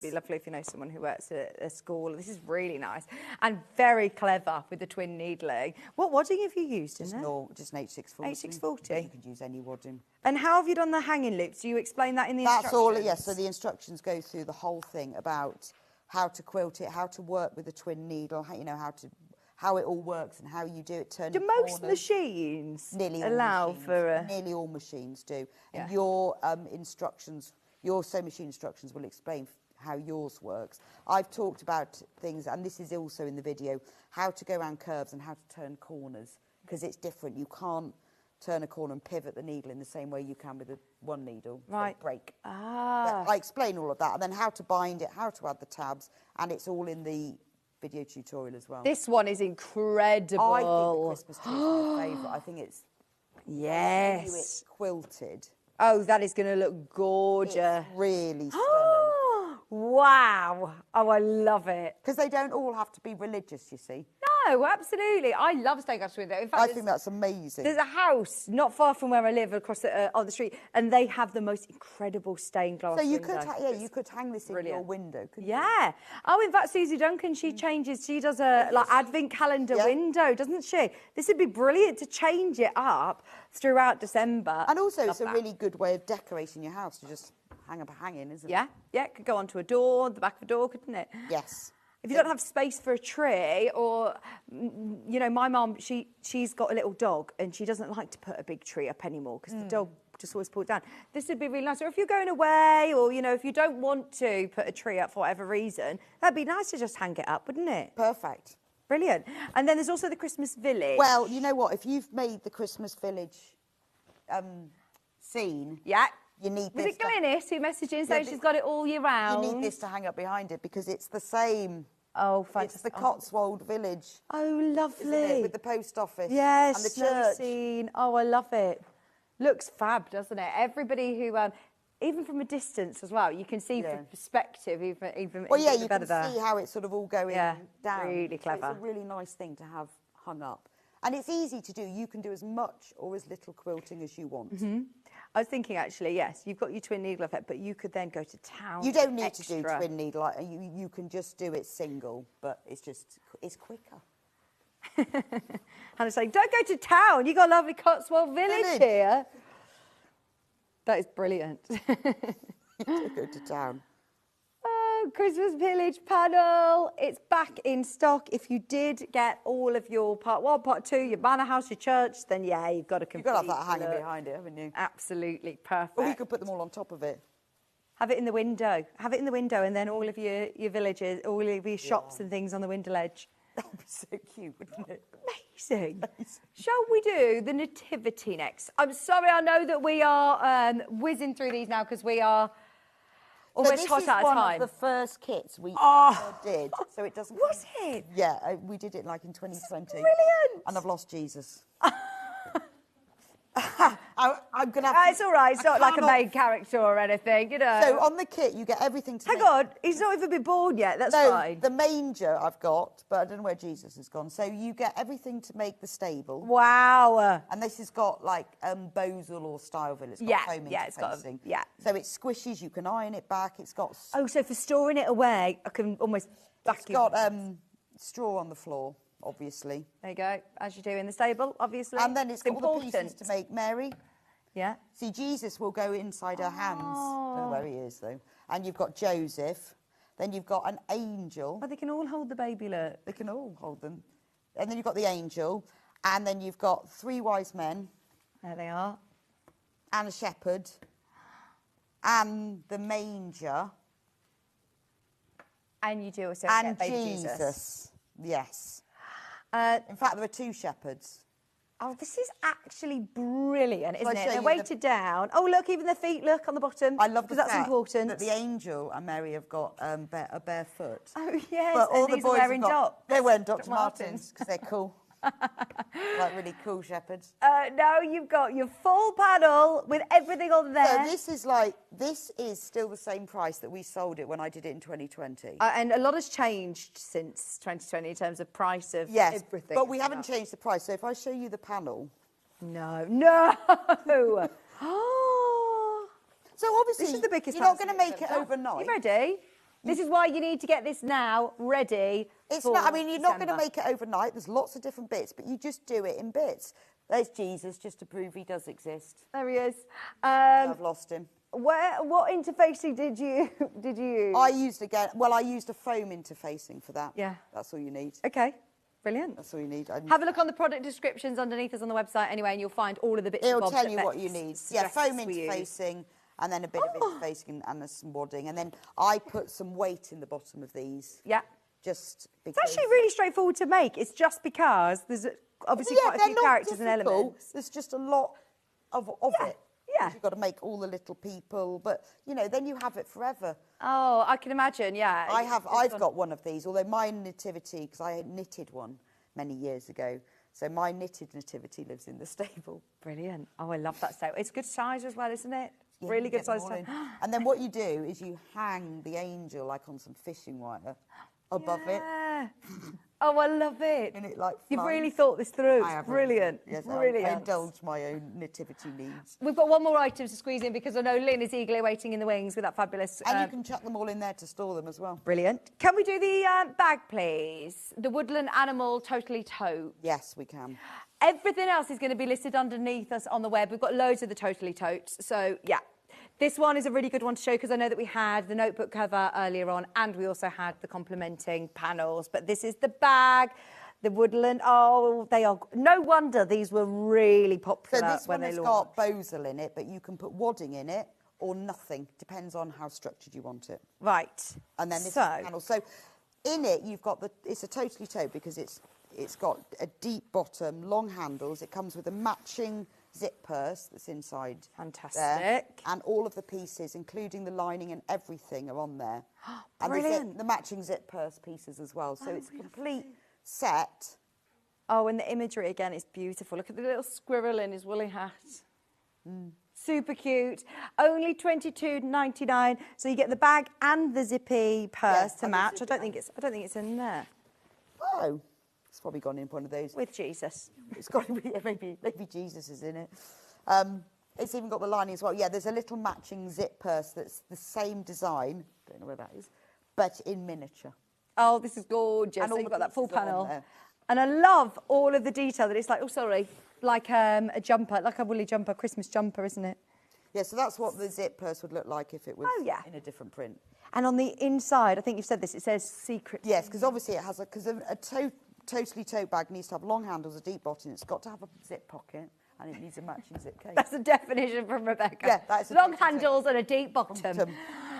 It'd be lovely if you know someone who works at a school. This is really nice and very clever with the twin needling. What wadding have you used in there? Just an H640. H640. You could use any wadding. And how have you done the hanging loops? Do you explain that in the instructions? That's all, yes. So the instructions go through the whole thing about how to quilt it, how to work with the twin needle, how, you know, how it all works and how you do it. Do most machines allow for nearly all machines do. Yeah. And your instructions, your sewing machine instructions will explain how yours works. I've talked about things, and this is also in the video, how to go around curves and how to turn corners, because it's different. You can't turn a corner and pivot the needle in the same way you can with one needle. Right. Break. Ah. But I explain all of that, and then how to bind it, how to add the tabs, and it's all in the video tutorial as well. This one is incredible. I think the Christmas tree is my favourite. I think it's... Yes. It's quilted. Oh, that is going to look gorgeous. It's really stunning. Wow. Oh, I love it. Because they don't all have to be religious, you see. No, absolutely. I love stained glass window. In fact, I think that's amazing. There's a house not far from where I live across on the street, and they have the most incredible stained glass so you window. you could hang this in your window, couldn't you? Yeah. Oh, in fact, Susie Duncan, she does a like advent calendar window, doesn't she? This would be brilliant to change it up throughout December. And also, it's a really good way of decorating your house to just hanging, isn't it? Yeah, yeah. It could go onto a door, the back of a door, couldn't it? Yes. If you don't have space for a tree, or, you know, my mum, she's got a little dog and she doesn't like to put a big tree up anymore because the dog just always pulls down. This would be really nice. Or if you're going away, or, you know, if you don't want to put a tree up for whatever reason, that'd be nice to just hang it up, wouldn't it? Perfect. Brilliant. And then there's also the Christmas village. Well, you know what? If you've made the Christmas village scene... Yeah. You need Was this it Glynis who messaged in saying she's got it all year round? You need this to hang up behind it because it's the same. Oh, fantastic. It's the Cotswold village. Oh, lovely. Isn't it? With the post office. Yes, and the church. scene. Oh, I love it. Looks fab, doesn't it? Everybody who, even from a distance as well, you can see from perspective, even well, yeah, you better can see how it's sort of all going down. Really clever. So it's a really nice thing to have hung up. And it's easy to do. You can do as much or as little quilting as you want. Mm-hmm. I was thinking, actually, yes, you've got your twin needle effect, but you could then go to town. You don't need to do twin needle. You can just do it single, but it's quicker. Hannah's saying, don't go to town. You've got a lovely Cotswold village here. That is brilliant. You don't go to town. Oh, Christmas Village panel. It's back in stock. If you did get all of your part 1, part 2, your manor house, your church, then yeah, you've got to complete. You've got to have that hanging behind it, haven't you? Absolutely perfect. Or you could put them all on top of it. Have it in the window. Have it in the window, and then all of your villages, all of your shops and things on the window ledge. That would be so cute, wouldn't it? Amazing. Shall we do the Nativity next? I'm sorry, I know that we are whizzing through these now because we are almost hot out of time. This is one of the first kits we ever did, so it doesn't... Was it? Yeah, we did it like in 2020. That's brilliant. And I've lost Jesus. I'm going to have to... It's all right. It's not like a main character or anything, you know. So on the kit, you get everything to Hang on. He's not even been born yet. That's fine. The manger I've got, but I don't know where Jesus has gone. So you get everything to make the stable. Wow. And this has got like Bosel or Styleville. It's got foam interfacing. So it squishes. You can iron it back. It's got... Oh, so for storing it away, I can almost back it. It's got straw on the floor, obviously. There you go, as you do in the stable, obviously. And then it's got all the pieces to make Mary. Yeah. See, Jesus will go inside her hands. I don't know where he is, though. And you've got Joseph. Then you've got an angel. But they can all hold the baby, look. They can all hold them. And then you've got the angel. And then you've got 3 wise men. There they are. And a shepherd. And the manger. And you do also get baby Jesus. Yes. In fact, there are 2 shepherds. Oh, this is actually brilliant, isn't it? They're weighted down. Oh, look, even the feet, look, on the bottom. I love the fact that's important. that the angel and Mary have got a bare foot. Oh, yes, but all and the boys are wearing Docs. They're wearing Dr. Martens because they're cool. Like really cool shepherds. Now you've got your full panel with everything on there. So this is still the same price that we sold it when I did it in 2020. And a lot has changed since 2020 in terms of price of everything. But we haven't changed the price. So if I show you the panel. No. So obviously this is the biggest you're not going to make it overnight. You ready? This is why you need to get this now ready. It's for not, I mean, you're not going to December. make it overnight. There's lots of different bits, but you just do it in bits. There's Jesus, just to prove he does exist. There he is. I've lost him. What interfacing did you use? I used a foam interfacing for that. Yeah. That's all you need. Okay, brilliant. That's all you need. Have a look on the product descriptions underneath us on the website anyway, and you'll find all of the bits and It'll bobs tell that you what you need. Bex Yeah, foam suggests we use. interfacing, and then a bit of interfacing and some wadding. And then I put some weight in the bottom of these. Yeah. Just It's because. actually really straightforward to make. It's just because there's obviously quite a few characters and elements. There's just a lot of it. Yeah. You've got to make all the little people, but then you have it forever. Oh, I can imagine, yeah. I've got one of these, although my Nativity, because I knitted one many years ago, so my knitted Nativity lives in the stable. Brilliant. Oh, I love that style. It's good size as well, isn't it? Yeah, Really you good get them size. all in. And then what you do is you hang the angel like on some fishing wire above it. Oh, I love it. And it like You've flies. really thought this through. I have Brilliant. Yes, Brilliant. I indulge my own nativity needs. We've got one more item to squeeze in because I know Lynn is eagerly waiting in the wings with that fabulous... And you can chuck them all in there to store them as well. Brilliant. Can we do the bag, please? The Woodland Animal Totally Tote. Yes, we can. Everything else is going to be listed underneath us on the web. We've got loads of the Totally Totes. So, yeah. This one is a really good one to show because I know that we had the notebook cover earlier on and we also had the complementing panels. But this is the bag, the Woodland. Oh, they are... No wonder these were really popular So this when one they has launched. got bosal in it, but you can put wadding in it or nothing. Depends on how structured you want it. Right. And then this is the panel. So in it, you've got it's a totally tote because it's got a deep bottom, long handles. It comes with a matching zip purse that's inside. Fantastic. There, and all of the pieces, including the lining and everything, are on there. Brilliant. And the matching zip purse pieces as well. So it's a complete set. Oh, and the imagery again is beautiful. Look at the little squirrel in his woolly hat. Super cute. Only $22.99. So you get the bag and the zippy purse to match. I don't think it's in there. Oh, it's probably gone in one of those. With Jesus. It's got to be, maybe Jesus is in it. It's even got the lining as well. Yeah, there's a little matching zip purse that's the same design. Don't know where that is, but in miniature. Oh, this is gorgeous. And So all you've the got that full pieces are on panel. there. And I love all of the detail that it's like, like a jumper, like a woolly jumper, Christmas jumper, isn't it? Yeah, so that's what the zip purse would look like if it was in a different print. And on the inside, I think you've said this, it says secret. Yes, because obviously it has a totally tote bag needs to have long handles, a deep bottom. It's got to have a zip pocket, and it needs a matching zip case. That's the definition from Rebecca. Yeah, that's a long totally handles and a deep bottom.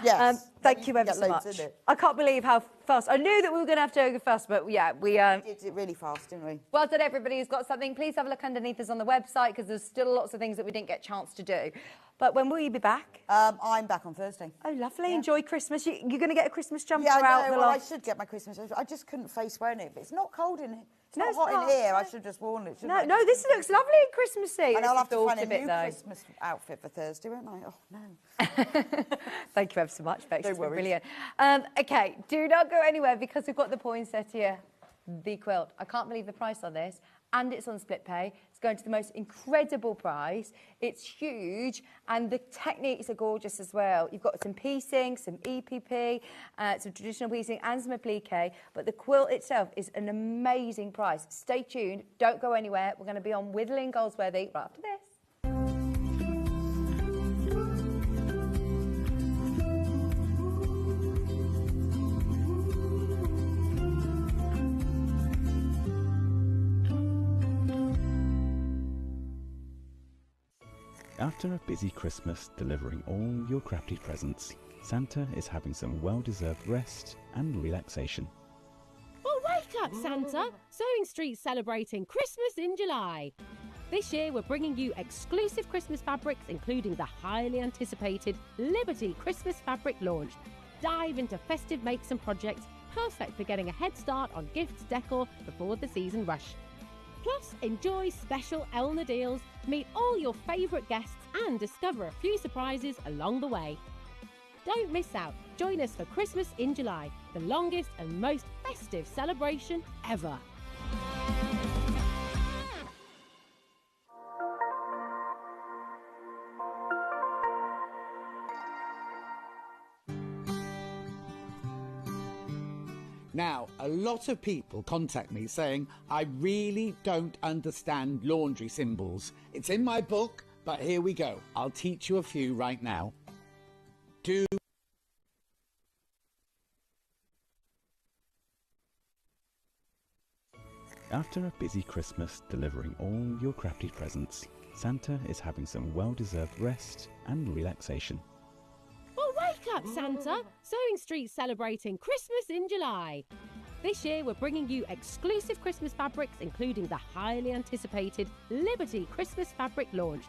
Yes. Thank you ever so much. I can't believe how fast. I knew that we were going to have to go fast, but yeah, we did it really fast, didn't we? Well done, everybody who's got something. Please have a look underneath us on the website because there's still lots of things that we didn't get a chance to do. But when will you be back? I'm back on Thursday. Oh, lovely. Yeah. Enjoy Christmas. You're going to get a Christmas jumper out. Yeah, I should get my Christmas jumper. I just couldn't face wearing it, but it's not cold in here. It's not hot in here. I should have just worn it. No, this looks lovely and Christmassy. And I'll have to find a new Christmas outfit for Thursday, won't I? Oh, no. Thank you ever so much, Bex. No worries. Brilliant. Okay, do not go anywhere because we've got the poinsettia, the quilt. I can't believe the price on this. And it's on split pay. It's going to the most incredible price. It's huge, and the techniques are gorgeous as well. You've got some piecing, some EPP, some traditional piecing, and some applique. But the quilt itself is an amazing price. Stay tuned. Don't go anywhere. We're going to be on with Lynn Goldsworthy right after this. After a busy Christmas delivering all your crafty presents, Santa is having some well-deserved rest and relaxation. Well, wake up, Santa! Sewing Street's celebrating Christmas in July. This year, we're bringing you exclusive Christmas fabrics, including the highly anticipated Liberty Christmas fabric launch. Dive into festive makes and projects, perfect for getting a head start on gifts decor before the season rush. Plus, enjoy special Elna deals, meet all your favourite guests and discover a few surprises along the way. Don't miss out. Join us for Christmas in July, the longest and most festive celebration ever. Now, a lot of people contact me saying, I really don't understand laundry symbols. It's in my book, but here we go. I'll teach you a few right now. After a busy Christmas delivering all your crafty presents, Santa is having some well-deserved rest and relaxation. Well, wake up, Santa! Sewing Street's celebrating Christmas in July. This year, we're bringing you exclusive Christmas fabrics, including the highly anticipated Liberty Christmas fabric launch.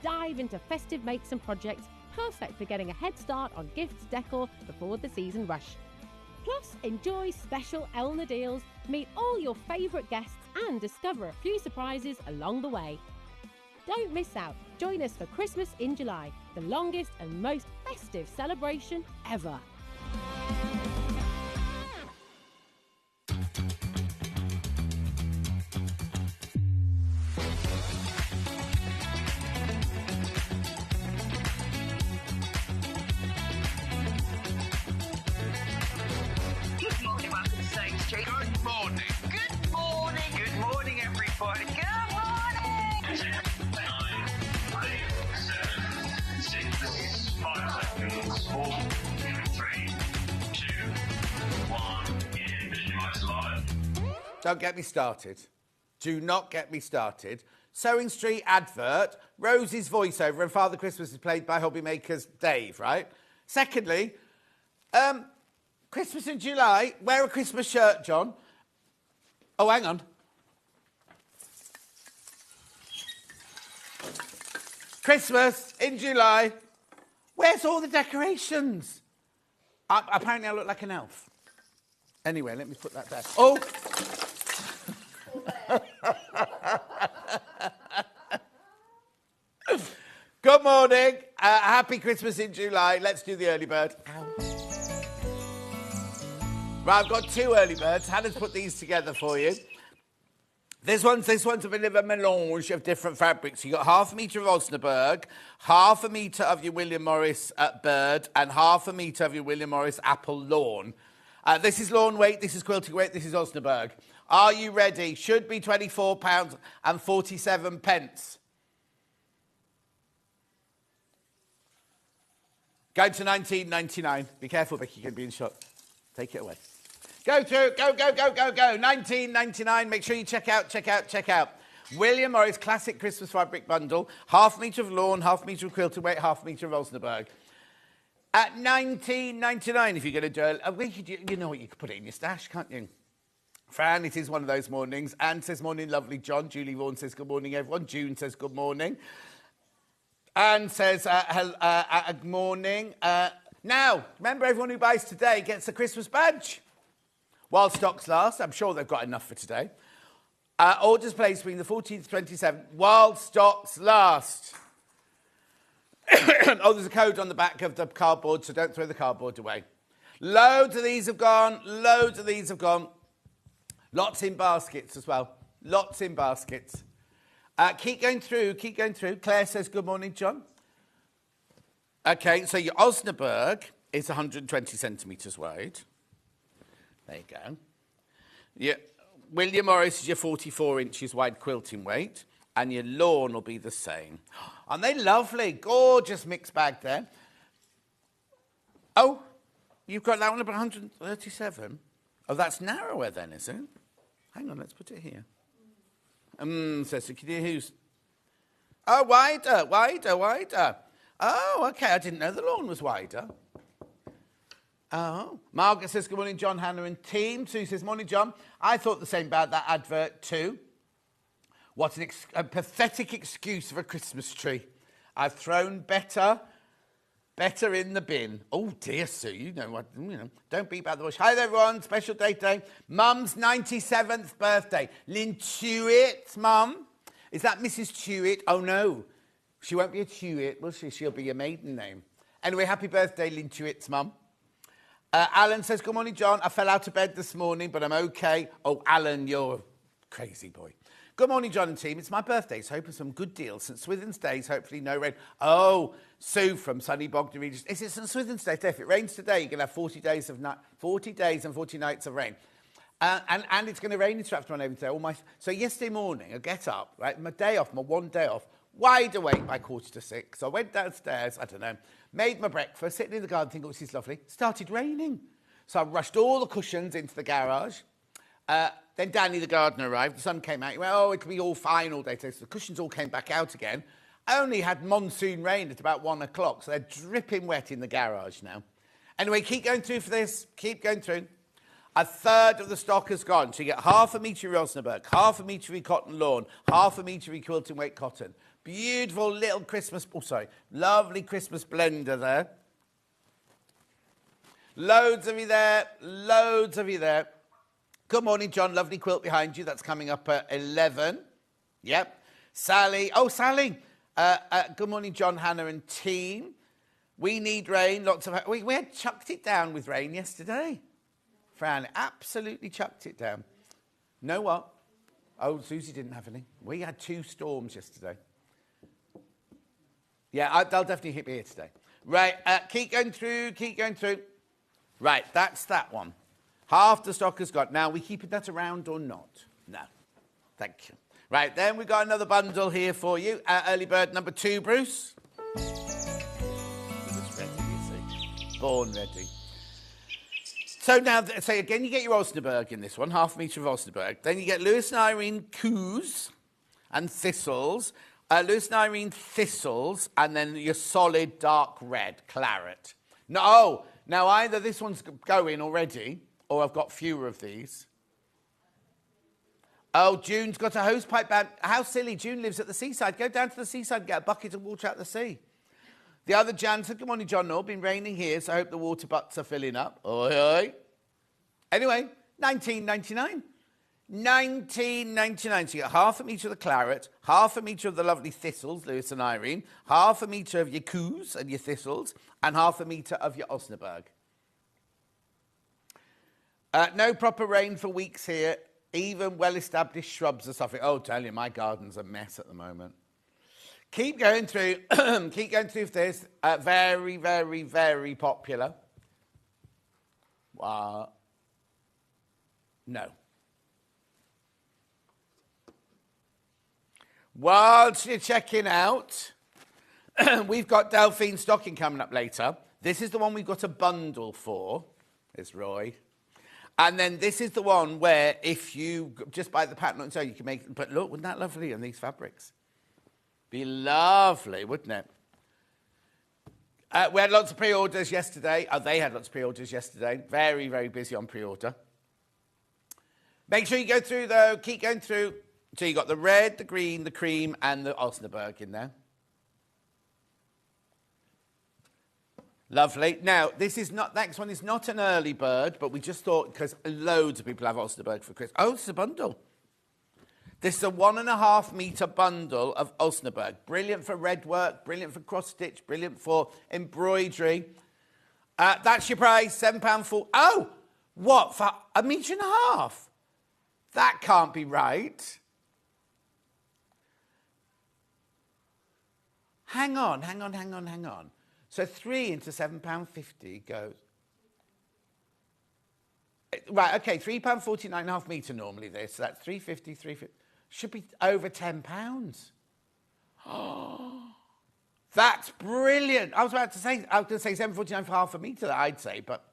Dive into festive makes and projects, perfect for getting a head start on gifts decor before the season rush. Plus, enjoy special Elna deals, meet all your favourite guests and discover a few surprises along the way. Don't miss out. Join us for Christmas in July, the longest and most festive celebration ever. Good morning, welcome to Sewing Street. Good morning. Good morning. Good morning, everybody. Good morning. 10, 9, 8, 7, 6, 5 seconds, 4, 3, 2, 1. Visualize live. Don't get me started. Do not get me started. Sewing Street advert, Rosie's voiceover, and Father Christmas is played by Hobbymakers Dave, right? Secondly, Christmas in July, wear a Christmas shirt, John. Oh, hang on. Christmas in July. Where's all the decorations? Apparently I look like an elf. Anyway, let me put that there. Oh! Good morning. Happy Christmas in July. Let's do the early bird. Ow. Right, I've got two early birds. Hannah's put these together for you. This one's a bit of a melange of different fabrics. You've got half a metre of Osnaburg, half a metre of your William Morris bird, and half a metre of your William Morris apple lawn. This is lawn weight, this is quilting weight, this is Osnaburg. Are you ready? Should be £24.47. Going to £19.99. Be careful, Becky, you're going to be in shot. Take it away. Go through, go. £19.99. Make sure you check out. William Morris Classic Christmas Fabric Bundle. Half metre of lawn, half metre of quilted weight, half metre of Osnaburg. At £19.99, if you're going to do it, you know what, you could put it in your stash, can't you? Fran, it is one of those mornings. Anne says, morning, lovely John. Julie Vaughan says, good morning, everyone. June says, good morning. Anne says, good morning. Now, remember, everyone who buys today gets a Christmas badge. While stocks last, I'm sure they've got enough for today. Orders placed between the 14th and 27th, while stocks last. Oh, there's a code on the back of the cardboard, so don't throw the cardboard away. Loads of these have gone. Lots in baskets as well. Lots in baskets. Keep going through. Claire says, good morning, John. Okay, so your Osnaburg is 120 centimetres wide. There you go. Your William Morris is your 44 inches wide quilting weight, and your lawn will be the same. Aren't they lovely? Gorgeous mixed bag there. Oh, you've got that one about 137. Oh, that's narrower then, is it? Hang on, let's put it here. Says Security Who's. Oh, wider. Oh, okay, I didn't know the lawn was wider. Oh. Margaret says, good morning, John, Hannah and team. Sue says, morning, John. I thought the same about that advert too. What a pathetic excuse for a Christmas tree. I've thrown better in the bin. Oh, dear, Sue, you know, don't beat about the bush. Hi there, everyone. Special day today. Mum's 97th birthday. Lynn Tuitt, Mum. Is that Mrs. Tuitt? Oh, no. She won't be a Tuitt, will she? She'll be a maiden name. Anyway, happy birthday, Lynn Tuitt's mum. Alan says, good morning, John. I fell out of bed this morning, but I'm okay. Oh, Alan, you're a crazy boy. Good morning, John and team. It's my birthday, so hoping some good deals. St Swithin's Days, hopefully no rain. Oh, Sue from sunny Bognor Regis. Is it St Swithin's Day? If it rains today, you're going to have 40 days and 40 nights of rain. And it's going to rain in Stratford over today. So yesterday morning, I get up, right, my day off, my one day off, wide awake by 5:45. So I went downstairs, I don't know, made my breakfast, sitting in the garden, thinking, oh, this is lovely. Started raining. So I rushed all the cushions into the garage. Then Danny the gardener arrived. The sun came out. He went, oh, it'll be all fine all day today. So the cushions all came back out again. I only had monsoon rain at about 1 o'clock, so they're dripping wet in the garage now. Anyway, keep going through for this. Keep going through. A third of the stock has gone. So you get half a metre of Osnaburg, half a metre of cotton lawn, half a metre of quilting weight cotton. Beautiful little Christmas, lovely Christmas blender there. Loads of you there, loads of you there. Good morning, John. Lovely quilt behind you. That's coming up at 11. Yep. Sally. Oh, Sally. Good morning, John, Hannah and team. We need rain. Lots of... We had chucked it down with rain yesterday. Fran absolutely chucked it down. Know what? Oh, Susie didn't have any. We had 2 storms yesterday. Yeah, they'll definitely hit me here today. Right, keep going through, keep going through. Right, that's that one. Half the stock has got. Now, we keeping that around or not? No. Thank you. Right, then we've got another bundle here for you. Early bird number 2, Bruce. It's ready, you see. Born ready. So now, so again, you get your Osnaburg in this one, half a metre of Osnaburg. Then you get Lewis and Irene coups and thistles. Lewis and Irene thistles, and then your solid dark red claret. No, now either this one's going already, or I've got fewer of these. Oh, June's got a hosepipe bag. How silly. June lives at the seaside. Go down to the seaside and get a bucket of water out the sea. The other Jan said, good morning, John. No, been raining here, so I hope the water butts are filling up. Oi, oi. Anyway, $19.99. $19.99. So you get half a metre of the claret, half a metre of the lovely thistles, Lewis and Irene, half a metre of your coups and your thistles, and half a metre of your Osnaburg. No proper rain for weeks here. Even well-established shrubs are suffering. Oh, tell you, my garden's a mess at the moment. Keep going through. Keep going through this. Very, very, very popular. No. Whilst you're checking out, we've got Delphine stocking coming up later. This is the one we've got a bundle for. There's Roy. And then this is the one where if you just buy the pattern and so you can make... But look, wouldn't that lovely on these fabrics? Be lovely, wouldn't it? We had lots of pre-orders yesterday. Oh, they had lots of pre-orders yesterday. Very, very busy on pre-order. Make sure you go through, though. Keep going through. So you got the red, the green, the cream, and the Osnaburg in there. Lovely. Now, this is not, next one is not an early bird, but we just thought, because loads of people have Osnaburg for Christmas. Oh, it's a bundle. This is a 1.5 metre bundle of Osnaburg. Brilliant for redwork, brilliant for cross-stitch, brilliant for embroidery. That's your price, £7.40. Oh, what, for 1.5 metres? That can't be right. Hang on. So 3 into £7.50 goes... Right, okay, £3.49, 1/2 metre normally this. So that's £3.50. Should be over £10. Oh, that's brilliant. I was going to say £7.49 for 1/2 metre, I'd say, but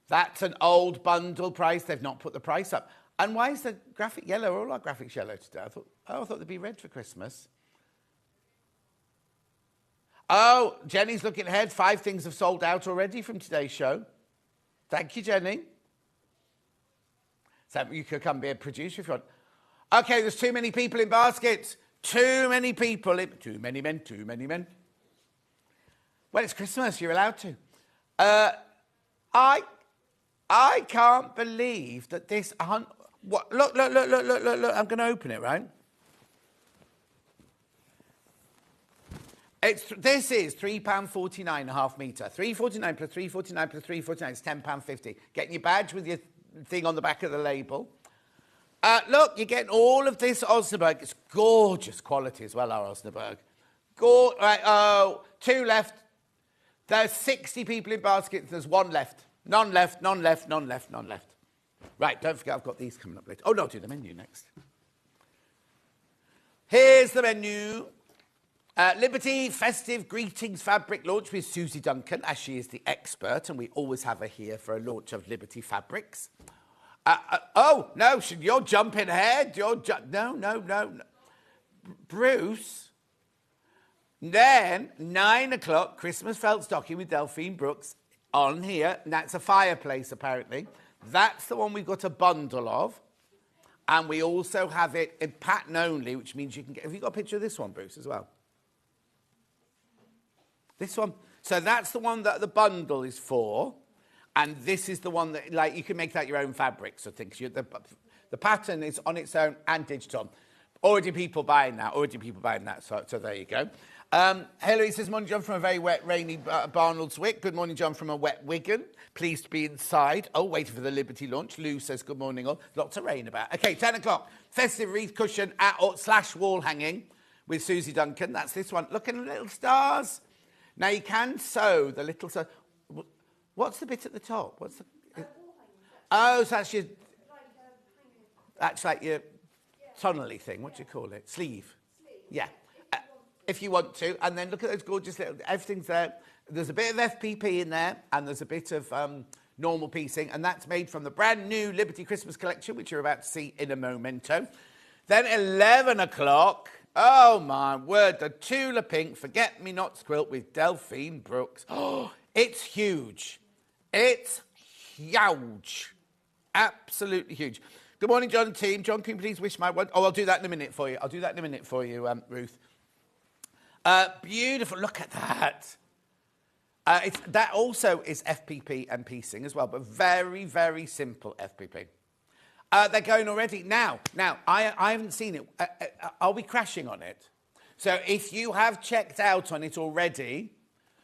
that's an old bundle price. They've not put the price up. And why is the graphic yellow? All our graphics yellow today. I thought they'd be red for Christmas. Oh, Jenny's looking ahead. 5 things have sold out already from today's show. Thank you, Jenny. So you could come be a producer if you want. Okay, there's too many people in baskets. Too many people. Too many men. Well, it's Christmas. You're allowed to. I can't believe that this... What? Look. I'm going to open it, right? This is £3.49 1/2 metre. £3.49 plus £3.49 plus £3.49 is £10.50. Getting your badge with your thing on the back of the label. Look, you're getting all of this Osnaburg. It's gorgeous quality as well, our Osnaburg. Right, oh, 2 left. There's 60 people in baskets. There's 1 left. None left, none left, none left, none left. Right, don't forget I've got these coming up later. Oh, no, I'll do the menu next. Here's the menu. Liberty Festive Greetings Fabric launch with Susie Duncan, as she is the expert, and we always have her here for a launch of Liberty fabrics. Oh, no, you're jumping ahead. No. Bruce. Then, 9 o'clock, Christmas felt stocking with Delphine Brooks on here. And that's a fireplace, apparently. That's the one we've got a bundle of. And we also have it in pattern only, which means you can get... Have you got a picture of this one, Bruce, as well? This one. So that's the one that the bundle is for. And this is the one that, like, you can make that your own fabrics, I think. The pattern is on its own and digital. Already people buying that. So there you go. Hilary says, morning, John, from a very wet, rainy Barnoldswick. Good morning, John, from a wet Wigan. Pleased to be inside. Oh, waiting for the Liberty launch. Lou says, good morning, all. Lots of rain about. Okay, 10 o'clock. Festive wreath cushion / wall hanging with Susie Duncan. That's this one. Look at the little stars. Now, you can sew the little stars. What's the bit at the top? What's the... Oh, so that's your... That's like your tunnely thing. What do you call it? Sleeve. Yeah. If you want to. And then look at those gorgeous little... Everything's there. There's a bit of FPP in there, and there's a bit of normal piecing, and that's made from the brand new Liberty Christmas collection, which you're about to see in a momento. Then 11 o'clock... Oh, my word. The Tula Pink Forget-Me-Nots quilt with Delphine Brooks. Oh, it's huge. It's huge. Absolutely huge. Good morning, John and team. John, can you please wish my one? Oh, I'll do that in a minute for you. Ruth. Beautiful. Look at that. That also is FPP and piecing as well, but very, very simple FPP. They're going already. Now, I haven't seen it. Are we crashing on it? So if you have checked out on it already,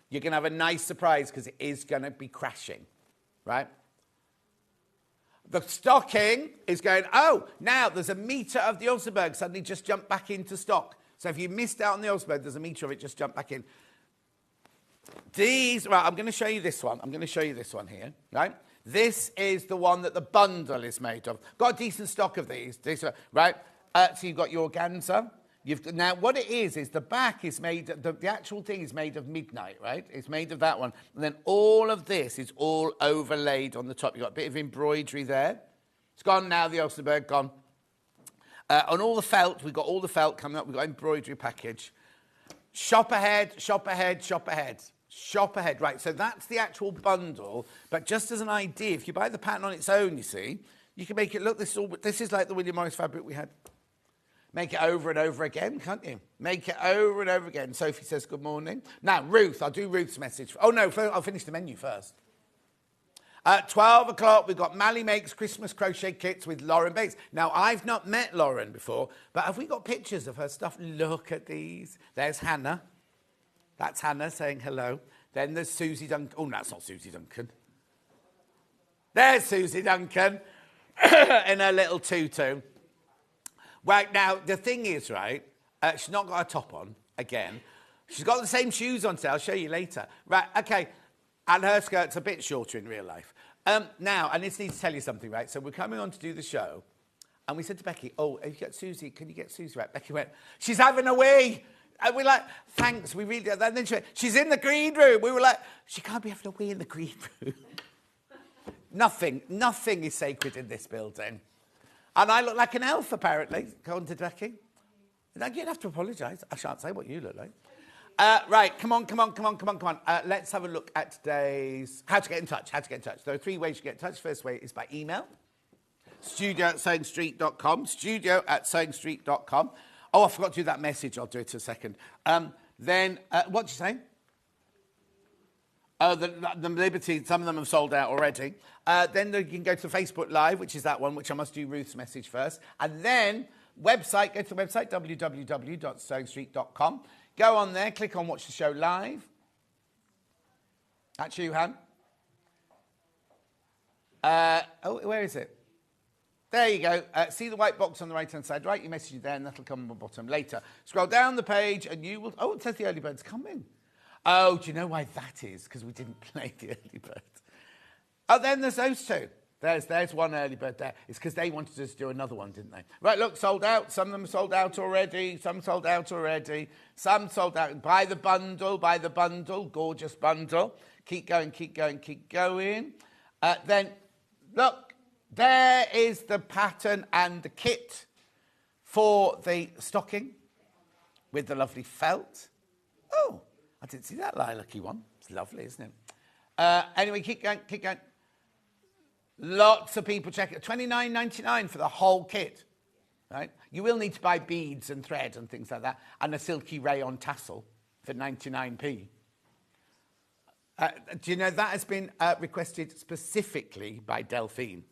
you're going to have a nice surprise because it is going to be crashing, right? The stocking is going, oh, now there's a metre of the Osnaburg suddenly just jumped back into stock. So if you missed out on the Osnaburg, there's a metre of it just jumped back in. These, right, I'm going to show you this one. I'm going to show you this one here, right? This is the one that the bundle is made of. Got a decent stock of these, right? So you've got your organza. Now, what it is the back is made, the actual thing is made of midnight, right? It's made of that one. And then all of this is all overlaid on the top. You've got a bit of embroidery there. It's gone now, the Osnaburg, gone. On all the felt, we've got all the felt coming up. We've got embroidery package. Shop ahead, shop ahead, shop ahead. Shop ahead. Right, so that's the actual bundle. But just as an idea, if you buy the pattern on its own, you see, you can make it look, this is like the William Morris fabric we had. Make it over and over again, can't you? Make it over and over again. Sophie says, good morning. Now, Ruth, I'll do Ruth's message. Oh, no, I'll finish the menu first. At 12 o'clock, we've got Mally Makes Christmas Crochet Kits with Lauren Bates. Now, I've not met Lauren before, but have we got pictures of her stuff? Look at these. There's Hannah. That's Hannah saying hello. Then there's Susie Duncan. Oh, no, that's not Susie Duncan. There's Susie Duncan in her little tutu. Right, now, the thing is, right, she's not got a top on, again. She's got the same shoes on today. I'll show you later. Right, okay. And her skirt's a bit shorter in real life. Now, I just need to tell you something, right? So we're coming on to do the show, and we said to Becky, oh, have you got Susie? Can you get Susie? Right, Becky went, she's having a wee. And we're like, thanks, we really... And then she went, she's in the green room. We were like, she can't be having a wee in the green room. Nothing is sacred in this building. And I look like an elf, apparently, according to Becky. You'd have to apologise. I shan't say what you look like. Right, come on. Let's have a look at today's... How to get in touch. There are 3 ways you get in touch. First way is by email. studio@sewingstreet.com. studio@sewingstreet.com. Oh, I forgot to do that message. I'll do it in a second. Then, what did you say? Oh, the Liberty, some of them have sold out already. Then you can go to Facebook Live, which is that one, which I must do Ruth's message first. And then, website, go to the website, www.sewingstreet.com. Go on there, click on Watch the Show Live. That's you, Han. Oh, where is it? There you go. See the white box on the right-hand side. Write your message there, and that'll come on the bottom later. Scroll down the page, and you will... Oh, it says the early bird's coming. Oh, do you know why that is? Because we didn't play the early bird. Oh, then there's those two. There's one early bird there. It's because they wanted us to do another one, didn't they? Right, look, sold out. Some of them sold out already. Some sold out already. Some sold out. Buy the bundle, buy the bundle. Gorgeous bundle. Keep going, keep going, keep going. Then, look, there is the pattern and the kit for the stocking with the lovely felt. Oh, I didn't see that lilac-y one. It's lovely, isn't it? Anyway, keep going, keep going. Lots of people check it. $29.99 for the whole kit. Right? You will need to buy beads and thread and things like that, and a silky rayon tassel for 99p. Do you know that has been requested specifically by Delphine?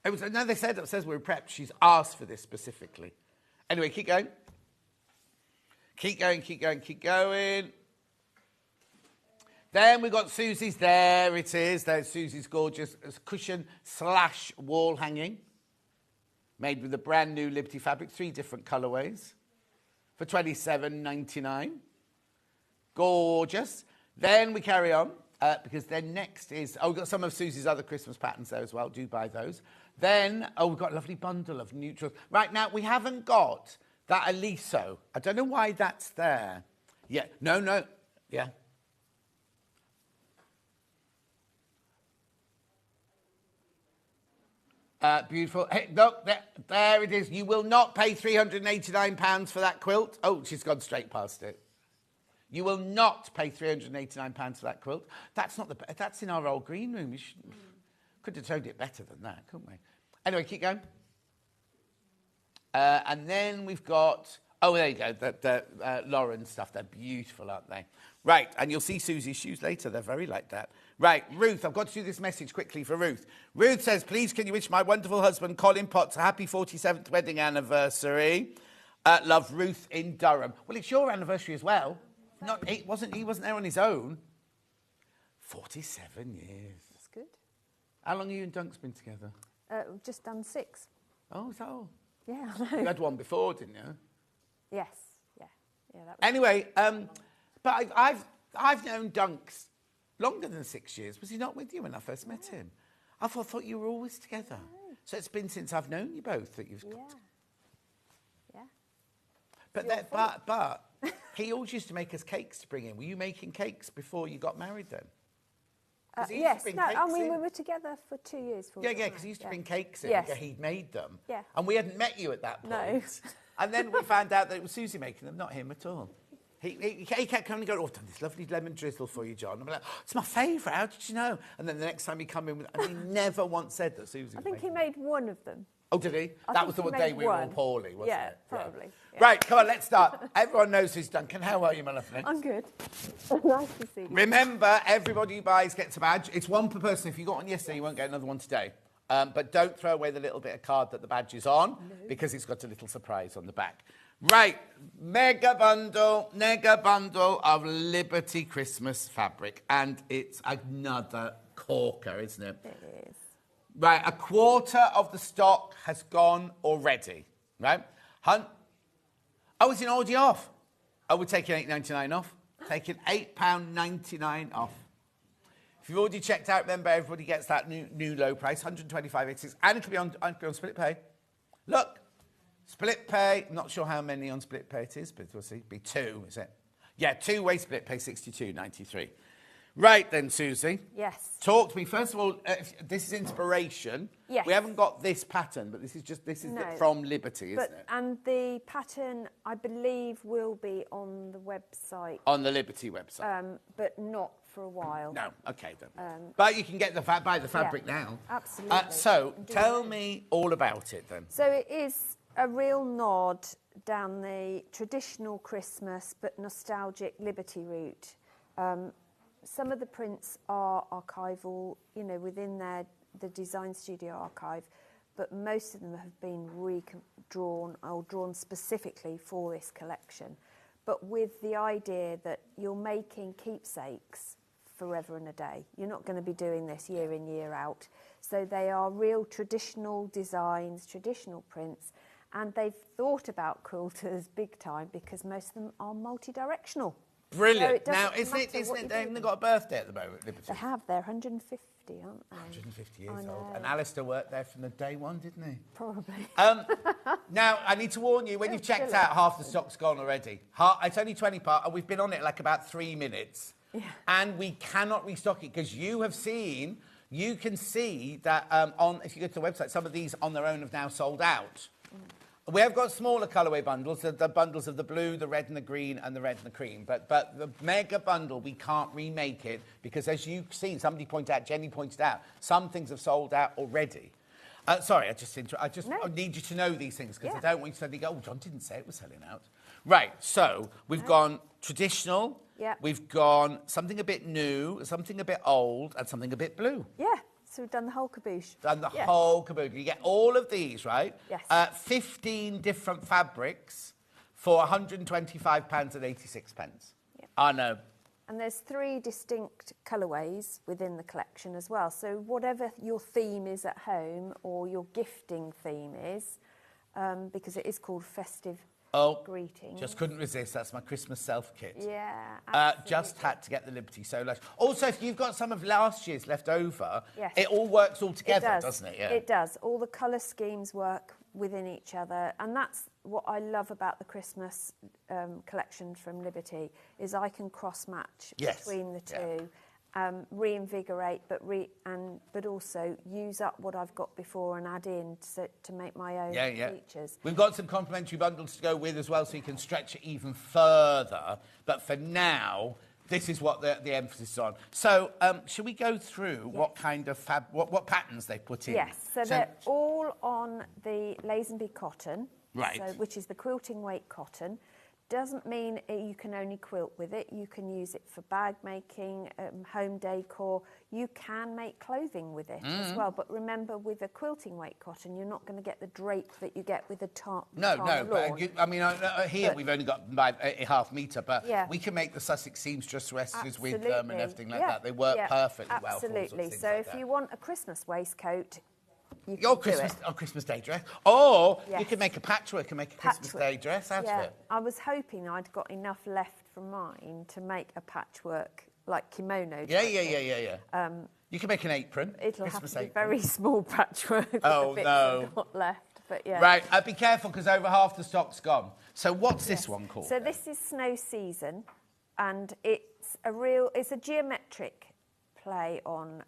No, they said it says we're prepped. She's asked for this specifically. Anyway, keep going. Keep going, keep going, keep going. Then we've got Susie's. There it is. There's Susie's gorgeous cushion / wall hanging. Made with a brand new Liberty fabric, 3 different colourways. For $27.99. Gorgeous. Then we carry on, because then next is... Oh, we've got some of Susie's other Christmas patterns there as well. Do buy those. Then, we've got a lovely bundle of neutrals. Right, now, we haven't got that Aliso. I don't know why that's there. Yeah, no. Yeah. Beautiful. Hey, look, there it is. You will not pay £389 for that quilt. Oh, she's gone straight past it. You will not pay £389 for that quilt. That's not that's in our old green room. We could have toned it better than that, couldn't we? Anyway, keep going. And then we've got... Oh, there you go. The Lauren stuff. They're beautiful, aren't they? Right, and you'll see Susie's shoes later. They're very like that. Right, Ruth, I've got to do this message quickly for Ruth. Ruth says, please can you wish my wonderful husband, Colin Potts, a happy 47th wedding anniversary. Love, Ruth in Durham. Well, it's your anniversary as well. He wasn't there on his own. 47 years. That's good. How long have you and Dunk's been together? Just done 6. Oh, is that all? Yeah, I know. You had one before, didn't you? Yes, yeah. That was anyway, but I've known Dunk's longer than 6 years. Was he not with you when I first met him? I thought you were always together. No. So it's been since I've known you both that you've got... Yeah. But he always used to make us cakes to bring in. Were you making cakes before you got married then? Yes, we were together for 2 years. Yeah, because he used to bring cakes in. Yes. He'd made them. Yeah. And we hadn't met you at that point. No. And then we found out that it was Susie making them, not him at all. He kept coming and going, oh, I've done this lovely lemon drizzle for you, John. I'm like, oh, it's my favourite, how did you know? And then the next time he come in, and he never once said that Susie was I think he made one of them. Oh, did he? That was the day we were all poorly, wasn't it? Yeah, probably. Yeah. Right, come on, let's start. Everyone knows who's Duncan. How are you, my lovely? I'm good. Nice to see you. Remember, everybody who buys gets a badge. It's one per person. If you got one yesterday, you won't get another one today. But don't throw away the little bit of card that the badge is on, because it's got a little surprise on the back. Right, mega bundle of Liberty Christmas fabric. And it's another corker, isn't it? It is. Right, a quarter of the stock has gone already, right? Oh, it's already off. Oh, we're taking $8.99 off. Taking £8.99 off. If you've already checked out, remember, everybody gets that new low price, $125.86, and it'll be on split pay. Look, split pay. I'm not sure how many on split pay it is, but we'll see. It'll be 2, is it? Yeah, 2-way split pay, $62.93. Right then, Susie. Yes. Talk to me. First of all, this is inspiration. Yes. We haven't got this pattern, but this is from Liberty, isn't it? And the pattern, I believe, will be on the website. On the Liberty website. But not for a while. No, okay then. But you can get buy the fabric now. Absolutely. So tell me all about it then. So it is a real nod down the traditional Christmas but nostalgic Liberty route. Some of the prints are archival, within the Design Studio archive, but most of them have been redrawn or drawn specifically for this collection, but with the idea that you're making keepsakes forever and a day. You're not going to be doing this year in, year out. So they are real traditional designs, traditional prints, and they've thought about quilters big time because most of them are multi-directional. Brilliant. So Now, they haven't got a birthday at the moment, Liberty? They have. They're 150, aren't they? 150 years I know. old. And Alistair worked there from the day one, didn't he? Probably. Now, I need to warn you, when you've checked out, half the stock's gone already. It's only 20 part, and we've been on it like about 3 minutes. Yeah. And we cannot restock it because you can see that if you go to the website, some of these on their own have now sold out. We have got smaller colourway bundles, the bundles of the blue, the red and the green, and the red and the cream. But the mega bundle, we can't remake it because, as you've seen, Jenny pointed out, some things have sold out already. Sorry, I need you to know these things because I don't want you to suddenly go, oh, John didn't say it was selling out. Right, so we've gone traditional, we've gone something a bit new, something a bit old, and something a bit blue. Yeah. So we've done the whole caboose. Done the whole caboose. You get all of these, right? Yes. 15 different fabrics for £125.86. Yep. I know. And there's 3 distinct colourways within the collection as well. So whatever your theme is at home or your gifting theme is, because it is called Festive Greetings. Just couldn't resist. That's my Christmas self kit. Yeah, just had to get the Liberty Solo. Also, if you've got some of last year's left over, yes. it all works all together, doesn't it? Yeah. It does. All the colour schemes work within each other. And that's what I love about the Christmas collection from Liberty, is I can cross-match between the two. Reinvigorate, but also use up what I've got before and add in to make my own features. We've got some complimentary bundles to go with as well, so you can stretch it even further. But for now, this is what the emphasis is on. So, shall we go through what kind of what patterns they put in? Yes, so they're all on the Lazenby cotton, right? Which is the quilting weight cotton. Doesn't mean you can only quilt with it. You can use it for bag making, home decor. You can make clothing with it as well. But remember, with a quilting weight cotton, you're not going to get the drape that you get with a tarp. No. But here we've only got a half metre, but we can make the Sussex seamstress dresses with them and everything like that. They work perfectly well. Absolutely. So if you want a Christmas waistcoat, your Christmas Day dress, or you can make a patchwork and make a Christmas Day dress out of it. I was hoping I'd got enough left from mine to make a patchwork like kimono. Yeah. You can make an apron. It'll have to be very small patchwork. Oh no, I've got left, but yeah. Right, be careful because over half the stock's gone. So what's this one called? So this is Snow Season, and it's a geometric play on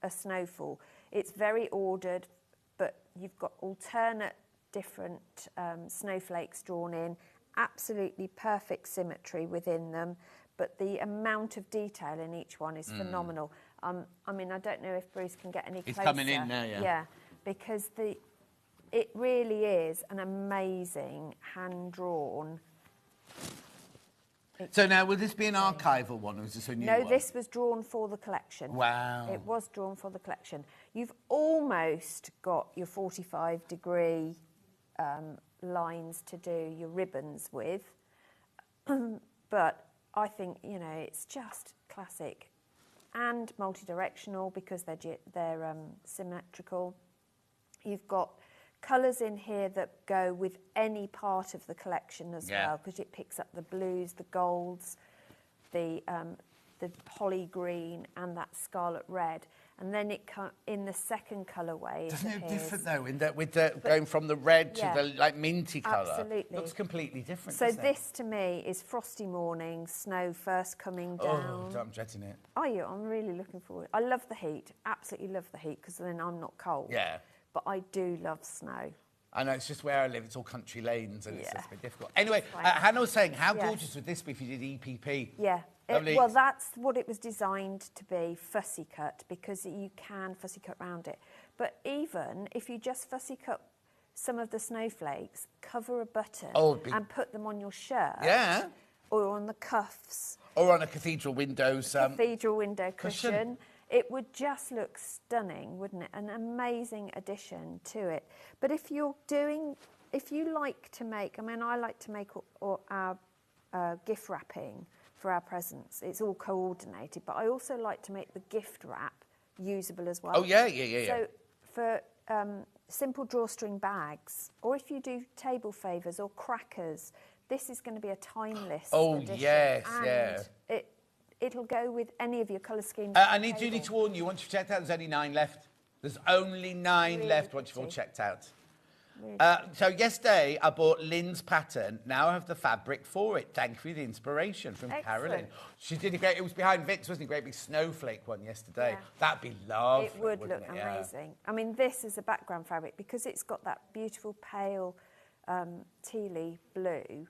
a snowfall. It's very ordered, but you've got alternate different snowflakes drawn in, absolutely perfect symmetry within them, but the amount of detail in each one is phenomenal. I mean, I don't know if Bruce can get any closer. He's coming in now, Yeah, because it really is an amazing hand-drawn. So now, will this be an archival one, or is this a new one? No, this was drawn for the collection. Wow. It was drawn for the collection. You've almost got your 45-degree lines to do your ribbons with, but I think, it's just classic and multi-directional because they're symmetrical. You've got colours in here that go with any part of the collection as well, because it picks up the blues, the golds, the holly green and that scarlet red. And then in the second colourway. Doesn't it look different though, going from the red to the minty colour? Absolutely. Looks completely different. So this to me is frosty morning, snow first coming down. Oh, I'm dreading it. Are you? I'm really looking forward. I love the heat. Absolutely love the heat because then I'm not cold. Yeah. But I do love snow. I know, it's just where I live. It's all country lanes and it's just a bit difficult. Anyway, Hannah was saying, how gorgeous would this be if you did EPP? Yeah. Well, that's what it was designed to be, fussy cut, because you can fussy cut around it. But even if you just fussy cut some of the snowflakes, cover a button and put them on your shirt. Yeah. Or on the cuffs. Or on a cathedral windows. Cathedral window cushion. It would just look stunning, wouldn't it? An amazing addition to it. But if you like to make, I like to make our gift wrapping for our presents. It's all coordinated, but I also like to make the gift wrap usable as well. Oh, yeah. So for simple drawstring bags, or if you do table favours or crackers, this is going to be a timeless edition. Yes, and it'll go with any of your colour schemes. I need to warn you, once you've checked out, there's only 9 left. There's only 9 left once you've all checked out. So yesterday I bought Lynn's pattern. Now I have the fabric for it. Thank you for the inspiration from Carolyn. She did a great. It was behind Vic's, wasn't it? Great big snowflake one yesterday. Yeah. That'd be lovely. It would look amazing. I mean, this is a background fabric because it's got that beautiful pale tealy blue.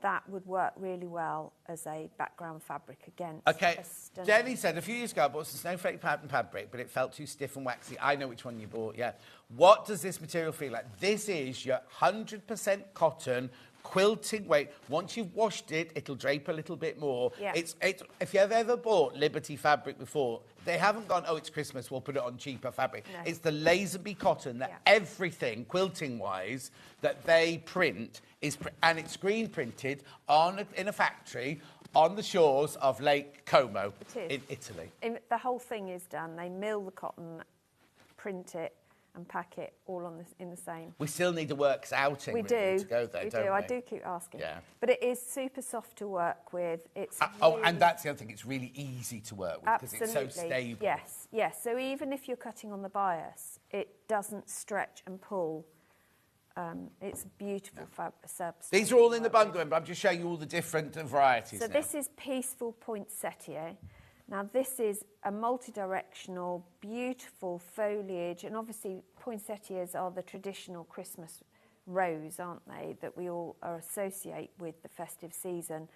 That would work really well as a background fabric against. Okay, Jenny said a few years ago I bought some snowflake pattern fabric, but it felt too stiff and waxy. I know which one you bought, yeah. What does this material feel like? This is your 100% cotton quilting weight. Once you've washed it, it'll drape a little bit more. Yeah. It's if you've ever bought Liberty fabric before, they haven't gone, oh, it's Christmas, we'll put it on cheaper fabric. No. It's the Lazenby cotton that everything, quilting-wise, that they print is, and it's screen printed in a factory on the shores of Lake Como in Italy. The whole thing is done. They mill the cotton, print it, and pack it all in the same. We still need the works outing to go there, don't we? I do keep asking. Yeah. But it is super soft to work with. It's and that's the other thing. It's really easy to work with because it's so stable. Yes. So even if you're cutting on the bias, it doesn't stretch and pull. It's beautiful substance. These are all in the bundle, but I'm just showing you all the different varieties. So this is Peaceful Poinsettia. Now, this is a multi-directional, beautiful foliage, and obviously poinsettias are the traditional Christmas rose, aren't they, that we all associate with the festive season.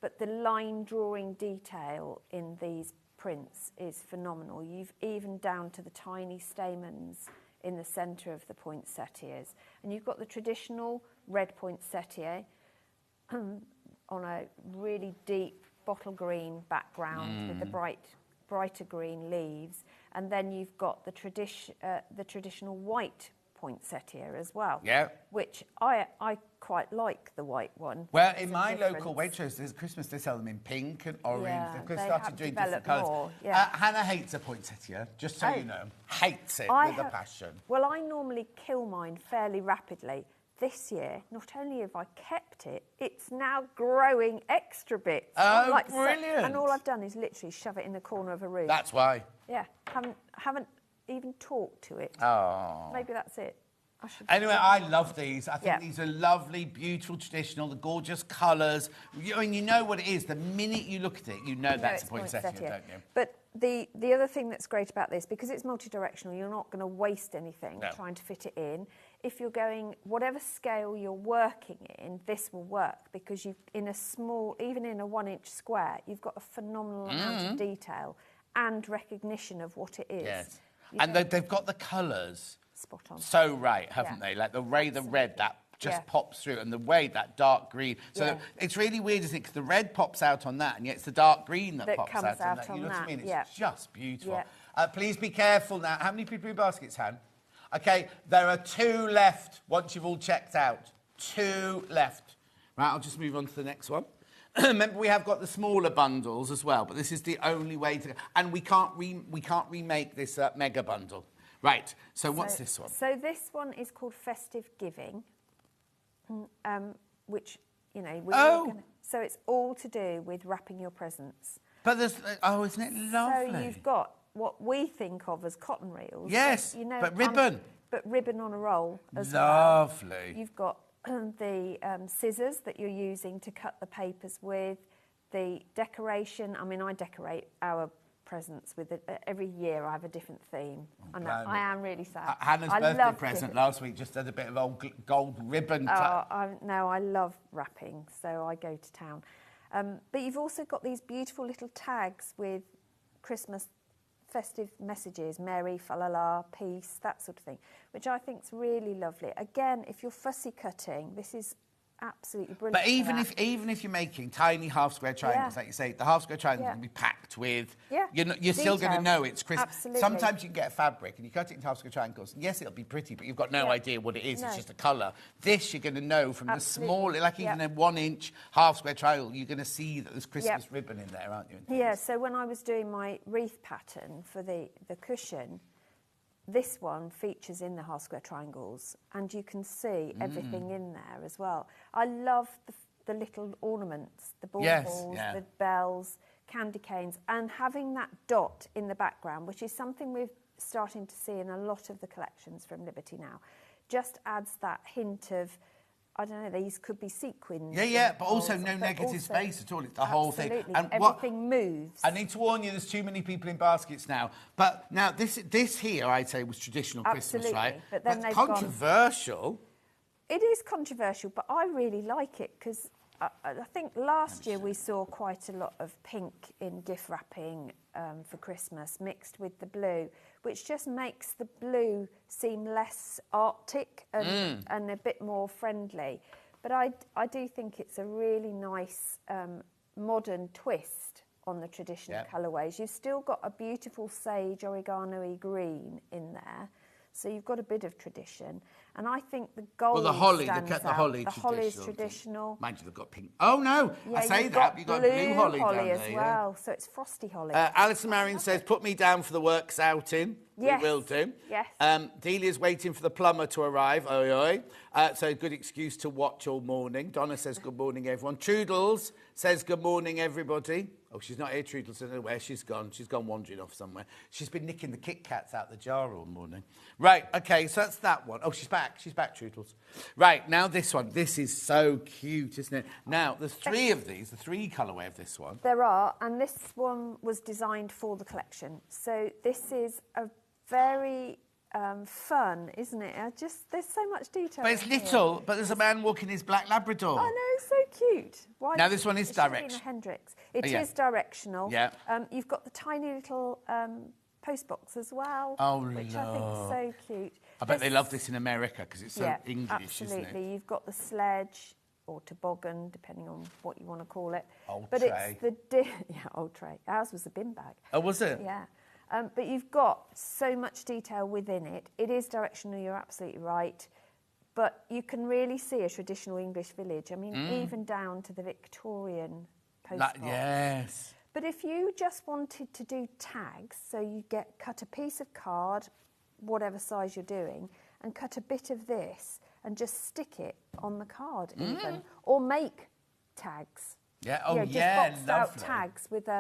But the line drawing detail in these prints is phenomenal. You've even down to the tiny stamens in the centre of the poinsettias. And you've got the traditional red poinsettia on a really deep bottle green background with the brighter green leaves, and then you've got the traditional white poinsettia as well. Yeah. Which I quite like the white one. Well, in my local Waitrose, there's Christmas, they sell them in pink and orange. Yeah, They've they started have doing developed different colours. more, yeah. Hannah hates a poinsettia, just so you know. Hates it with a passion. Well, I normally kill mine fairly rapidly. This year, not only have I kept it, it's now growing extra bits. Oh, brilliant. And all I've done is literally shove it in the corner of a room. That's why. Yeah, haven't even talked to it. Oh. Maybe that's it. Anyway, I love these. I think these are lovely, beautiful, traditional, the gorgeous colours. I mean, you know what it is. The minute you look at it, you know that's a poinsettia, don't you? But the other thing that's great about this, because it's multi-directional, you're not going to waste anything trying to fit it in. If you're going, whatever scale you're working in, this will work, because you've, in a small, even in a 1-inch square, you've got a phenomenal amount of detail and recognition of what it is. Yes. And they've got the colours. Spot on. So right, haven't they? Like the way the red, that just pops through, and the way that dark green. So it's really weird, isn't it? Because the red pops out on that, and yet it's the dark green that pops comes out on that. On you know what I mean? It's yeah. just beautiful. Yeah. Please be careful now. How many people in baskets, Han? Okay, there are 2 left once you've all checked out. 2 left. Right, I'll just move on to the next one. Remember, we have got the smaller bundles as well, but this is the only way to... And we can't remake this mega bundle. Right, so what's this one? So this one is called Festive Giving, which, you know... So it's all to do with wrapping your presents. But there's... Oh, isn't it lovely? So you've got what we think of as cotton reels. Yes, you know, but ribbon. But ribbon on a roll as well. Lovely. You've got the scissors that you're using to cut the papers with, the decoration. I mean, I decorate our presents with it. Every year I have a different theme. I know, I am really sad. Hannah's birthday present last week just had a bit of old gold ribbon. No, I love wrapping, so I go to town. But you've also got these beautiful little tags with Christmas festive messages, Merry, fa-la-la, peace, that sort of thing, which I think is really lovely. Again, if you're fussy cutting, this is absolutely brilliant. But even if you're making tiny half square triangles, like you say, the half square triangles will be packed with. Yeah. You're still going to know it's Christmas. Absolutely. Sometimes you can get a fabric and you cut it into half square triangles. And yes, it'll be pretty, but you've got no idea what it is. No. It's just a colour. This you're going to know from Absolutely. the small, like even a 1 inch half square triangle. You're going to see that there's Christmas ribbon in there, aren't you? Yeah. So when I was doing my wreath pattern for the cushion, this one features in the half square triangles, and you can see everything in there as well. I love the little ornaments, the baubles, the bells, candy canes, and having that dot in the background, which is something we're starting to see in a lot of the collections from Liberty now, just adds that hint of, I don't know, these could be sequins. Yeah, but also no negative space at all. It's the whole thing. And everything moves. I need to warn you, there's too many people in baskets now. But now, this here, I'd say, was traditional Christmas, right? But then they've controversial. It is controversial, but I really like it because I think last year we saw quite a lot of pink in gift wrapping for Christmas mixed with the blue, which just makes the blue seem less Arctic and a bit more friendly. But I do think it's a really nice modern twist on the traditional colourways. You've still got a beautiful sage oregano-y green in there. So you've got a bit of tradition, and I think the gold. Well, the holly, stands the out. holly, the holly is traditional. Mind you, they've got pink. Oh no, I say that you've got blue holly down as there, well. So it's frosty holly. Alison Marion says, "Put me down for the works outing." Yes. We will do. Yes. Delia's waiting for the plumber to arrive. Oi, oi. So good excuse to watch all morning. Donna says, "Good morning, everyone." Troodles says, "Good morning, everybody." Oh, she's not here, Troodles. I don't know where she's gone. She's gone wandering off somewhere. She's been nicking the Kit Kats out the jar all morning. Right, OK, so that's that one. Oh, she's back. She's back, Troodles. Right, now this one. This is so cute, isn't it? Now, there's 3 of these, the 3 colourway of this one. There are, and this one was designed for the collection. So this is a very fun, isn't it? There's so much detail. But it's little, but there's a man walking his black Labrador. I know, so cute. Why now this one is directional. Hendrix. It is directional. Yeah. You've got the tiny little post box as well, which I think is so cute. I bet they love this in America because it's so English, absolutely. isn't it? You've got the sledge or toboggan, depending on what you want to call it. Old but tray. It's old tray. Ours was a bin bag. Oh, was it? Yeah. But you've got so much detail within it. It is directional, you're absolutely right. But you can really see a traditional English village. I mean, even down to the Victorian postbox. Yes. But if you just wanted to do tags, so you cut a piece of card, whatever size you're doing, and cut a bit of this and just stick it on the card even, or make tags. Yeah, just boxed out tags with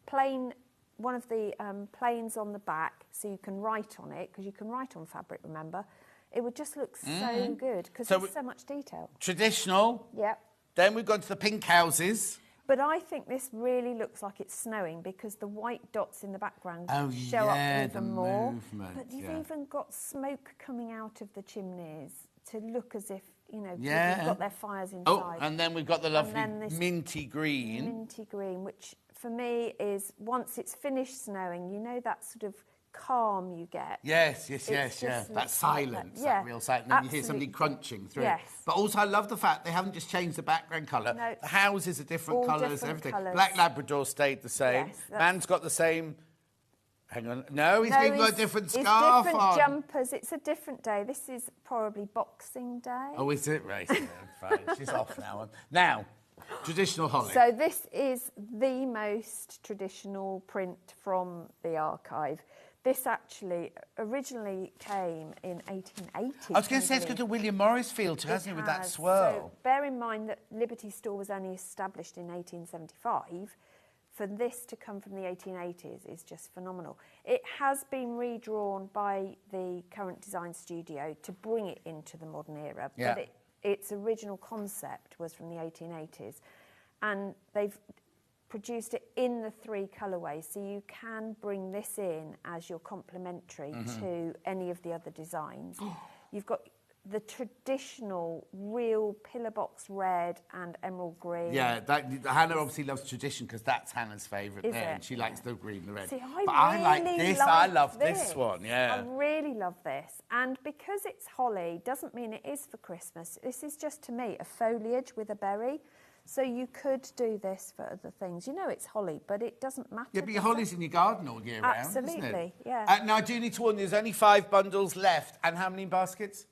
plain... one of the planes on the back, so you can write on it, because you can write on fabric, remember. It would just look so good, because there's so much detail. Traditional. Yep. Then we've gone to the pink houses. But I think this really looks like it's snowing, because the white dots in the background show up even more. Movement, but you've even got smoke coming out of the chimneys to look as if, people have got their fires inside. Oh, and then we've got the lovely minty green. Minty green, which... for me is once it's finished snowing, that sort of calm you get. Yes. That silence, that real silence. And then you hear somebody crunching through. Yes. But also I love the fact they haven't just changed the background colour. No, the houses are different colours, everything. Colours. Black Labrador stayed the same. Yes, man's got the same... Hang on. No, he's got a different scarf different on. Jumpers. It's a different day. This is probably Boxing Day. Oh, is it? Right. Fine. She's off now. Now... traditional holly. So this is the most traditional print from the archive. This actually originally came in 1880. I was going to say it's got a William Morris feel too, hasn't it, with that swirl? So bear in mind that Liberty Store was only established in 1875. For this to come from the 1880s is just phenomenal. It has been redrawn by the current design studio to bring it into the modern era, but its original concept was from the 1880s, and they've produced it in the 3 colourways, so you can bring this in as your complementary to any of the other designs. You've got the traditional real pillar box red and emerald green. Yeah, Hannah obviously loves tradition because that's Hannah's favourite Is there. it? And she likes the green, the red. See, but I like this. I love this one, yeah. I really love this. And because it's holly, doesn't mean it is for Christmas. This is just, to me, a foliage with a berry. So you could do this for other things. You know it's holly, but it doesn't matter. Yeah, but your holly's in your garden all year round, isn't it? Absolutely, yeah. Now, I do need to warn you, there's only 5 bundles left. And how many in baskets?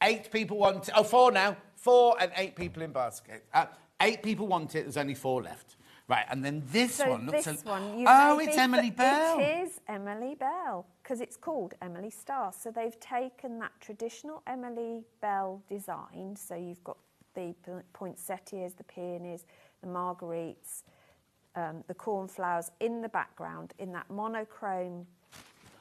8 people want it. Oh, 4 now. 4 and 8 people in basket. 8 people want it. There's only 4 left. Right, and then this one looks... This one, it's Emily Bell. It is Emily Bell, because it's called Emily Star. So they've taken that traditional Emily Bell design. So you've got the poinsettias, the peonies, the marguerites, the cornflowers in the background, in that monochrome.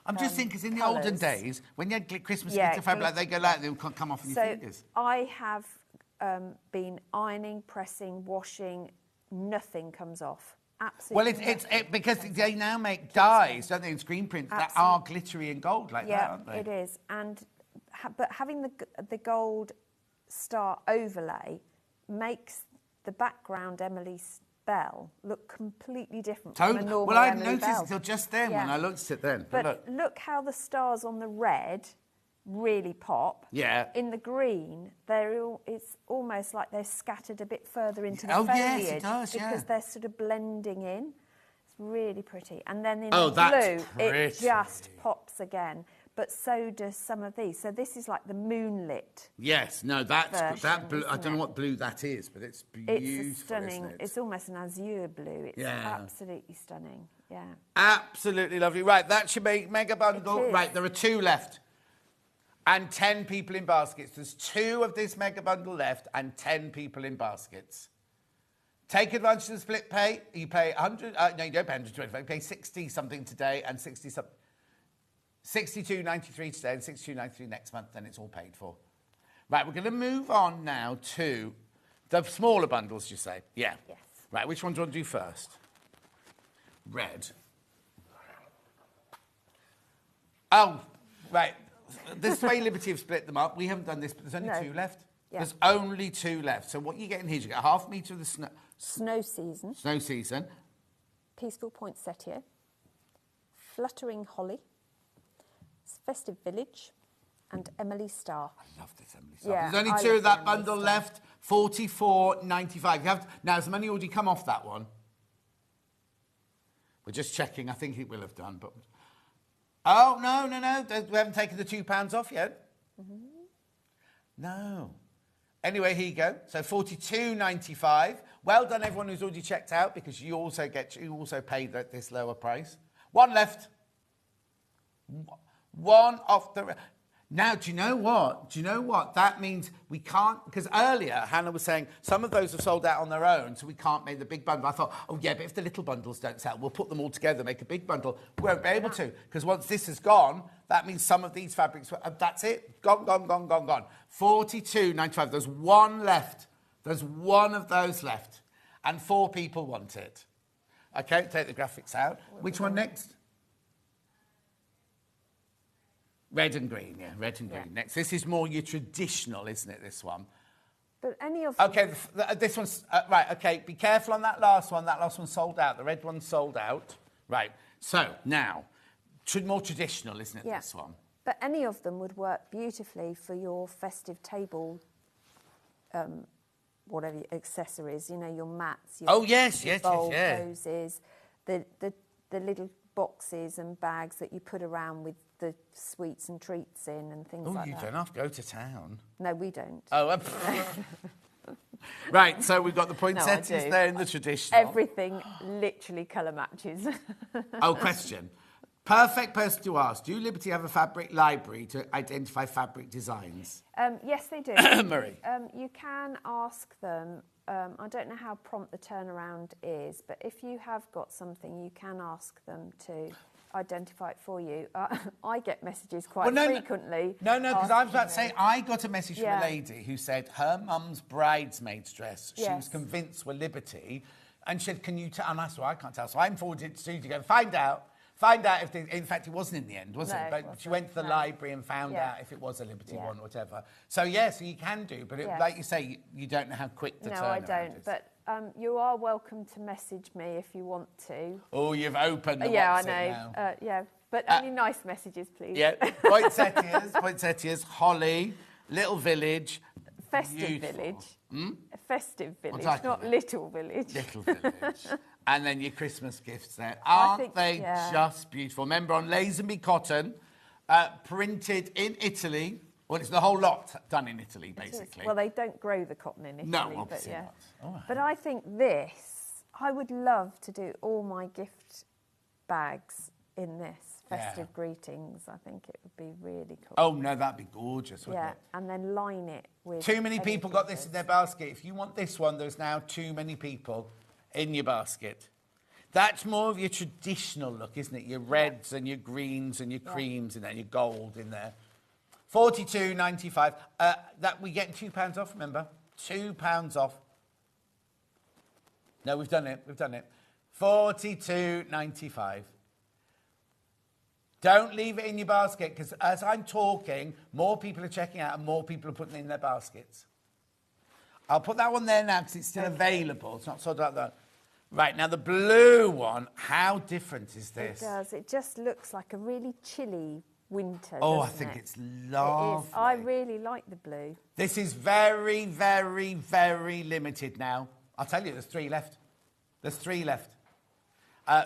I'm just thinking, because in the olden days, when you had Christmas glitter fabric, they go like, they would come off on your fingers. I have been ironing, pressing, washing, nothing comes off. Absolutely. Well, it's because they now make dyes, don't they, in screen prints that are glittery and gold like that, aren't they? Yeah, it is. And but having the gold star overlay makes the background Emily Bell look completely different from a normal Well, I Emily noticed Bell. until just then when I looked at it then. But look how the stars on the red really pop. Yeah. In the green, it's almost like they're scattered a bit further into the Oh, foliage. yes, it does, because they're sort of blending in. It's really pretty. And then in Oh, the that's blue, it pretty. just pops again. But so does some of these. So this is like the moonlit. Yes, no, that blue. I isn't don't know it? what blue that is, but it's beautiful. It's stunning. Isn't it? It's almost an azure blue. It's Yeah. absolutely stunning. Yeah. Absolutely lovely. Right, that should be mega bundle. It is. Right, there are 2 left. And 10 people in baskets. There's 2 of this mega bundle left and 10 people in baskets. Take advantage of the split pay. You pay 100. No, you don't pay 125. You pay 60 something today and 60 something. 62.93 today and 62.93 next month, then it's all paid for. Right, we're going to move on now to the smaller bundles, you say? Yeah. Yes. Right, which one do you want to do first? Red. Oh, right. This way Liberty have split them up. We haven't done this, but there's only 2 left. Yeah. There's only 2 left. So what you get in here is you get a ½ metre of the Snow season. Snow season. Peaceful poinsettia. Fluttering holly. Festive Village, and Emily Star. I love this Emily Star. Yeah, There's I only 2 love of that Emily bundle Star. left. 44.95. Now, has the money already come off that one? We're just checking. I think it will have done, but... Oh, no. We haven't taken the £2 off yet. Mm-hmm. No. Anyway, here you go. So 42.95. Well done, everyone who's already checked out, because you also pay this lower price. 1 left. 1 off the... Now, do you know what? That means we can't... Because earlier, Hannah was saying some of those have sold out on their own, so we can't make the big bundle. I thought, oh, yeah, but if the little bundles don't sell, we'll put them all together, make a big bundle. We won't be able to, because once this is gone, that means some of these fabrics... that's it. Gone. 42.95. There's 1 left. There's 1 of those left. And 4 people want it. OK, take the graphics out. Which one next? Red and green, yeah, red and green. Yeah. Next, this is more your traditional, isn't it, this one? But any of OK, this one's... right, OK, be careful on that last one. That last one's sold out. The red one's sold out. Right, so now, more traditional, isn't it, this one? But any of them would work beautifully for your festive table, whatever, accessories, you know, your mats, your bowl hoses, the little boxes and bags that you put around with the sweets and treats in and things like that. Oh, you don't have to go to town. No, we don't. Oh, right, so we've got the poinsettias there in the traditional. Everything literally colour matches. Oh, question. Perfect person to ask. Do Liberty have a fabric library to identify fabric designs? Yes, they do. Marie. You can ask them. I don't know how prompt the turnaround is, but if you have got something, you can ask them to identify it for you. I get messages quite frequently. No, because I was about to say, I got a message from a lady who said her mum's bridesmaid's dress, she was convinced were Liberty, and she said, can you tell? And I said, well, I can't tell. So I forwarded it to you to go find out Find out if, in fact, it wasn't in the end, was No, it? it But wasn't, she went to the no. library and found Yeah. out if it was a Liberty Yeah. one or whatever. So, yeah, so you can do, but Yeah. like you say, you don't know how quick the No, turnaround I don't. is. But you are welcome to message me if you want to. Oh, you've opened the Yeah, I WhatsApp know. now. Yeah, but only nice messages, please. Yeah, poinsettias, holly, little village. Festive Beautiful. village. A festive village, I call not it? little village. Little village. And then your Christmas gifts there. I Aren't think- they yeah. just beautiful? Remember, on Lazenby cotton, printed in Italy. Well, it's the whole lot done in Italy, basically. Well, they don't grow the cotton in Italy, No, but obviously yeah. not. All right. But I think this, I would love to do all my gift bags in this. Festive greetings. I think it would be really cool. Oh, no, that'd be gorgeous, wouldn't yeah, it? and then line it with. Too many any people got this pictures. in their basket. If you want this one, there's now too many people in your basket. That's more of your traditional look, isn't it? Your reds and your greens and your creams in there, your gold in there. £42.95. That we get £2 off, remember? £2 off. No, we've done it. We've done it. £42.95. Don't leave it in your basket, because as I'm talking, more people are checking out and more people are putting it in their baskets. I'll put that one there now because it's still available. It's not sold out though. Right, now the blue one, how different is this? It does. It just looks like a really chilly winter. Oh, I doesn't think it? it's It lovely. is. I really like the blue. This is very, very, very limited now. I'll tell you, there's 3 left. There's 3 left.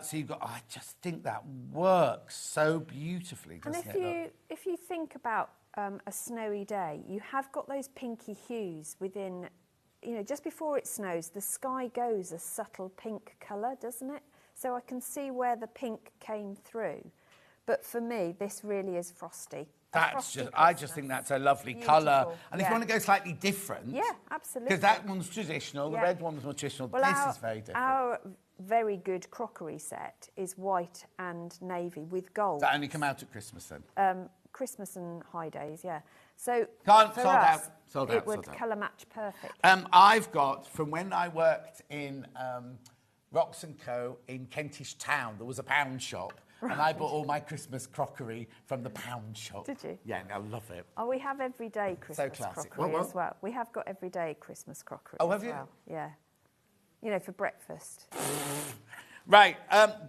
So you've got, I just think that works so beautifully, And doesn't it? if you think about a snowy day, you have got those pinky hues within, you know, just before it snows, the sky goes a subtle pink colour, doesn't it? So I can see where the pink came through. But for me, this really is frosty. That's just, I just think that's a lovely colour. And if you want to go slightly different. Yeah, absolutely. Because that one's traditional, the Yeah. red one was more traditional. Well, this is very different. Our very good crockery set is white and navy with gold. That only come out at Christmas then? Christmas and high days, yeah. So Can't- for sold us, out, sold it out, would sold out. colour match perfect. I've got, from when I worked in Rocks & Co. in Kentish Town, there was a pound shop. And I bought all my Christmas crockery from the pound shop. Did you? Yeah, I love it. Oh, we have everyday Christmas classic. crockery What? as well. We have got everyday Christmas crockery. Oh, have as you? well. Yeah. You know, for breakfast. Right,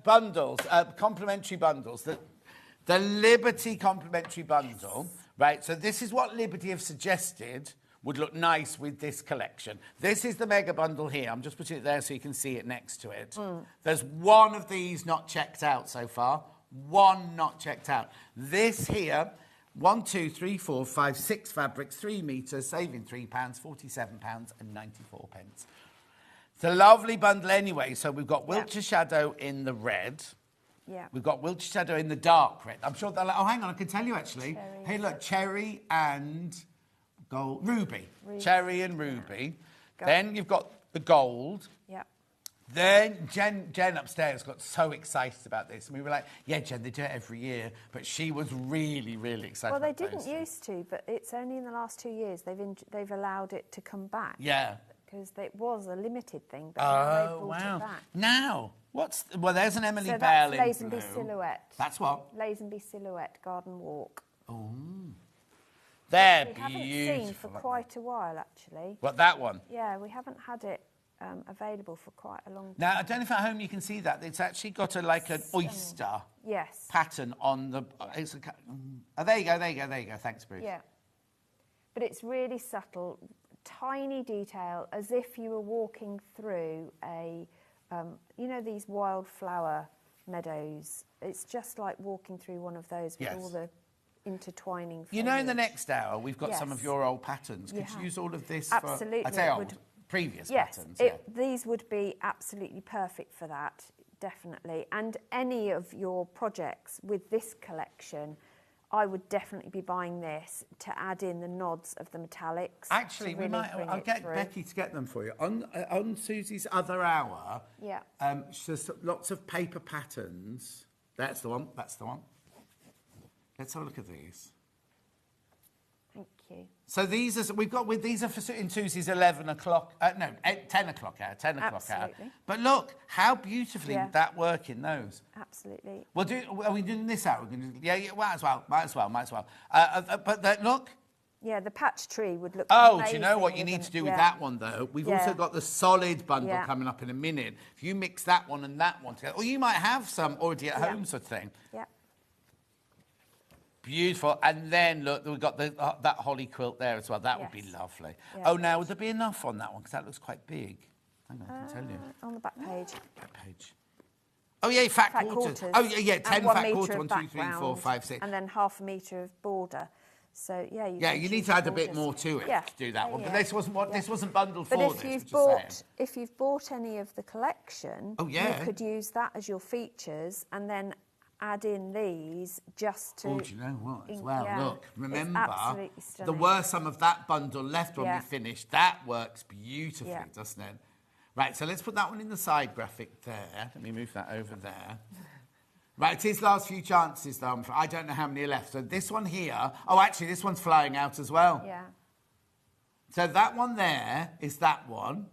bundles, complimentary bundles. The Liberty complimentary bundle, right? So this is what Liberty have suggested would look nice with this collection. This is the mega bundle here. I'm just putting it there so you can see it next to it. There's one of these not checked out so far. One not checked out. This here, 1, 2, 3, 4, 5, 6 fabrics, 3 metres, saving £3, £47.94. It's a lovely bundle anyway. So we've got Wiltshire Shadow in the red. Yeah. We've got Wiltshire Shadow in the dark red. I'm sure they'll... Oh, hang on, I can tell you actually. Cherry. Hey, look, cherry and gold. Ruby. Cherry and ruby. Gold. Then you've got the gold. Yeah. Then Jen upstairs got so excited about this. And we were like, yeah, Jen, they do it every year. But she was really, really excited Well, they about didn't those. used to, but it's only in the last 2 years they've allowed it to come back. Yeah. Because it was a limited thing, but now they've Oh, brought wow. it back. Now, well, there's an Emily So Bell that's in Lazenby blue. Silhouette. That's what? Lazenby Silhouette Garden Walk. They're We haven't beautiful. seen for aren't they? quite a while, actually. What, that one? Yeah, we haven't had it available for quite a long time. Now, I don't know if at home you can see that. It's actually got like an oyster Yes. pattern on the... Oh, there you go, there you go, there you go. Thanks, Bruce. Yeah. But it's really subtle, tiny detail, as if you were walking through a, you know, these wildflower meadows. It's just like walking through one of those with Yes. all the intertwining You know, in the foliage. next hour, we've got some of Yes. your old patterns. Could Yeah. you use all of this Absolutely, for... I'd say it old, would- previous Yes, patterns. Yeah. these would be absolutely perfect for that, definitely. And any of your projects with this collection, I would definitely be buying this to add in the nods of the metallics. Actually, to we really might. bring I'll it get through. Becky to get them for you. On Susie's other hour, Yeah. there's lots of paper patterns. That's the one. That's the one. Let's have a look at these. Thank you. So these are these are for in Susie's 11 o'clock. 10 o'clock hour. 10 o'clock hour. Absolutely. But look how beautifully would that work in those. Absolutely. Are we doing this hour? Yeah. Might as well. But look. Yeah, the patch tree would look do you know what you need to do with yeah. that one, though? We've also got the solid bundle Yeah. coming up in a minute. If you mix that one and that one together, or you might have some already at home sort of thing. Yeah. Beautiful. And then, look, we've got that holly quilt there as well. That would be lovely. Yeah. Oh, now, would there be enough on that one? Because that looks quite big. Hang on, I can tell you. On the back page. Back page. Oh, yeah, fat quarters. Oh, yeah, 10 1 fat metre quarters. of 1, 2, 3, 4, background, 5, 6. And then 1/2 metre of border. So, yeah, you need to add a bit more to it to do that one. But this wasn't bundled for But this. if you've bought any of the collection, you could use that as your features and then add in these just to... Oh, do you know what? As well, look, remember, there stunning. were some of that bundle left when we finished. That works beautifully, doesn't it? Right, so let's put that one in the side graphic there. Let me move that over there. Right, it is last few chances, though. I don't know how many are left. So this one here... Oh, actually, this one's flying out as well. Yeah. So that one there is that one.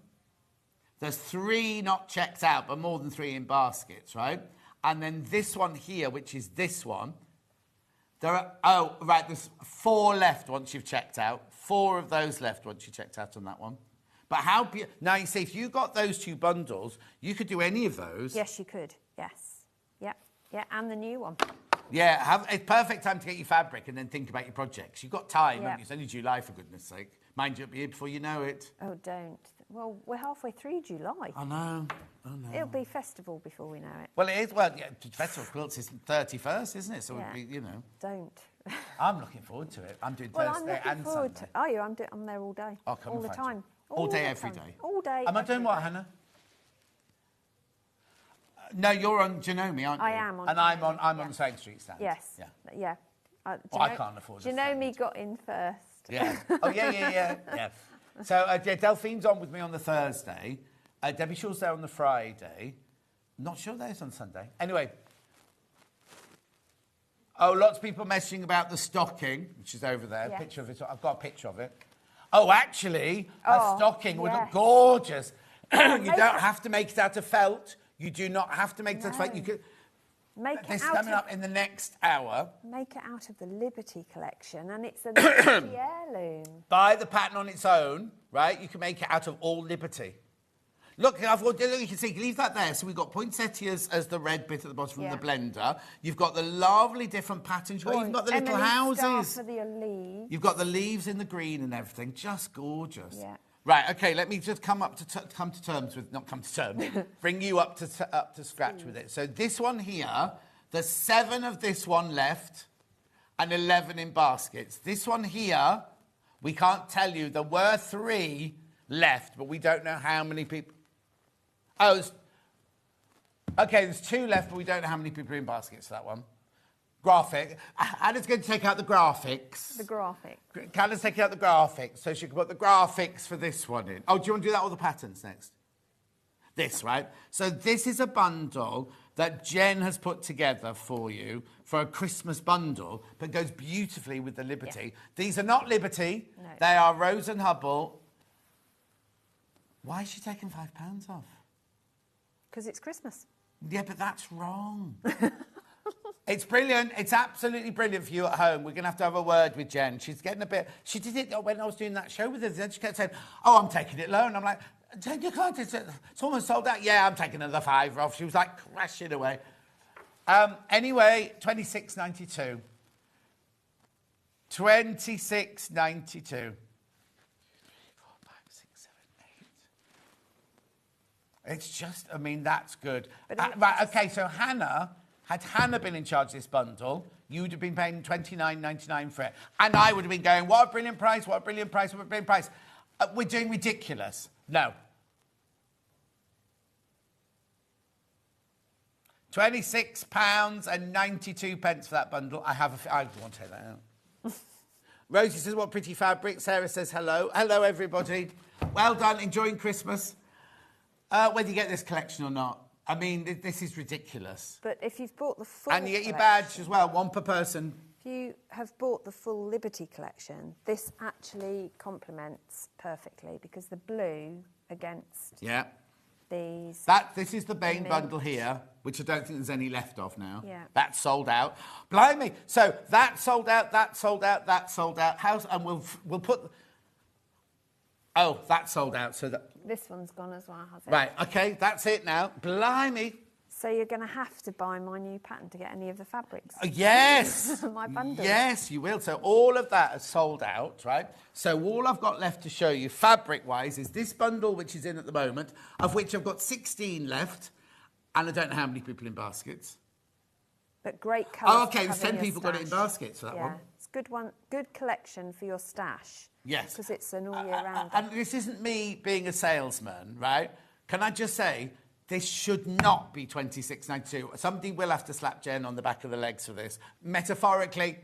There's 3 not checked out, but more than 3 in baskets, right? And then this one here, which is this one, there are... there's 4 left once you've checked out. 4 of those left once you checked out on that one. But how... Now, you see, if you got those 2 bundles, you could do any of those. Yes, you could. Yes. Yeah, and the new one. Yeah, it's perfect time to get your fabric and then think about your projects. You've got time, haven't you? It's only July, for goodness sake. Mind you, it'll be here before you know it. Oh, don't. Well, we're halfway through July. I know. It'll be festival before we know it. Well, it is. Well, Festival of Quilts is 31st, isn't it? So it'll be, Don't. I'm looking forward to it. I'm doing Thursday and Sunday. Are you? I'm there all day. I'll come all the time. All day, every day. All day. Am I doing what, Hannah? No, you're on Janome, aren't you? I am on. And I'm on the Same Street stand. Yes. Yeah. I can't afford it. Janome got in first. Yeah. Oh, yeah. So, Delphine's on with me on the Thursday. Debbie Shaw's there on the Friday. Not sure there's on Sunday. Anyway. Oh, lots of people messaging about the stocking, which is over there. Yes. Picture of it. I've got a picture of it. Oh, actually, a stocking would look gorgeous. You don't have to make it out of felt. You do not have to make it out of felt. You could... This is coming up in the next hour. Make it out of the Liberty collection, and it's a Liberty heirloom. Buy the pattern on its own, right? You can make it out of all Liberty. Look, you can see, leave that there. So we've got poinsettias as the red bit at the bottom from the blender. You've got the lovely different patterns. You've got the little houses. For the leaves. You've got the leaves in the green and everything. Just gorgeous. Yeah. Right, okay, let me just bring you up to scratch with it. So this one here, there's 7 of this one left and 11 in baskets. This one here, we can't tell you. There were 3 left, but we don't know how many people... Oh, okay, there's 2 left, but we don't know how many people are in baskets for that one. Graphic. Anna's going to take out the graphics. The graphic. Anna's taking out the graphics, so she can put the graphics for this one in. Oh, do you want to do that or the patterns next? This, right? So this is a bundle that Jen has put together for you for a Christmas bundle, but goes beautifully with the Liberty. Yeah. These are not Liberty. No. They are Rose and Hubble. Why is she taking £5 off? Because it's Christmas. Yeah, but that's wrong. It's brilliant. It's absolutely brilliant for you at home. We're going to have a word with Jen. She's getting a bit... She did it when I was doing that show with her. Then she kept saying, oh, I'm taking it low. And I'm like, Jen, you can't. It's almost sold out. Yeah, I'm taking another £5 off. She was like crashing away. Anyway, $26.92. $26.92. 3, 4, 5, 6, 7, 8. It's just, I mean, that's good. Right, okay, so Hannah... Had Hannah been in charge of this bundle, you would have been paying $29.99 for it. And I would have been going, what a brilliant price, what a brilliant price, what a brilliant price. We're doing ridiculous. No. £26.92 for that bundle. I want to take that out. Rosie says, what pretty fabric. Sarah says, hello. Hello, everybody. Well done, enjoying Christmas. Whether you get this collection or not. I mean, this is ridiculous. But if you've bought the full and you get your collection, badge as well, 1 per person. If you have bought the full Liberty collection, this actually complements perfectly because the blue against Yeah. these. This is the main bundle here, which I don't think there's any left of now. Yeah. That's sold out. Blimey. So that sold out, that sold out, that sold out. And we'll put... Oh, that sold out. So that... This one's gone as well, has it? Right, okay, that's it now. Blimey. So you're going to have to buy my new pattern to get any of the fabrics. Yes. My bundle. Yes, you will. So all of that is sold out, right? So all I've got left to show you fabric-wise is this bundle, which is in at the moment, of which I've got 16 left, and I don't know how many people in baskets. But great colours. Oh, okay, to there's have in 10 your people got it in stash. baskets for that one. It's a good one. Good collection for your stash. Yes. Because it's an all year round. And this isn't me being a salesman, right? Can I just say, this should not be $26.92. Somebody will have to slap Jen on the back of the legs for this. Metaphorically,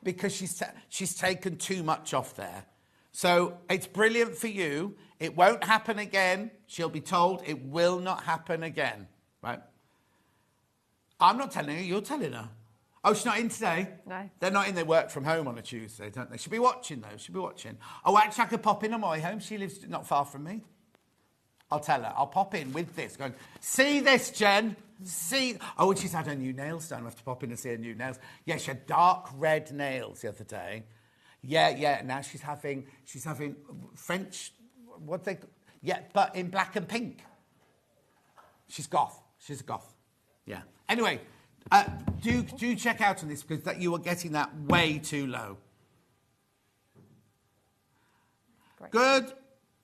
because she's taken too much off there. So it's brilliant for you. It won't happen again. She'll be told it will not happen again, right? I'm not telling her, you're telling her. Oh, she's not in today? No. They're not in, they work from home on a Tuesday, don't they? She'll be watching, though. She'll be watching. Oh, actually, I could pop in on my way home. She lives not far from me. I'll tell her. I'll pop in with this, going, see this, Jen? See... Oh, and she's had her new nails done. I have to pop in and see her new nails. Yeah, she had dark red nails the other day. Yeah. Now she's having French... What they... Yeah, but in black and pink. She's goth. She's a goth. Yeah. Anyway... do check out on this because you are getting that way too low. Great. Good,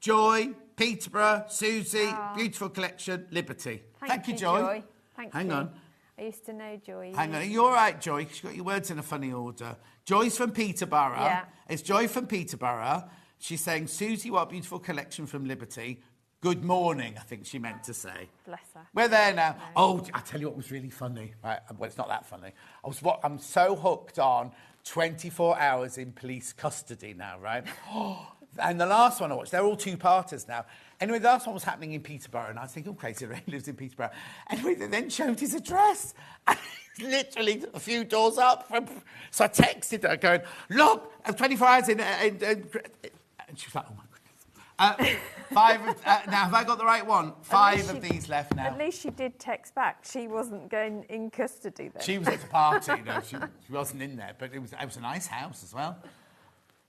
Joy, Peterborough, Susie, beautiful collection, Liberty. Thank you, Joy. Hang on. I used to know Joy. Hang on, you're all right, Joy, 'cause you got your words in a funny order. Joy's from Peterborough. Yeah. It's Joy from Peterborough. She's saying, Susie, what a beautiful collection from Liberty. Good morning, I think she meant to say. Bless her. We're there now. No. Oh, I tell you what was really funny. Right, well, it's not that funny. I'm so hooked on 24 hours in police custody now, right? And the last one I watched, they're all two-parters now. Anyway, the last one was happening in Peterborough, and I was thinking, oh, Crazy Ray lives in Peterborough. Anyway, they then showed his address. And literally a few doors up. So I texted her going, look, 24 hours in... And she was like, oh, my goodness. Now, have I got the right one? 5 of these left now. At least she did text back. She wasn't going in custody then. She was at the party, she wasn't in there, but it was a nice house as well.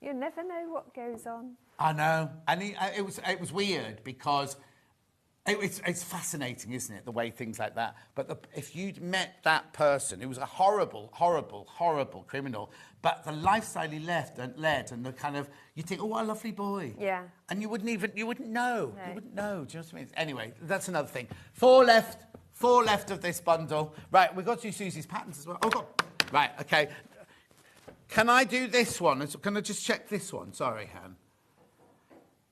You never know what goes on. I know, and it was weird because it's fascinating, isn't it, the way things like that. But if you'd met that person, who was a horrible, horrible, horrible criminal, but the lifestyle he led, and the kind of, you think, oh, what a lovely boy. Yeah. And you wouldn't know. No. You wouldn't know. Do you know what I mean? Anyway, that's another thing. 4 left of this bundle. Right, we've got to do Susie's patterns as well. Oh, God. Right, okay. Can I do this one? Can I just check this one? Sorry, Han.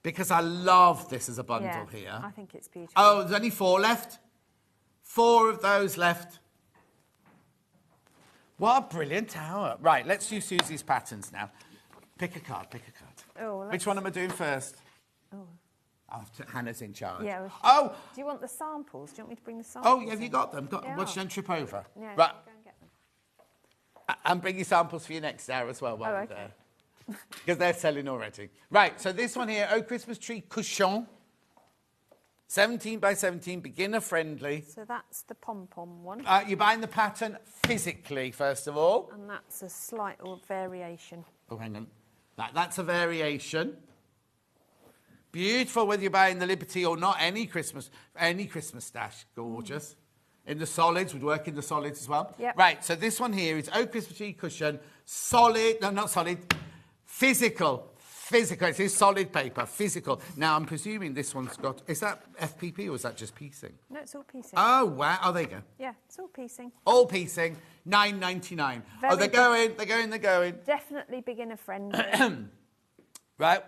Because I love this as a bundle here. I think it's beautiful. Oh, there's only 4 left. 4 of those left. What a brilliant tower. Right, let's do Susie's patterns now. Pick a card. Oh, Which one am I doing first? Oh. Hannah's in charge. Yeah. Oh! Do you want the samples? Do you want me to bring the samples? Oh, have you got them? Yeah. Watch don't trip over. Yeah, Right. go and get them. And bring your samples for your next hour as well while we're okay. there. Because they're selling already. Right, so this one here, Oh Christmas Tree Cushion. 17 by 17, beginner friendly. So that's the pom-pom one. You're buying the pattern physically, first of all. And that's a slight variation. Oh, hang on. That's a variation. Beautiful, whether you're buying the Liberty or not, any Christmas stash. Gorgeous. In the solids, would work in the solids as well. Yep. Right, so this one here is Oh Christmas Tree Cushion, solid, no, not solid, physical. It is solid paper, physical. Now, I'm presuming this one's got, is that FPP or is that just piecing? No, it's all piecing. Oh, wow. Oh, there you go. Yeah, it's all piecing. All piecing, $9.99. Oh, they're going. Definitely beginner friendly. Right.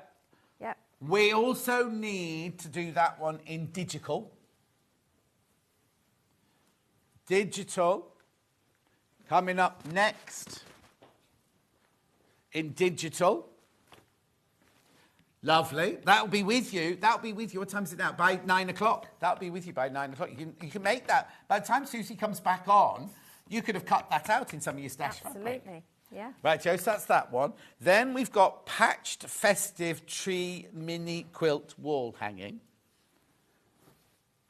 Yep. We also need to do that one in digital. Digital. Coming up next. In digital. Lovely. That'll be with you. What time is it now? By 9 o'clock. That'll be with you by 9 o'clock. You can make that. By the time Susie comes back on, you could have cut that out in some of your stash fabric. Absolutely. Yeah. Right, Joe, so that's that one. Then we've got patched festive tree mini quilt wall hanging.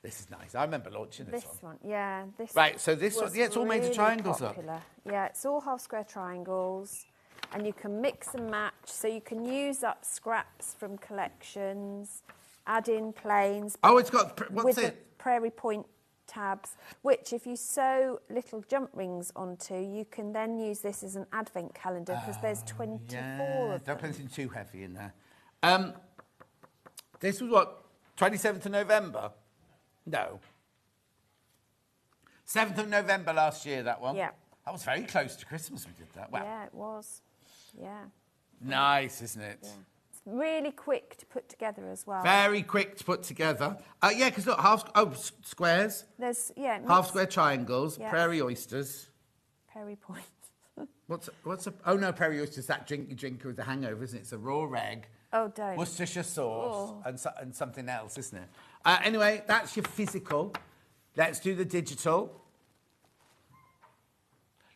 This is nice. I remember launching this one. Yeah, this Right, so this one, was yeah, it's all made of really triangles, look. popular. Yeah, it's all half square triangles, and you can mix and match, so you can use up scraps from collections, add in planes. Oh, it's got, what's with it? The prairie point tabs, which if you sew little jump rings onto, you can then use this as an advent calendar, because there's 24 of them. Don't put anything too heavy in there. This was what, 27th of November? No. 7th of November last year, that one. Yeah. That was very close to Christmas we did that. Wow. Yeah, it was. Yeah. Nice, isn't it? Yeah. It's really quick to put together as well. Very quick to put together. Yeah, because look, squares. There's, yeah. Half square triangles, Yeah. prairie oysters. Prairie point. What's a, oh no, prairie oysters, that drink you drink with the hangover, isn't it? It's a raw egg. Oh, don't. Worcestershire sauce Oh. and something else, isn't it? Anyway, that's your physical. Let's do the digital.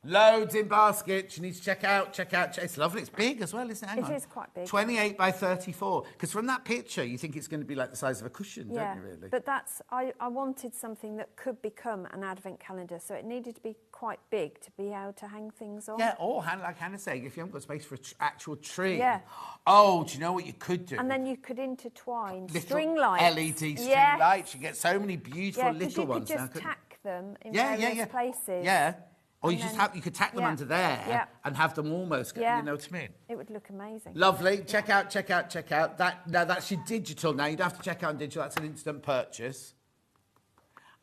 Loads in baskets. You need to check out. It's lovely. It's big as well, isn't it? Hang on. It is quite big. 28 by 34. Because from that picture, you think it's going to be like the size of a cushion, don't you, really? But that's, I wanted something that could become an advent calendar, so it needed to be quite big to be able to hang things on. Yeah, or like Hannah's saying, if you haven't got space for an actual tree. Yeah. Oh, do you know what you could do? And then you could intertwine Little string lights. LED string Yes. lights. You get so many beautiful Yeah, 'cause little you ones could now. just couldn't you? tack them in Yeah, various places. Yeah. Or And you then- you could tack them yeah, under there yeah. and have them almost, Yeah. you know what I mean? It would look amazing. Lovely. Check out. Now that's your digital. Now you'd have to check out on digital. That's an instant purchase.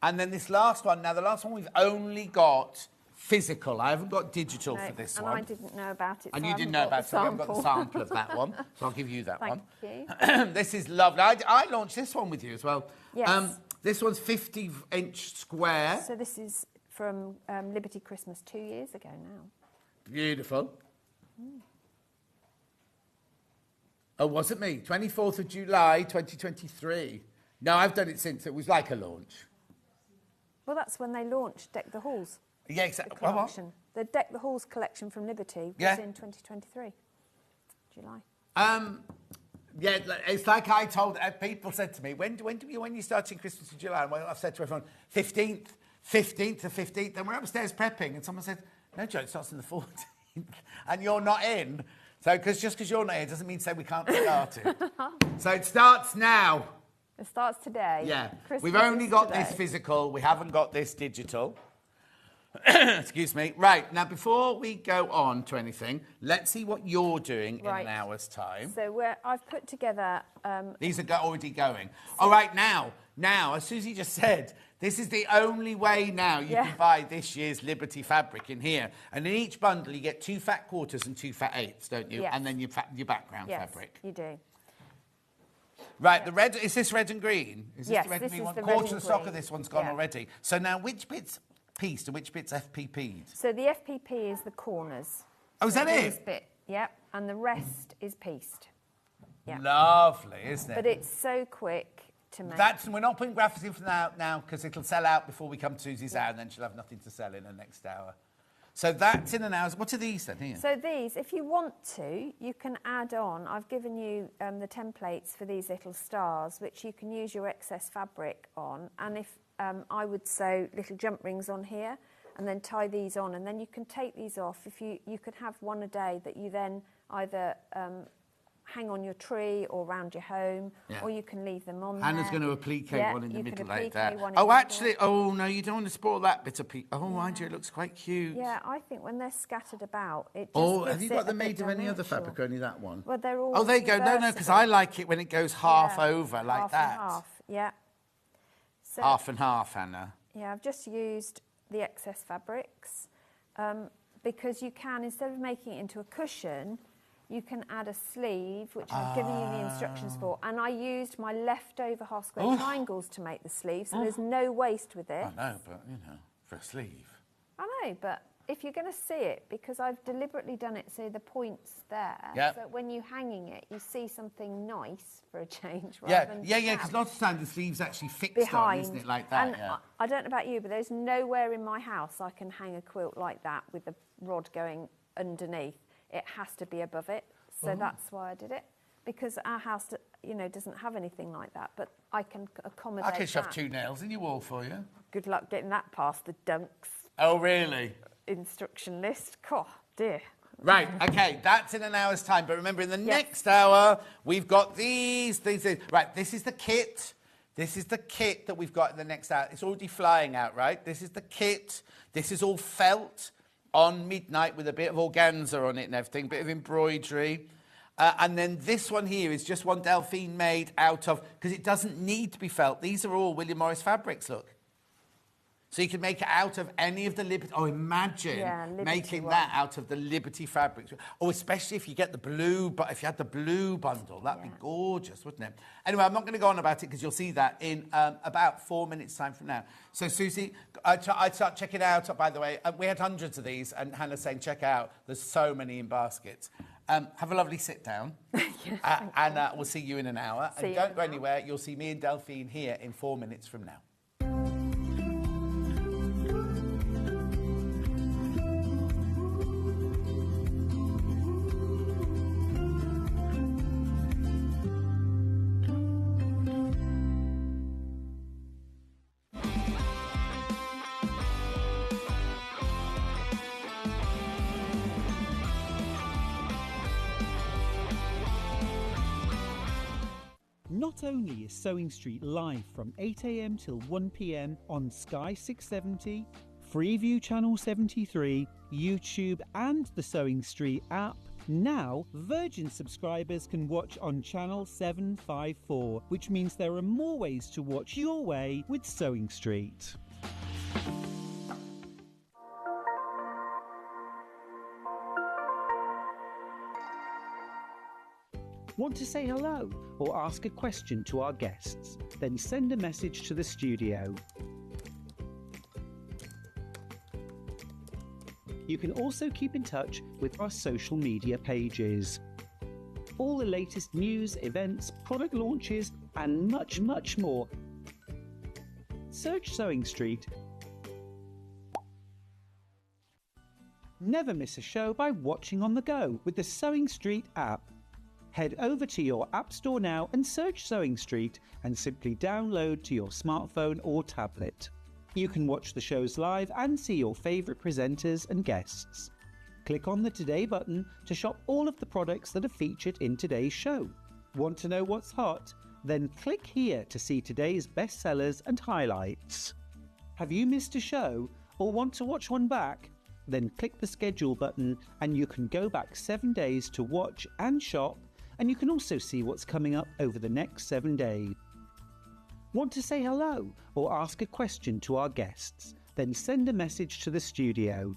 And then this last one. Now the last one we've only got physical. I haven't got digital No, for this and one. I didn't know about it. And so you I didn't haven't know got about it, so we haven't got the sample of that one. So I'll give you that one. Thank you. This is lovely. I launched this one with you as well. Yes. This one's 50-inch square. So this is from Liberty Christmas 2 years ago now. Beautiful. Oh, was it me? 24th of July, 2023. No, I've done it since. It was like a launch. Well, that's when they launched Deck the Halls. Yeah, The exactly. collection. The Deck the Halls collection from Liberty was Yeah. in 2023, July. Yeah, it's like I told people said to me, when you starting Christmas in July? And I've said to everyone, 15th to 15th. And we're upstairs prepping, and someone said, no, Joe, it starts on the 14th, and you're not in. So, just because you're not here doesn't mean to say we can't start it. So it starts now. It starts today. Yeah, Christmas we've only is got today. this physical. We haven't got this digital. Excuse me. Right, now before we go on to anything, let's see what you're doing in an hour's time. So I've put together... These are already going. All right, now, as Susie just said, this is the only way now you can buy this year's Liberty fabric in here. And in each bundle, you get 2 fat quarters and 2 fat eighths, don't you? Yes. And then your background fabric. Yes, you do. Right, the red, is this red and green? Is Yes, this the red this and green is one? the red Quarter of and the stock green. of this one's gone Yeah. already. So now, which bit's pieced and which bit's FPP'd? So the FPP is the corners. Oh, is So that it? this bit, yep. And the rest is pieced. Yeah. Lovely, isn't it? But it's so quick to make. We're not putting graphics in for now because it'll sell out before we come to Susie's hour, and then she'll have nothing to sell in the next hour. So that's in an hour. What are these then here? So these, if you want to, you can add on. I've given you the templates for these little stars, which you can use your excess fabric on. And if I would sew little jump rings on here and then tie these on, and then you can take these off. If you could have one a day that you then either hang on your tree or around your home, or you can leave them on Hannah's there. going to applique one in the middle like that. One in Oh, the actually, middle. oh no, you don't want to spoil that bit of peak. Oh, mind you, it looks quite cute. Yeah, I think when they're scattered about, it just Oh, gives have you it got a them bit made of any other dimensional. fabric or only that one? Well, they're all Oh, there you go. No, because reversible. I like it when it goes half Yeah, over like half that. and half, yeah. So, Half and half, Hannah. yeah, I've just used the excess fabrics because you can, instead of making it into a cushion, you can add a sleeve, which I've given you the instructions for. And I used my leftover half square triangles to make the sleeve, so there's no waste with this. I know, but, you know, for a sleeve. I know, but if you're going to see it, because I've deliberately done it so the point's there, Yep. so when you're hanging it, you see something nice for a change Yeah, rather than because flat. lots of times the sleeve's actually fixed Behind. on, isn't it, like that? And Yeah. I don't know about you, but there's nowhere in my house I can hang a quilt like that with the rod going underneath. It has to be above it. So that's why I did it. Because our house, doesn't have anything like that. But I can accommodate I can shove that. 2 nails in your wall for you. Good luck getting that past the dunks Oh, really? instruction list. Oh, dear. Right, okay, that's in an hour's time. But remember, in the next hour, we've got these. Right, this is the kit. This is the kit that we've got in the next hour. It's already flying out, right? This is the kit. This is all felt on midnight with a bit of organza on it and everything, bit of embroidery. And then this one here is just one Delphine made out of, because it doesn't need to be felt. These are all William Morris fabrics, look. So you can make it out of any of the Liberty. Oh, imagine making that out of the Liberty fabrics. Oh, especially if you get the blue, but if you had the blue bundle, that'd be gorgeous, wouldn't it? Anyway, I'm not going to go on about it because you'll see that in about 4 minutes' time from now. So, Susie, I'd start checking out, by the way. We had hundreds of these, and Hannah's saying, check out. There's so many in baskets. Have a lovely sit down. And we'll see you in an hour. And don't go anywhere. You'll see me and Delphine here in 4 minutes from now. Not only is Sewing Street live from 8 a.m. till 1 p.m. on Sky 670, Freeview Channel 73, YouTube and the Sewing Street app, now Virgin subscribers can watch on Channel 754, which means there are more ways to watch your way with Sewing Street. Want to say hello or ask a question to our guests? Then send a message to the studio. You can also keep in touch with our social media pages. All the latest news, events, product launches, and much, much more. Search Sewing Street. Never miss a show by watching on the go with the Sewing Street app. Head over to your App Store now and search Sewing Street and simply download to your smartphone or tablet. You can watch the shows live and see your favourite presenters and guests. Click on the Today button to shop all of the products that are featured in today's show. Want to know what's hot? Then click here to see today's bestsellers and highlights. Have you missed a show or want to watch one back? Then click the schedule button and you can go back 7 days to watch and shop. And you can also see what's coming up over the next 7 days. Want to say hello or ask a question to our guests? Then send a message to the studio.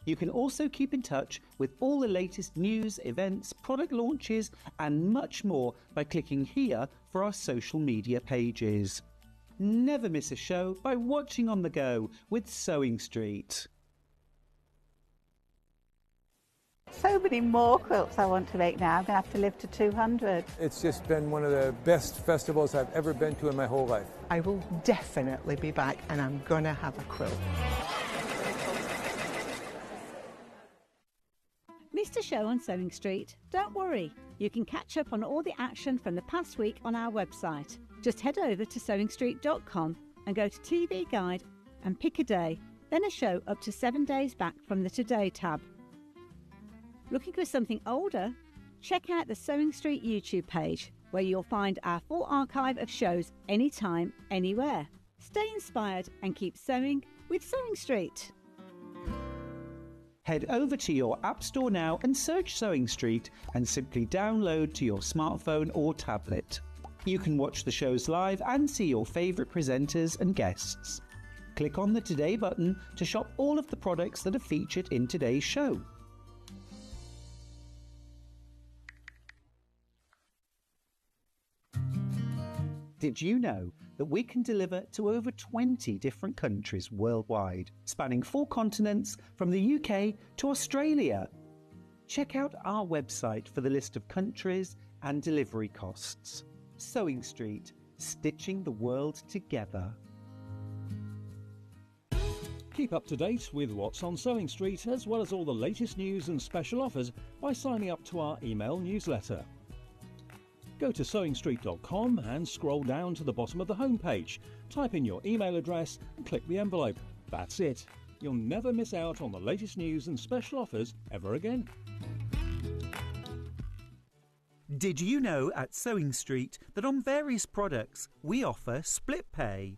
You can also keep in touch with all the latest news, events, product launches, and much more by clicking here for our social media pages. Never miss a show by watching on the go with Sewing Street. So many more quilts I want to make now. I'm going to have to live to 200. It's just been one of the best festivals I've ever been to in my whole life. I will definitely be back and I'm going to have a quilt. Missed a show on Sewing Street? Don't worry. You can catch up on all the action from the past week on our website. Just head over to sewingstreet.com and go to TV Guide and pick a day, then a show up to 7 days back from the Today tab. Looking for something older? Check out the Sewing Street YouTube page, where you'll find our full archive of shows anytime, anywhere. Stay inspired and keep sewing with Sewing Street. Head over to your App Store now and search Sewing Street and simply download to your smartphone or tablet. You can watch the shows live and see your favourite presenters and guests. Click on the Today button to shop all of the products that are featured in today's show. Did you know that we can deliver to over 20 different countries worldwide, spanning 4 continents from the UK to Australia? Check out our website for the list of countries and delivery costs. Sewing Street, stitching the world together. Keep up to date with what's on Sewing Street, as well as all the latest news and special offers by signing up to our email newsletter. Go to sewingstreet.com and scroll down to the bottom of the homepage. Type in your email address and click the envelope. That's it. You'll never miss out on the latest news and special offers ever again. Did you know at Sewing Street that on various products we offer split pay?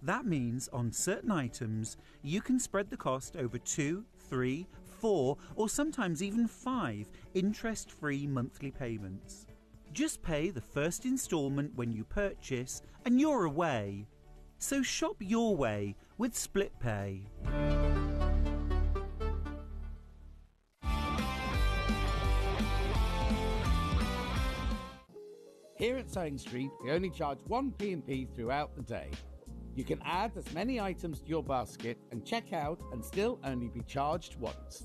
That means on certain items you can spread the cost over 2, 3, 4 or sometimes even 5 interest-free monthly payments. Just pay the first instalment when you purchase and you're away. So shop your way with split pay. Here at Sewing Street, we only charge one P&P throughout the day. You can add as many items to your basket and check out and still only be charged once.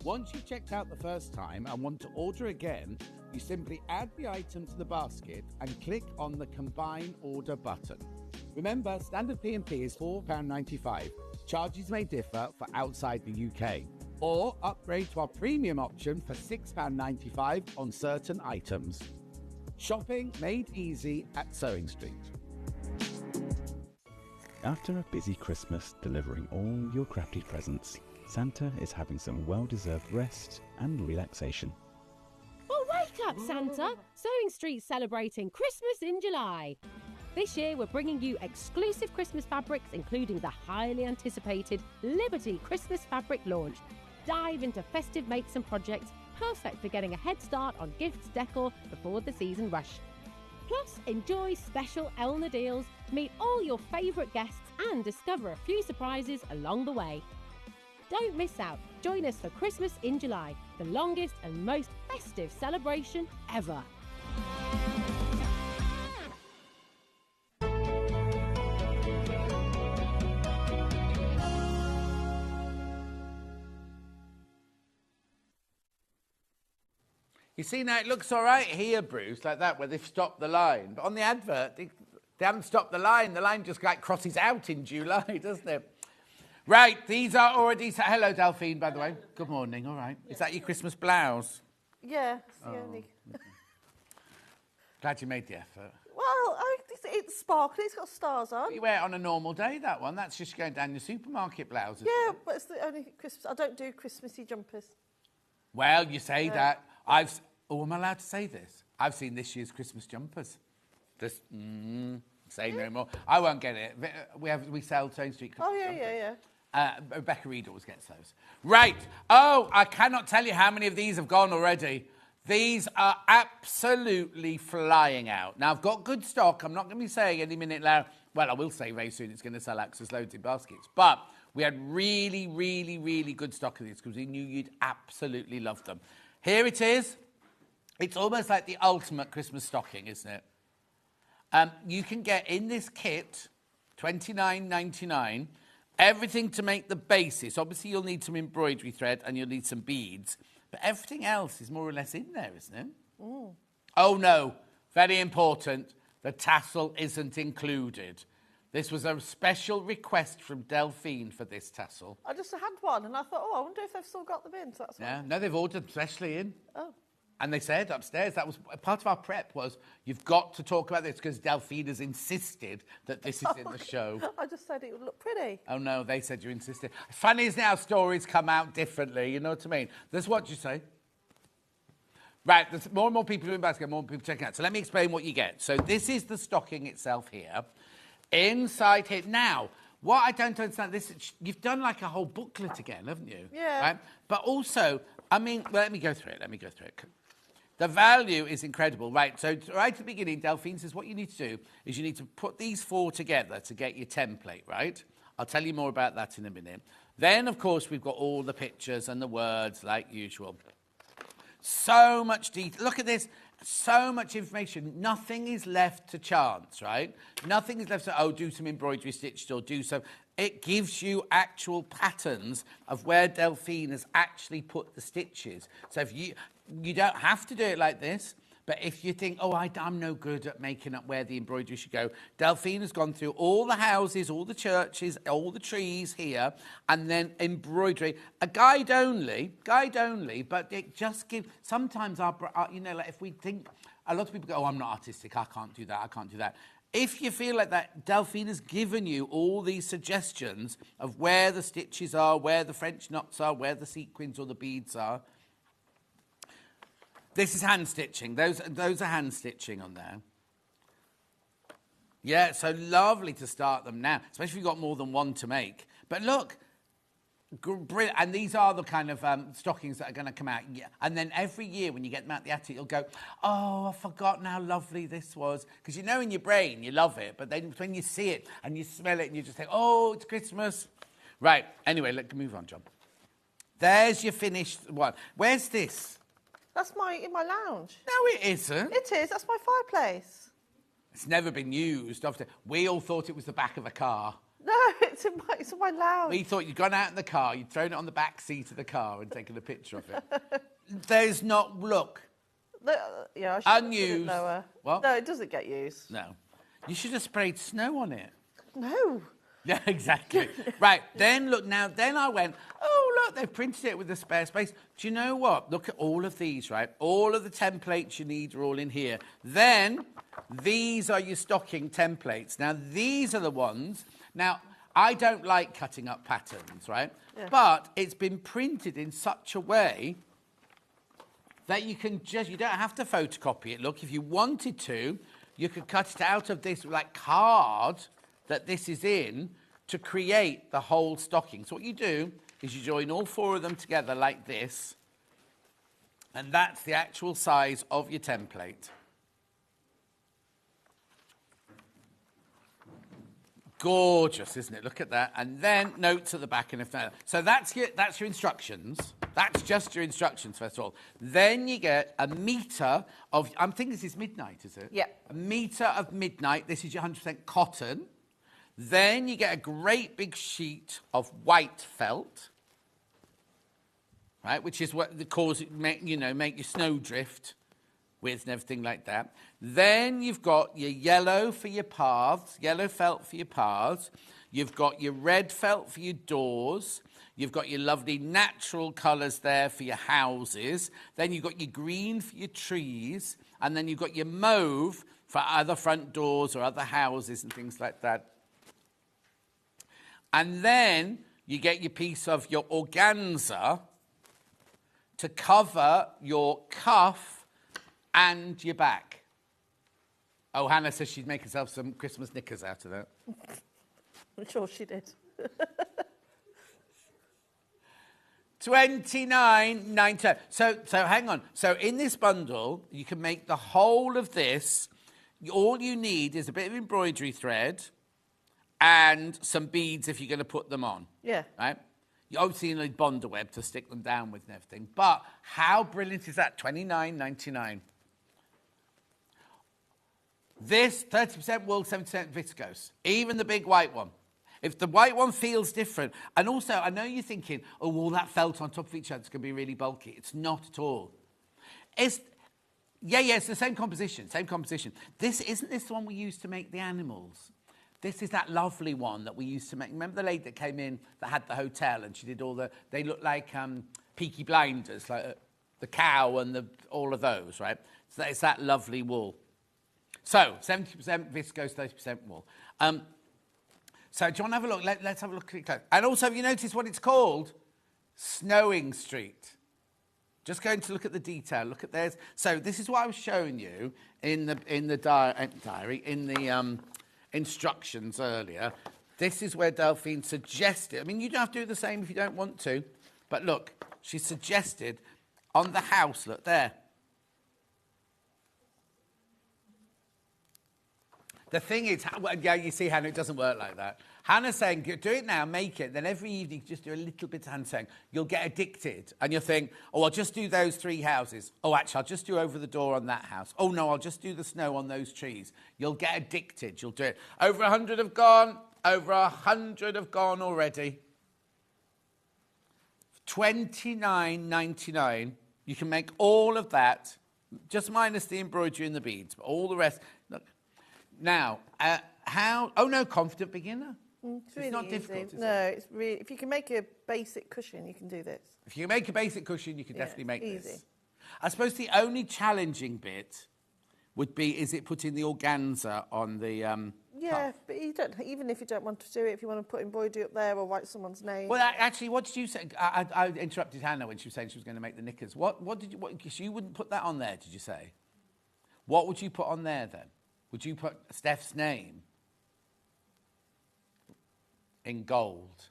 Once you've checked out the first time and want to order again, you simply add the item to the basket and click on the Combine Order button. Remember, standard P&P is £4.95. Charges may differ for outside the UK. Or upgrade to our premium option for £6.95 on certain items. Shopping made easy at Sewing Street. After a busy Christmas delivering all your crafty presents, Santa is having some well-deserved rest and relaxation. Well, wake up, Santa! Sewing Street's celebrating Christmas in July. This year, we're bringing you exclusive Christmas fabrics, including the highly anticipated Liberty Christmas fabric launch. Dive into festive makes and projects, perfect for getting a head start on gifts decor before the season rush. Plus, enjoy special Elna deals, meet all your favourite guests and discover a few surprises along the way. Don't miss out. Join us for Christmas in July, the longest and most festive celebration ever. You see, now it looks all right here, Bruce, like that, where they've stopped the line. But on the advert, they haven't stopped the line. The line just like crosses out in July, doesn't it? Right, these are already... Hello, Delphine, by the way. Good morning, all right. Is that your Christmas blouse? Yeah, it's the only... Glad you made the effort. Well, it's sparkly, it's got stars on. You wear it on a normal day, that one. That's just going down your supermarket blouse. Yeah, but it's the only Christmas... I don't do Christmassy jumpers. Well, you say that. Oh, am I allowed to say this? I've seen this year's Christmas jumpers. Just, say no more. I won't get it. We sell Sewing Street Christmas jumpers. Yeah. Rebecca Reed always gets those. Right. Oh, I cannot tell you how many of these have gone already. These are absolutely flying out. Now, I've got good stock. I'm not going to be saying any minute now. Well, I will say very soon it's going to sell Access loads in baskets. But we had really, really, really good stock of these because we knew you'd absolutely love them. Here it is. It's almost like the ultimate Christmas stocking, isn't it? You can get in this kit, $29.99, everything to make the basis. Obviously, you'll need some embroidery thread and you'll need some beads. But everything else is more or less in there, isn't it? Mm. Oh, no. Very important. The tassel isn't included. This was a special request from Delphine for this tassel. I just had one and I thought, I wonder if they've still got them in. So that's yeah, no, they've ordered specially in. Oh. And they said upstairs, that was part of our prep was, you've got to talk about this because Delphine has insisted that this is in the show. I just said it would look pretty. Oh, no, they said you insisted. Funny is now stories come out differently, you know what I mean? That's what you say. Right, there's more and more people doing basket, more and more people checking out. So let me explain what you get. So this is the stocking itself here. Inside here. Now, what I don't understand, you've done like a whole booklet again, haven't you? Yeah. Right? But also, I mean, well, let me go through it. The value is incredible, right? So right at the beginning, Delphine says what you need to do is you need to put these four together to get your template, right? I'll tell you more about that in a minute. Then, of course, we've got all the pictures and the words like usual. So much detail. Look at this. So much information. Nothing is left to chance, right? Nothing is left to, do some embroidery stitched or do some... It gives you actual patterns of where Delphine has actually put the stitches. So if you don't have to do it like this, But if you think, oh, I'm no good at making up where the embroidery should go, Delphine has gone through all the houses, all the churches, all the trees here, and then embroidery. A guide only, but it just gives, sometimes you know, like if we think, a lot of people go, oh, I'm not artistic, I can't do that. If you feel like that, Delphine has given you all these suggestions of where the stitches are, where the French knots are, where the sequins or the beads are. This is hand stitching. Those are hand stitching on there. Yeah, so lovely to start them now, especially if you've got more than one to make. But look, brilliant. And these are the kind of stockings that are going to come out. Yeah. And then every year when you get them out the attic, you'll go, oh, I've forgotten how lovely this was. Because you know in your brain you love it, but then when you see it and you smell it and you just think, oh, it's Christmas. Right, anyway, let's move on, John. There's your finished one. Where's this? That's in my lounge. No, it isn't. It is. That's my fireplace. It's never been used. We all thought it was the back of a car. No, it's in my lounge. We thought you'd gone out in the car, you'd thrown it on the back seat of the car and taken a picture of it. There's not, look. Yeah, I should unused. Lower. What? No, it doesn't get used. No. You should have sprayed snow on it. No. Yeah, exactly. Right, then look, then I went, oh, look, they've printed it with the spare space. Do you know what? Look at all of these, right? All of the templates you need are all in here. Then, these are your stocking templates. Now, these are the ones. Now, I don't like cutting up patterns, right? Yeah. But it's been printed in such a way that you don't have to photocopy it. Look, if you wanted to, you could cut it out of this, like, card that this is in to create the whole stocking. So what you do is you join all four of them together like this, and that's the actual size of your template. Gorgeous, isn't it? Look at that. And then notes at the back and everything. So that's your instructions. That's just your instructions, first of all. Then you get a metre of, I'm thinking this is midnight, is it? Yeah. A metre of midnight. This is your 100% cotton. Then you get a great big sheet of white felt, right, which is what make your snowdrift with and everything like that. Then you've got your yellow for your paths, yellow felt for your paths. You've got your red felt for your doors. You've got your lovely natural colours there for your houses. Then you've got your green for your trees. And then you've got your mauve for other front doors or other houses and things like that. And then you get your piece of your organza to cover your cuff and your back. Oh, Hannah says she'd make herself some Christmas knickers out of that. I'm sure she did. $29.90. So hang on. So in this bundle, you can make the whole of this. All you need is a bit of embroidery thread and some beads if you're going to put them on. Yeah. Right? You obviously need Bonder web to stick them down with and everything. But how brilliant is that? $29.99. This, 30% wool, 70% viscose. Even the big white one. If the white one feels different, and also, I know you're thinking, oh, all that felt on top of each other is going to be really bulky. It's not at all. It's the same composition, Isn't this the one we used to make the animals? This is that lovely one that we used to make. Remember the lady that came in that had the hotel and she did they looked like Peaky Blinders, like the cow and all of those, right? So it's that lovely wool. So 70% viscose, 30% wool. So do you want to have a look? Let's have a look. And also, have you noticed what it's called? Snowing Street. Just going to look at the detail. Look at theirs. So this is what I was showing you in the diary, in the instructions earlier. This is where Delphine suggested. I mean, you don't have to do the same if you don't want to. But look, she suggested on the house, look there. The thing is, yeah, you see, Hannah, it doesn't work like that. Hannah's saying, do it now, make it, then every evening just do a little bit of hand sewing. You'll get addicted, and you'll think, oh, I'll just do those 3 houses. Oh, actually, I'll just do over the door on that house. Oh, no, I'll just do the snow on those trees. You'll get addicted. You'll do it. Over 100 have gone. Over 100 have gone already. $29.99. You can make all of that Just minus the embroidery and the beads, but all the rest. Look. Now, how... Oh, no, confident beginner. It's really not easy. difficult, is No, it? it's really... If you can make a basic cushion, you can do this. If you make a basic cushion, you can definitely make easy. this. I suppose the only challenging bit would be, is it putting the organza on the Yeah, but you don't. Even if you don't want to do it, if you want to put embroidery up there or write someone's name. Well, actually, what did you say? I interrupted Hannah when she was saying she was going to make the knickers. What did you... Because you wouldn't put that on there, did you say? What would you put on there, then? Would you put Steph's name in gold?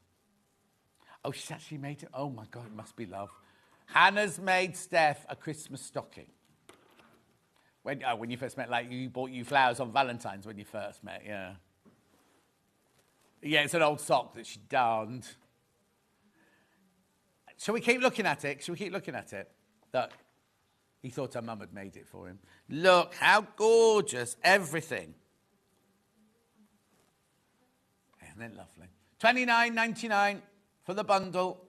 Oh, she's actually made it. Oh, my God, it must be love. Hannah's made Steph a Christmas stocking. When you first met, like, you bought you flowers on Valentine's when you first met, yeah. Yeah, it's an old sock that she darned. Shall we keep looking at it? Shall we keep looking at it? Look, he thought her mum had made it for him. Look, how gorgeous, everything. Isn't it lovely? $29.99 for the bundle.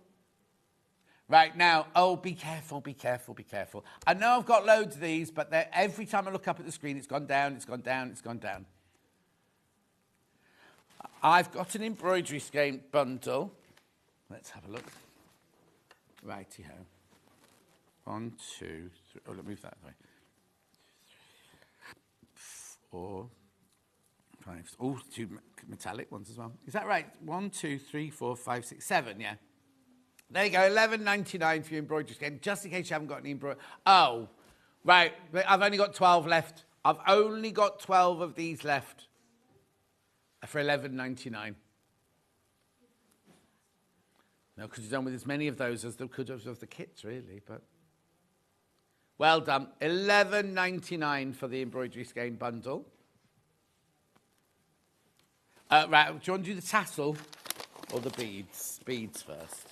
Right, now, oh, be careful, be careful, be careful. I know I've got loads of these, but every time I look up at the screen, it's gone down, it's gone down, it's gone down. I've got an embroidery skein bundle. Let's have a look. Righty-ho. 1, 2, 3. Oh, let me move that way. 4, 5. Oh, 2 metallic ones as well. Is that right? 1, 2, 3, 4, 5, 6, 7, yeah. There you go, $11.99 for your embroidery skein, just in case you haven't got any embroidery. Oh, right, I've only got 12 left. I've only got 12 of these left for $11.99. No, could have done with as many of those as there could have of the kits, really, but... Well done. $11.99 for the embroidery skein bundle. Right, do you want to do the tassel or the beads? Beads first.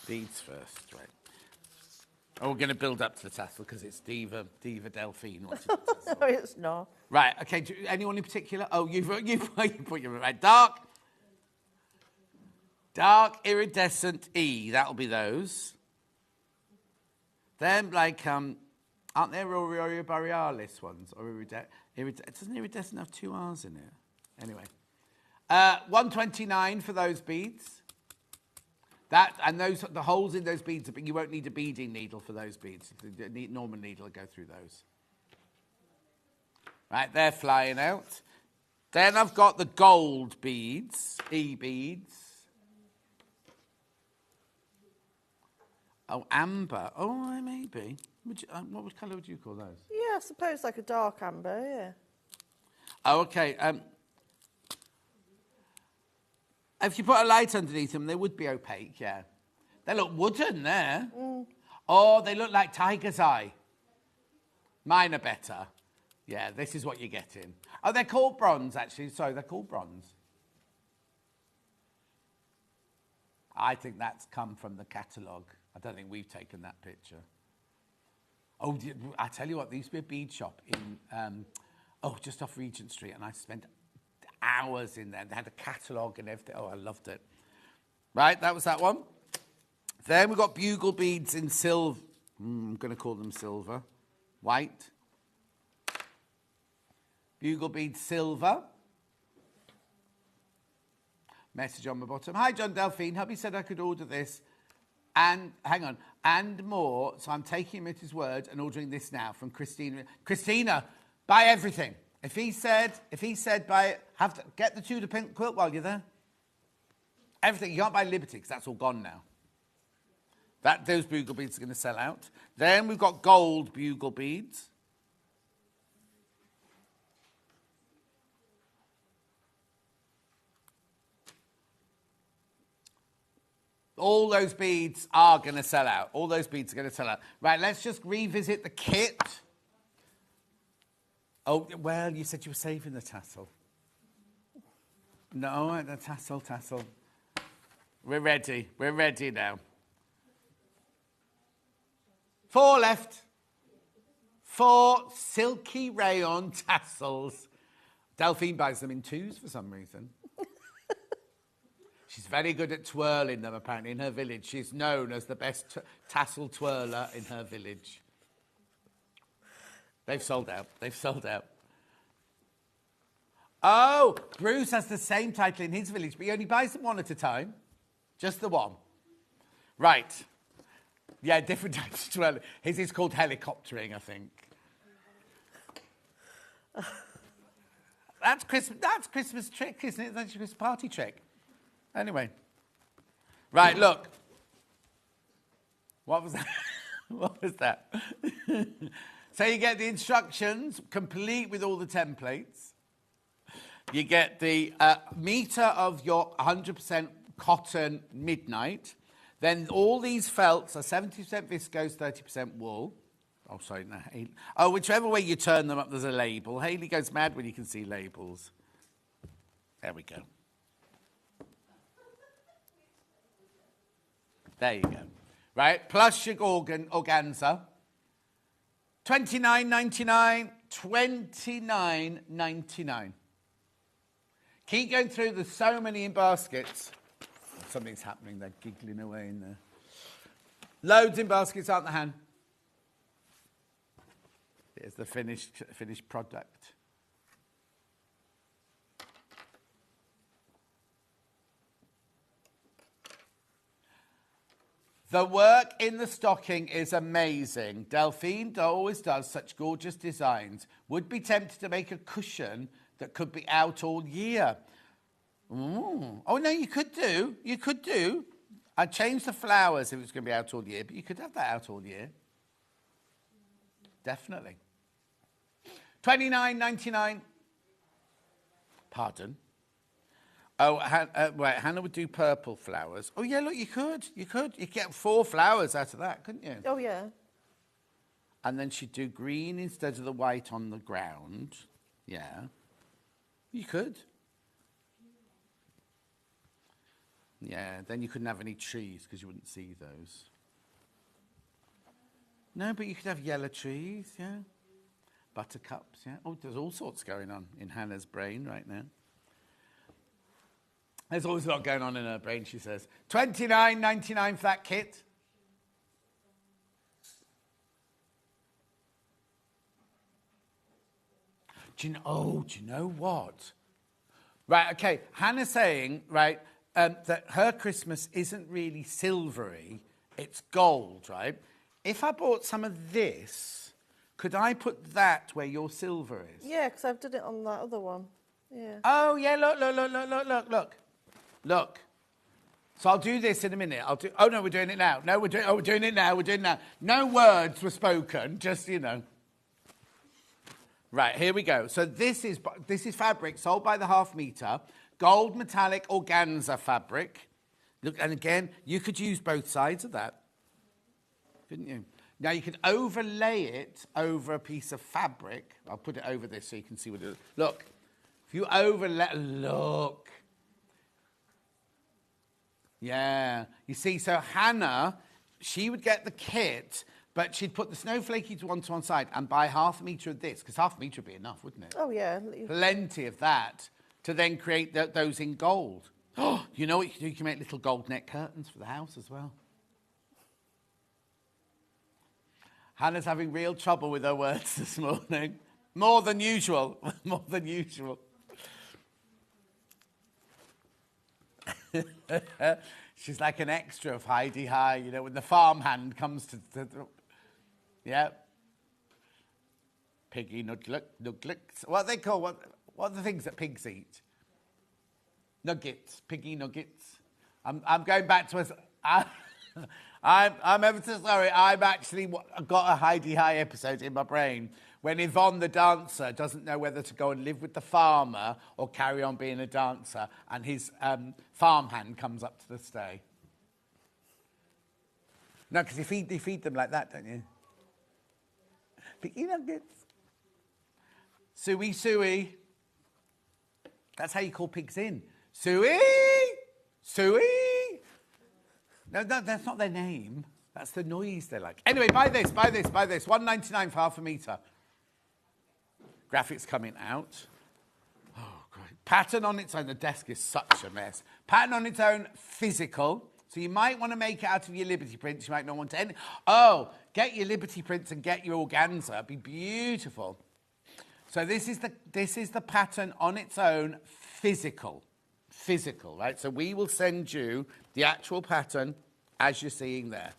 Beads first, right. Oh, we're going to build up to the tassel because it's Diva Delphine. No, it's not. Right, okay, anyone in particular? Oh, you put your... Right, dark iridescent E, that'll be those. Then, like, aren't there Aurora Borealis ones? Or doesn't iridescent have 2 R's in it? Anyway. $129 for those beads. The holes in those beads, you won't need a beading needle for those beads. The Norman needle will go through those. Right, they're flying out. Then I've got the gold beads, E-beads. Oh, amber. Oh, maybe. What colour would you call those? Yeah, I suppose like a dark amber, yeah. Oh, okay. If you put a light underneath them, they would be opaque, yeah. They look wooden there. Oh, they look like tiger's eye. Mine are better. Yeah, this is what you're getting. Oh, they're called bronze, actually. Sorry, they're called bronze. I think that's come from the catalogue. I don't think we've taken that picture. Oh, I tell you what, there used to be a bead shop in, just off Regent Street, and I spent hours in there. They had a catalogue and everything. Oh, I loved it. Right, that was that one. Then we've got bugle beads in silver. I'm going to call them silver. White. Bugle beads silver. Message on the bottom. Hi, John Delphine. Hubby said I could order this. And, hang on, and more. So I'm taking him at his word and ordering this now from Christina. Christina, buy everything. If he said buy it, get the Tula Pink quilt while you're there. Everything. You can't buy Liberty because that's all gone now. Those bugle beads are going to sell out. Then we've got gold bugle beads. All those beads are going to sell out. All those beads are going to sell out. Right, let's just revisit the kit. Oh, well, you said you were saving the tassel. No, the tassel. We're ready. We're ready now. 4 left. 4 silky rayon tassels. Delphine buys them in 2s for some reason. She's very good at twirling them, apparently, in her village. She's known as the best tassel twirler in her village. They've sold out. They've sold out. Oh, Bruce has the same title in his village, but he only buys them one at a time. Just the one. Right. Yeah, different types as well. His is called helicoptering, I think. That's Christmas trick, isn't it? That's your Christmas party trick. Anyway. Right, look. What was that? What was that? So you get the instructions, complete with all the templates. You get the meter of your 100% cotton midnight. Then all these felts are 70% viscose, 30% wool. Oh, sorry. No, oh, whichever way you turn them up, there's a label. Hayley goes mad when you can see labels. There we go. There you go. Right, plus your organza. $29.99, $29.99. Keep going through. There's so many in baskets. Something's happening. They're giggling away in there. Loads in baskets, aren't there, Han? Here's the finished product. The work in the stocking is amazing. Delphine always does such gorgeous designs. Would be tempted to make a cushion that could be out all year. Ooh. Oh, no, you could do. You could do. I'd change the flowers if it was going to be out all year, but you could have that out all year. Definitely. $29.99. Pardon? Oh, right, Hannah would do purple flowers. Oh, yeah, look, you could. You could. You could get 4 flowers out of that, couldn't you? Oh, yeah. And then she'd do green instead of the white on the ground. Yeah. You could. Yeah, then you couldn't have any trees because you wouldn't see those. No, but you could have yellow trees, yeah. Buttercups, yeah. Oh, there's all sorts going on in Hannah's brain right now. There's always a lot going on in her brain, she says. $29.99 for that kit. Do you know what? Right, okay. Hannah's saying, right, that her Christmas isn't really silvery, it's gold, right? If I bought some of this, could I put that where your silver is? Yeah, because I've done it on that other one. Yeah. Oh, yeah, look. So I'll do this in a minute. Oh, no, we're doing it now. No, we're doing it now. No words were spoken, just, you know. Right, here we go. So this is fabric sold by the half meter, gold metallic organza fabric. Look, and again, you could use both sides of that, couldn't you? Now you can overlay it over a piece of fabric. I'll put it over this so you can see what it is. Look, if you overlay, look. Yeah, you see, so Hannah, she would get the kit, but she'd put the snowflakey to one side and buy half a metre of this, because half a metre would be enough, wouldn't it? Oh, yeah. Plenty of that to then create those in gold. Oh, you know what you can do? You can make little gold net curtains for the house as well. Hannah's having real trouble with her words this morning. More than usual. More than usual. She's like an extra of Heidi High, you know, when the farmhand comes to yeah. Piggy nuglet. What are they called? What are the things that pigs eat? Nuggets. Piggy nuggets. I'm going back to us. I'm ever so sorry. I've actually got a Heidi High episode in my brain when Yvonne the dancer doesn't know whether to go and live with the farmer or carry on being a dancer, and his farmhand comes up to the stay. No, because you feed them like that, don't you? Piggy nuggets. Suey. That's how you call pigs in. Suey. No, that's not their name. That's the noise they like. Anyway, buy this. $1.99 for half a metre. Graphics coming out. Oh, great. Pattern on its own. The desk is such a mess. Pattern on its own, physical. So you might want to make it out of your Liberty prints. You might not want to. Oh, get your Liberty prints and get your organza. It'd be beautiful. So this is the pattern on its own, physical, right? So we will send you the actual pattern as you're seeing there.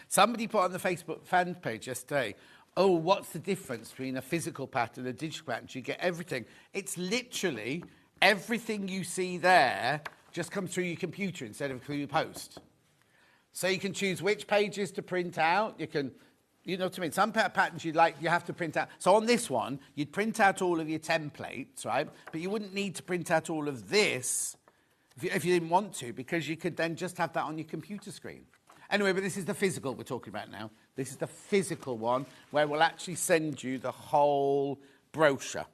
Somebody put on the Facebook fan page yesterday, oh, what's the difference between a physical pattern and a digital pattern? You get everything. It's literally everything you see there just comes through your computer instead of through your post. So you can choose which pages to print out. You can, you know what I mean? Some patterns you have to print out. So on this one, you'd print out all of your templates, right? But you wouldn't need to print out all of this if you didn't want to, because you could then just have that on your computer screen. Anyway, but this is the physical we're talking about now. This is the physical one where we'll actually send you the whole brochure.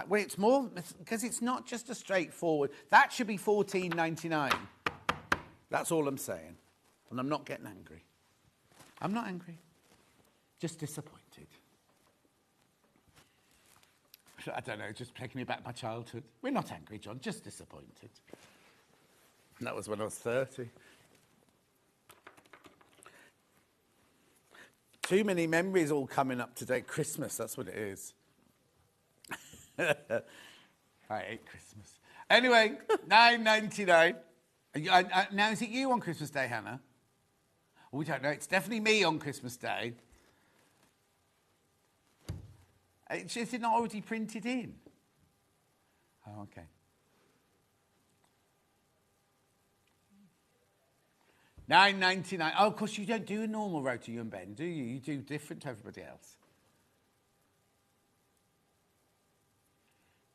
Well, it's more, because it's not just a straightforward. That should be $14.99. That's all I'm saying. And I'm not getting angry. I'm not angry. Just disappointed. I don't know, just taking me back to my childhood. We're not angry, John, just disappointed. And that was when I was 30. Too many memories all coming up today. Christmas, that's what it is. I hate Christmas. Anyway, $9.99. Now, is it you on Christmas Day, Hannah? We don't know. It's definitely me on Christmas Day. It's just not already printed in. Oh, okay. $9.99. Oh, of course, you don't do a normal rota, you and Ben, do you? You do different to everybody else.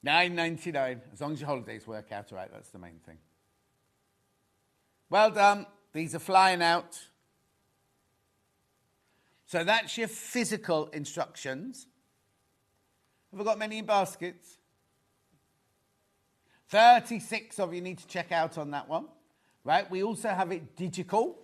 $9.99. As long as your holidays work out all right, that's the main thing. Well done. These are flying out. So that's your physical instructions. Have I got many in baskets? 36 of you need to check out on that one. Right, we also have it digital.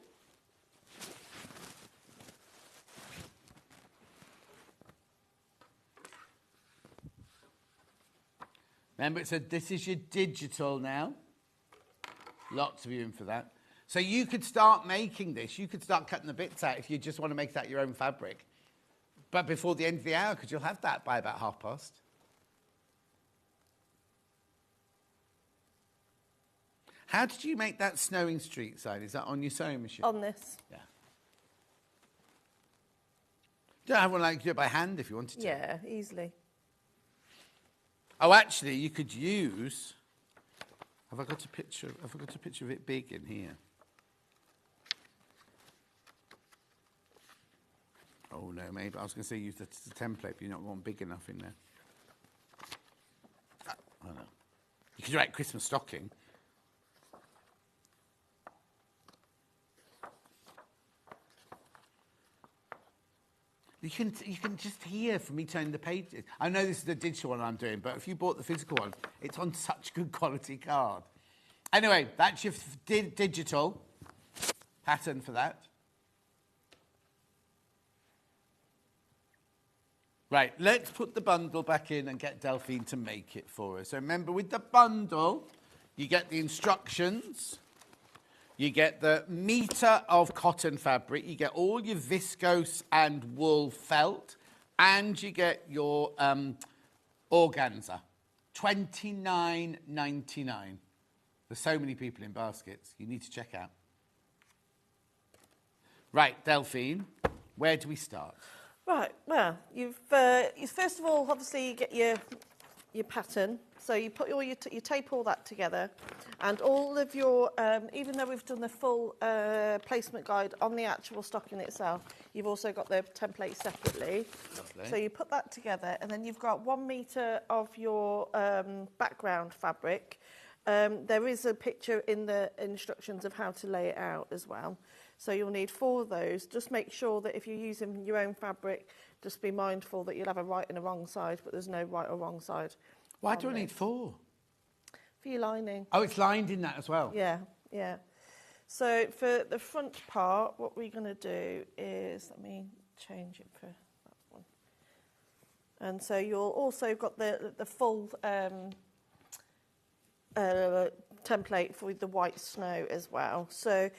Remember, this is your digital now. Lots of you in for that. So you could start making this. You could start cutting the bits out if you just want to make that your own fabric. But before the end of the hour, because you'll have that by about past. How did you make that snowing street sign? Is that on your sewing machine? On this. Yeah. You don't have one like you do it by hand if you wanted to. Yeah, easily. Oh, actually, you could use. Have I got a picture? Have I got a picture of it big in here? Oh no, maybe I was going to say use the template, but you're not going big enough in there. I don't know. You could write Christmas stocking. You can just hear from me turning the pages. I know this is the digital one I'm doing, but if you bought the physical one, it's on such good quality card. Anyway, that's your digital pattern for that. Right, let's put the bundle back in and get Delphine to make it for us. So remember, with the bundle, you get the instructions. You get the metre of cotton fabric, you get all your viscose and wool felt, and you get your organza. $29.99. There's so many people in baskets, you need to check out. Right, Delphine, where do we start? Right, well, you first of all, obviously, you get your pattern. So you put all you tape all that together, and all of your, even though we've done the full placement guide on the actual stocking itself, you've also got the template separately. Lovely. So you put that together, and then you've got 1 metre of your background fabric. There is a picture in the instructions of how to lay it out as well. So you'll need 4 of those. Just make sure that if you're using your own fabric, just be mindful that you'll have a right and a wrong side, but there's no right or wrong side. Why do I need 4? For your lining. Oh, it's lined in that as well? Yeah, yeah. So for the front part, what we're going to do is, let me change it for that one. And so you'll also got the full template for the white snow as well. So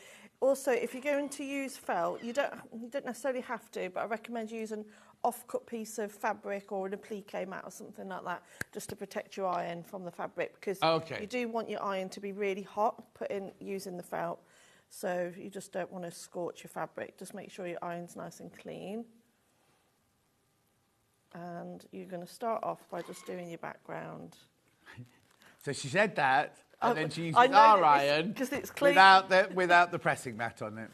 also, if you're going to use felt, you don't necessarily have to, but I recommend using off-cut piece of fabric or an applique mat or something like that, just to protect your iron from the fabric, because you do want your iron to be really hot using the felt. So you just don't want to scorch your fabric. Just make sure your iron's nice and clean. And you're going to start off by just doing your background. So she said that, and then she uses I know our iron because it's clean. without the pressing mat on it.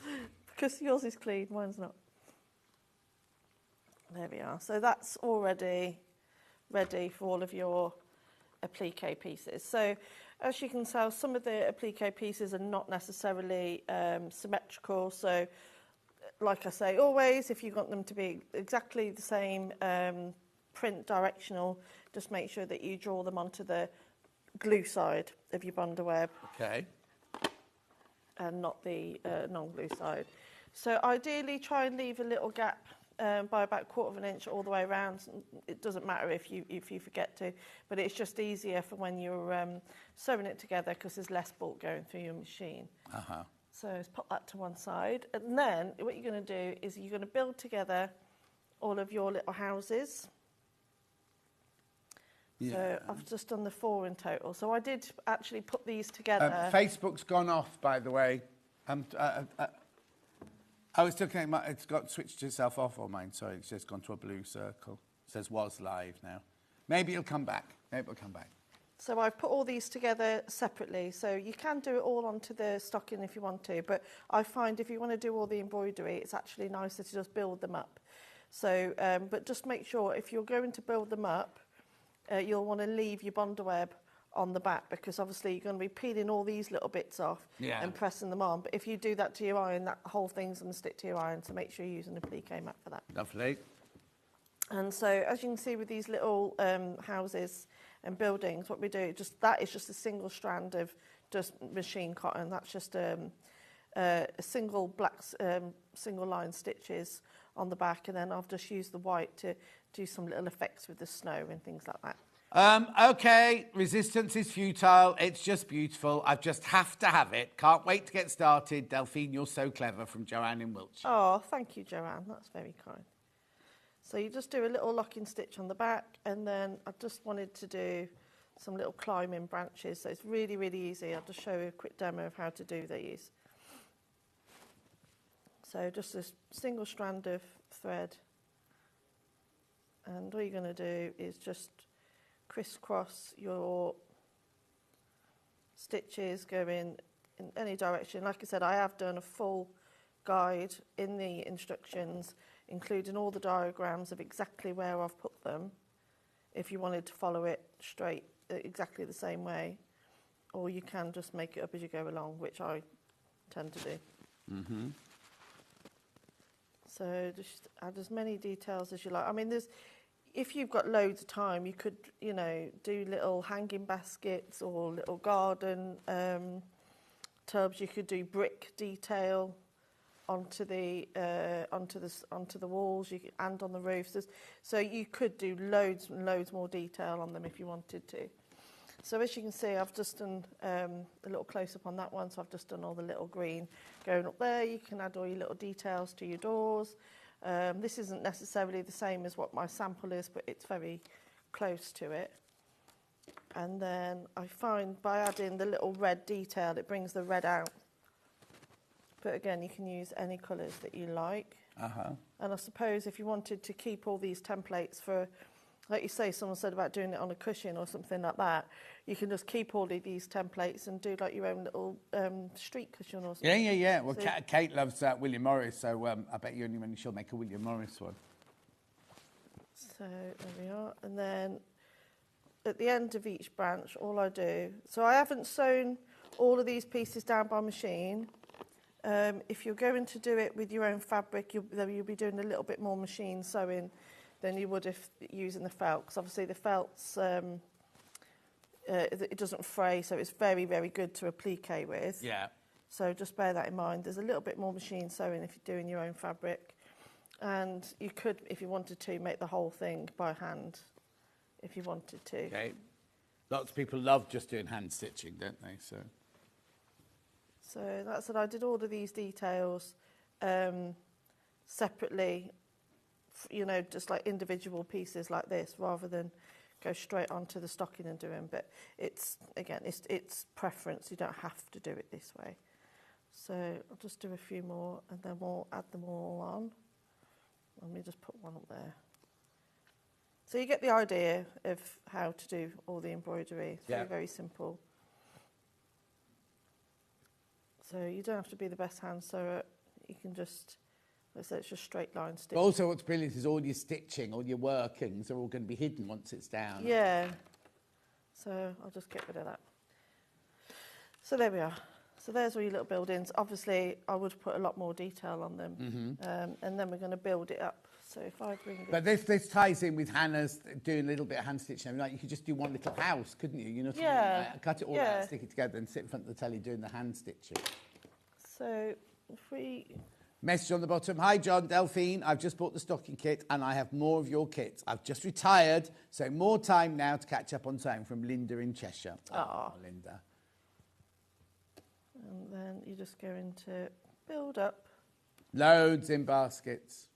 Because yours is clean, mine's not. There we are. So that's already ready for all of your applique pieces. So as you can tell, some of the applique pieces are not necessarily symmetrical. So like I say, always, if you want them to be exactly the same print directional, just make sure that you draw them onto the glue side of your bundle web. Okay. And not the non-glue side. So ideally try and leave a little gap by about 1/4 of an inch all the way around. It doesn't matter if you forget to, but it's just easier for when you're sewing it together because there's less bulk going through your machine. So let's put that to one side. And then what you're going to do is you're going to build together all of your little houses. Yeah. So I've just done the 4 in total. So I did actually put these together. Facebook's gone off, by the way. I was looking at it's got switched itself off on mine. Sorry, it's just gone to a blue circle. It says was live now. Maybe it'll come back. So I've put all these together separately. So you can do it all onto the stocking if you want to, but I find if you want to do all the embroidery, it's actually nicer to just build them up. So, but just make sure if you're going to build them up, you'll want to leave your bundle web on the back, because obviously you're going to be peeling all these little bits off and pressing them on. But if you do that to your iron, that whole thing's going to stick to your iron, so make sure you're using a applique mat for that. Lovely. And so as you can see with these little houses and buildings, what we do, that is just a single strand of just machine cotton. That's just a single black single line stitches on the back, and then I've just used the white to do some little effects with the snow and things like that. Okay, resistance is futile. It's just beautiful. I just have to have it. Can't wait to get started. Delphine, you're so clever, from Joanne in Wiltshire. Oh, thank you, Joanne. That's very kind. So you just do a little locking stitch on the back, and then I just wanted to do some little climbing branches. So it's really, really easy. I'll just show you a quick demo of how to do these. So just a single strand of thread. And all you're going to do is just crisscross your stitches going in any direction. Like I said, I have done a full guide in the instructions, including all the diagrams of exactly where I've put them, if you wanted to follow it straight exactly the same way, or you can just make it up as you go along, which I tend to do. Mm-hmm. So just add as many details as you like. I mean, if you've got loads of time, you could, do little hanging baskets or little garden tubs. You could do brick detail onto the walls and on the roofs. So you could do loads and loads more detail on them if you wanted to. So as you can see, I've just done a little close-up on that one. So I've just done all the little green going up there. You can add all your little details to your doors. This isn't necessarily the same as what my sample is, but it's very close to it. And then I find by adding the little red detail, it brings the red out. But again, you can use any colours that you like. And I suppose if you wanted to keep all these templates for, like you say, someone said about doing it on a cushion or something like that, you can just keep all of these templates and do like your own little street cushion or something. Yeah. Well, so, Kate loves William Morris, so I bet you only she'll make a William Morris one. So there we are. And then at the end of each branch, all I do, so I haven't sewn all of these pieces down by machine. If you're going to do it with your own fabric, you'll be doing a little bit more machine sewing than you would if using the felt, because obviously the felt's it doesn't fray, so it's very, very good to applique with. Yeah. So just bear that in mind. There's a little bit more machine sewing if you're doing your own fabric, and you could, if you wanted to, make the whole thing by hand, if you wanted to. Okay. Lots of people love just doing hand stitching, don't they? So that's it. I did all of these details separately, you know, just like individual pieces like this, rather than go straight onto the stocking and do them. But it's, again, it's preference. You don't have to do it this way. So I'll just do a few more and then we'll add them all on. Let me just put one up there. So you get the idea of how to do all the embroidery. It's very, very simple. So you don't have to be the best hand sewer. You can just, let's say it's just straight line stitch. But also what's brilliant is all your stitching, all your workings are all going to be hidden once it's down. Yeah. So I'll just get rid of that. So there we are. So there's all your little buildings. Obviously, I would put a lot more detail on them. And then we're going to build it up. So if I bring this... But this ties in with Hannah's doing a little bit of hand stitching. I mean, like, you could just do one little house, couldn't you? You know, like, cut it all out, stick it together and sit in front of the telly doing the hand stitching. So if we... Message on the bottom. Hi, John, Delphine. I've just bought the stocking kit and I have more of your kits. I've just retired, so more time now to catch up on sewing, from Linda in Cheshire. Oh, Linda. And then you just go into build up. Loads in baskets.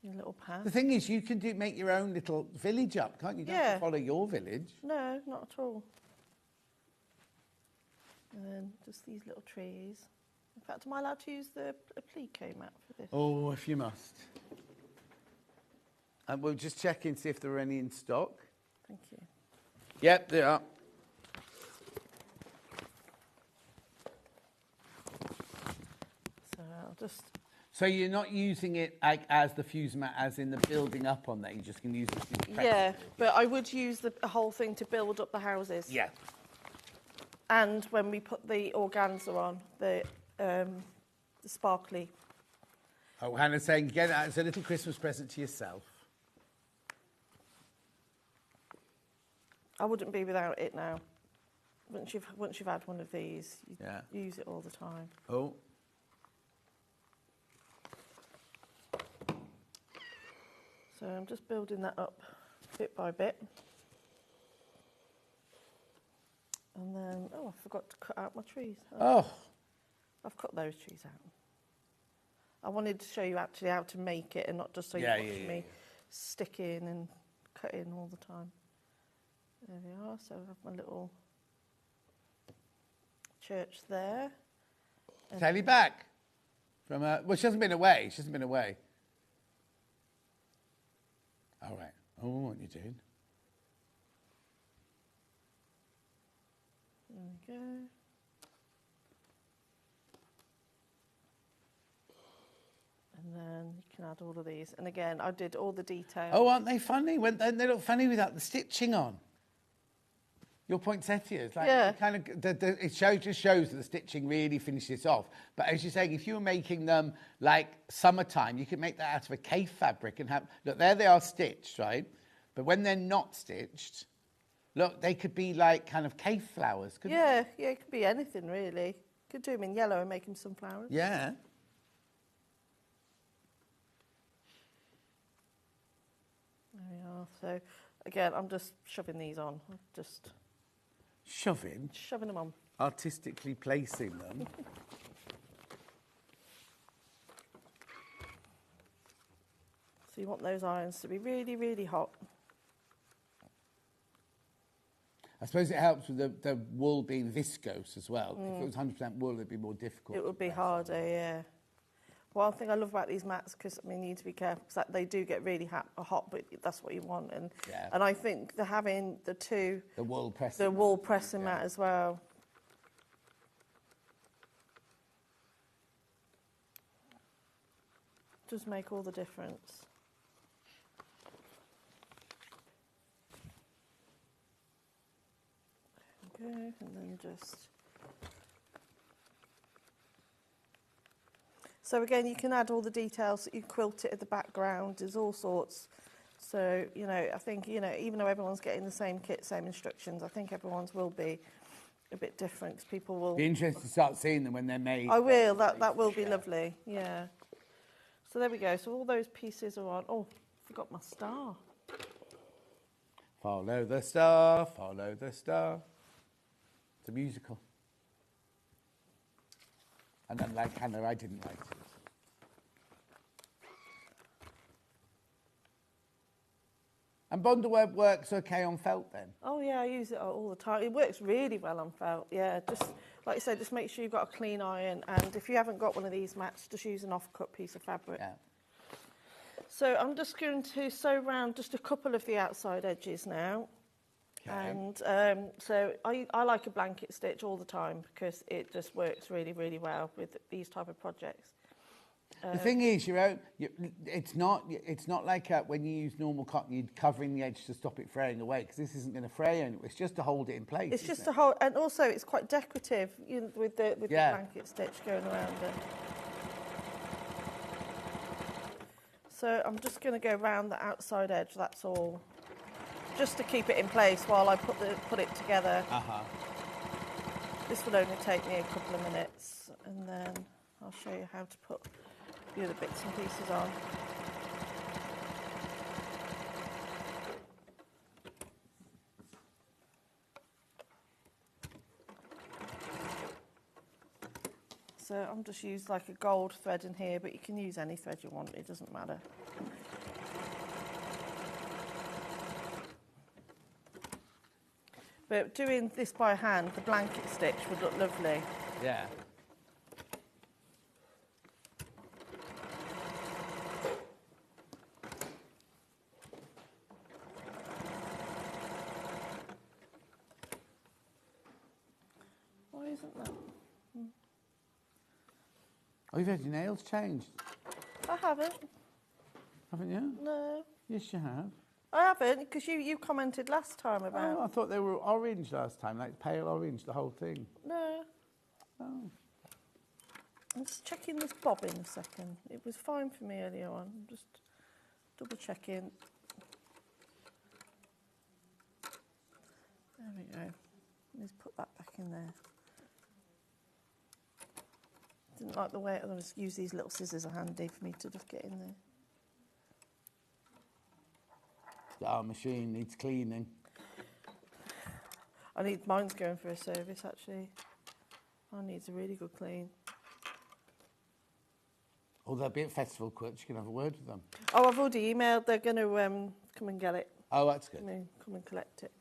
Your little path. The thing is, you can make your own little village up, can't you? You don't have to follow your village. No, not at all. And then just these little trees. In fact, am I allowed to use the applique mat for this? Oh, if you must. And we'll just check in, see if there are any in stock. Thank you. Yep, there are. So I'll just... So you're not using it as the fuse mat, as in the building up on there. You're just going to use it. Yeah, but I would use the whole thing to build up the houses. Yeah. And when we put the organza on, the sparkly. Oh, Hannah's saying, get it as a little Christmas present to yourself. I wouldn't be without it now. Once you've had one of these, you use it all the time. Oh. So I'm just building that up bit by bit. And then, I forgot to cut out my trees. I've cut those trees out. I wanted to show you actually how to make it and not just so you're watching me sticking and cutting all the time. There we are. So I have my little church there. Telly back. From well, she hasn't been away. All right. Oh, what are you doing? There we go. And then you can add all of these. And again, I did all the details. Oh, aren't they funny? They look funny without the stitching on. Your poinsettias, like kind of, it just shows that the stitching really finishes off. But as you're saying, if you were making them like summertime, you could make that out of a cave fabric and have, look, there they are stitched, right? But when they're not stitched, look, they could be like kind of cave flowers, couldn't they? Yeah, it could be anything really. Could do them in yellow and make them sunflowers. Yeah. There we are. So again, I'm just shoving these on. Shoving them on. Artistically placing them. So you want those irons to be really, really hot. I suppose it helps with the wool being viscose as well. If it was 100% wool, it'd be more difficult. It would be harder, yeah. One thing I love about these mats, because I mean, you need to be careful, because they do get really hot, but that's what you want. And I think having the wool pressing mat as well. Does make all the difference. There we go, and then just. So again, you can add all the details. You quilt it at the background. There's all sorts. So, you know, I think, you know, even though everyone's getting the same kit, same instructions, I think everyone's will be a bit different, because people will... Be interested to start seeing them when they're made. I will. That will be lovely. Yeah. So there we go. So all those pieces are on. Oh, forgot my star. Follow the star, follow the star. It's a musical. And unlike Hannah, I didn't write it. And Bondeweb works okay on felt then? Oh yeah, I use it all the time. It works really well on felt, yeah. Just, like you said, just make sure you've got a clean iron, and if you haven't got one of these mats, just use an off-cut piece of fabric. Yeah. So I'm just going to sew around just a couple of the outside edges now. Okay. And so I like a blanket stitch all the time because it just works really, really well with these type of projects. The thing is, it's not like when you use normal cotton, you're covering the edge to stop it fraying away, because this isn't going to fray anyway. It's just to hold it in place. It's just to hold, and also it's quite decorative, you know, with the blanket stitch going around it. So I'm just going to go around the outside edge. That's all, just to keep it in place while I put it together. This will only take me a couple of minutes, and then I'll show you how to put the other bits and pieces on. So I'm just using like a gold thread in here, but you can use any thread you want, it doesn't matter. But doing this by hand, the blanket stitch would look lovely. Yeah. Why isn't that? Oh, you've had your nails changed? I haven't. Haven't you? No. Yes, you have. I haven't, because you commented last time about... Oh, I thought they were orange last time, like pale orange, the whole thing. No. Oh. I'm just checking this bobbin a second. It was fine for me earlier on. I'm just double checking. There we go. Let's put that back in there. Didn't like the way I'm going to use these little scissors are handy for me to just get in there. Our machine needs cleaning. Mine's going for a service actually. Mine needs a really good clean. Oh, they'll be at Festival Quilts, you can have a word with them. Oh, I've already emailed, they're going to come and get it. Oh, that's good. Come and collect it.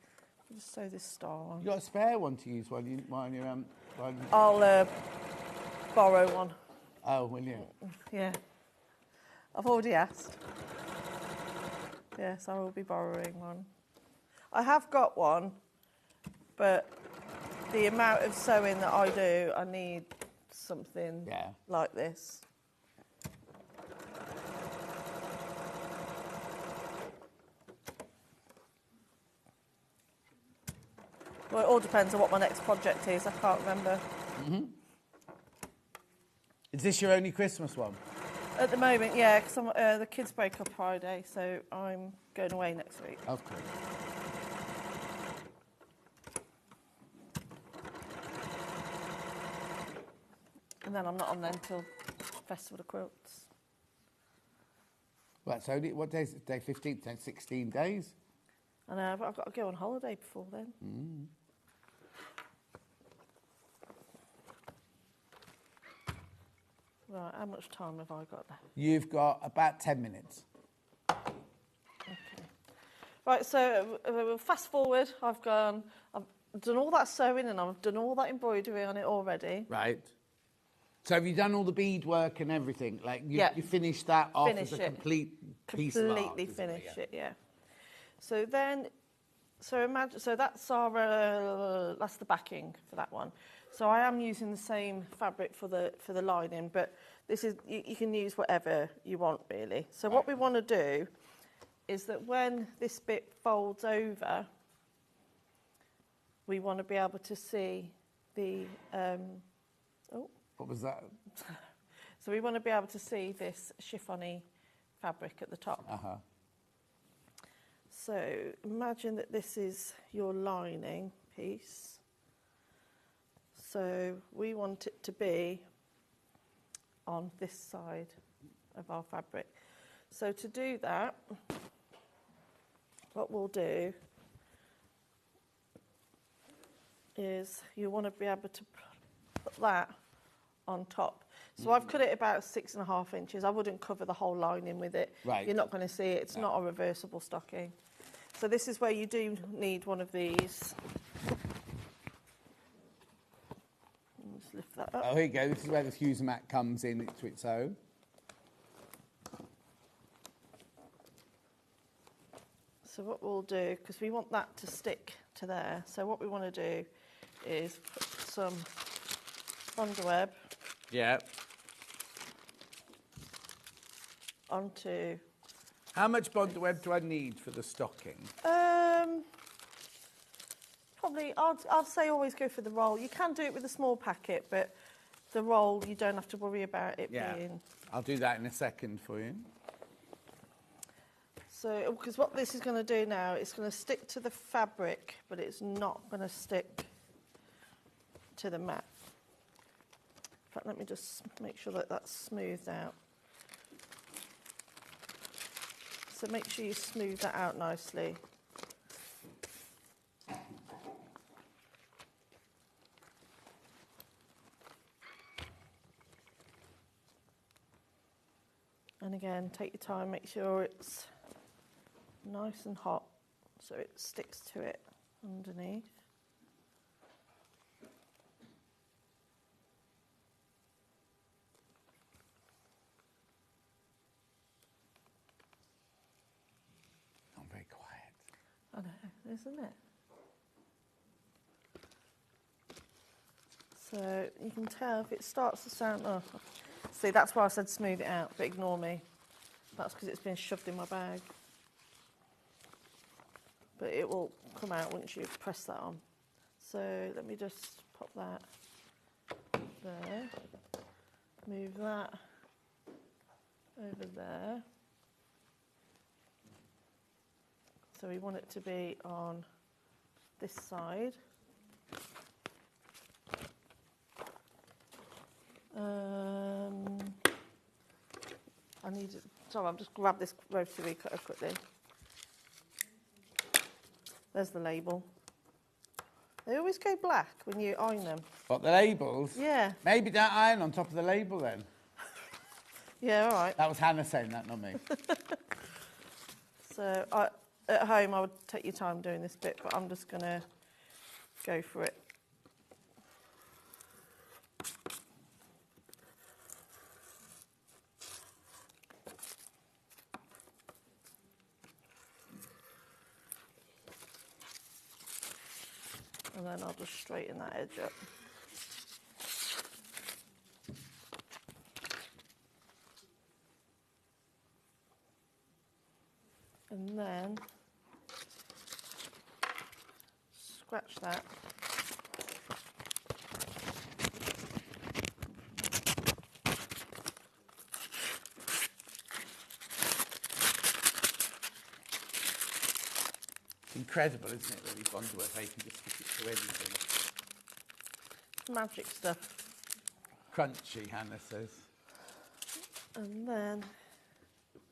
I'll just sew this star on. You got a spare one to use while you're I'll borrow one. Oh, will you? Yeah. I've already asked. Yes, I will be borrowing one. I have got one, but the amount of sewing that I do, I need something like this. Well, it all depends on what my next project is. I can't remember. Mm-hmm. Is this your only Christmas one? At the moment, yeah, because the kids break up Friday, so I'm going away next week. Of course. And then I'm not on then until Festival of Quilts. Well, it's only, what day is it? Day 15th, then 16 days? I know, but I've got to go on holiday before then. Mm. Right, how much time have I got left? You've got about 10 minutes. Okay. Right, so we'll fast forward. I've done all that sewing and I've done all that embroidery on it already. Right. So have you done all the bead-work and everything? Like, you finished that off as a complete piece of art? Completely finish it, yeah. So then, so that's our, that's the backing for that one. So I am using the same fabric for the lining, but this is, you can use whatever you want, really. So what we want to do is that when this bit folds over, we want to be able to see the, What was that? So we want to be able to see this chiffony fabric at the top. Uh-huh. So imagine that this is your lining piece. So we want it to be on this side of our fabric. So to do that, what we'll do is you want to be able to put that on top. So I've cut it about 6.5 inches. I wouldn't cover the whole lining with it. Right. You're not going to see it. It's not a reversible stocking. So this is where you do need one of these. Let's lift that up. Oh, here you go. This is where the fuse mat comes in to its own. So what we'll do, because we want that to stick to there, so what we want to do is put some underweb onto... How much bondweb do I need for the stocking? Probably, I'd say always go for the roll. You can do it with a small packet, but the roll, you don't have to worry about it being... I'll do that in a second for you. So, because what this is going to do now, it's going to stick to the fabric, but it's not going to stick to the mat. In fact, let me just make sure that that's smoothed out. So make sure you smooth that out nicely. And again, take your time, make sure it's nice and hot so it sticks to it underneath. I'm very quiet. I know, isn't it? So you can tell if it starts to sound... Oh, see, that's why I said smooth it out, but ignore me. That's because it's been shoved in my bag. But it will come out once you press that on. So let me just pop that there. Move that over there. So we want it to be on this side. I need to, sorry, I'll just grab this rotary cutter quickly. There's the label. They always go black when you iron them. What, the labels? Yeah. Maybe don't iron on top of the label then. Yeah, all right. That was Hannah saying that, not me. So at home I would take your time doing this bit, but I'm just going to go for it. And then I'll just straighten that edge up. And then scratch that. Incredible, isn't it, really, Bondworth, how you can just stick it to anything. Magic stuff. Crunchy, Hannah says. And then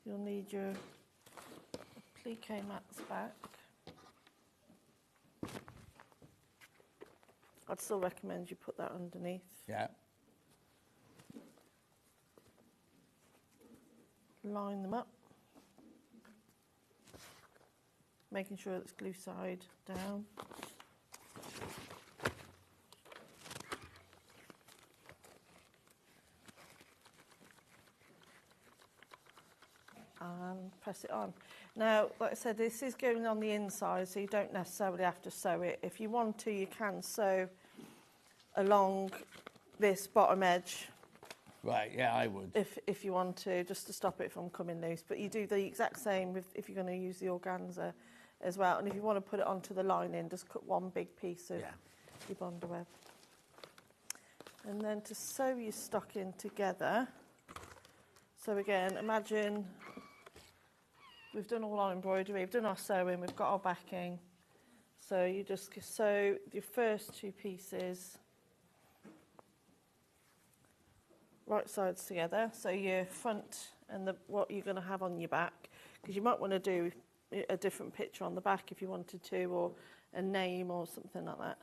you'll need your applique mats back. I'd still recommend you put that underneath. Yeah. Line them up. Making sure it's glue side down. And press it on. Now, like I said, this is going on the inside, so you don't necessarily have to sew it. If you want to, you can sew along this bottom edge. Right, yeah, I would. If you want to, just to stop it from coming loose. But you do the exact same if you're going to use the organza as well. And if you want to put it onto the lining, just cut one big piece of your bondweb. And then to sew your stocking together. So again, imagine we've done all our embroidery, we've done our sewing, we've got our backing. So you just sew your first two pieces right sides together. So your front and what you're going to have on your back, because you might want to do a different picture on the back if you wanted to, or a name or something like that.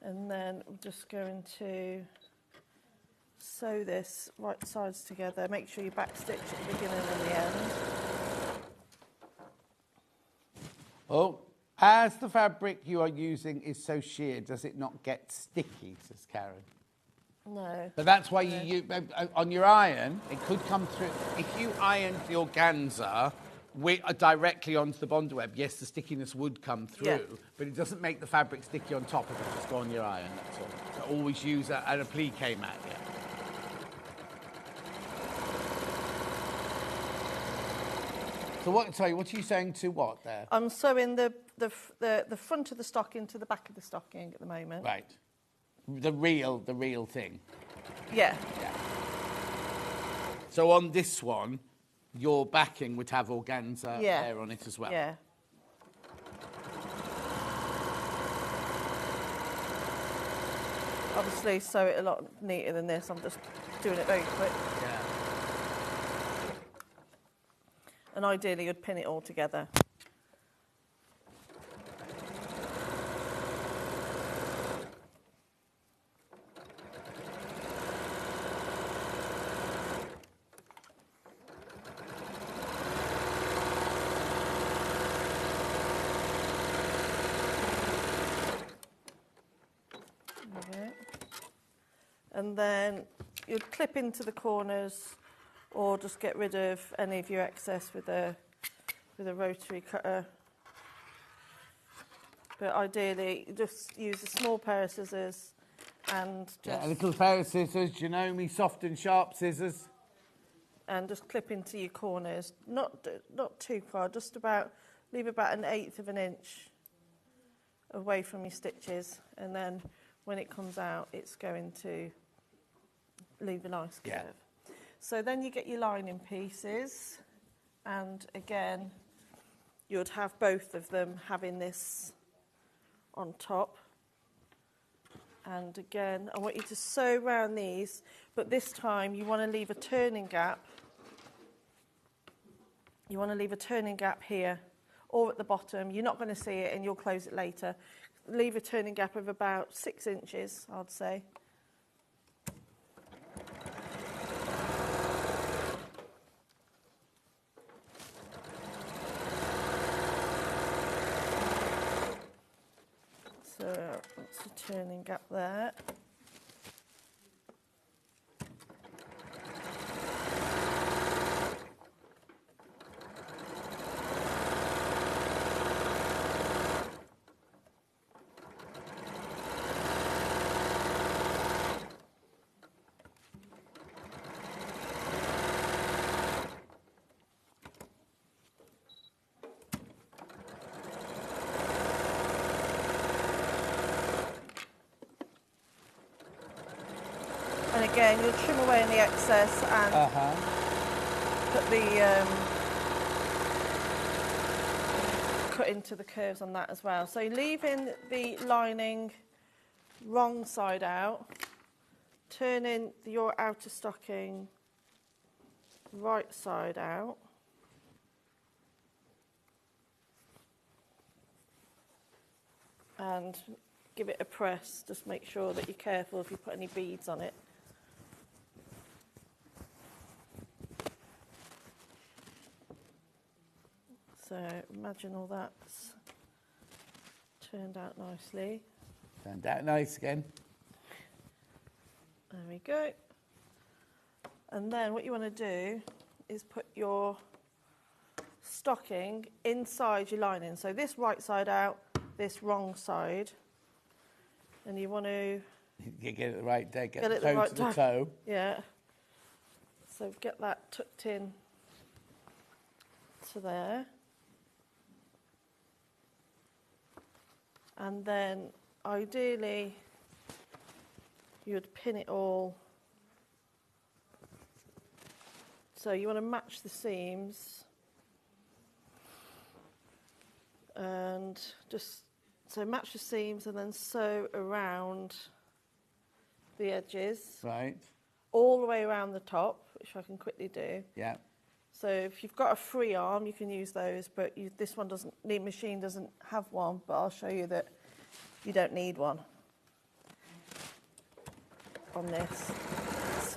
And then I'm just going to sew this right sides together. Make sure you back stitch at the beginning and the end. Oh, as the fabric you are using is so sheer, does it not get sticky, says Karen? No. But that's why you on your iron, it could come through. If you ironed the organza directly onto the bonder web, yes, the stickiness would come through, but it doesn't make the fabric sticky on top if it just go on your iron, that's all. So always use an applique mat, yeah. So what are you saying to what there? I'm sewing the front of the stocking to the back of the stocking at the moment. Right. The real thing. Yeah. So on this one, your backing would have organza there on it as well. Yeah. Obviously, sew it a lot neater than this. I'm just doing it very quick. Yeah. And ideally, you'd pin it all together. And then you'd clip into the corners or just get rid of any of your excess with a rotary cutter. But ideally, just use a small pair of scissors and just... a little pair of scissors, you know me, soft and sharp scissors. And just clip into your corners. Not too far, just about, leave about 1/8 of an inch away from your stitches. And then when it comes out, it's going to leave a nice curve. Yeah. So then you get your lining pieces, and again, you'd have both of them having this on top. And again, I want you to sew around these, but this time you want to leave a turning gap. You want to leave a turning gap here or at the bottom. You're not going to see it and you'll close it later. Leave a turning gap of about 6 inches, I'd say. So that's a turning gap there. And again, you'll trim away any excess and put the cut into the curves on that as well. So leaving the lining wrong side out, turning your outer stocking right side out. And give it a press, just make sure that you're careful if you put any beads on it. So imagine all that's turned out nicely. Turned out nice again. There we go. And then what you want to do is put your stocking inside your lining. So this right side out, this wrong side. And you want to... Get it right there, get the it toe right to the toe. Yeah. So get that tucked in to there. And then ideally you'd pin it all. So you want to match the seams and just so match the seams and then sew around the edges. Right. All the way around the top, which I can quickly do. Yeah. So if you've got a free arm, you can use those, but this one doesn't, the machine doesn't have one, but I'll show you that you don't need one. on this.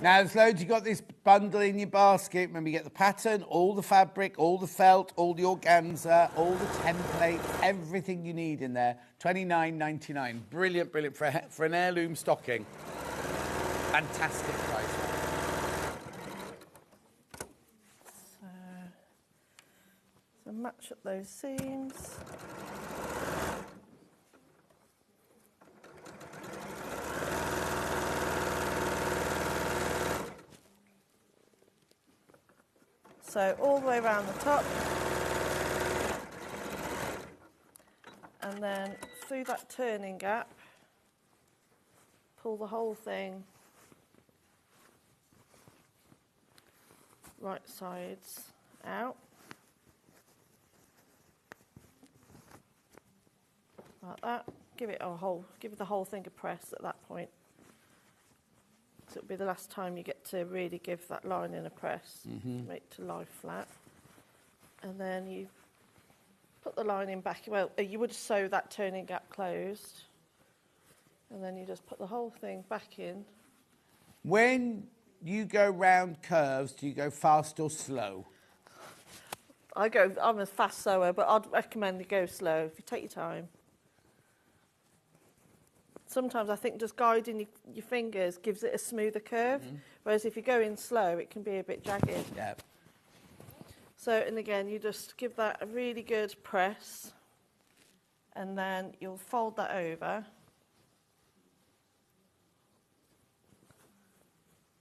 Now, there's loads. You've got this bundle in your basket. Remember, you get the pattern, all the fabric, all the felt, all the organza, all the templates, everything you need in there. $29.99. Brilliant, brilliant for an heirloom stocking. Fantastic price. So match up those seams. So all the way around the top, and then through that turning gap, pull the whole thing right sides out, like that. Give it the whole thing a press at that point. So it'll be the last time you get to really give that lining a press, make it to lie flat. And then you put the lining back. Well, you would sew that turning gap closed. And then you just put the whole thing back in. When you go round curves, do you go fast or slow? I'm a fast sewer, but I'd recommend you go slow. If you take your time. Sometimes I think just guiding your fingers gives it a smoother curve, whereas if you go in slow, it can be a bit jagged. Yeah. So, and again, you just give that a really good press, and then you'll fold that over.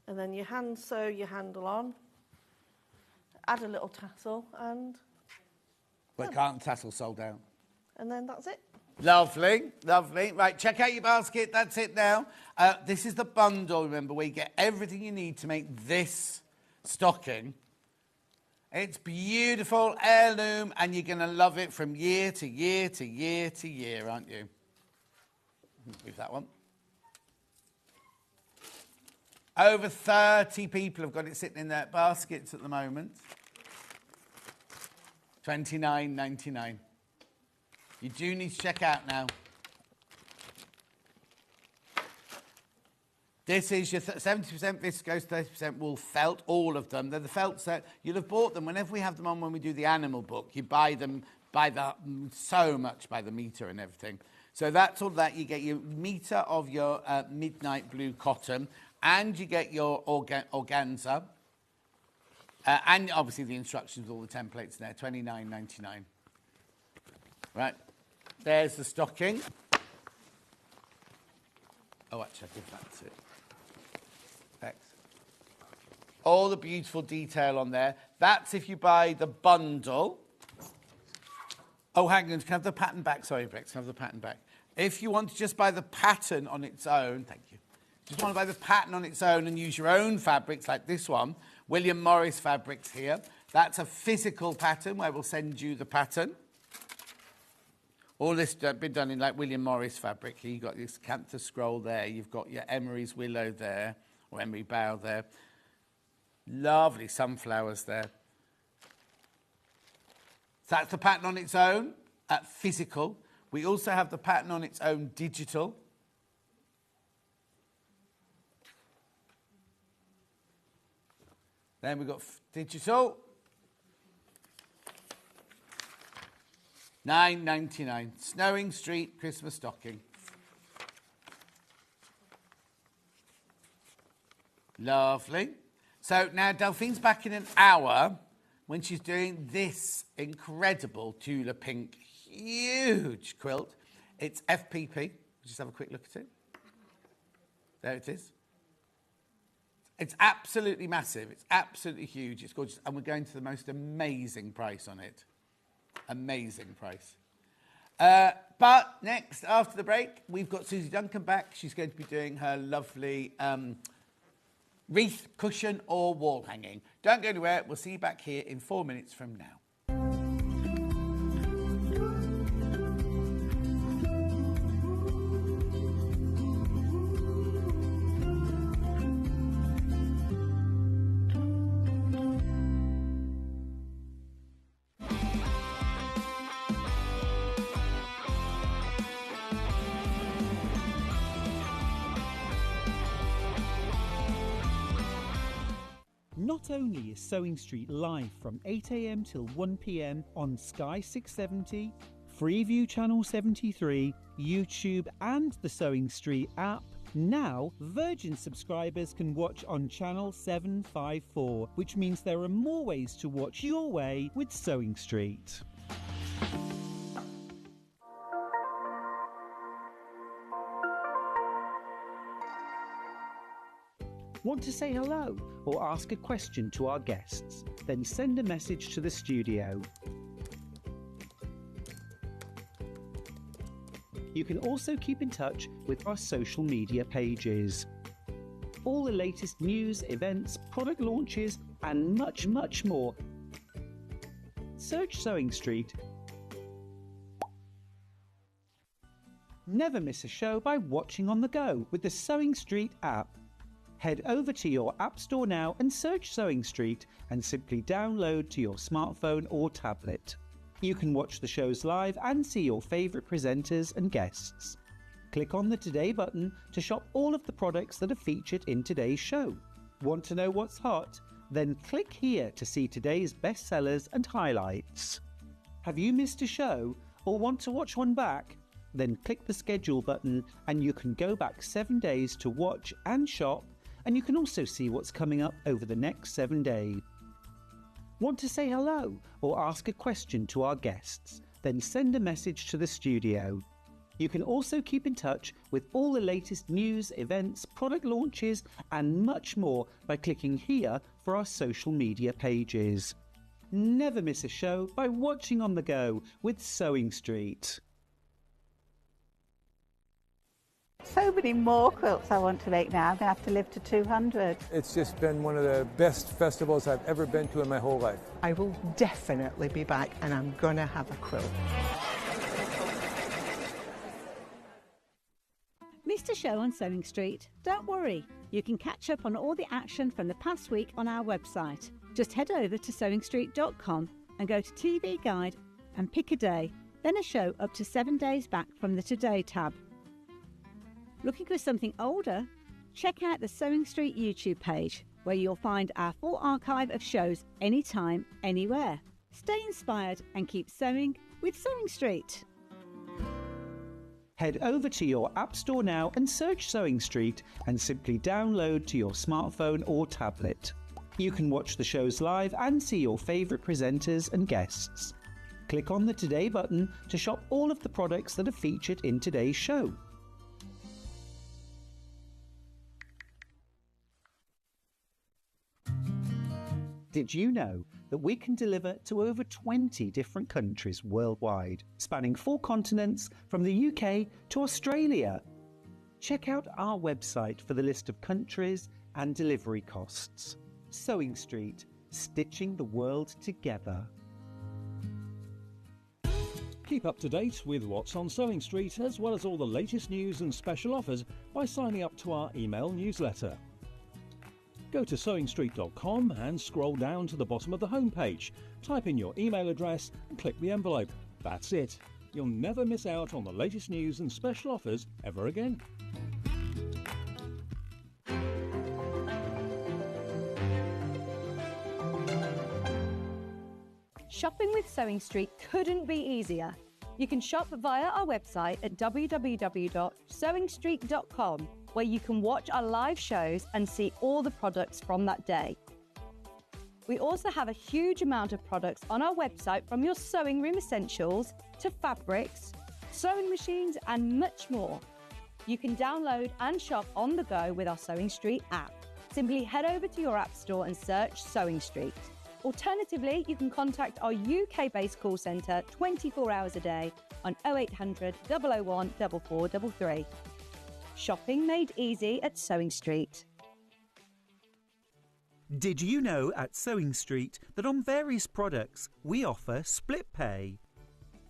And then you hand sew your handle on, add a little tassel, and... But can't tassel sold out. And then that's it. Lovely, lovely. Right, check out your basket. That's it now. This is the bundle, remember, where you get everything you need to make this stocking. It's beautiful, heirloom, and you're going to love it from year to year to year to year, aren't you? Move that one. Over 30 people have got it sitting in their baskets at the moment. $29.99. You do need to check out now. This is your 70% viscose, 30% wool felt, all of them. They're the felt set. You'll have bought them whenever we have them on when we do the animal book. You buy them by so much by the metre and everything. So that's all that. You get your metre of your midnight blue cotton, and you get your organza. And obviously the instructions with all the templates there, $29.99. Right. There's the stocking. Oh, actually, I give that to it. Thanks. All the beautiful detail on there. That's if you buy the bundle. Oh, hang on. Can I have the pattern back? Sorry, Bex. Can I have the pattern back? If you want to just buy the pattern on its own, thank you. Just want to buy the pattern on its own and use your own fabrics like this one, William Morris Fabrics here. That's a physical pattern where we'll send you the pattern. All this been done in like William Morris fabric. You've got this Cantor scroll there. You've got your Emery's willow there, or Emery bough there. Lovely sunflowers there. So that's the pattern on its own, physical. We also have the pattern on its own, digital. Then we've got digital. $9.99. Snowing Street Christmas stocking. Lovely. So now Delphine's back in an hour when she's doing this incredible Tula Pink, huge quilt. It's FPP. Just have a quick look at it. There it is. It's absolutely massive. It's absolutely huge. It's gorgeous. And we're going to the most amazing price on it. Amazing price. But next, after the break, we've got Susie Duncan back. She's going to be doing her lovely wreath, cushion or wall hanging. Don't go anywhere. We'll see you back here in 4 minutes from now. Not only is Sewing Street live from 8 a.m. till 1 p.m. on Sky 670, Freeview Channel 73, YouTube and the Sewing Street app, now Virgin subscribers can watch on Channel 754, which means there are more ways to watch your way with Sewing Street. Want to say hello or ask a question to our guests? Then send a message to the studio. You can also keep in touch with our social media pages. All the latest news, events, product launches, and much, much more. Search Sewing Street. Never miss a show by watching on the go with the Sewing Street app. Head over to your App Store now and search Sewing Street and simply download to your smartphone or tablet. You can watch the shows live and see your favourite presenters and guests. Click on the Today button to shop all of the products that are featured in today's show. Want to know what's hot? Then click here to see today's bestsellers and highlights. Have you missed a show or want to watch one back? Then click the schedule button and you can go back 7 days to watch and shop, and you can also see what's coming up over the next 7 days. Want to say hello or ask a question to our guests? Then send a message to the studio. You can also keep in touch with all the latest news, events, product launches, and much more by clicking here for our social media pages. Never miss a show by watching on the go with Sewing Street. So many more quilts I want to make now. I'm going to have to live to 200. It's just been one of the best festivals I've ever been to in my whole life. I will definitely be back and I'm going to have a quilt. Missed a show on Sewing Street? Don't worry, you can catch up on all the action from the past week on our website. Just head over to sewingstreet.com and go to TV Guide and pick a day, then a show up to 7 days back from the Today tab. Looking for something older? Check out the Sewing Street YouTube page, where you'll find our full archive of shows anytime, anywhere. Stay inspired and keep sewing with Sewing Street. Head over to your App Store now and search Sewing Street and simply download to your smartphone or tablet. You can watch the shows live and see your favourite presenters and guests. Click on the Today button to shop all of the products that are featured in today's show. Did you know that we can deliver to over 20 different countries worldwide, spanning 4 continents from the UK to Australia? Check out our website for the list of countries and delivery costs. Sewing Street, stitching the world together. Keep up to date with what's on Sewing Street, as well as all the latest news and special offers by signing up to our email newsletter. Go to sewingstreet.com and scroll down to the bottom of the homepage. Type in your email address and click the envelope. That's it. You'll never miss out on the latest news and special offers ever again. Shopping with Sewing Street couldn't be easier. You can shop via our website at www.sewingstreet.com, where you can watch our live shows and see all the products from that day. We also have a huge amount of products on our website, from your sewing room essentials to fabrics, sewing machines and much more. You can download and shop on the go with our Sewing Street app. Simply head over to your app store and search Sewing Street. Alternatively, you can contact our UK-based call centre 24 hours a day on 0800 001 4433. Shopping made easy at Sewing Street. Did you know at Sewing Street that on various products we offer split pay?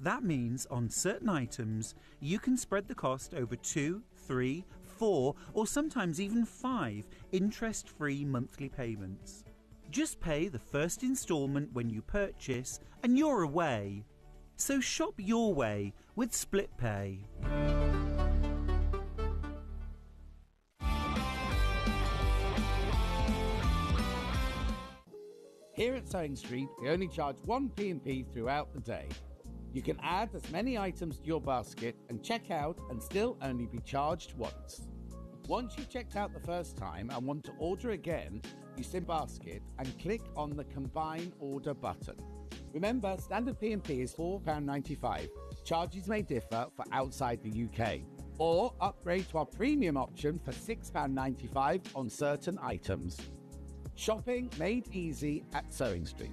That means on certain items you can spread the cost over 2, 3, 4 or sometimes even 5 interest-free monthly payments. Just pay the first instalment when you purchase and you're away. So shop your way with split pay. Here at Sewing Street, we only charge 1 P&P throughout the day. You can add as many items to your basket and check out and still only be charged once. Once you've checked out the first time and want to order again, you simply basket and click on the Combine Order button. Remember, standard P&P is £4.95. Charges may differ for outside the UK. Or upgrade to our premium option for £6.95 on certain items. Shopping made easy at Sewing Street.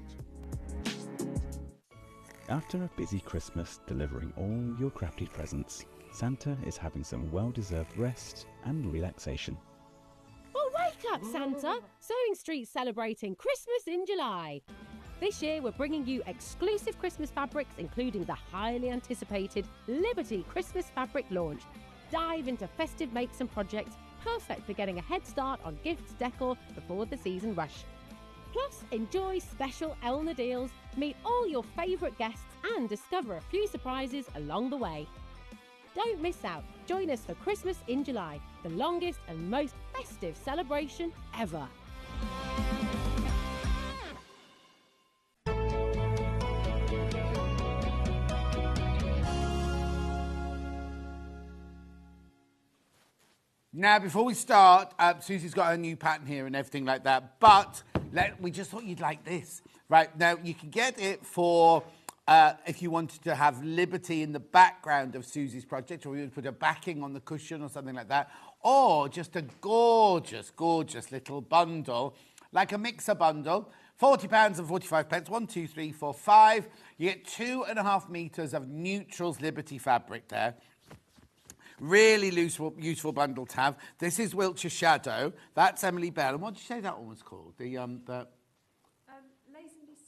After a busy Christmas delivering all your crafty presents, Santa is having some well-deserved rest and relaxation. Well, wake up, Santa! Sewing Street's celebrating Christmas in July. This year, we're bringing you exclusive Christmas fabrics, including the highly anticipated Liberty Christmas fabric launch. Dive into festive makes and projects, perfect for getting a head start on gifts decor before the season rush. Plus, enjoy special Elna deals, meet all your favourite guests and discover a few surprises along the way. Don't miss out. Join us for Christmas in July, the longest and most festive celebration ever. Now, before we start, Susie's got her new pattern here and everything like that, but we just thought you'd like this. Right, now you can get it for, if you wanted to have Liberty in the background of Susie's project, or you would put a backing on the cushion or something like that, or just a gorgeous, gorgeous little bundle, like a mixer bundle, £40 and 45 pence, 1, 2, 3, 4, 5. You get 2.5 metres of Neutrals Liberty fabric there. Really useful bundle to have. This is Wiltshire Shadow. That's Emily Bell. And what did you say that one was called? Lazenby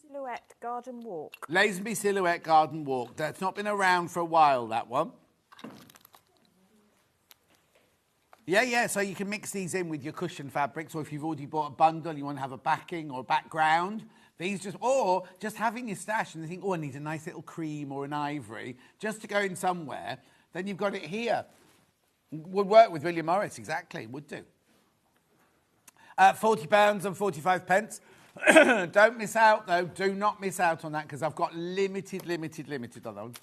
Silhouette Garden Walk. Lazenby Silhouette Garden Walk. That's not been around for a while, that one. Yeah, so you can mix these in with your cushion fabrics, or if you've already bought a bundle, you want to have a backing or a background. These or just having your stash and you think, oh, I need a nice little cream or an ivory, just to go in somewhere. Then you've got it here. Would work with William Morris, exactly, would do. £40 and 45 pence. Don't miss out, though. Do not miss out on that, because I've got limited on those.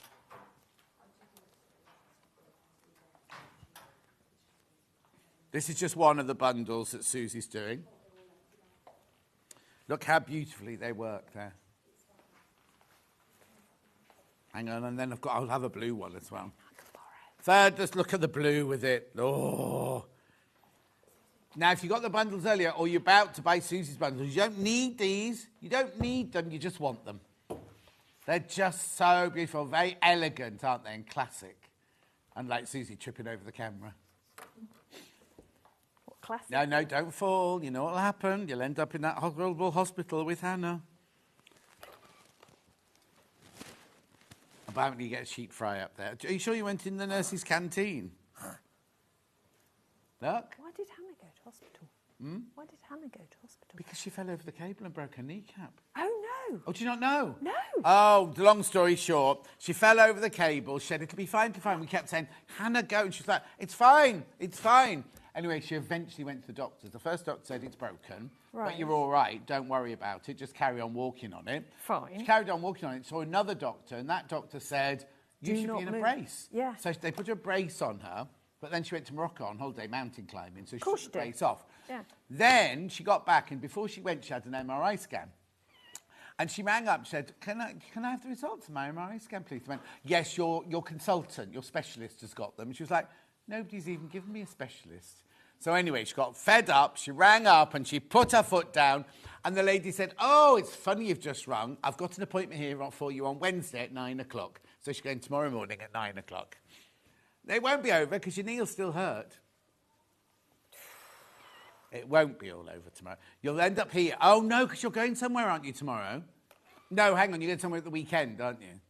This is just one of the bundles that Susie's doing. Look how beautifully they work there. Hang on, and then I'll have a blue one as well. Third, just look at the blue with it. Oh. Now, if you got the bundles earlier, or you're about to buy Susie's bundles, you don't need these. You don't need them, you just want them. They're just so beautiful, very elegant, aren't they, and classic. Unlike Susie tripping over the camera. What classic? No, don't fall. You know what'll happen. You'll end up in that horrible hospital with Hannah. Apparently you get a sheet fry up there. Are you sure you went in the nurse's canteen? Look. Why did Hannah go to hospital? Why did Hannah go to hospital? Because she fell over the cable and broke her kneecap. Oh, no. Oh, do you not know? No. Oh, long story short, she fell over the cable. She said, it'll be fine, We kept saying, Hannah, go. And she's like, it's fine. Anyway, she eventually went to the doctors. The first doctor said it's broken, but you're all right. Don't worry about it. Just carry on walking on it. Fine. She carried on walking on it, saw another doctor, and that doctor said, you should be in a brace. Yeah. So they put a brace on her, but then she went to Morocco on holiday mountain climbing, so she took the brace off. Yeah. Then she got back, and before she went, she had an MRI scan. And she rang up and said, can I have the results of my MRI scan, please? I went, yes, your consultant, your specialist has got them. And she was like, nobody's even given me a specialist. So anyway, she got fed up, she rang up and she put her foot down, and the lady said, oh, it's funny you've just rung. I've got an appointment here for you on Wednesday at 9 o'clock. So she's going tomorrow morning at 9 o'clock. It won't be over because your knee'll still hurt. It won't be all over tomorrow. You'll end up here. Oh, no, because you're going somewhere, aren't you, tomorrow? No, hang on, you're going somewhere at the weekend, aren't you?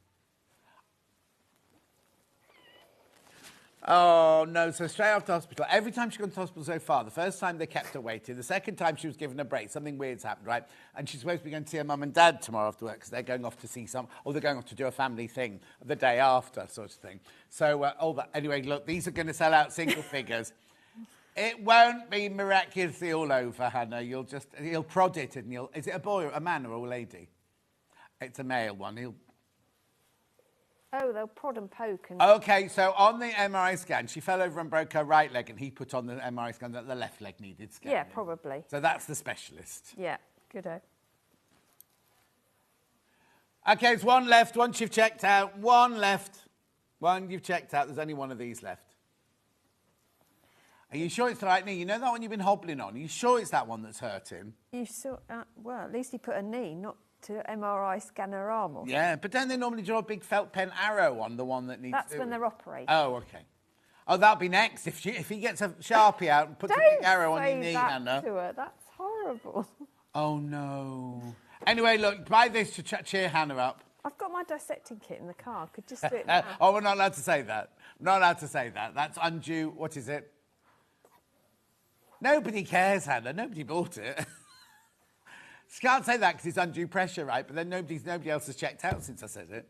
Oh, no, so straight after hospital. Every time she's gone to hospital so far, the first time they kept her waiting, the second time she was given a break, something weird's happened, right? And she's supposed to be going to see her mum and dad tomorrow after work because they're going off to see or they're going off to do a family thing the day after, sort of thing. So, anyway, look, these are going to sell out single figures. It won't be miraculously all over, Hannah. He'll prod it and is it a boy, a man or a lady? It's a male one. Oh, they'll prod and poke. And... Okay, so on the MRI scan, she fell over and broke her right leg, and he put on the MRI scan that the left leg needed scanning. Yeah, probably. So that's the specialist. Yeah, good-o. Okay, it's one left. Once you've checked out, one left. One you've checked out. There's only one of these left. Are you sure it's the right knee? You know that one you've been hobbling on? Are you sure it's that one that's hurting? You saw, well, at least he put a knee, not to MRI scan her arm. Or yeah, but don't they normally draw a big felt pen arrow on the one that needs That's when they're operating. Oh, okay. Oh, that'll be next. If he gets a Sharpie out and puts a big arrow on your knee, Hannah. To her. That's horrible. Oh, no. Anyway, look, buy this to cheer Hannah up. I've got my dissecting kit in the car. Could just do it now. Oh, we're not allowed to say that. We're not allowed to say that. That's undue. What is it? Nobody cares, Hannah. Nobody bought it. She can't say that because it's undue pressure, right? But then nobody else has checked out since I said it.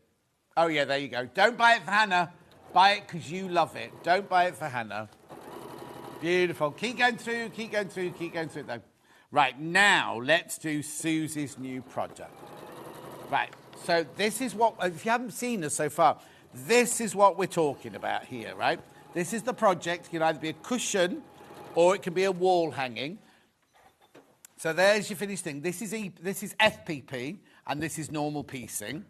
Oh, yeah, there you go. Don't buy it for Hannah. Buy it because you love it. Don't buy it for Hannah. Beautiful. Keep going through, keep going through, keep going through, though. Right, now let's do Susie's new project. Right, so this is what, if you haven't seen us so far, this is what we're talking about here, right? This is the project. It can either be a cushion or it can be a wall hanging. So there's your finished thing. This is FPP and this is normal piecing.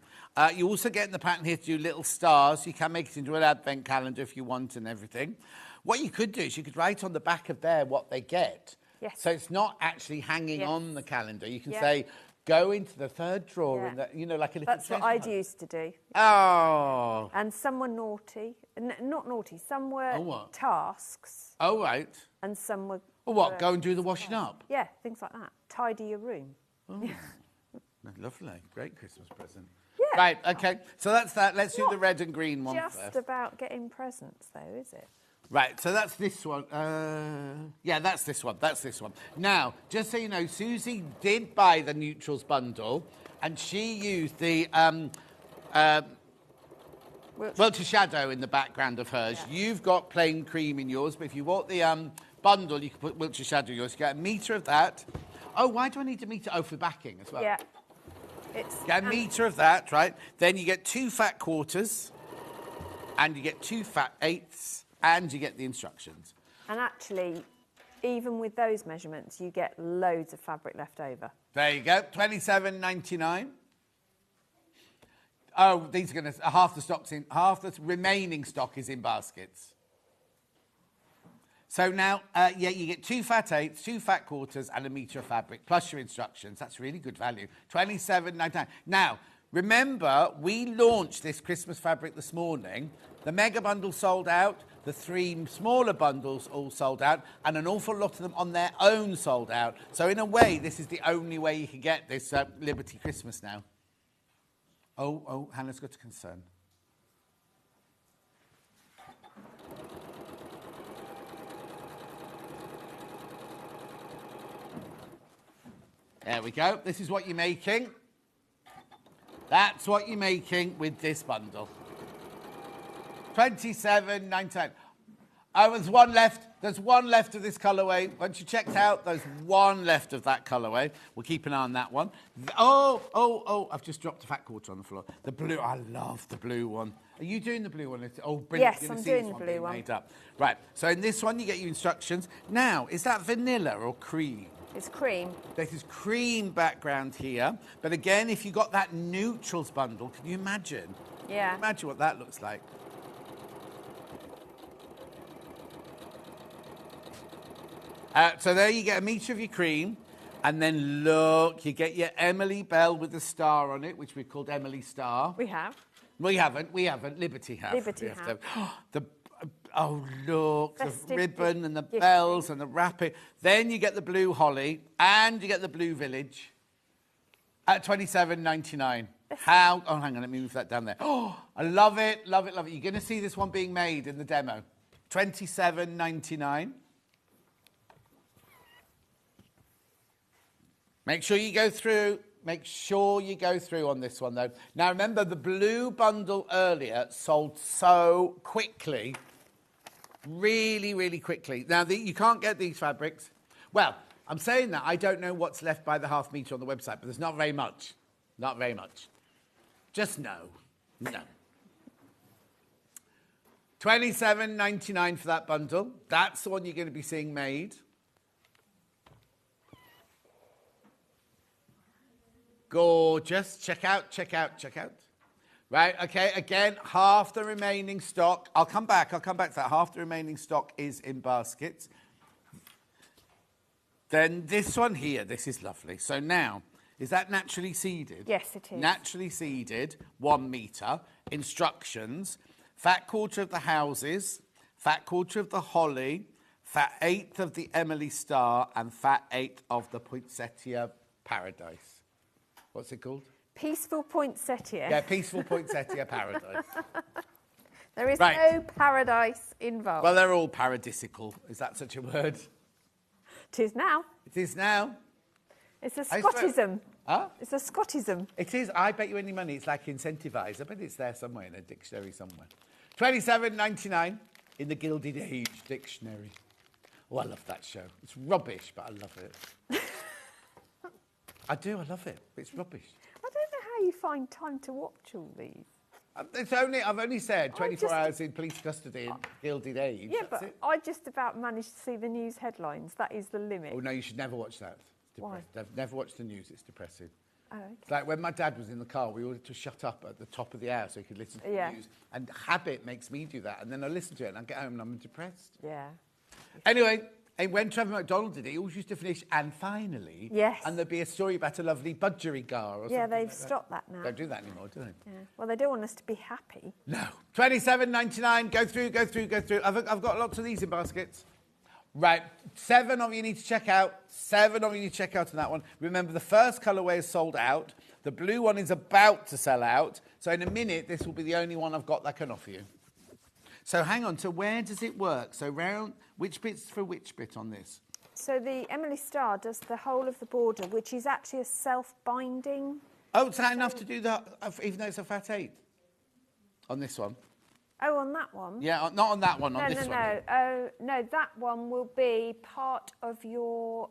You also get in the pattern here to do little stars. You can make it into an advent calendar if you want and everything. What you could do is you could write on the back of there what they get. Yes. So it's not actually hanging on the calendar. You can say, go into the third drawer, in the, you know, like a little That's what I'd used to do. Oh. And some were naughty. Not naughty. Some were tasks. Oh, right. And some were... Well, what, go and do the washing up? Yeah, things like that. Tidy your room. Oh. Lovely. Great Christmas present. Yeah. Right, okay. So that's that. Let's do the red and green one Just first. about getting presents, though, is it? Right, so that's this one. Yeah, that's this one. That's this one. Now, just so you know, Susie did buy the neutrals bundle, and she used the Wiltshire Shadow in the background of hers. Yeah. You've got plain cream in yours, but if you want the bundle, you can put Wiltshire Shadow in yours. You get a metre of that. Oh, why do I need a metre? Oh, for backing as well. Yeah. Get a metre of that, right? Then you get 2 fat quarters, and you get 2 fat eighths, and you get the instructions. And actually, even with those measurements, you get loads of fabric left over. There you go, $27.99. Oh, these are going to half the remaining stock is in baskets. So now, yeah, you get 2 fat eighths, 2 fat quarters, and a metre of fabric, plus your instructions. That's really good value. $27.99. Now, remember, we launched this Christmas fabric this morning. The mega bundle sold out, the 3 smaller bundles all sold out, and an awful lot of them on their own sold out. So in a way, this is the only way you can get this Liberty Christmas now. Oh, Hannah's got a concern. There we go. This is what you're making. That's what you're making with this bundle. $27.99. Oh, there's one left. There's one left of this colourway. Once you checked out, there's one left of that colourway. We'll keep an eye on that one. Oh, I've just dropped a fat quarter on the floor. The blue, I love the blue one. Are you doing the blue one? Oh, brilliant. Yes, I'm doing the blue one. Made up. Right, so in this one, you get your instructions. Now, is that vanilla or cream? It's cream. This is cream background here. But again, if you got that neutrals bundle, can you imagine? Yeah. Can you imagine what that looks like. So there you get a metre of your cream. And then look, you get your Emily Bell with the star on it, which we've called Emily Star. We have. We haven't. Liberty have. Liberty have. Oh, look, Festive the ribbon and the bells and the wrapping. Then you get the blue holly and you get the blue village at $27.99. How? Oh, hang on, let me move that down there. Oh, I love it, love it, love it. You're going to see this one being made in the demo. $27.99. Make sure you go through. Make sure you go through on this one, though. Now, remember, the blue bundle earlier sold so quickly really, really quickly. Now, you can't get these fabrics. Well, I'm saying that. I don't know what's left by the half metre on the website, but there's not very much. Not very much. Just no. No. $27.99 for that bundle. That's the one you're going to be seeing made. Gorgeous. Check out, check out, check out. Right, okay, again, half the remaining stock. I'll come back to that. Half the remaining stock is in baskets. Then this one here, this is lovely. So now, is that naturally seeded? Yes, it is. Naturally seeded, 1 metre. Instructions, fat quarter of the houses, fat quarter of the holly, fat eighth of the Emily Star, and fat eighth of the Poinsettia Paradise. What's it called? Peaceful poinsettia. Yeah, peaceful poinsettia paradise. There is no paradise involved. Well, they're all paradisical. Is that such a word? It is now. It is now. It's a Scottism. Huh? It's a Scottism. It is. I bet you any money it's like incentivise. I bet it's there somewhere in a dictionary somewhere. $27.99 in the Gilded Age dictionary. Oh, I love that show. It's rubbish, but I love it. I do. I love it. It's rubbish. I don't know how you find time to watch all these. I've only said 24 hours in police custody in Gilded Age. Yeah, but I just about managed to see the news headlines. That is the limit. Oh, no, you should never watch that. It's Why? Never watch the news. It's depressing. Oh, okay. It's like when my dad was in the car, we ordered to shut up at the top of the hour so he could listen to the news. And habit makes me do that. And then I listen to it and I get home and I'm depressed. Yeah. Anyway, and when Trevor McDonald did it, he always used to finish, and finally. Yes. And there'd be a story about a lovely budgeriggar or something. Yeah, they've like that. stopped that now. Don't do that anymore, do they? Yeah. Well, they do want us to be happy. No. $27.99. Go through. I've got lots of these in baskets. Right. 7 of you need to check out. 7 of you need to check out on that one. Remember, the first colourway is sold out. The blue one is about to sell out. So in a minute, this will be the only one I've got that can offer you. So hang on. So where does it work? So which bit's for which bit on this? So the Emily Star does the whole of the border, which is actually a self-binding. Oh, is that enough to do that, even though it's a fat 8? On this one? Oh, on that one? Yeah, not on that one, on this one. No. Oh, no, that one will be part of your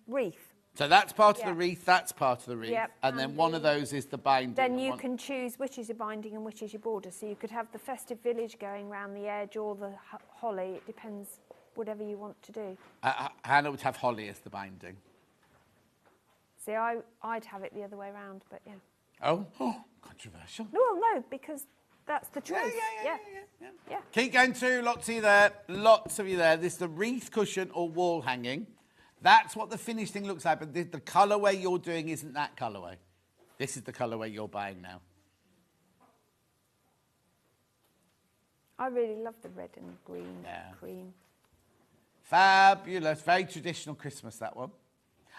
wreath. So that's part of the wreath, that's part of the wreath. Yep. And then one of those is the binding. Then you can choose which is your binding and which is your border. So you could have the festive village going round the edge or the holly. It depends, whatever you want to do. Hannah would have holly as the binding. See, I'd have it the other way around, but yeah. Oh, controversial. No, because that's the truth. Yeah. Keep going through, lots of you there. This is the wreath cushion or wall hanging. That's what the finished thing looks like, but the colourway you're doing isn't that colourway. This is the colourway you're buying now. I really love the red and green cream. Fabulous. Very traditional Christmas, that one.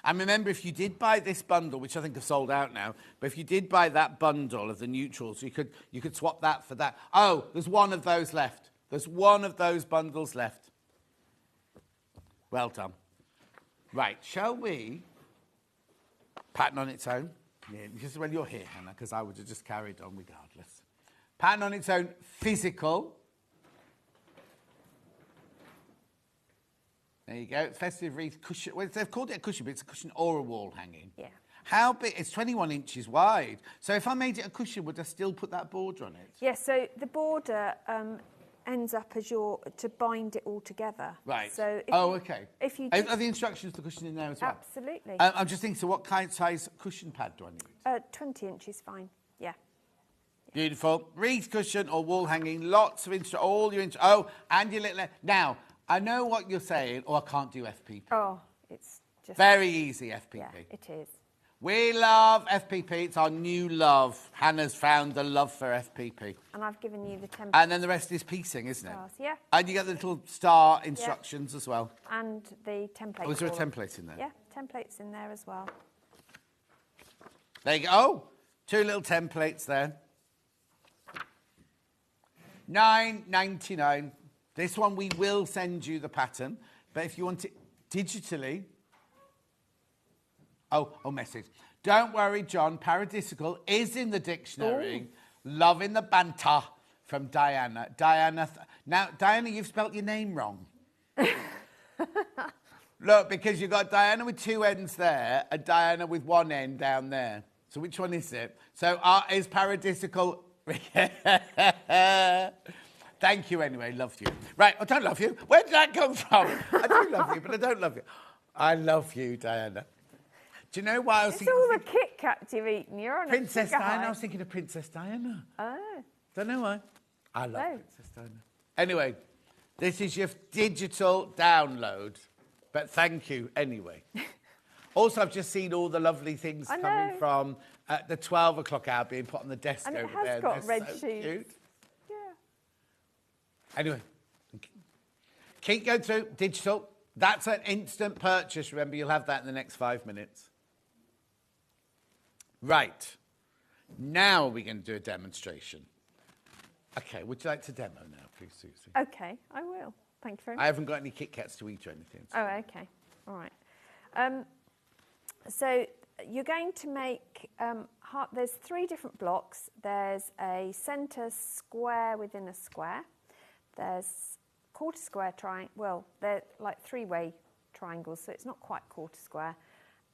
And remember, if you did buy this bundle, which I think have sold out now, but if you did buy that bundle of the neutrals, you could swap that for that. Oh, there's one of those left. There's one of those bundles left. Well done. Right, shall we? Pattern on its own. Yeah, just when you're here, Hannah, because I would have just carried on regardless. Pattern on its own, physical. There you go. Festive wreath cushion. Well, they've called it a cushion, but it's a cushion or a wall hanging. Yeah. How big? It's 21 inches wide. So if I made it a cushion, would I still put that border on it? Yeah, so the border ends up as to bind it all together. Right. So okay. If you are the instructions for the cushion in there as well? Absolutely. I'm just thinking, so what size cushion pad do I need? 20 inches, fine. Yeah. Beautiful. Wreath cushion or wall hanging. Lots of all your and your little. Now I know what you're saying. Oh, I can't do FPP. Oh, it's just very easy FPP. Yeah, it is. We love FPP. It's our new love. Hannah's found the love for FPP. And I've given you the template. And then the rest is piecing, isn't it? Yeah. And you get the little star instructions as well. And the template. Oh, is there a template in there? Yeah, templates in there as well. There you go. Oh, 2 little templates there. $9.99. This one we will send you the pattern, but if you want it digitally. Oh, message. Don't worry, John. Paradisical is in the dictionary. Ooh. Loving the banter. from Diana. Now, Diana, you've spelt your name wrong. Look, because you've got Diana with 2 ends there and Diana with 1 end down there. So which one is it? So art is paradisical. Thank you anyway, love you. Right, I don't love you. Where did that come from? I do love you, but I don't love you. I love you, Diana. Do you know why I was thinking? It's all the Kit Kats you've eaten. You're on Princess a sugar Diana. high. I was thinking of Princess Diana. Oh. Don't know why. I love No. Princess Diana. Anyway, this is your digital download, but thank you anyway. Also, I've just seen all the lovely things coming from the 12 o'clock hour being put on the desk And it over has there. got They're red so shoes. cute. Yeah. Anyway, keep going through digital. That's an instant purchase. Remember, you'll have that in the next 5 minutes. Right. Now we're going to do a demonstration. Okay, would you like to demo now, please, Susie? Okay, I will. Thank you very much. I haven't got any Kit Kats to eat or anything. Oh, okay. All right. So you're going to make, there's 3 different blocks. There's a centre square within a square. There's quarter square triangle. Well, they're like 3-way triangles, so it's not quite quarter square.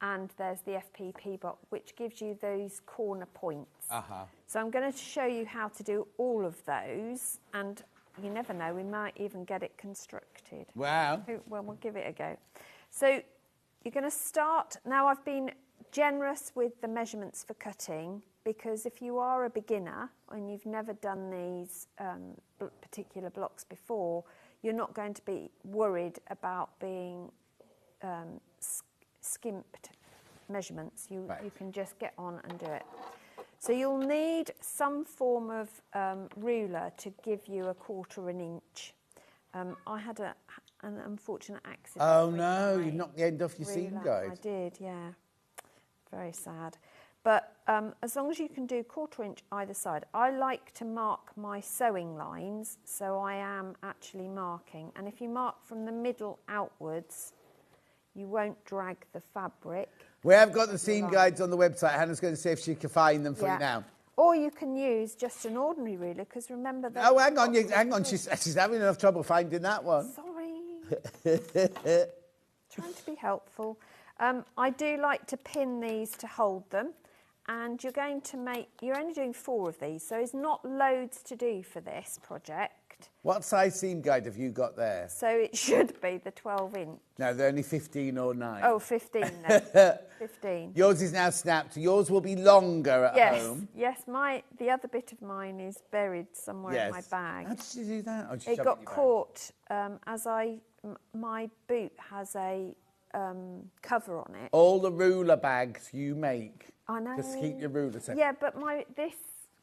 And there's the FPP block, which gives you those corner points. Uh-huh. So I'm going to show you how to do all of those, and you never know, we might even get it constructed. Wow. Well, we'll give it a go. So you're going to start, now I've been generous with the measurements for cutting, because if you are a beginner and you've never done these particular blocks before, you're not going to be worried about being skimped measurements. You can just get on and do it. So you'll need some form of ruler to give you 1/4 inch. I had an unfortunate accident. Oh no, you knocked the end off your seam ruler. guide. I did, yeah. Very sad. But as long as you can do 1/4 inch either side. I like to mark my sewing lines, so I am actually marking. And if you mark from the middle outwards, you won't drag the fabric. We have got the seam guides on the website. Hannah's going to see if she can find them for you now. Or you can use just an ordinary ruler, because remember that... Oh, hang on. She's having enough trouble finding that one. Sorry. Trying to be helpful. I do like to pin these to hold them. And you're only doing 4 of these, so there's not loads to do for this project. What size seam guide have you got there? So it should be the 12 inch. No, they're only 15 or 9. Oh, 15 then. 15. Yours is now snapped. Yours will be longer at home. Yes, the other bit of mine is buried somewhere in my bag. How did you do that? Oh, it got caught my boot has a cover on it. All the ruler bags you make. I know. Just keep your ruler separate. Yeah, but this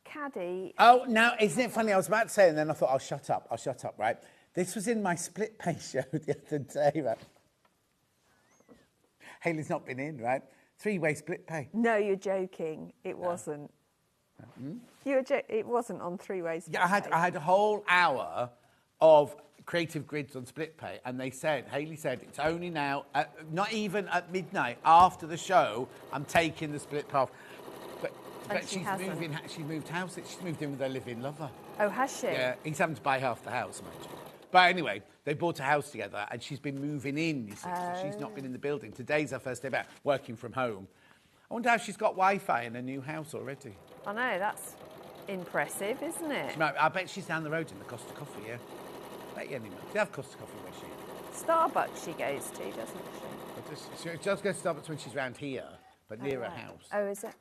caddy... Oh, now, isn't it funny? I was about to say, and then I thought, I'll shut up, right? This was in my split pay show the other day, right? Hayley's not been in, right? 3-way split pay. No, you're joking. It wasn't. It wasn't on 3-way split pay. Yeah, I had a whole hour of creative grids on split pay, and Hayley said, it's only now, not even at midnight, after the show, I'm taking the split pay off. But she's moved house. She's moved in with her live-in lover. Oh, has she? Yeah, he's having to buy half the house, mind you. But anyway, they bought a house together, and she's been moving in, you see, so she's not been in the building. Today's her first day back, working from home. I wonder how she's got Wi-Fi in her new house already. I know, that's impressive, isn't it? No, I bet she's down the road in the Costa Coffee, yeah. I bet you anyway. They have Costa Coffee where she is. Starbucks she goes to, doesn't she? She does go to Starbucks when she's round here, but near her house. Oh, is it?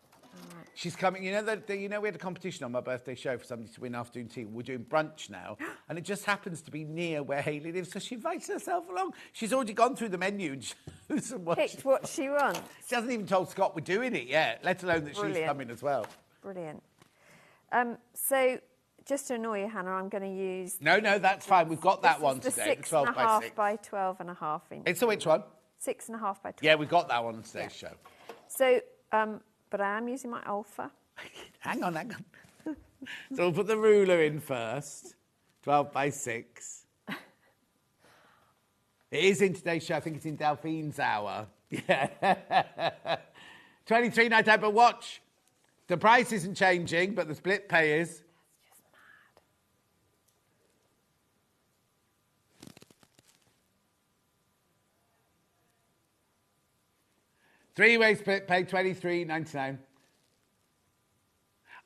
Right. She's coming. You know we had a competition on my birthday show for somebody to win afternoon tea. We're doing brunch now, and it just happens to be near where Hayley lives, so she invites herself along. She's already gone through the menu and picked what she wants. She hasn't even told Scott we're doing it yet, let alone that she's coming as well. Brilliant. So just to annoy you, Hannah, I'm going to use... No, that's fine. We've got that one today. The 6.5 by 12.5 inch. It's a which one? 6.5 by 12. Yeah, we got that one on today's show. So, but I am using my alpha. Hang on. So we'll put the ruler in first. 12 by 6. It is in today's show. I think it's in Delphine's hour. Yeah. 23.99, but watch. The price isn't changing, but the split pay is. Three-way split, pay $23.99.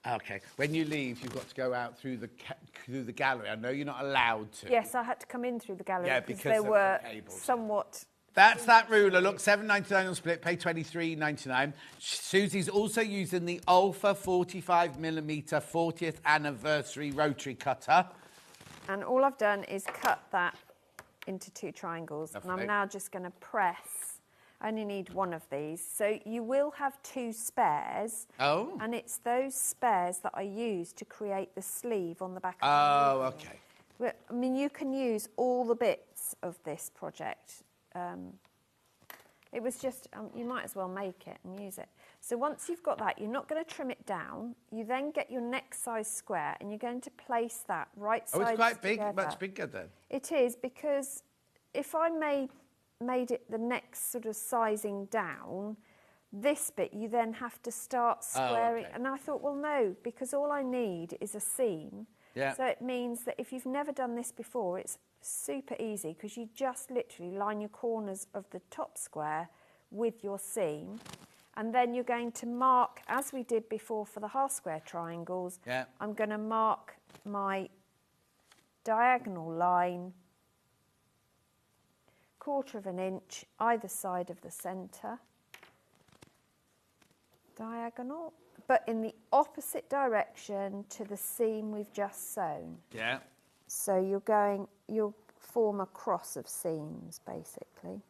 Okay, when you leave, you've got to go out through the gallery. I know you're not allowed to. Yes, I had to come in through the gallery because they of the were cables. somewhat... That's that ruler. Look, $7.99 on split, pay $23.99. Susie's also using the Alpha 45mm 40th anniversary rotary cutter. And all I've done is cut that into 2 triangles. Lovely. And I'm now just going to press. I only need 1 of these. So you will have 2 spares. Oh. And it's those spares that I use to create the sleeve on the back of the ruler. Okay. Well, I mean, you can use all the bits of this project. It was just, you might as well make it and use it. So once you've got that, you're not going to trim it down. You then get your next size square and you're going to place that right side. Oh, it's quite big, together. much bigger then. It is, because if I made it the next sort of sizing down, this bit you then have to start squaring. okay. And I thought, well, no, because all I need is a seam. Yeah. So it means that if you've never done this before, it's super easy, because you just literally line your corners of the top square with your seam, and then you're going to mark, as we did before for the half square triangles. Yeah. I'm going to mark my diagonal line 1/4 inch either side of the centre, diagonal, but in the opposite direction to the seam we've just sewn. Yeah. So you'll form a cross of seams, basically.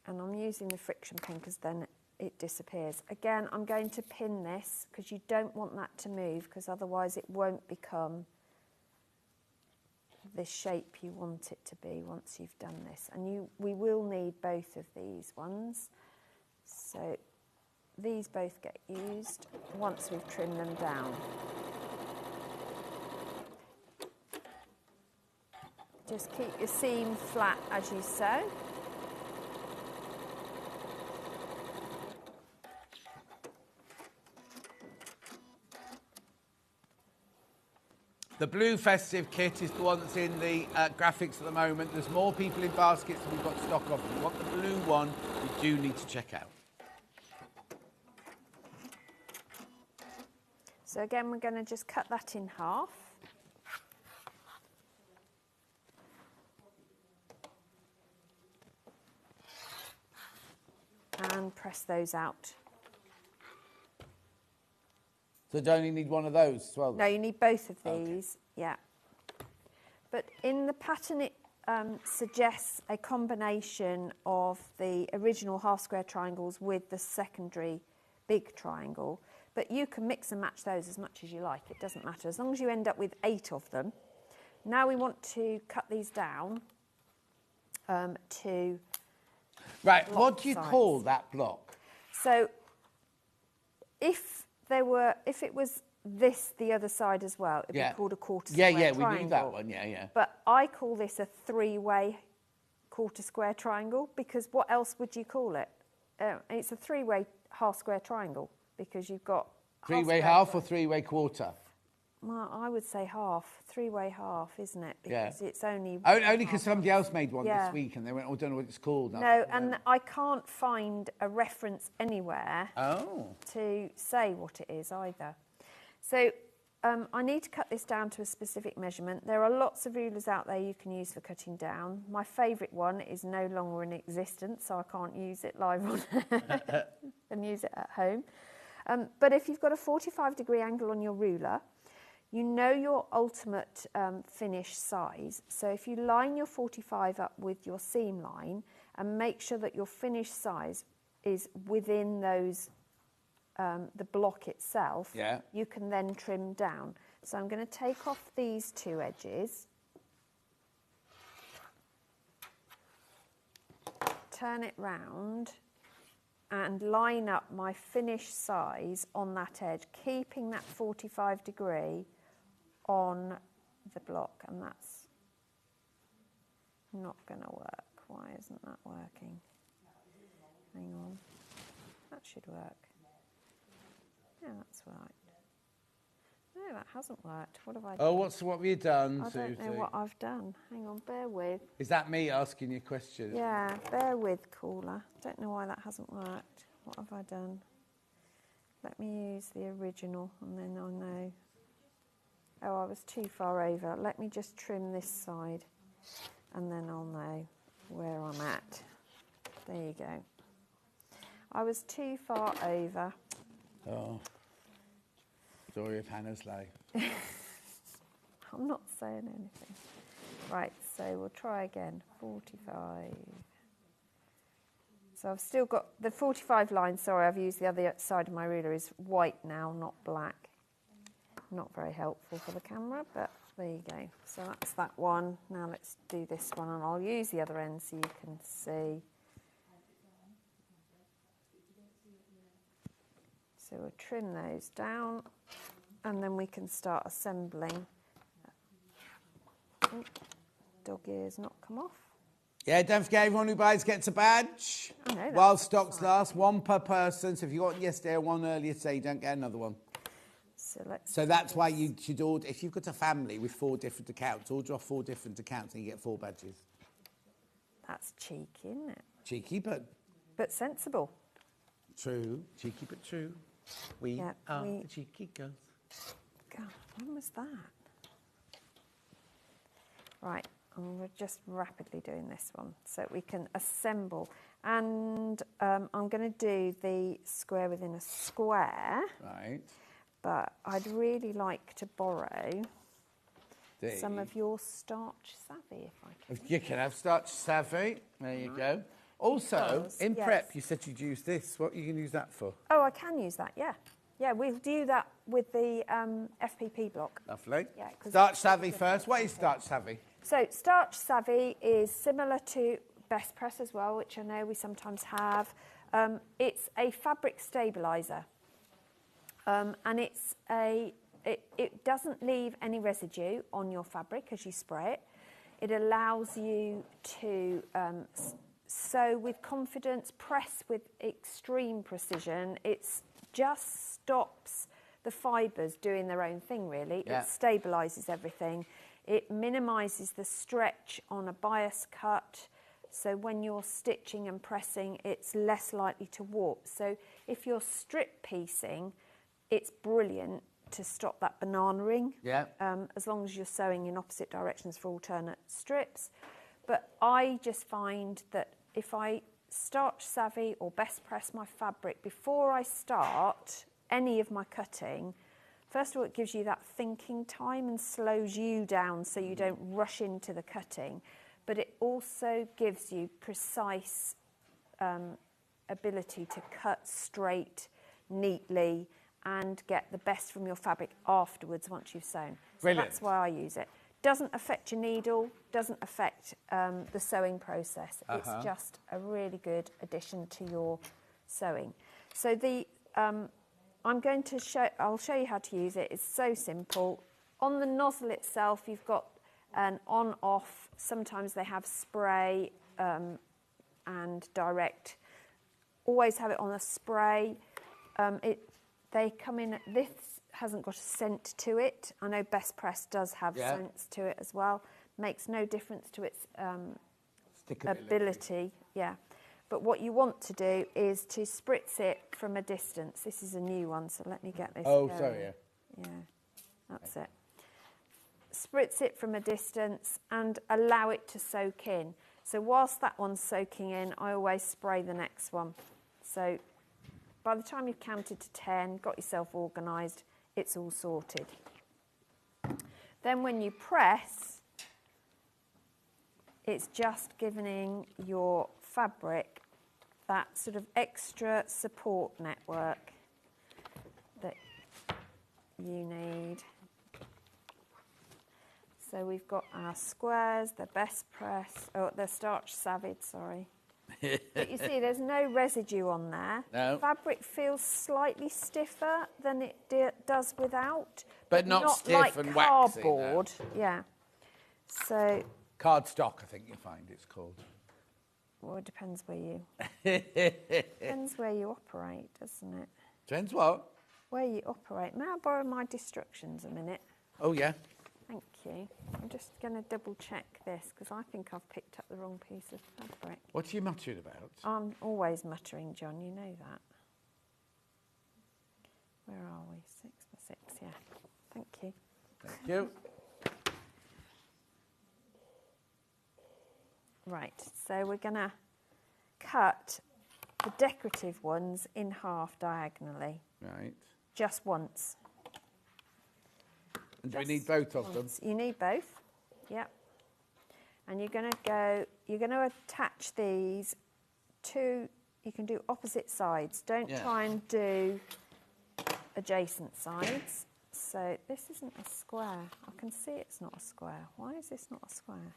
And I'm using the friction pin because then it disappears. Again, I'm going to pin this because you don't want that to move, because otherwise it won't become the shape you want it to be once you've done this. And we will need both of these ones. So these both get used once we've trimmed them down. Just keep your seam flat as you sew. The blue festive kit is the one that's in the graphics at the moment. There's more people in baskets than we've got stock of. If you want the blue one, you do need to check out. So again, we're going to just cut that in half. And press those out. So do you only need one of those as well? No, you need both of these, yeah. But in the pattern, it suggests a combination of the original half square triangles with the secondary big triangle. But you can mix and match those as much as you like. It doesn't matter, as long as you end up with 8 of them. Now we want to cut these down to Right, what do you call that block? So if it was this the other side as well, it'd be called a quarter square triangle. We knew that one, yeah. But I call this a 3-way quarter square triangle, because what else would you call it? It's a 3-way half square triangle, because you've got 3-way half or 3-way quarter? Well, I would say half, 3-way half, isn't it? Because it's only... Only because somebody else made one this week and they went, oh, I don't know what it's called. No, and I can't find a reference anywhere to say what it is either. So I need to cut this down to a specific measurement. There are lots of rulers out there you can use for cutting down. My favourite one is no longer in existence, so I can't use it live on and use it at home. But if you've got a 45-degree angle on your ruler, you know your ultimate finish size. So if you line your 45 up with your seam line and make sure that your finish size is within those, the block itself, you can then trim down. So I'm going to take off these 2 edges, turn it round and line up my finish size on that edge, keeping that 45-degree on the block, and that's not going to work. Why isn't that working? Hang on. That should work. Yeah, that's right. No, that hasn't worked. What have I done? Oh, what have you done, I don't know Susie? what I've done. Hang on, bear with. Is that me asking you questions? Yeah, bear with, caller. Don't know why that hasn't worked. What have I done? Let me use the original and then I'll know. Oh, I was too far over. Let me just trim this side and then I'll know where I'm at. There you go. I was too far over. Oh. Story of Hannah's life. I'm not saying anything. Right, so we'll try again. 45. So I've still got the 45 line. Sorry, I've used the other side of my ruler is white now, not black. Not very helpful for the camera, but there you go. So that's that one. Now let's do this one, and I'll use the other end so you can see. So we'll trim those down, and then we can start assembling. Oh, dog ears not come off. Yeah, don't forget everyone who buys gets a badge. I know that. While stocks last, one per person. So if you got one yesterday or one earlier today, you don't get another one. So that's why you should order, if you've got a family with 4 different accounts, order off 4 different accounts and you get 4 badges. That's cheeky, isn't it? Cheeky, but sensible. True. Cheeky, but true. We are the cheeky girls. God, when was that? Right, and we're just rapidly doing this one so we can assemble. And I'm going to do the square within a square. Right. But I'd really like to borrow some of your starch savvy, if I can. You can have starch savvy. There you go. Also, in prep, you said you'd use this. What are you going to use that for? Oh, I can use that, yeah. Yeah, we'll do that with the FPP block. Lovely. Yeah, starch savvy first. What is starch savvy? So starch savvy is similar to Best Press as well, which I know we sometimes have. It's a fabric stabiliser. And it doesn't leave any residue on your fabric as you spray it. It allows you to sew with confidence, press with extreme precision. It just stops the fibres doing their own thing, really. Yeah. It stabilises everything. It minimises the stretch on a bias cut. So when you're stitching and pressing, it's less likely to warp. So if you're strip piecing, it's brilliant to stop that banana-ing, as long as you're sewing in opposite directions for alternate strips. But I just find that if I starch savvy or best press my fabric before I start any of my cutting, first of all, it gives you that thinking time and slows you down so you don't rush into the cutting. But it also gives you precise ability to cut straight, neatly, and get the best from your fabric afterwards once you've sewn. So Brilliant. That's why I use it. Doesn't affect your needle, doesn't affect the sewing process. It's just a really good addition to your sewing. So I'll show you how to use it. It's so simple. On the nozzle itself, you've got an on-off. Sometimes they have spray and direct. Always have it on a spray. They come in, this hasn't got a scent to it. I know Best Press does have scents to it as well. Makes no difference to its ability. Yeah. But what you want to do is to spritz it from a distance. This is a new one, so let me get this going. Sorry, Yeah, that's it. Spritz it from a distance and allow it to soak in. So whilst that one's soaking in, I always spray the next one. So by the time you've counted to 10, got yourself organised, it's all sorted. Then when you press, it's just giving your fabric that sort of extra support network that you need. So we've got our squares, the Best Press, the starch savvy, sorry. But you see, there's no residue on there. No. Fabric feels slightly stiffer than it does without. But not stiff like and waxy, cardboard. no. Yeah. So. Cardstock, I think you find it's called. Well, it depends where you. Depends where you operate, doesn't it? Depends what? where you operate. May I borrow my instructions a minute? Oh, yeah. Thank you. I'm just going to double check this because I think I've picked up the wrong piece of fabric. What are you muttering about? I'm always muttering, John, you know that. Where are we? 6 by 6, yeah. Thank you. Thank you. Right, so we're going to cut the decorative ones in half diagonally. Right. Just once. And do we need both of them? You need both, yep. And you're going to attach these to, you can do opposite sides. Don't try and do adjacent sides. So this isn't a square. I can see it's not a square. Why is this not a square?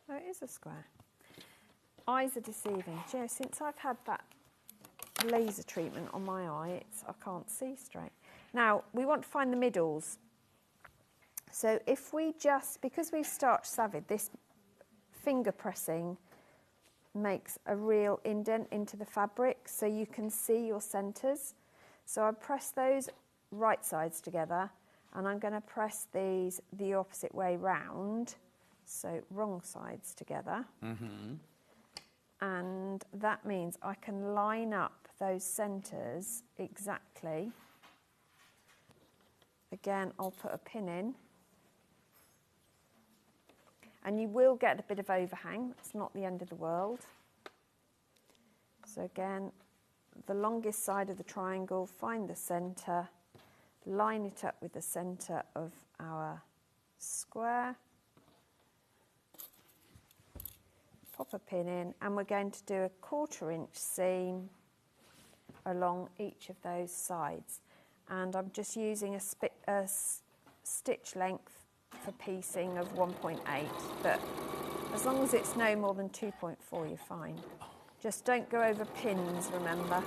Oh, it is a square. Eyes are deceiving. Do you know, since I've had that laser treatment on my eye, I can't see straight. Now, we want to find the middles. So if we just, because we've starched savage, this finger pressing makes a real indent into the fabric so you can see your centres. So I press those right sides together and I'm going to press these the opposite way round, so wrong sides together. Mm-hmm. And that means I can line up those centres exactly. Again, I'll put a pin in. And you will get a bit of overhang. It's not the end of the world. So again, the longest side of the triangle, find the centre, line it up with the centre of our square. Pop a pin in, and we're going to do a 1/4 inch seam along each of those sides. And I'm just using a stitch length for piecing of 1.8, but as long as it's no more than 2.4, you're fine. Just don't go over pins, remember.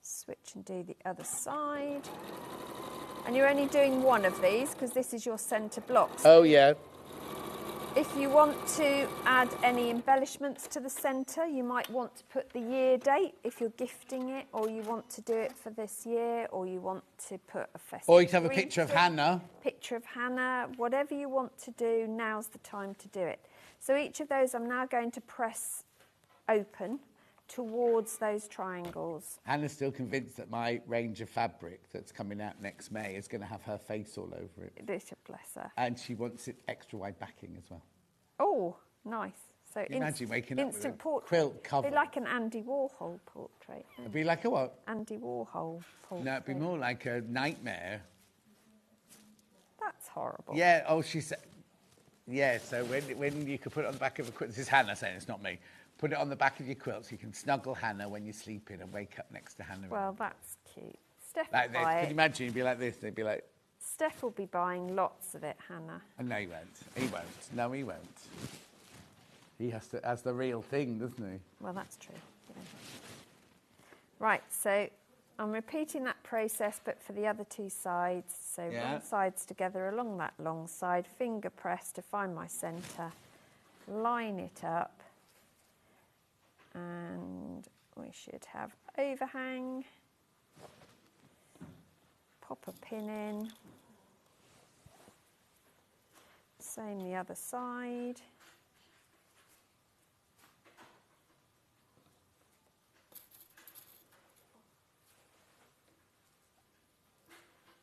Switch and do the other side. And you're only doing one of these because this is your centre blocks. Oh, yeah. If you want to add any embellishments to the centre, you might want to put the year date if you're gifting it, or you want to do it for this year, or you want to put a festive Or you can have a picture of Hannah. Picture of Hannah, whatever you want to do, now's the time to do it. So each of those I'm now going to press open towards those triangles. Hannah's still convinced that my range of fabric that's coming out next May is going to have her face all over it. Bless her. And she wants it extra wide backing as well. Oh, nice. So imagine waking up with instant a portrait. quilt cover. It'd be like an Andy Warhol portrait. It'd be like a what? Andy Warhol portrait. No, it'd be more like a nightmare. That's horrible. Yeah, oh, she said... Yeah, so when you could put it on the back of a quilt... This is Hannah saying, it's not me. Put it on the back of your quilt so you can snuggle Hannah when you're sleeping and wake up next to Hannah. Well, that's cute. Steph Like will this. buy Can it. you imagine? You'd be like this. They'd be like... Steph will be buying lots of it, Hannah. Oh, no, he won't. He won't. No, he won't. He has the real thing, doesn't he? Well, that's true. Yeah. Right, so I'm repeating that process, but for the other two sides. So wrong sides together along that long side, finger press to find my centre, line it up, and we should have overhang. Pop a pin in. Same the other side.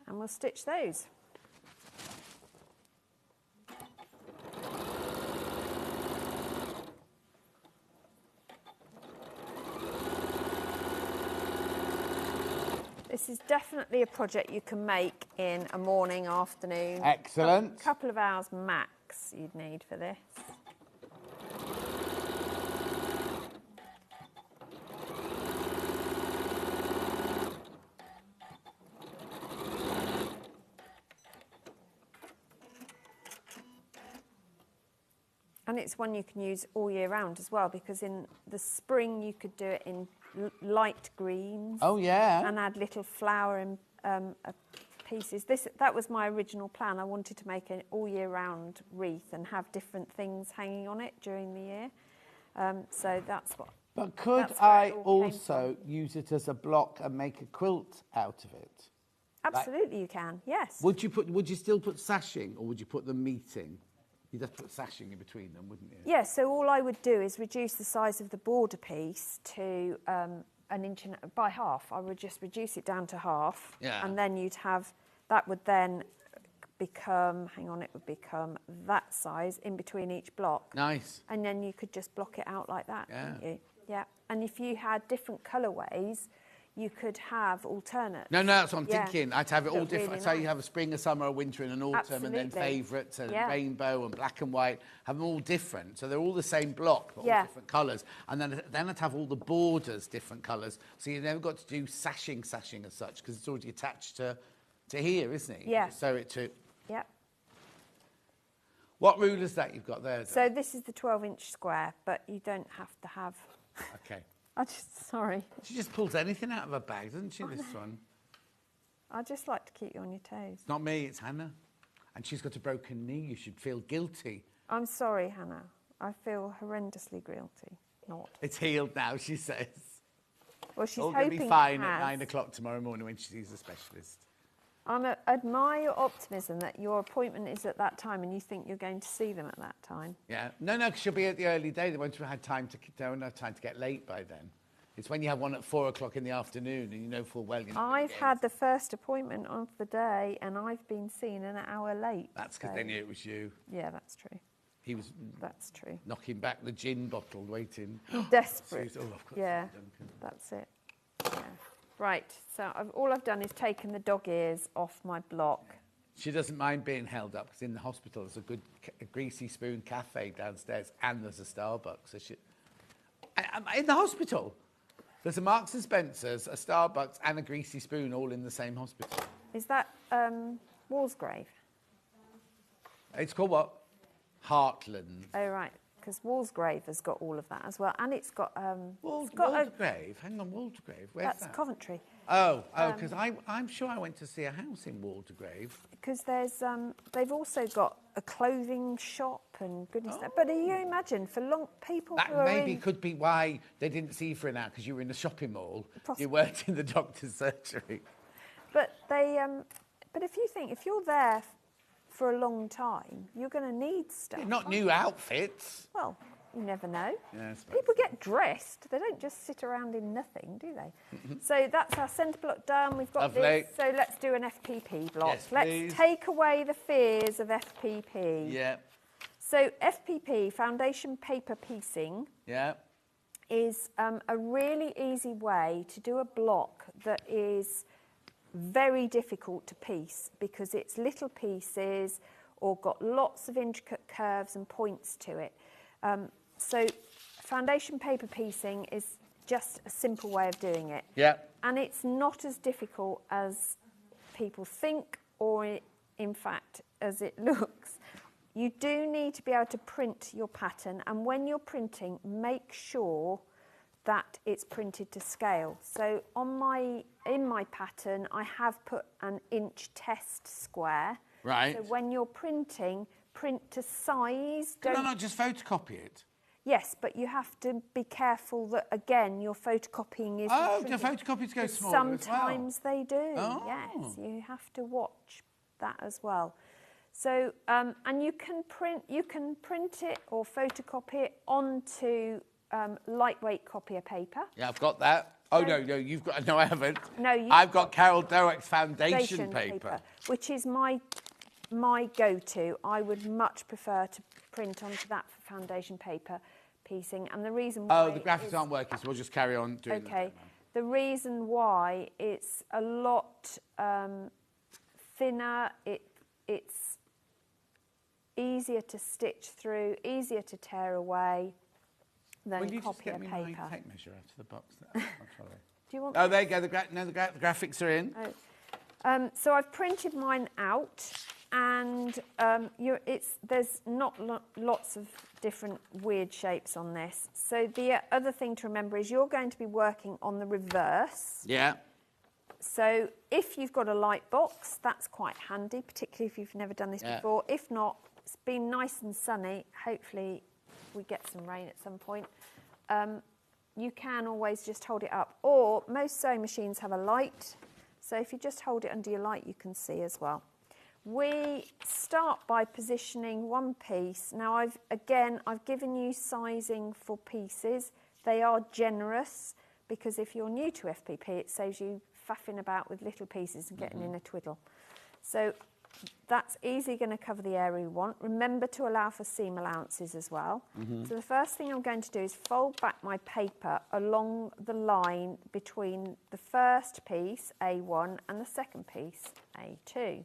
And we'll stitch those. This is definitely a project you can make in a morning, afternoon. Excellent. A couple of hours max you'd need for this. And it's one you can use all year round as well, because in the spring you could do it in light greens. Oh, yeah. And add little flower and pieces. That was my original plan. I wanted to make an all year round wreath and have different things hanging on it during the year. So that's what. But could I also use it as a block and make a quilt out of it? Absolutely, you can. Yes. Would you still put sashing, or would you put them meeting? You'd have to put sashing in between them, wouldn't you? Yeah. So all I would do is reduce the size of the border piece to 1 inch by half. I would just reduce it down to half, and then you'd have that would then become. Hang on, it would become that size in between each block. Nice. And then you could just block it out like that, couldn't you? Yeah. And if you had different colourways, you could have alternates. No, that's what I'm thinking. I'd have it all different. Really So you have a spring, a summer, a winter, and an autumn, and then favourites, and rainbow, and black and white. Have them all different. So they're all the same block, but all different colours. And then I'd have all the borders different colours. So you've never got to do sashing as such, because it's already attached to here, isn't it? Yeah. Sew it to. Yeah. What ruler's that you've got there? So this is the 12-inch square, but you don't have to have. Okay. Sorry. She just pulls anything out of her bag, doesn't she, this one? I just like to keep you on your toes. It's not me, it's Hannah. And she's got a broken knee. You should feel guilty. I'm sorry, Hannah. I feel horrendously guilty. Not. It's healed now, she says. Well, she's all hoping going to be fine it at has. 9 o'clock tomorrow morning when she sees a specialist. I admire your optimism that your appointment is at that time and you think you're going to see them at that time. Yeah. No, because she'll be at the early day. They won't have time to get late by then. It's when you have one at 4 o'clock in the afternoon and you know full well you're not I've had the first appointment of the day and I've been seen an hour late. That's because they knew it was you. Yeah, that's true. He was That's true. knocking back the gin bottle, waiting. Desperate. I've got Yeah, that's it. Yeah. Right, so all I've done is taken the dog ears off my block. She doesn't mind being held up because in the hospital there's a good greasy spoon cafe downstairs and there's a Starbucks. So in the hospital, there's a Marks and Spencer's, a Starbucks and a greasy spoon all in the same hospital. Is that Walsgrave? It's called what? Heartland. Oh, right, because Walsgrave has got all of that as well. And it's got... Waldegrave? Hang on, Waldegrave. Where's that's that? Coventry. Oh, because I'm sure I went to see a house in Waldegrave. Because there's, they've also got a clothing shop and goodness. But you imagine, for long people That who are maybe could be why they didn't see you for an hour, because you were in a shopping mall. You weren't in the doctor's surgery. But they, but if you think, if you're there for a long time, you're going to need stuff. Yeah, not new outfits. Well, you never know. Yeah, people get dressed. They don't just sit around in nothing, do they? So that's our centre block done. We've got Lovely. this. So let's do an FPP block. Yes, let's please. take away the fears of FPP. Yeah. So FPP, foundation paper piecing, is a really easy way to do a block that is very difficult to piece because it's little pieces or got lots of intricate curves and points to it. So foundation paper piecing is just a simple way of doing it. Yeah. And it's not as difficult as people think or in fact as it looks. You do need to be able to print your pattern, and when you're printing, make sure that it's printed to scale. So in my pattern, I have put an inch test square. Right. So when you're printing, print to size. Can I not just photocopy it? Yes, but you have to be careful that, again, your photocopying is... Oh, the photocopies go smaller sometimes as well. they do, Oh. yes. You have to watch that as well. So, and you can print it or photocopy it onto lightweight copier paper. Yeah, I've got that. Oh, no, you've got... No, I haven't. No, I've got Carol Doak's foundation paper. Which is my go-to. I would much prefer to print onto that for foundation paper piecing. And the reason why... Oh, the graphics aren't working, so we'll just carry on doing that. Okay. The reason why it's a lot thinner, it's easier to stitch through, easier to tear away than Will you copier just get me paper. my tape measure out of the box? There? Do you want? Oh, there you go. The graphics are in. So I've printed mine out, and there's not lots of different weird shapes on this. So the other thing to remember is you're going to be working on the reverse. Yeah. So if you've got a light box, that's quite handy, particularly if you've never done this before. If not, it's been nice and sunny. Hopefully we get some rain at some point. You can always just hold it up, or most sewing machines have a light. So if you just hold it under your light, you can see as well. We start by positioning one piece. Now, I've given you sizing for pieces. They are generous, because if you're new to FPP, it saves you faffing about with little pieces and getting in a twiddle. So that's easily going to cover the area we want. Remember to allow for seam allowances as well. So the first thing I'm going to do is fold back my paper along the line between the first piece, A1, and the second piece, A2.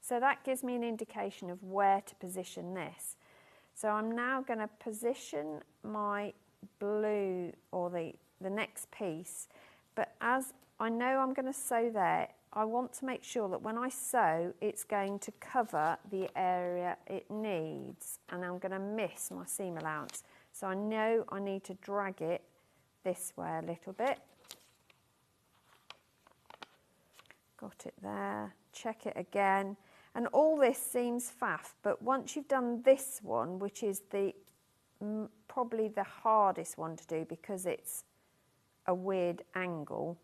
So that gives me an indication of where to position this. So I'm now going to position my blue, or the next piece, but as I know I'm going to sew there, I want to make sure that when I sew, it's going to cover the area it needs, and I'm going to miss my seam allowance. So I know I need to drag it this way a little bit. Got it there, check it again. And all this seems faff, but once you've done this one, which is probably the hardest one to do because it's a weird angle,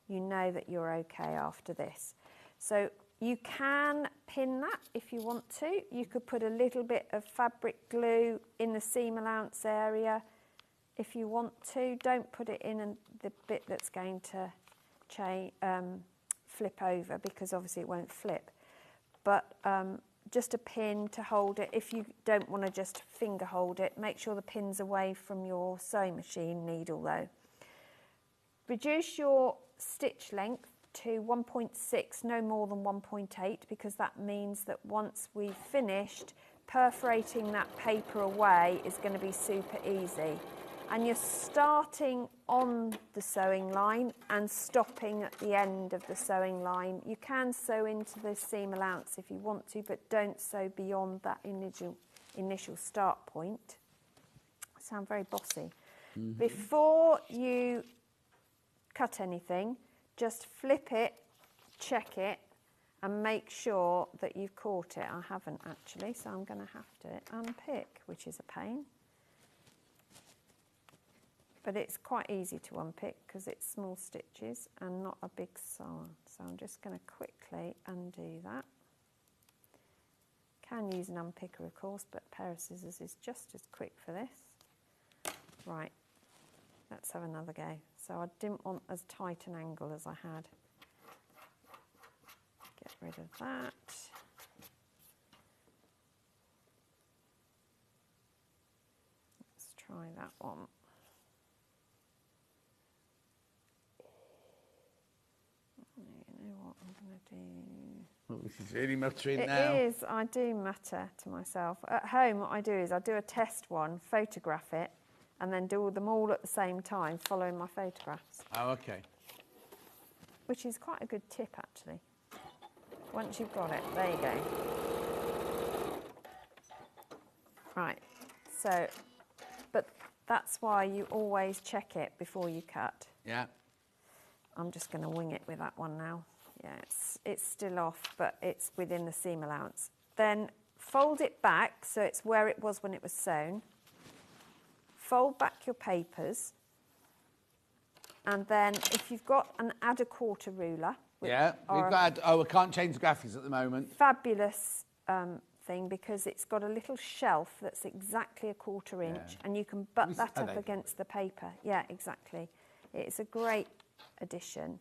you know that you're okay after this. So you can pin that if you want to. You could put a little bit of fabric glue in the seam allowance area if you want to. Don't put it in the bit that's going to flip over, because obviously it won't flip. But just a pin to hold it. If you don't want to just finger hold it, make sure the pin's away from your sewing machine needle though. Reduce your stitch length to 1.6, no more than 1.8, because that means that once we've finished, perforating that paper away is going to be super easy. And you're starting on the sewing line and stopping at the end of the sewing line. You can sew into the seam allowance if you want to, but don't sew beyond that initial start point. Sound very bossy. Before you cut anything, just flip it, check it, and make sure that you've caught it. I haven't actually, so I'm going to have to unpick, which is a pain. But it's quite easy to unpick because it's small stitches and not a big saw. So I'm just going to quickly undo that. Can use an unpicker, of course, but a pair of scissors is just as quick for this. Right, let's have another go. So I didn't want as tight an angle as I had. Get rid of that. Let's try that one. You know what I'm going to do? Oh, this is really muttering now. It is. I do mutter to myself. At home, what I do is I do a test one, photograph it, and then do them all at the same time, following my photographs. Oh, okay. Which is quite a good tip, actually. Once you've got it, there you go. Right, so, but that's why you always check it before you cut. Yeah. I'm just going to wing it with that one now. Yeah, it's still off, but it's within the seam allowance. Then fold it back so it's where it was when it was sewn. Fold back your papers, and then if you've got an add a quarter ruler, Yeah, we've got. Oh, we can't change the graphics at the moment. Fabulous thing, because it's got a little shelf that's exactly a quarter inch, and you can butt that up against the paper. Yeah, exactly. It's a great addition.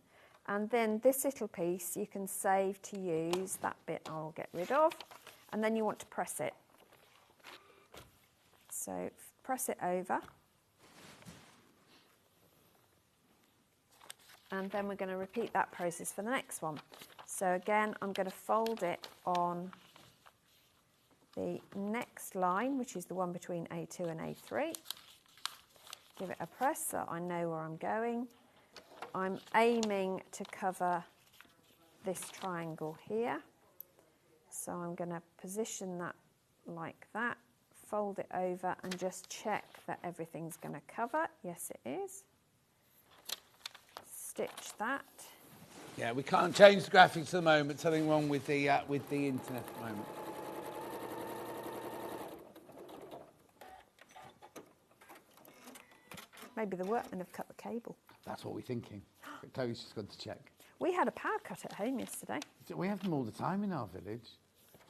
And then this little piece you can save to use. That bit I'll get rid of, and then you want to press it. So press it over, and then we're going to repeat that process for the next one. So again, I'm going to fold it on the next line, which is the one between A2 and A3. Give it a press so I know where I'm going. I'm aiming to cover this triangle here. So I'm going to position that like that, fold it over, and just check that everything's going to cover. Yes, it is. Stitch that. Yeah, we can't change the graphics at the moment. Something wrong with the internet at the moment. Maybe the workmen have cut the cable. That's what we're thinking. But Chloe's just gone to check. We had a power cut at home yesterday. We have them all the time in our village.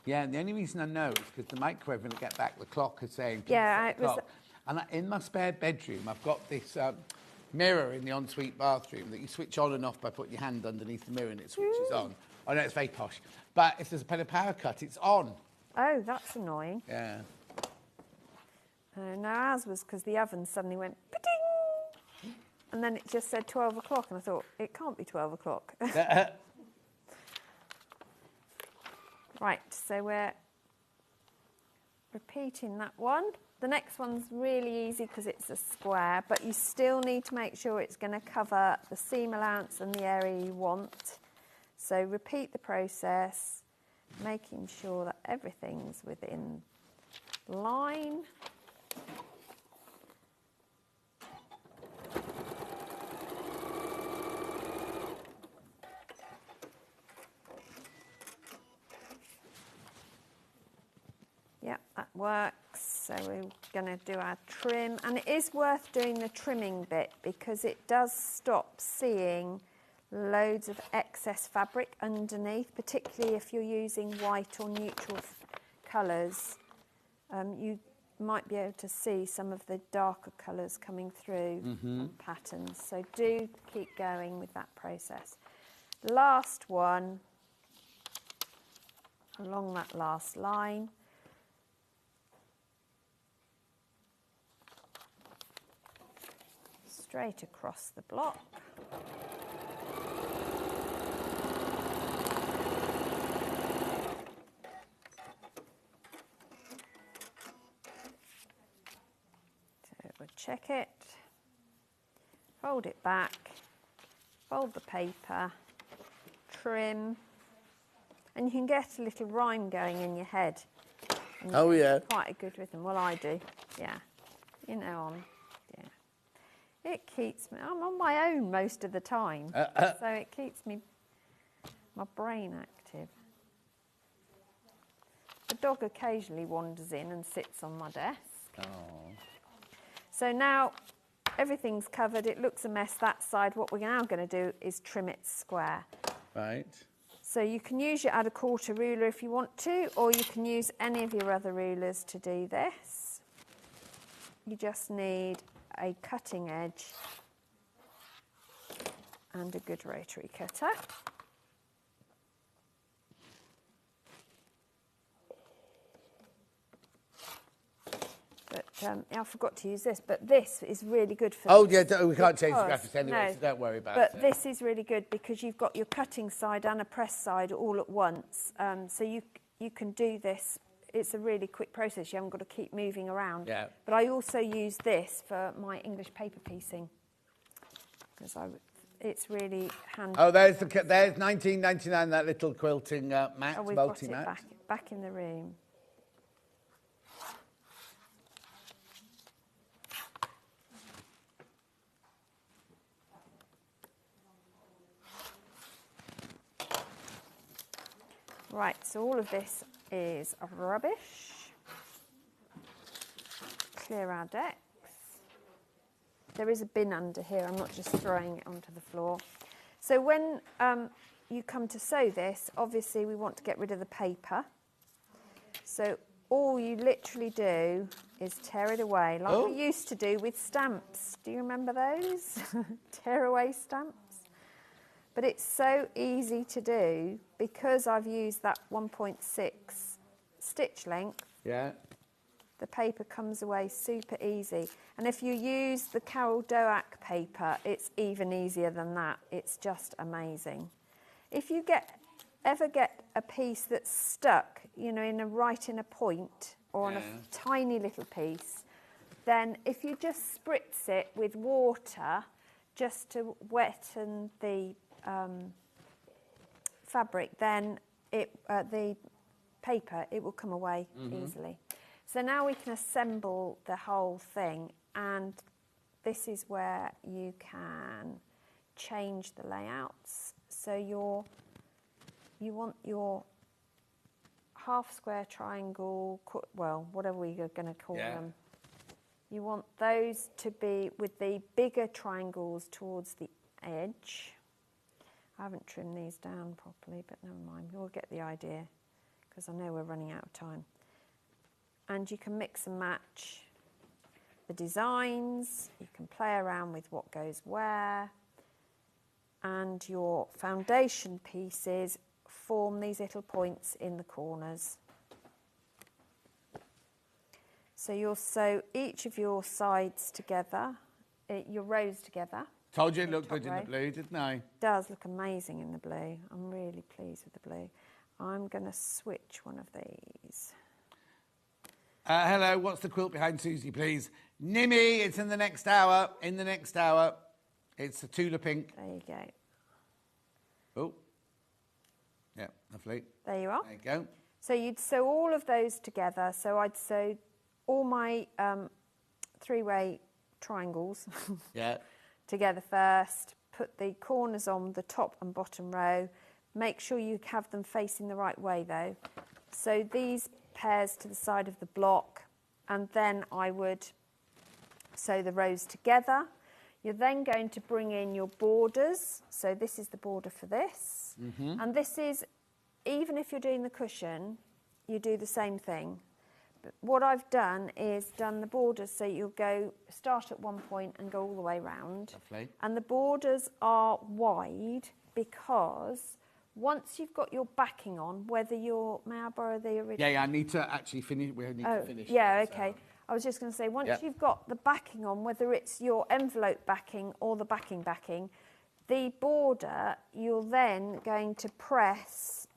Yeah, and the only reason I know is because the microwave, when I get back, the clock is saying... Yeah, it was... And in my spare bedroom, I've got this mirror in the ensuite bathroom that you switch on and off by putting your hand underneath the mirror and it switches on. I know it's very posh. But if there's a power cut, it's on. Oh, that's annoying. Yeah. No, ours was because the oven suddenly went pa-ding! And then it just said 12 o'clock, and I thought, it can't be 12 o'clock. Right, so we're repeating that one. The next one's really easy because it's a square, but you still need to make sure it's going to cover the seam allowance and the area you want. So repeat the process, making sure that everything's within line. Yeah, that works. So we're going to do our trim, and it is worth doing the trimming bit because it does stop seeing loads of excess fabric underneath, particularly if you're using white or neutral colours. You might be able to see some of the darker colours coming through patterns. So do keep going with that process. Last one, along that last line. Straight across the block. So we'll check it, fold it back, fold the paper, trim, and you can get a little rhyme going in your head. Oh yeah. Quite a good rhythm. Well, I do. Yeah. You know, it keeps me, I'm on my own most of the time, so it keeps my brain active. The dog occasionally wanders in and sits on my desk. Oh. So now everything's covered, it looks a mess that side. What we're now going to do is trim it square. Right. So you can use your add-a-quarter ruler if you want to, or you can use any of your other rulers to do this. You just need a cutting edge and a good rotary cutter. But I forgot to use this, but this is really good for Oh yeah, we can't change the graphics anyway, no, so don't worry about but it. But this is really good because you've got your cutting side and a press side all at once. So you can do this. It's a really quick process. You haven't got to keep moving around. Yeah. But I also use this for my English paper piecing because it's really handy. Oh, there's 1999, that little quilting mat, Oh, we've multi-mat. got it back in the room. Right, so all of this is rubbish. Clear our decks. There is a bin under here, I'm not just throwing it onto the floor. So when you come to sew this, obviously we want to get rid of the paper. So all you literally do is tear it away, like we used to do with stamps. Do you remember those? Tear away stamps. But it's so easy to do because I've used that 1.6 stitch length. Yeah. The paper comes away super easy. And if you use the Carol Doak paper, it's even easier than that. It's just amazing. If you ever get a piece that's stuck, you know, right in a point or on a tiny little piece, then if you just spritz it with water just to wetten the fabric, then the paper, it will come away easily. So now we can assemble the whole thing, and this is where you can change the layouts. So you want your half square triangle, well, whatever we're going to call them. You want those to be with the bigger triangles towards the edge. I haven't trimmed these down properly, but never mind. You'll get the idea because I know we're running out of time. And you can mix and match the designs. You can play around with what goes where. And your foundation pieces form these little points in the corners. So you'll sew each of your sides together, your rows together. Told you it looked good in the blue, didn't I? It does look amazing in the blue. I'm really pleased with the blue. I'm going to switch one of these. Hello, what's the quilt behind Susie, please? Nimmy, it's in the next hour. In the next hour. It's the Tula Pink. There you go. Oh. Yeah, lovely. There you are. There you go. So you'd sew all of those together. So I'd sew all my three-way triangles together first. Put the corners on the top and bottom row. Make sure you have them facing the right way though. So these pairs to the side of the block, and then I would sew the rows together. You're then going to bring in your borders. So this is the border for this. And this is, even if you're doing the cushion, you do the same thing. But what I've done is done the borders, so you'll start at one point and go all the way round. Lovely. And the borders are wide because once you've got your backing on, whether you're, may I borrow the original? Yeah, I need to actually finish. We need to finish. Yeah, okay. I was just going to say, once you've got the backing on, whether it's your envelope backing or the backing, the border, you're then going to press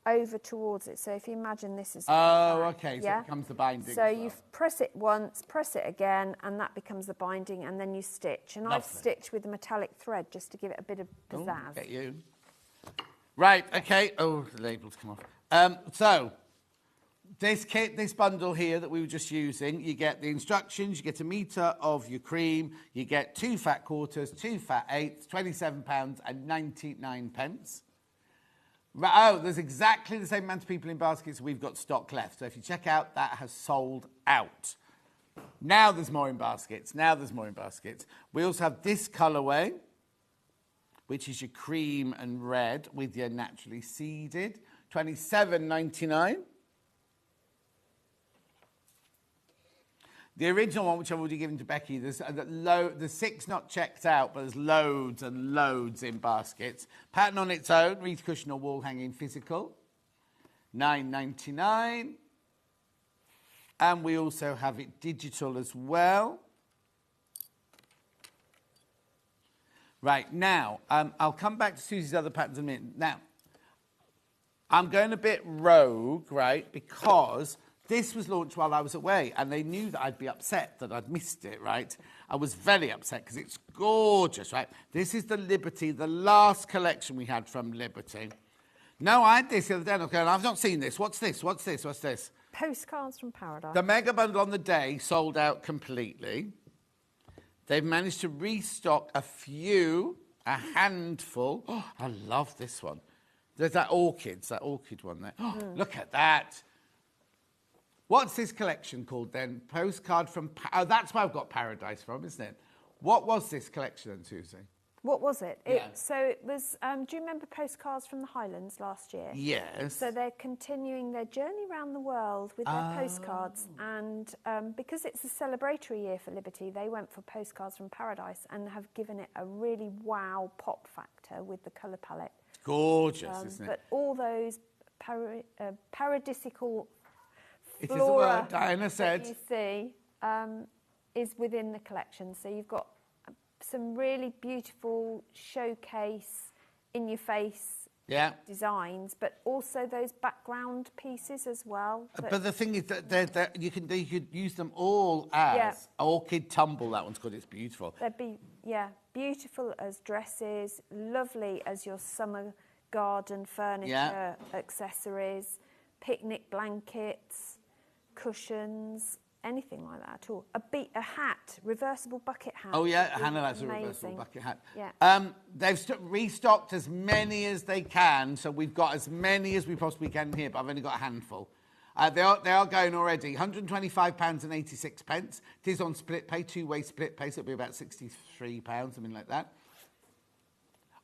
over towards it. So if you imagine this is... okay, so it becomes the binding. So you press it once, press it again, and that becomes the binding, and then you stitch. And I've stitched with the metallic thread just to give it a bit of pizzazz. Get you. Right, okay. Oh, the label's come off. So... this kit, this bundle here that we were just using, you get the instructions, you get a metre of your cream, you get 2 fat quarters, 2 fat eighths, £27.99. Oh, there's exactly the same amount of people in baskets we've got stock left. So if you check out, that has sold out. Now there's more in baskets. We also have this colourway, which is your cream and red with your naturally seeded, £27.99. The original one, which I've already given to Becky, there's 6 not checked out, but there's loads and loads in baskets. Pattern on its own, wreath cushion or wall hanging physical, £9.99. And we also have it digital as well. Right, now, I'll come back to Susie's other patterns in a minute. Now, I'm going a bit rogue, right, because... this was launched while I was away, and they knew that I'd be upset that I'd missed it, right? I was very upset because it's gorgeous, right? This is the Liberty, the last collection we had from Liberty. No, I had this the other day, and I was going, I've not seen this. What's this? What's this? What's this? Postcards from Paradise. The mega bundle on the day sold out completely. They've managed to restock a handful. Oh, I love this one. There's that orchid one there. Oh, look at that. What's this collection called then? Postcard from... oh, that's where I've got Paradise from, isn't it? What was this collection then, Susie? What was it? So it was... do you remember Postcards from the Highlands last year? Yes. So they're continuing their journey around the world with their postcards. And because it's a celebratory year for Liberty, they went for Postcards from Paradise and have given it a really wow pop factor with the colour palette. Gorgeous, isn't it? But all those paradisical... it is the word Diana said. That you see is within the collection. So you've got some really beautiful showcase, in-your-face designs, but also those background pieces as well. But the thing is that you could use them all as orchid tumble. That one's good. It's beautiful. They'd be beautiful as dresses, lovely as your summer garden furniture, accessories, picnic blankets, cushions, anything like that at all. A hat, reversible bucket hat. Oh yeah, would Hannah be likes a amazing. reversible bucket hat. Yeah. They've restocked as many as they can, so we've got as many as we possibly can here, but I've only got a handful. They are going already. £125.86. It is on split pay, two-way split pay, so it'll be about £63, something like that.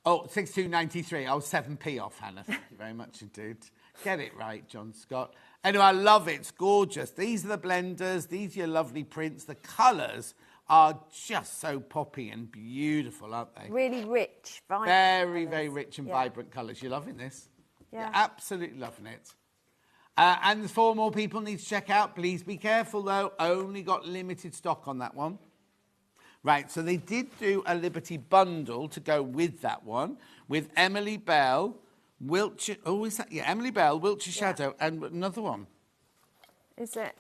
Oh, £62.93. I was 7p off, Hannah. Thank you very much indeed. Get it right, John Scott. Anyway, I love it. It's gorgeous. These are the blenders. These are your lovely prints. The colours are just so poppy and beautiful, aren't they? Really rich, vibrant. Very, very rich and vibrant colours. You're loving this? Yeah. You're absolutely loving it. And 4 more people need to check out. Please be careful, though. Only got limited stock on that one. Right, so they did do a Liberty bundle to go with that one, with Emily Bell, Wiltshire... Oh, is that... Yeah, Emily Bell, Wiltshire Shadow, and another one. Is it?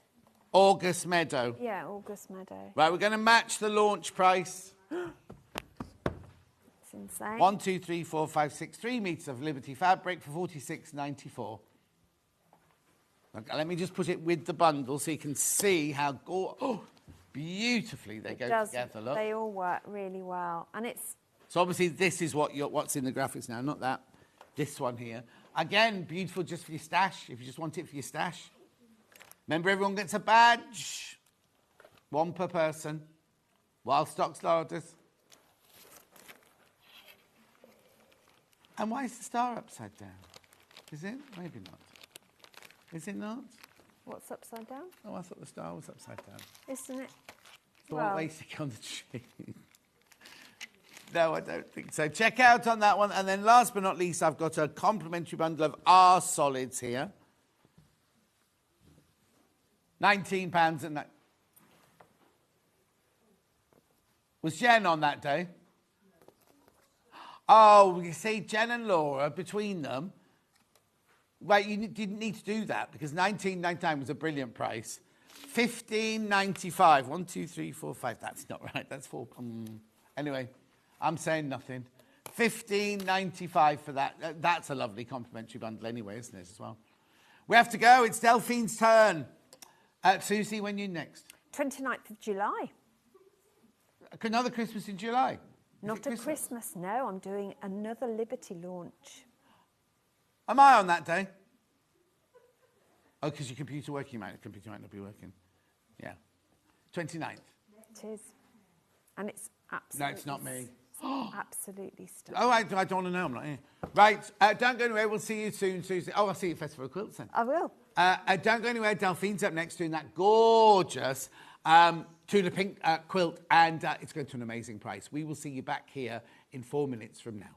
August Meadow. Yeah, August Meadow. Right, we're going to match the launch price. It's insane. 1, 2, 3, 4, 5, 6, 3 metres of Liberty fabric for £46.94. Okay, let me just put it with the bundle so you can see how beautifully they go together. Look. They all work really well, and it's... So obviously this is what's in the graphics now, not that. This one here. Again, beautiful just for your stash, if you just want it for your stash. Remember, everyone gets a badge. 1 per person. While stock's lasted. And why is the star upside down? Is it? Maybe not. Is it not? What's upside down? Oh, I thought the star was upside down. Isn't it? So well, basic on the tree. No, I don't think so. Check out on that one. And then last but not least, I've got a complimentary bundle of R solids here. £19 and that. Was Jen on that day? Oh, you see, Jen and Laura, between them, right, you didn't need to do that because £19.99 was a brilliant price. £15.95. 1, 2, 3, 4, 5. That's not right. That's 4. Anyway, I'm saying nothing. £15.95 for that. That's a lovely complimentary bundle anyway, isn't it, as well? We have to go. It's Delphine's turn. Susie, when you next? 29th of July. Another Christmas in July? Not a Christmas, no. I'm doing another Liberty launch. Am I on that day? Oh, because your computer computer might not be working. Yeah. 29th. It is. And it's absolutely... No, it's not me. Absolutely stunning. Oh, I don't want to know. I'm not here. Right. Don't go anywhere. We'll see you soon, Susie. Oh, I'll see you at Festival of Quilts then. I will. Don't go anywhere. Delphine's up next doing that gorgeous Tula Pink quilt, and it's going to an amazing price. We will see you back here in 4 minutes from now.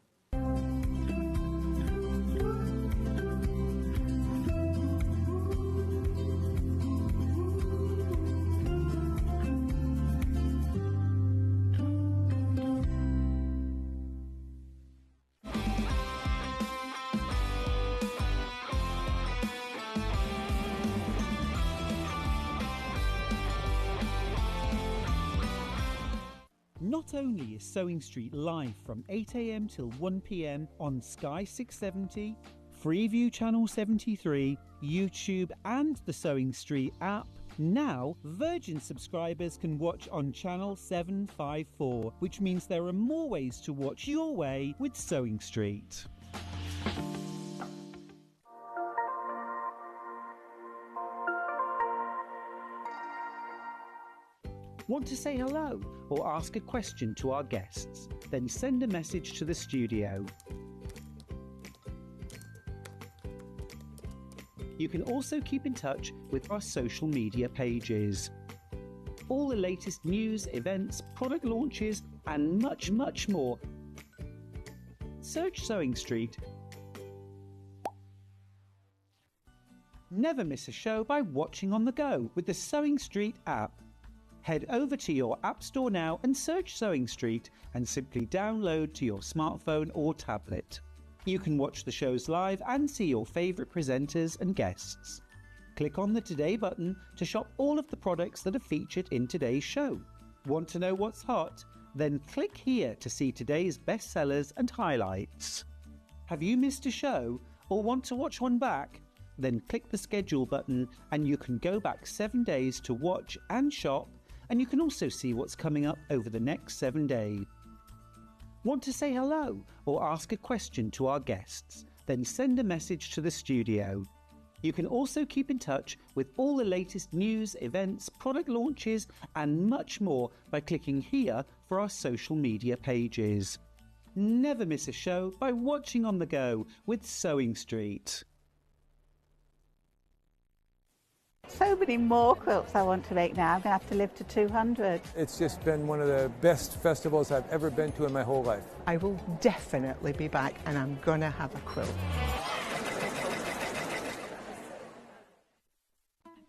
Not only is Sewing Street live from 8 AM till 1 PM on Sky 670, Freeview Channel 73, YouTube and the Sewing Street app, now Virgin subscribers can watch on Channel 754, which means there are more ways to watch your way with Sewing Street. Want to say hello or ask a question to our guests? Then send a message to the studio. You can also keep in touch with our social media pages. All the latest news, events, product launches, and much, much more. Search Sewing Street. Never miss a show by watching on the go with the Sewing Street app. Head over to your App Store now and search Sewing Street and simply download to your smartphone or tablet. You can watch the shows live and see your favourite presenters and guests. Click on the Today button to shop all of the products that are featured in today's show. Want to know what's hot? Then click here to see today's bestsellers and highlights. Have you missed a show or want to watch one back? then click the schedule button and you can go back 7 days to watch and shop, and you can also see what's coming up over the next 7 days. Want to say hello or ask a question to our guests? Then send a message to the studio. You can also keep in touch with all the latest news, events, product launches and much more by clicking here for our social media pages. Never miss a show by watching on the go with Sewing Street. So many more quilts I want to make now. I'm going to have to live to 200. It's just been one of the best festivals I've ever been to in my whole life. I will definitely be back and I'm going to have a quilt.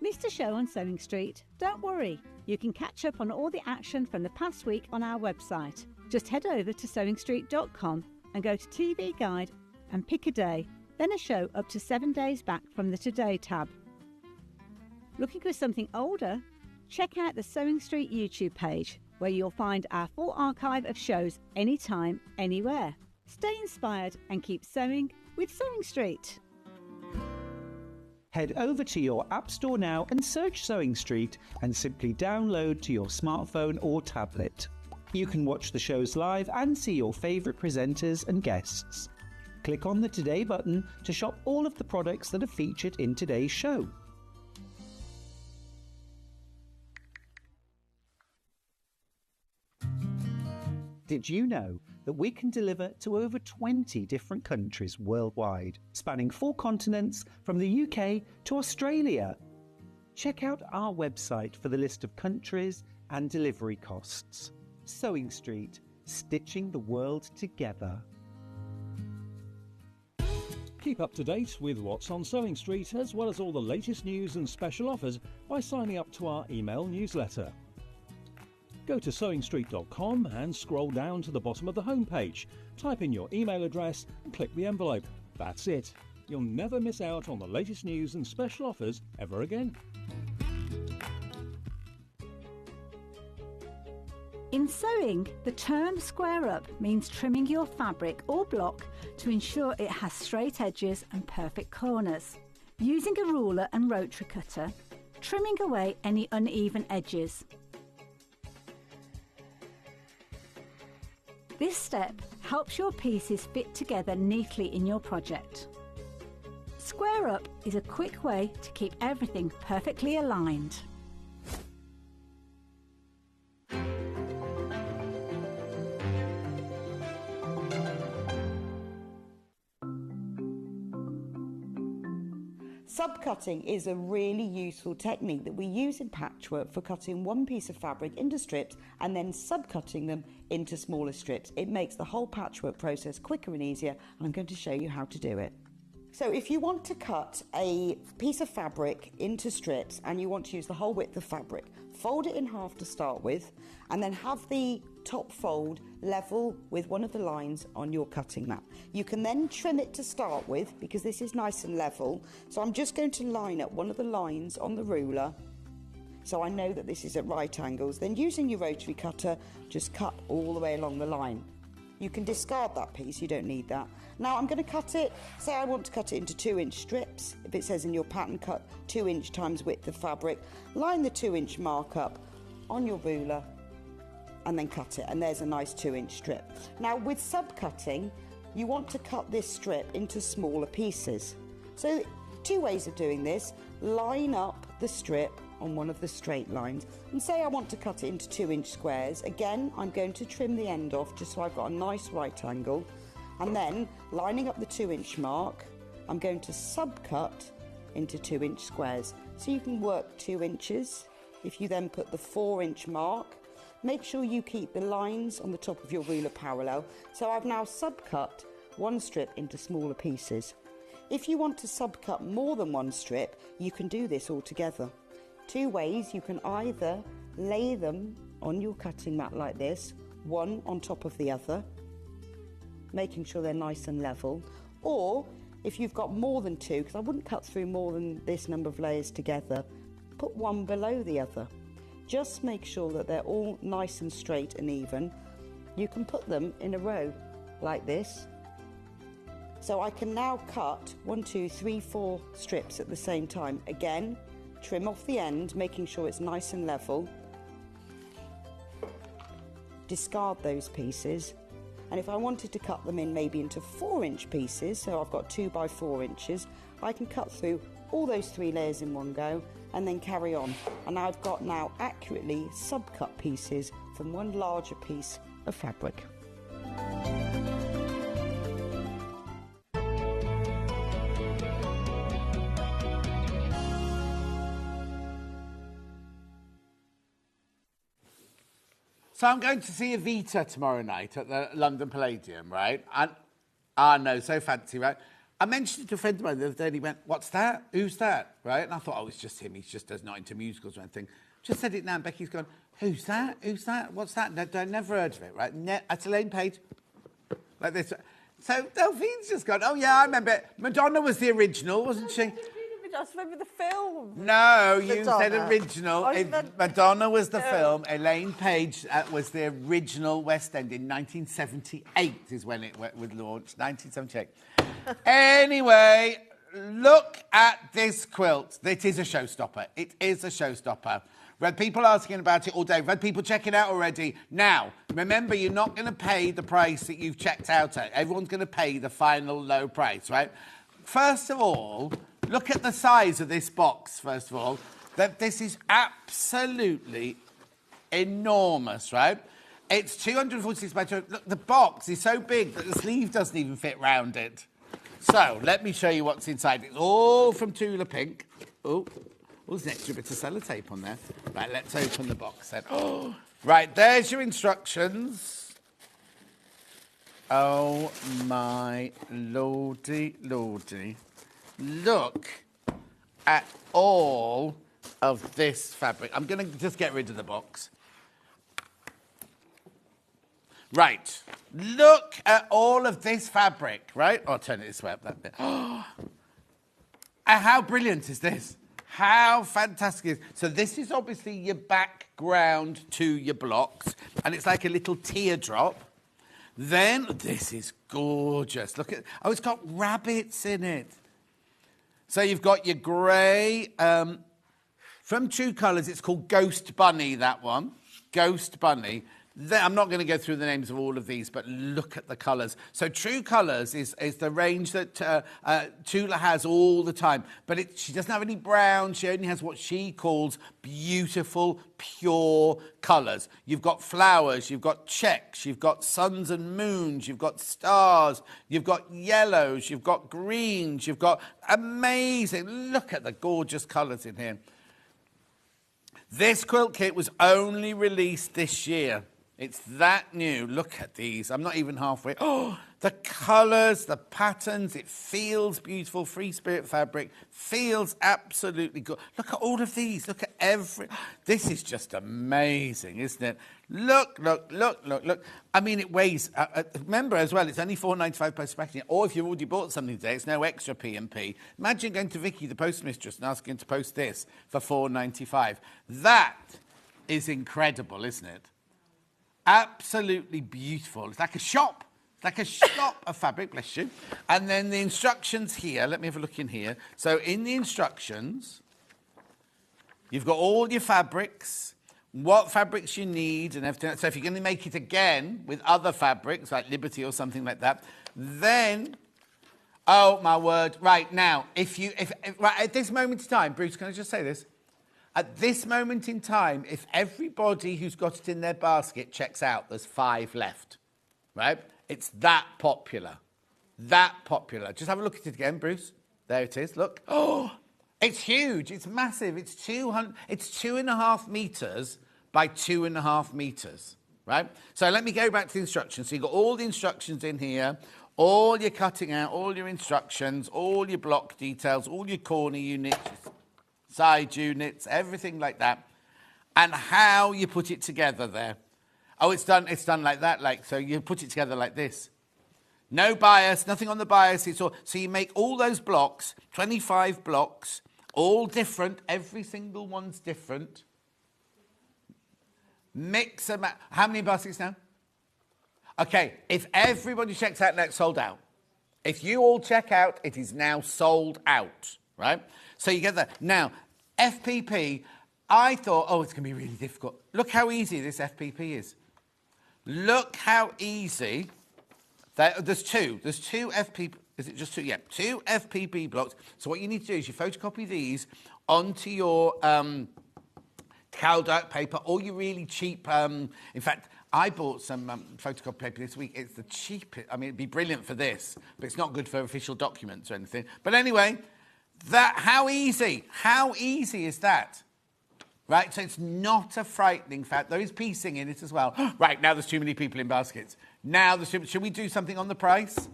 Missed a show on Sewing Street? Don't worry, you can catch up on all the action from the past week on our website. Just head over to sewingstreet.com and go to TV Guide and pick a day, then a show up to 7 days back from the Today tab. Looking for something older? Check out the Sewing Street YouTube page, where you'll find our full archive of shows anytime, anywhere. Stay inspired and keep sewing with Sewing Street. Head over to your App Store now and search Sewing Street and simply download to your smartphone or tablet. You can watch the shows live and see your favourite presenters and guests. Click on the Today button to shop all of the products that are featured in today's show. Did you know that we can deliver to over 20 different countries worldwide, spanning 4 continents from the UK to Australia? Check out our website for the list of countries and delivery costs. Sewing Street, stitching the world together. Keep up to date with what's on Sewing Street, as well as all the latest news and special offers by signing up to our email newsletter. Go to sewingstreet.com and scroll down to the bottom of the homepage. Type in your email address and click the envelope. That's it. You'll never miss out on the latest news and special offers ever again. In sewing, the term square up means trimming your fabric or block to ensure it has straight edges and perfect corners. Using a ruler and rotary cutter, trimming away any uneven edges. This step helps your pieces fit together neatly in your project. Square up is a quick way to keep everything perfectly aligned. Subcutting is a really useful technique that we use in patchwork for cutting one piece of fabric into strips and then subcutting them into smaller strips. It makes the whole patchwork process quicker and easier, and I'm going to show you how to do it. So if you want to cut a piece of fabric into strips and you want to use the whole width of fabric, fold it in half to start with, and then have the top fold level with one of the lines on your cutting mat. You can then trim it to start with because this is nice and level. So I'm just going to line up one of the lines on the ruler so I know that this is at right angles. Then using your rotary cutter, just cut all the way along the line. You can discard that piece, you don't need that. Now I'm going to cut it, say I want to cut it into 2-inch strips. If it says in your pattern cut 2-inch times width of fabric, line the 2-inch mark up on your ruler and then cut it, and there's a nice 2-inch strip. Now with subcutting, you want to cut this strip into smaller pieces. So 2 ways of doing this: line up the strip on one of the straight lines, and say I want to cut it into 2-inch squares. Again, I'm going to trim the end off just so I've got a nice right angle, and then lining up the 2-inch mark, I'm going to subcut into 2-inch squares. So you can work 2 inches. If you then put the 4-inch mark, make sure you keep the lines on the top of your ruler parallel. So I've now subcut one strip into smaller pieces. If you want to subcut more than one strip, you can do this all together. 2 ways: you can either lay them on your cutting mat like this, one on top of the other, making sure they're nice and level, or if you've got more than 2, because I wouldn't cut through more than this number of layers together, put one below the other. Just make sure that they're all nice and straight and even. You can put them in a row like this, So I can now cut 1, 2, 3, 4 strips at the same time. Again, trim off the end, making sure it's nice and level. Discard those pieces. And if I wanted to cut them in maybe into 4-inch pieces, so I've got 2 by 4 inches, I can cut through all those 3 layers in one go and then carry on. And I've got now accurately sub-cut pieces from one larger piece of fabric. So I'm going to see Evita tomorrow night at the London Palladium, right? And, no, so fancy, right? I mentioned it to a friend of mine the other day and he went, what's that? Who's that? Right? And I thought, oh, it's just him. He's just not into musicals or anything. Just said it now and Becky's gone, who's that? Who's that? What's that? I never heard of it, right? That's Elaine Page. Like this. So Delphine's just gone, oh, yeah, I remember it. Madonna was the original, wasn't she? I just remember the film. No, you Madonna. said original. Madonna was the film. Elaine Page was the original West End in 1978 is when it was launched, 1978. Anyway, look at this quilt. It is a showstopper. It is a showstopper. We've had people asking about it all day. We've had people checking out already. Now, remember, you're not going to pay the price that you've checked out at. Everyone's going to pay the final low price, right? First of all, look at the size of this box, first of all. This is absolutely enormous, right? It's 246 by 200. Look, the box is so big that the sleeve doesn't even fit round it. So, let me show you what's inside. It's all from Tula Pink. Oh, there's an extra bit of sellotape on there. Right, let's open the box then. Oh, right, there's your instructions. Oh, my lordy, lordy. Look at all of this fabric. I'm going to just get rid of the box. Right. Look at all of this fabric, right? I'll turn it this way up that bit. Oh, how brilliant is this? How fantastic is this? So this is obviously your background to your blocks, and it's like a little teardrop. Then, this is gorgeous. Look at, oh, it's got rabbits in it. So you've got your grey, from True Colours, it's called Ghost Bunny, that one. Ghost Bunny. I'm not going to go through the names of all of these, but look at the colours. So True Colours is the range that Tula has all the time. But she doesn't have any brown. She only has what she calls beautiful, pure colours. You've got flowers, you've got checks, you've got suns and moons, you've got stars, you've got yellows, you've got greens, you've got amazing. Look at the gorgeous colours in here. This quilt kit was only released this year. It's that new. Look at these. I'm not even halfway. Oh, the colours, the patterns. It feels beautiful. Free Spirit fabric. Feels absolutely good. Look at all of these. Look at every... This is just amazing, isn't it? Look, look, look, look, look. I mean, it weighs... remember as well, it's only £4.95 post packing. Or if you've already bought something today, it's no extra P&P. Imagine going to Vicky, the postmistress, and asking to post this for £4.95. That is incredible, isn't it? Absolutely beautiful. It's like a shop. It's like a shop of fabric, bless you. And then the instructions here. Let me have a look in here. So in the instructions, you've got all your fabrics, what fabrics you need and everything. So if you're going to make it again with other fabrics, like Liberty or something like that, then, oh, my word. Right, now, right, at this moment in time, Bruce, can I just say this? At this moment in time, if everybody who's got it in their basket checks out, there's 5 left, right? It's that popular. That popular. Just have a look at it again, Bruce. There it is. Look. Oh, it's huge. It's massive. It's 2.5 metres by 2.5 metres, right? So let me go back to the instructions. So you've got all the instructions in here, all your cutting out, all your instructions, all your block details, all your corner units, side units, everything like that, and how you put it together there. Oh, it's done like that, like, so you put it together like this. No bias, nothing on the bias. It's all, so you make all those blocks, 25 blocks, all different, every single one's different. Mix and match. How many baskets now? Okay, if everybody checks out, now it's sold out. If you all check out, it is now sold out, right? So you get that. Now, FPP, I thought, oh, it's going to be really difficult. Look how easy this FPP is. Look how easy. There's two FPP. Is it just two? Yeah, 2 FPP blocks. So what you need to do is you photocopy these onto your cowdark paper or your really cheap... in fact, I bought some photocopy paper this week. It's the cheapest. I mean, it'd be brilliant for this, but it's not good for official documents or anything. But anyway, how easy is that? Right, so it's not a frightening fact. There is piecing in it as well. Right, now there's too many people in baskets. Should we do something on the price?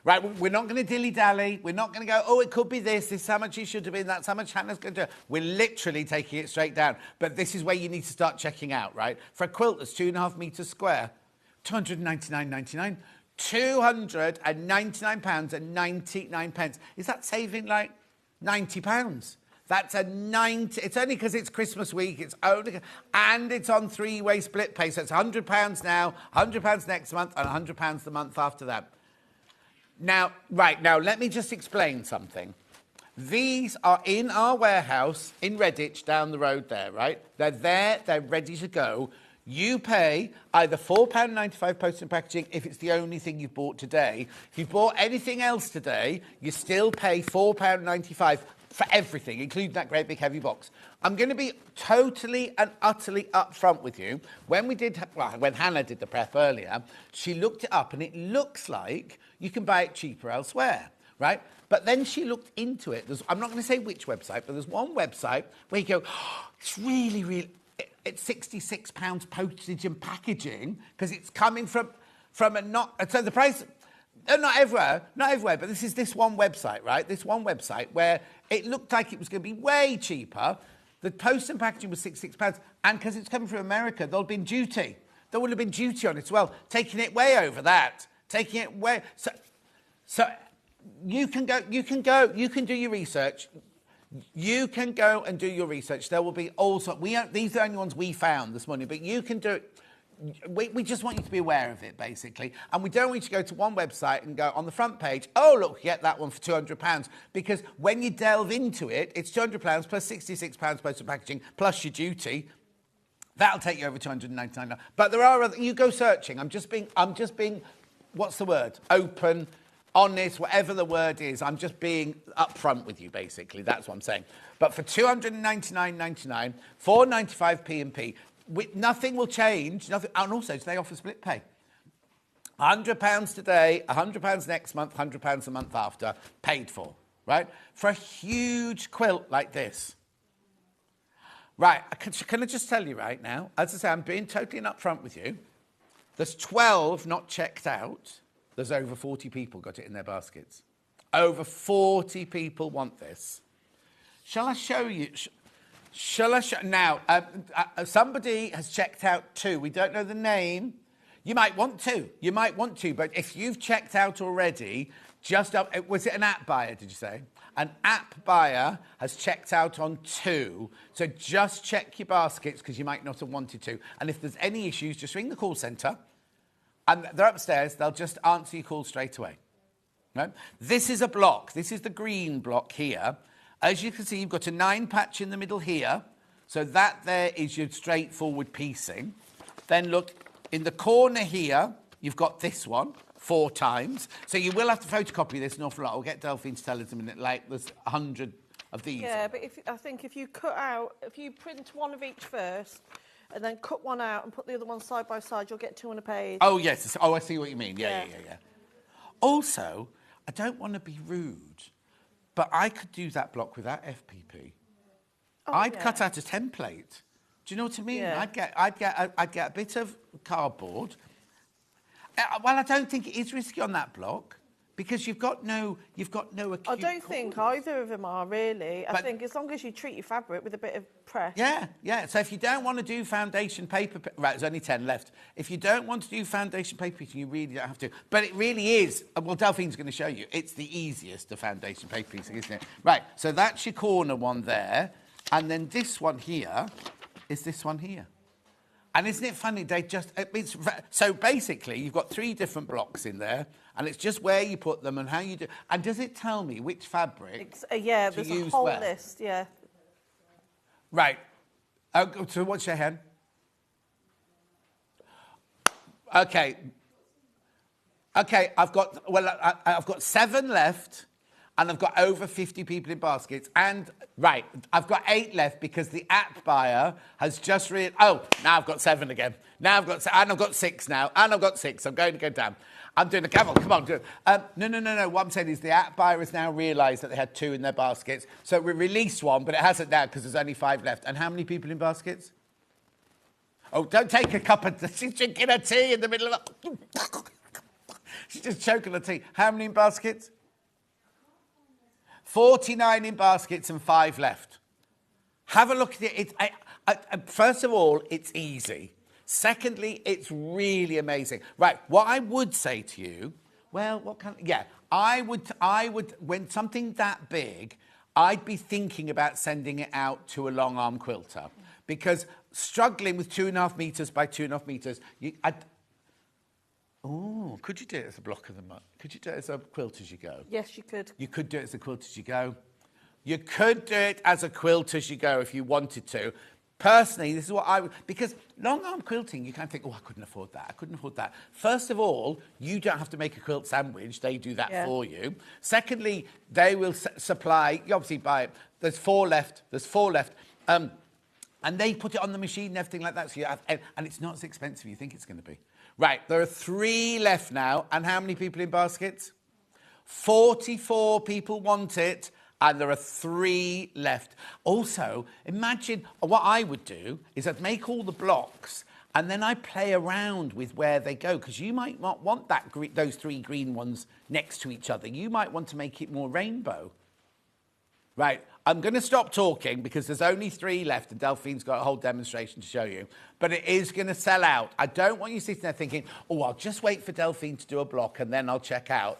Right, we're not going to dilly-dally. We're not going to go, oh, it could be this is how much it should have been, that's how much Hannah's going to do. We're literally taking it straight down. But this is where you need to start checking out, right? For a quilt that's 2.5 metres square, £299.99. £299.99. Is that saving like £90? That's a 90. It's only because it's Christmas week. It's only, and it's on 3-way split pay. So it's £100 now, £100 next month, and £100 the month after that. Now, let me just explain something. These are in our warehouse in Redditch down the road there, right? They're there, they're ready to go. You pay either £4.95 post and packaging if it's the only thing you've bought today. If you bought anything else today, you still pay £4.95 for everything, including that great big heavy box. I'm going to be totally and utterly upfront with you. When Hannah did the prep earlier, she looked it up and it looks like you can buy it cheaper elsewhere, right? But then she looked into it. I'm not going to say which website, but there's one website where you go, oh, it's really, it's £66 postage and packaging because it's coming from a not... So the price... Not everywhere, but this one website, right? This one website where it looked like it was going to be way cheaper. The post and packaging was £66, and because it's coming from America, there'll have been duty. There would have been duty on it as well, taking it way over that. Taking it way... So you can do your research. You can go and do your research. There will be also... These are the only ones we found this morning, but you can do it. We just want you to be aware of it, basically. And we don't want you to go to one website and go on the front page, oh, look, get that one for £200. Because when you delve into it, it's £200 plus £66 postal packaging plus your duty. That'll take you over £299. But there are other... You go searching. I'm just being... What's the word? Open, honest, whatever the word is. I'm just being upfront with you, basically. That's what I'm saying. But for £299.99, £4.95 P&P... Nothing will change. Nothing, and also, they offer split pay. £100 today, £100 next month, £100 the month after, paid for, right? For a huge quilt like this. Right, can I just tell you right now, as I say, I'm being totally upfront with you. There's 12 not checked out. There's over 40 people got it in their baskets. Over 40 people want this. Shall I show you... Now, somebody has checked out 2. We don't know the name. You might want to, but if you've checked out already, was it an app buyer, did you say? An app buyer has checked out on 2, so just check your baskets because you might not have wanted to. And if there's any issues, just ring the call centre, and they're upstairs, they'll just answer your call straight away. Right? This is a block. This is the green block here. As you can see, you've got a 9 patch in the middle here. So that there is your straightforward piecing. Then look, in the corner here, you've got this one 4 times. So you will have to photocopy this an awful lot. I'll get Delphine to tell us in a minute. Like, there's 100 of these. Yeah, but I think if you print one of each first, and then cut one out and put the other one side by side, you'll get 2 on a page. Oh, yes. Oh, I see what you mean. Yeah. Also, I don't want to be rude, but I could do that block without FPP. I'd cut out a template. Do you know what I mean? Yeah. I'd get a bit of cardboard. Well, I don't think it is risky on that block because you've got no acute I don't think either of them are really. I think as long as you treat your fabric with a bit of press. Yeah. So if you don't want to do foundation paper, right, there's only 10 left. If you don't want to do foundation paper piecing, you really don't have to. But it really is. Well, Delphine's going to show you. It's the easiest of foundation paper piecing, isn't it? Right. So that's your corner one there, and then this one here is this one here. And isn't it funny? So basically, you've got 3 different blocks in there, and it's just where you put them and how you do. And does it tell me which fabric? Yeah, to there's use a whole where? list. Yeah. Right. So what's your hand? Okay. Okay, I've got 7 left, and I've got over 50 people in baskets. And right, I've got 8 left because the app buyer has just now I've got 7 again. Now I've got 6 now, and I've got 6. I'm going to go down. I'm doing a camel. Come on, do it. No. What I'm saying is the app buyer has now realised that they had 2 in their baskets, so we released 1, but it hasn't now because there's only 5 left. And how many people in baskets? Oh, don't take a cup of... She's drinking her tea in the middle of... She's just choking her tea. How many in baskets? 49 in baskets and 5 left. Have a look at it. First of all, it's easy. Secondly, it's really amazing. Right, what I would say to you, I would, when something that big, I'd be thinking about sending it out to a long arm quilter, because struggling with 2.5 meters by 2.5 meters, could you do it as a block of the mud? Could you do it as a quilt as you go? Yes, you could. You could do it as a quilt as you go. You could do it as a quilt as you go if you wanted to. Personally, this is what I would... Because long arm quilting, you kind of think, I couldn't afford that. I couldn't afford that. First of all, you don't have to make a quilt sandwich. They do that for you. Secondly, they will supply... You obviously buy it. There's 4 left. And they put it on the machine and everything like that. So you have, and it's not as expensive as you think it's going to be. Right, there are 3 left now. And how many people in baskets? 44 people want it. And there are 3 left. Also, imagine what I would do is I'd make all the blocks and then I play around with where they go, because you might not want those 3 green ones next to each other. You might want to make it more rainbow. Right, I'm going to stop talking because there's only 3 left and Delphine's got a whole demonstration to show you. But it is going to sell out. I don't want you sitting there thinking, I'll just wait for Delphine to do a block and then I'll check out.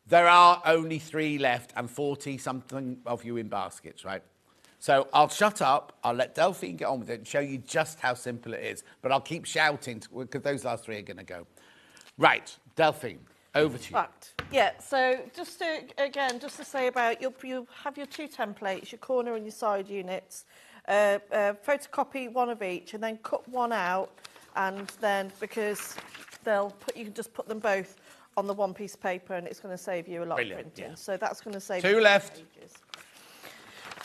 There are only 3 left and 40-something of you in baskets, right? So I'll shut up, I'll let Delphine get on with it and show you just how simple it is. But I'll keep shouting because those last 3 are going to go. Right, Delphine, over to you. Right. Yeah, so just to say about, you have your 2 templates, your corner and your side units. Photocopy 1 of each and then cut 1 out, and then because you can just put them both on the 1 piece of paper, and it's going to save you a lot of printing. Yeah. So that's going to save 2 left. Pages.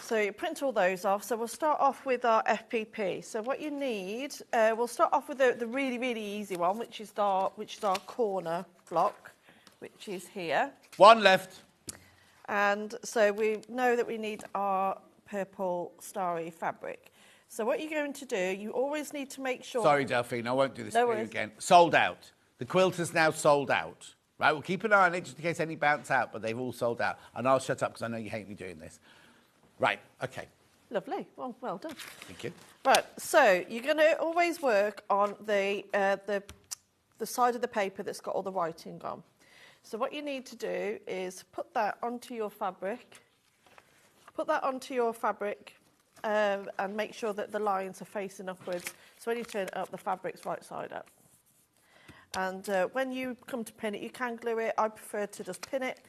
So you print all those off. So we'll start off with our FPP. So what you need, we'll start off with the really, really easy one, which is our corner block, which is here. 1 left. And so we know that we need our purple starry fabric. So what you're going to do, you always need to make sure... Sorry, Delphine, I won't do this to you again. Sold out. The quilt is now sold out. Right, we'll keep an eye on it just in case any bounce out, but they've all sold out. And I'll shut up because I know you hate me doing this. Right, okay. Lovely. Well done. Thank you. Right, so you're going to always work on the side of the paper that's got all the writing on. So what you need to do is put that onto your fabric. And make sure that the lines are facing upwards. So when you turn it up, the fabric's right side up. And when you come to pin it, you can glue it. I prefer to just pin it,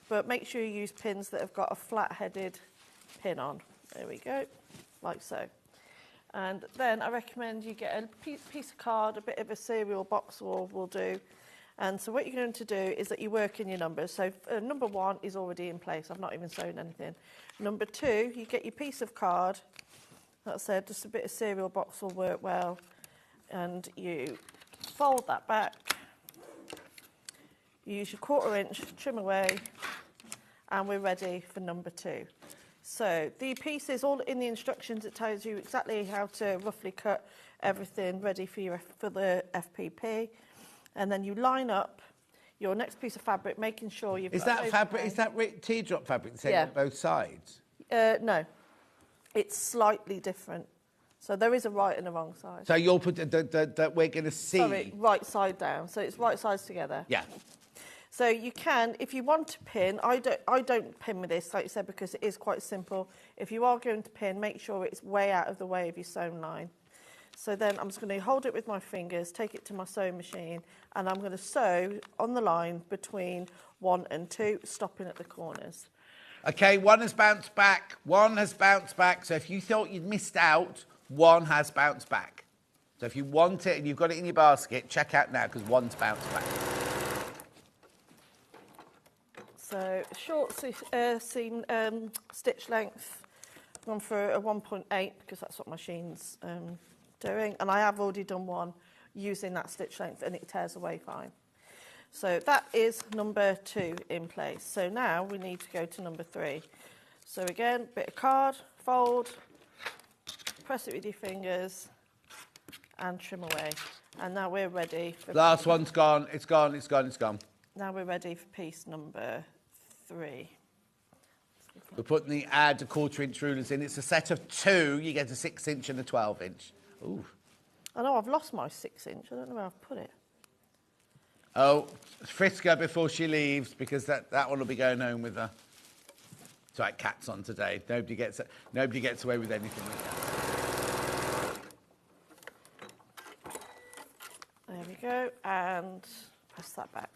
but make sure you use pins that have got a flat-headed pin on. There we go, like so. And then I recommend you get a piece of card, a bit of a cereal box will do. And so what you're going to do is that you work in your numbers. So number 1 is already in place. I've not even sewn anything. Number 2, you get your piece of card. Like I said, just a bit of cereal box will work well. And you fold that back. You use your 1/4 inch, trim away, and we're ready for number 2. So the piece is all in the instructions. It tells you exactly how to roughly cut everything ready for the FPP. And then you line up your next piece of fabric, making sure you've got... Is that teardrop fabric the same on both sides? No, it's slightly different. So there is a right and a wrong side. So you'll put that we're going to see... Sorry, right side down. So it's right sides together. Yeah. So you can, if you want to pin, I don't pin with this, like you said, because it is quite simple. If you are going to pin, make sure it's way out of the way of your sewn line. So then I'm just going to hold it with my fingers, take it to my sewing machine, and I'm going to sew on the line between 1 and 2, stopping at the corners. Okay, 1 has bounced back. 1 has bounced back. So if you thought you'd missed out, 1 has bounced back. So if you want it and you've got it in your basket, check out now because 1's bounced back. So short seam stitch length, I've gone for a 1.8 because that's what my machine's doing, and I have already done 1 using that stitch length and it tears away fine. So that is number 2 in place. So now we need to go to number 3. So again, bit of card, fold, press it with your fingers and trim away. And now we're ready for... Last one's gone. It's gone, it's gone, it's gone. Now we're ready for piece number 3. We're putting the add a 1/4 inch rulers in. It's a set of 2. You get a 6 inch and a 12 inch. Ooh. I know I've lost my 6 inch. I don't know where I've put it. Oh, frisk her before she leaves because that one will be going home with her. It's right, cat's on today. Nobody gets away with anything with that. There we go, and press that back.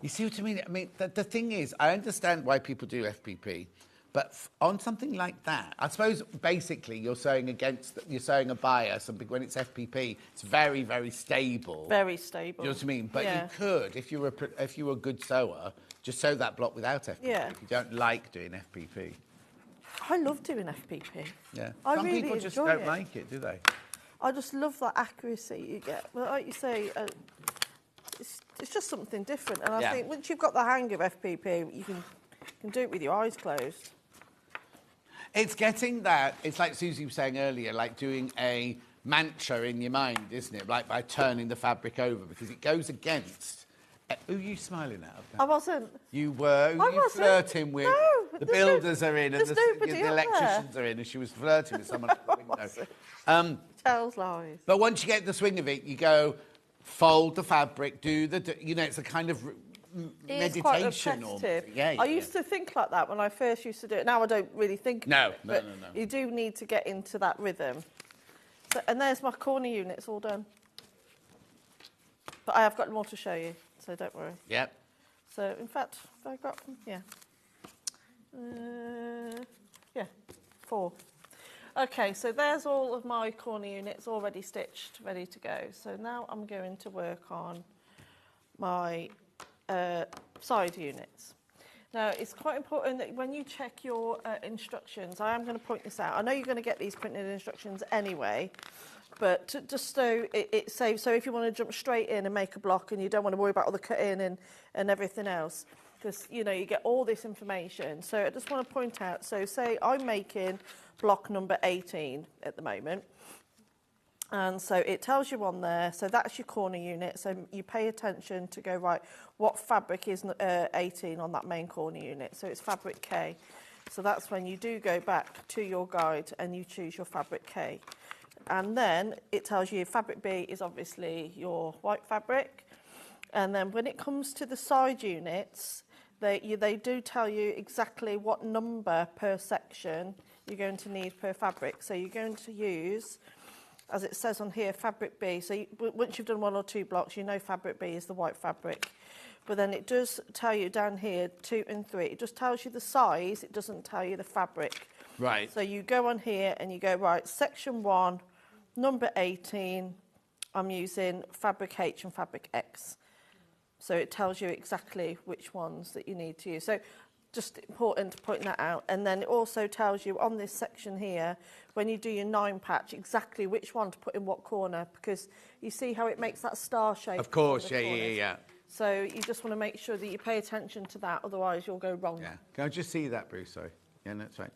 You see what I mean? I mean, the thing is, I understand why people do FPP, but on something like that, I suppose basically you're sewing a bias, and when it's FPP, it's very, very stable. Very stable. Do you know what I mean? But yeah. you could, if you were a good sewer, just sew that block without FPP. Yeah. If you don't like doing FPP. I love doing FPP. Yeah. I Some really people just enjoy don't it. like it, do they? I just love that accuracy you get. But like you say, it's just something different. And I think once you've got the hang of FPP, you can do it with your eyes closed. It's getting that. It's like Susie was saying earlier, like doing a mantra in your mind, isn't it? Like by turning the fabric over, because it goes against. Who are you smiling at? I wasn't. You were. Who I are you wasn't. flirting with? No, the builders are in and there's nobody the up electricians there. are in, and she was flirting with someone at the window. Tells lies. But once you get the swing of it, you go fold the fabric, it's a kind of meditation. I used to think like that when I first used to do it. Now I don't really think No. You do need to get into that rhythm. So, and there's my corner units all done. But I have got more to show you, so don't worry. Yep. So, in fact, have I got them? Yeah. 4. Okay, so there's all of my corner units already stitched, ready to go. So now I'm going to work on my side units. Now, it's quite important that when you check your instructions, I am going to point this out. I know you're going to get these printed instructions anyway, but just so it saves, so if you want to jump straight in and make a block and you don't want to worry about all the cutting and everything else, because, you get all this information. So I just want to point out, so say I'm making block number 18 at the moment. And so it tells you on there, so that's your corner unit. So you pay attention to go, right, what fabric is 18 on that main corner unit? So it's fabric K. So that's when you do go back to your guide and you choose your fabric K. And then it tells you fabric B is obviously your white fabric. And then when it comes to the side units, they do tell you exactly what number per section you're going to need per fabric. So you're going to use, as it says on here, fabric B. So once you've done 1 or 2 blocks, you know fabric B is the white fabric. But then it does tell you down here 2 and 3. It just tells you the size. It doesn't tell you the fabric. Right. So you go on here and you go, right, section 1, number 18, I'm using fabric H and fabric X. So it tells you exactly which ones that you need to use. So just important to point that out. And then it also tells you on this section here, when you do your 9 patch, exactly which one to put in what corner, because you see how it makes that star shape. Of course, yeah. So you just want to make sure that you pay attention to that, otherwise you'll go wrong. Yeah. Can I just see that, Bruce? Sorry. Yeah, that's right.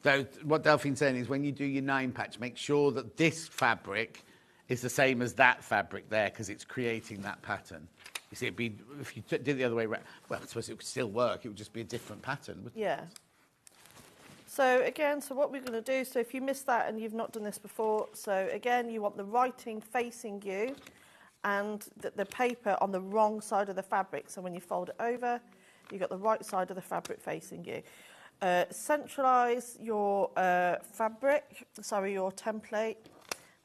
So what Delphine's saying is when you do your 9 patch, make sure that this fabric is the same as that fabric there, because it's creating that pattern. You see, if you did it the other way around, well, I suppose it would still work. It would just be a different pattern, wouldn't it? Yeah. So again, so what we're going to do, so if you missed that and you've not done this before, so again, you want the writing facing you and the paper on the wrong side of the fabric. So when you fold it over, you've got the right side of the fabric facing you. Centralise your fabric, sorry, your template,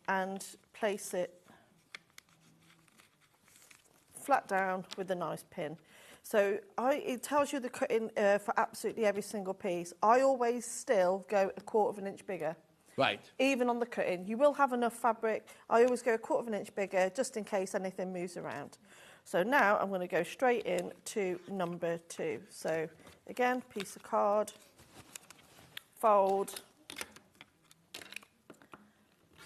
and place it flat down with a nice pin. So it tells you the cutting for absolutely every single piece. I always still go 1/4 inch bigger. Right. Even on the cutting. You will have enough fabric. I always go 1/4 inch bigger just in case anything moves around. So now I'm going to go straight in to number 2. So again, piece of card, fold,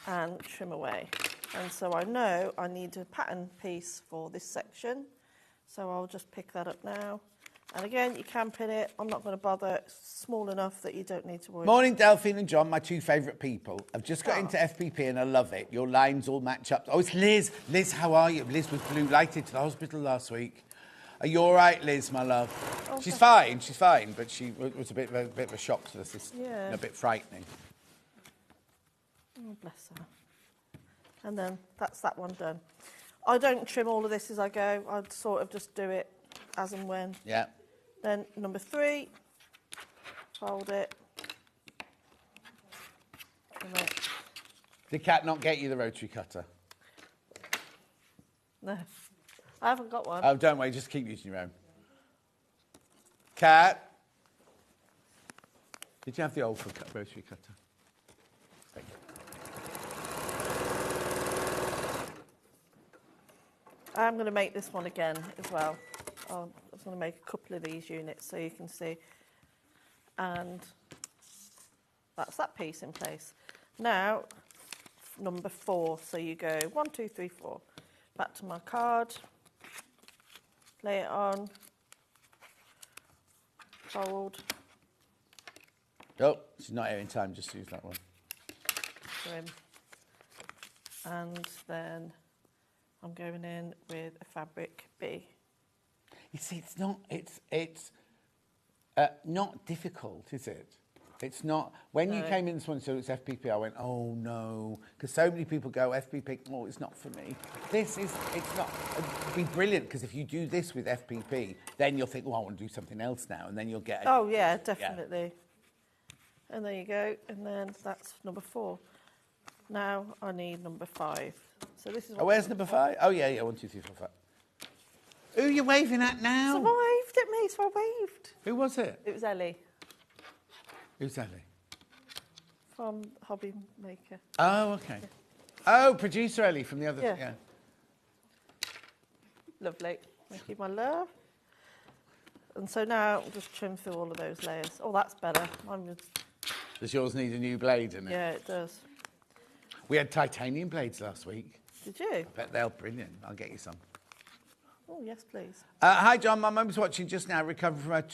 and trim away. And so I know I need a pattern piece for this section. So I'll just pick that up now. And again, you can pin it. I'm not going to bother. It's small enough that you don't need to worry. Morning, Delphine and John, my 2 favourite people. I've just got into FPP and I love it. Your lines all match up. Oh, it's Liz. Liz, how are you? Liz was blue lighted to the hospital last week. Are you all right, Liz, my love? Oh, she's fine, but she was a bit of a shock to the system. Yeah. And a bit frightening. Oh, bless her. And then that's that one done. I don't trim all of this as I go. I'd sort of just do it as and when. Yeah. Then number 3, fold it. Trim it. Did Kat not get you the rotary cutter? No, I haven't got one. Oh, don't worry, just keep using your own. Kat? Did you have the old rotary cutter? Thank you. I'm going to make this one again as well. I'm going to make a couple of these units so you can see. And that's that piece in place. Now, number 4. So you go 1, 2, 3, 4. Back to my card. Lay it on. Fold. Oh, she's not here in time. Just use that one. Trim. And then I'm going in with a fabric B. You see, it's not difficult, is it? It's not. When you came in this one, so it's FPP, I went, oh no, because so many people go FPP. Oh, it's not for me. It's not. It'd be brilliant because if you do this with FPP, then you'll think, oh, I want to do something else now, and then you'll get. Oh yeah, definitely. Yeah. And there you go, and then that's number 4. Now I need number 5. So this is. Oh, where's number 5? Oh yeah, 1, 2, 3, 4, 5. Who are you waving at now? Someone waved at me, so I waved. Who was it? It was Ellie. Who's Ellie? From Hobby Maker. Oh, okay. Yeah. Oh, producer Ellie from the other. Yeah. Lovely. Thank you, my love. And so now I'll just trim through all of those layers. Oh, that's better. Does yours need a new blade in it? Yeah, it does. We had titanium blades last week. Did you? I bet they're brilliant. I'll get you some. Oh, yes, please. Hi, John. My mum's watching just now, recovering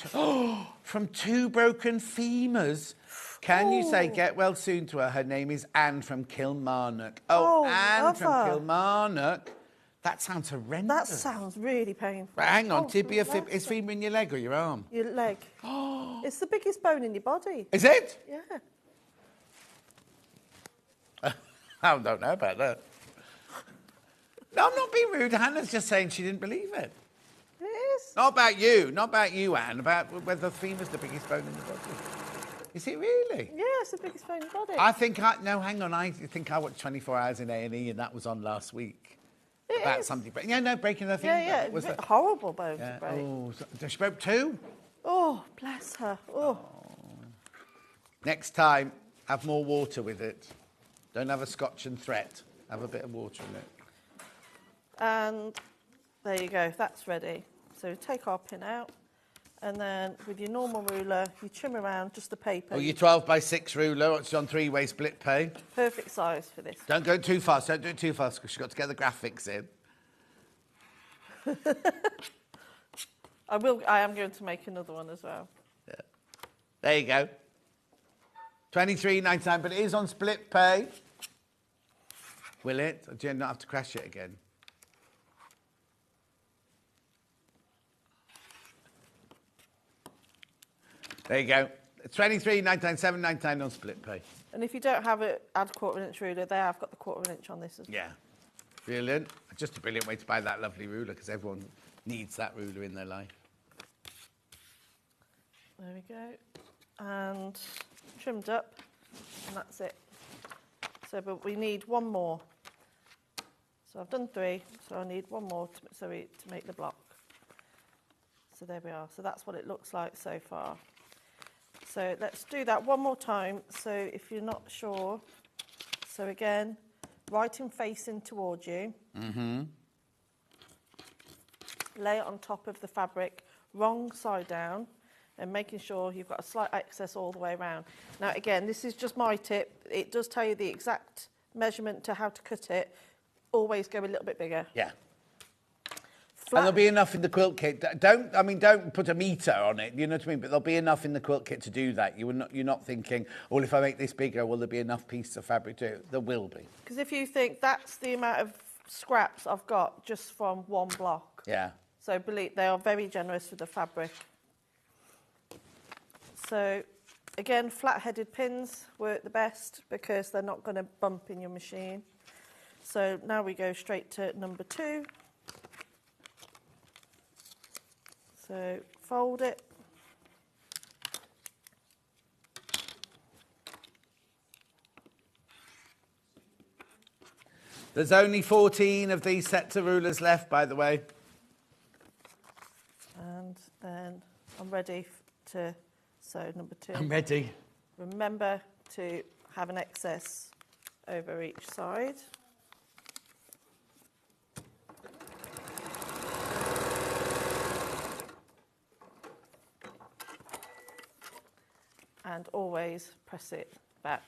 from 2 broken femurs. Can you say get well soon to her? Her name is Anne from Kilmarnock. Oh, Anne from Kilmarnock. That sounds horrendous. That sounds really painful. But hang on, tibia, is femur in your leg or your arm? Your leg. It's the biggest bone in your body. Is it? Yeah. I don't know about that. No, I'm not being rude. Hannah's just saying she didn't believe it. It is. Not about you, Anne. About whether the femur's the biggest bone in the body. Is it really? Yeah, it's the biggest bone in the body. I think hang on. I think I watched 24 Hours in A&E, and that was on last week. It about is. something. But no, breaking the femur. Yeah, was a horrible bone yeah. to break. Oh, so she broke 2. Oh, bless her. Oh. Next time, have more water with it. Don't have a Scotch and threat. Have a bit of water in it. And there you go, that's ready. So take our pin out, and then with your normal ruler, you trim around just the paper. Oh, your 12x6 ruler, it's on 3-way split pay. Perfect size for this. Don't go too fast, don't do it too fast, because you've got to get the graphics in. I am going to make another one as well. Yeah. There you go. $23.99, but it is on split pay. Will it? Or do you not have to crash it again? There you go. $23.99, $7.99 on split pay. And if you don't have it, add 1/4 inch ruler. There, I've got the 1/4 inch on this as well. Yeah. Brilliant. Just a brilliant way to buy that lovely ruler, because everyone needs that ruler in their life. There we go. and trimmed up, and that's it. So, but we need one more. So I've done 3, so I need one more to make the block. So there we are. So that's what it looks like so far. So let's do that one more time. So if you're not sure, so again, writing facing towards you. Mm-hmm. Lay it on top of the fabric, wrong side down, and making sure you've got a slight excess all the way around. Now again, this is just my tip. It does tell you the exact measurement to how to cut it. Always go a little bit bigger. Yeah. And there'll be enough in the quilt kit. Don't put a metre on it, you know what I mean? But there'll be enough in the quilt kit to do that. You're not thinking, well, if I make this bigger, will there be enough pieces of fabric to do it? There will be. Because if you think that's the amount of scraps I've got just from one block. Yeah. So believe they are very generous with the fabric. So again, flat-headed pins work the best because they're not going to bump in your machine. So now we go straight to number 2. So fold it. There's only 14 of these sets of rulers left, by the way. And then I'm ready to sew number 2. I'm ready. Remember to have an excess over each side. And always press it back.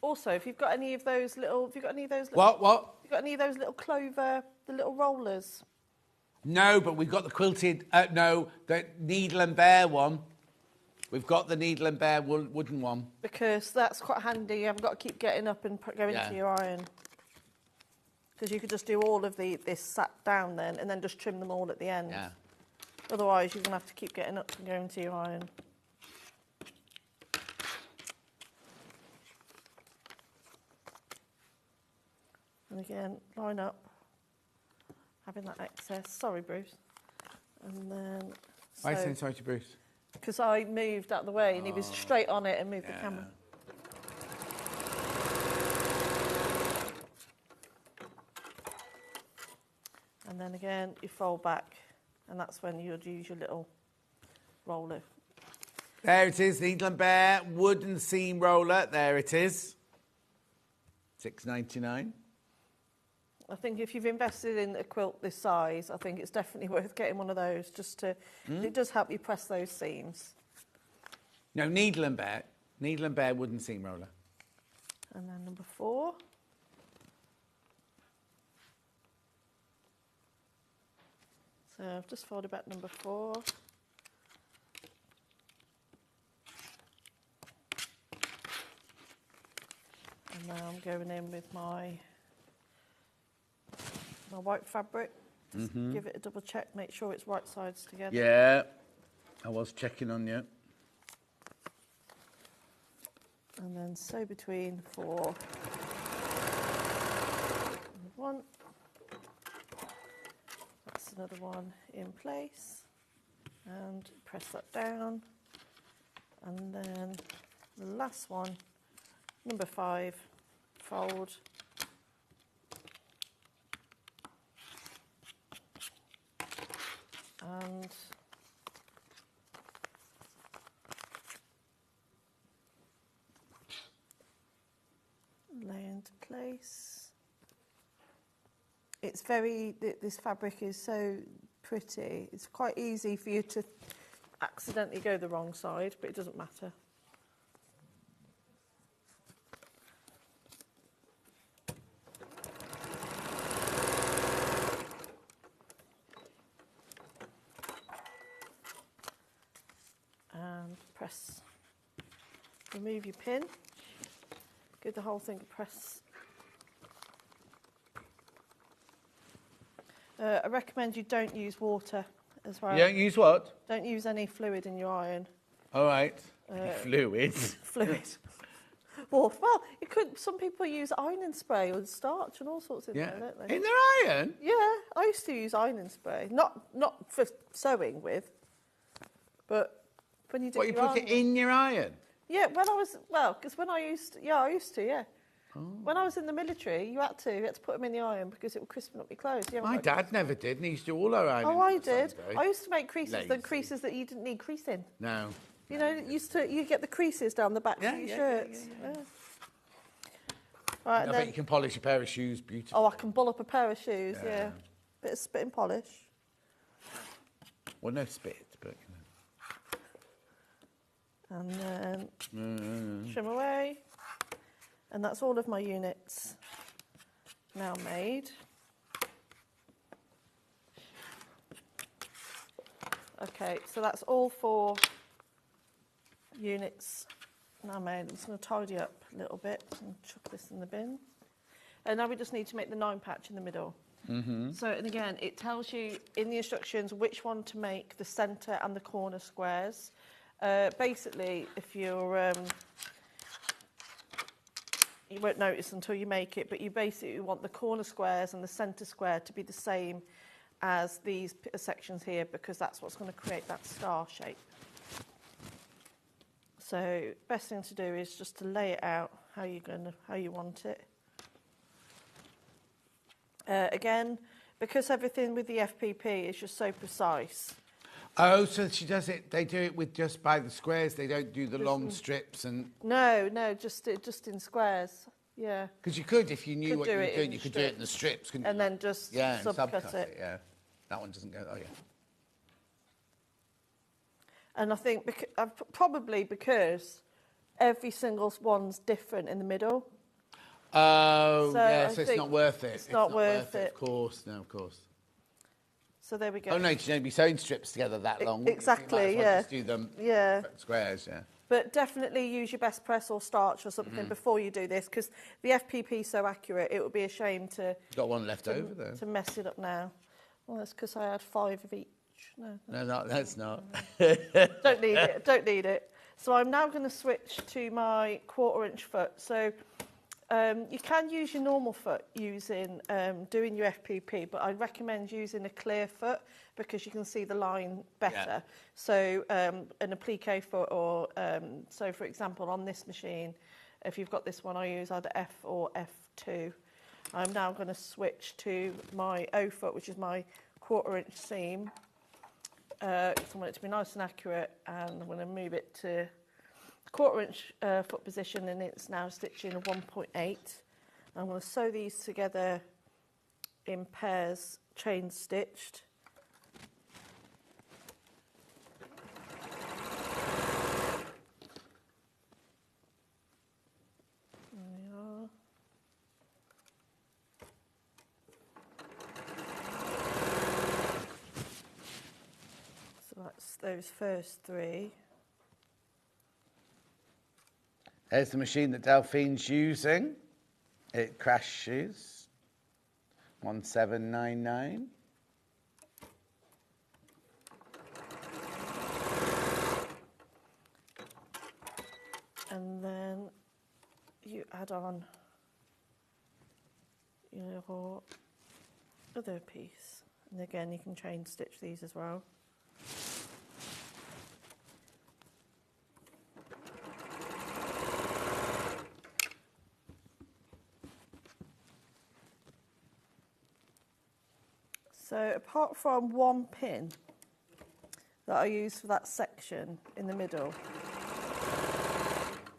Also, if you've got any of those little, What? You've got any of those little clover, the little rollers? No, but we've got the quilted, the needle and bear one. We've got the needle and bear wooden one. Because that's quite handy. You haven't got to keep getting up and going into your iron. Because you could just do all of this sat down then, and then just trim them all at the end. Yeah. Otherwise, you're going to have to keep getting up and going to your iron. And again, line up, having that excess. Sorry, Bruce. And then... Why are you saying sorry to Bruce? Because I moved out of the way and he was straight on it and moved the camera. And then again, you fold back, and that's when you'd use your little roller. There it is, Needle and Bear wooden seam roller. There it is. $6.99. I think if you've invested in a quilt this size, I think it's definitely worth getting one of those just to... It does help you press those seams. No, Needle and Bear wooden seam roller. And then number 4. So I've just folded back number 4. And now I'm going in with my white fabric. Just give it a double check, make sure it's right sides together. Yeah, I was checking on you. And then sew between 4 and 1. That's another one in place. And press that down. And then the last one, number 5, fold. And lay into place. It's this fabric is so pretty. It's quite easy for you to accidentally go the wrong side, but it doesn't matter. And press, remove your pin, give the whole thing a press. I recommend you don't use water as well. You don't use what? Don't use any fluid in your iron. All right. Fluid. Fluid. Well, you could. Some people use ironing spray or starch and all sorts in there, don't they? In their iron? Yeah, I used to use ironing spray. Not for sewing with, but When you do What, you your put it ironing. in your iron? Yeah, because when I used to, yeah. When I was in the military, you had to put them in the iron because it would crispen up your clothes. My dad never did, and he used to do all our ironing. Oh, I on did. Sunday. I used to make creases, Lazy. the creases that you didn't need creasing. No. You know, you get the creases down the back of your shirts. Yeah. Right, I bet you can polish a pair of shoes beautifully. Oh, I can bull up a pair of shoes, yeah. Bit of spit and polish. Well, no spit, but And then trim away. And that's all of my units now made. Okay, so that's all 4 units now made. I'm just going to tidy up a little bit and chuck this in the bin. And now we just need to make the 9 patch in the middle. So, and again, it tells you in the instructions which one to make, the centre and the corner squares. Basically, if you're, you won't notice until you make it, but you basically want the corner squares and the centre square to be the same as these sections here, because that's what's going to create that star shape. So, best thing to do is just to lay it out how you want it. Again, because everything with the FPP is just so precise. Oh, so she does it. They do it with just by the squares. They don't do the long strips and. No, just in squares. Yeah. Because you could, if you knew what you were doing, in you could do it in the strips, couldn't you? And then just subcut it. Yeah. That one doesn't go. Oh yeah. And I think probably because every single one's different in the middle. Oh, So yeah, I so it's think not worth it. It's not worth it. Of course, no, of course. So there we go. Oh, no, you don't be sewing strips together that long. Exactly, you might as well just do them squares, yeah. But definitely use your best press or starch or something before you do this, because the FPP is so accurate, it would be a shame to... Got one left over there. To mess it up now. Well, that's because I had 5 of each. No, that's not. Don't need it. So I'm now going to switch to my 1/4" foot. So you can use your normal foot using doing your FPP, but I recommend using a clear foot because you can see the line better. Yeah. So an applique foot, or so for example on this machine, if you've got this one, I use either F or F2. I'm now going to switch to my O foot, which is my 1/4" seam. I want it to be nice and accurate, and I'm going to move it to 1/4" foot position, and it's now stitching a 1.8. I'm going to sew these together in pairs, chain stitched. There we are. So that's those first 3. There's the machine that Delphine's using. It crashes. 1799. And then you add on your other piece. And again, you can chain stitch these as well. So apart from one pin that I use for that section in the middle,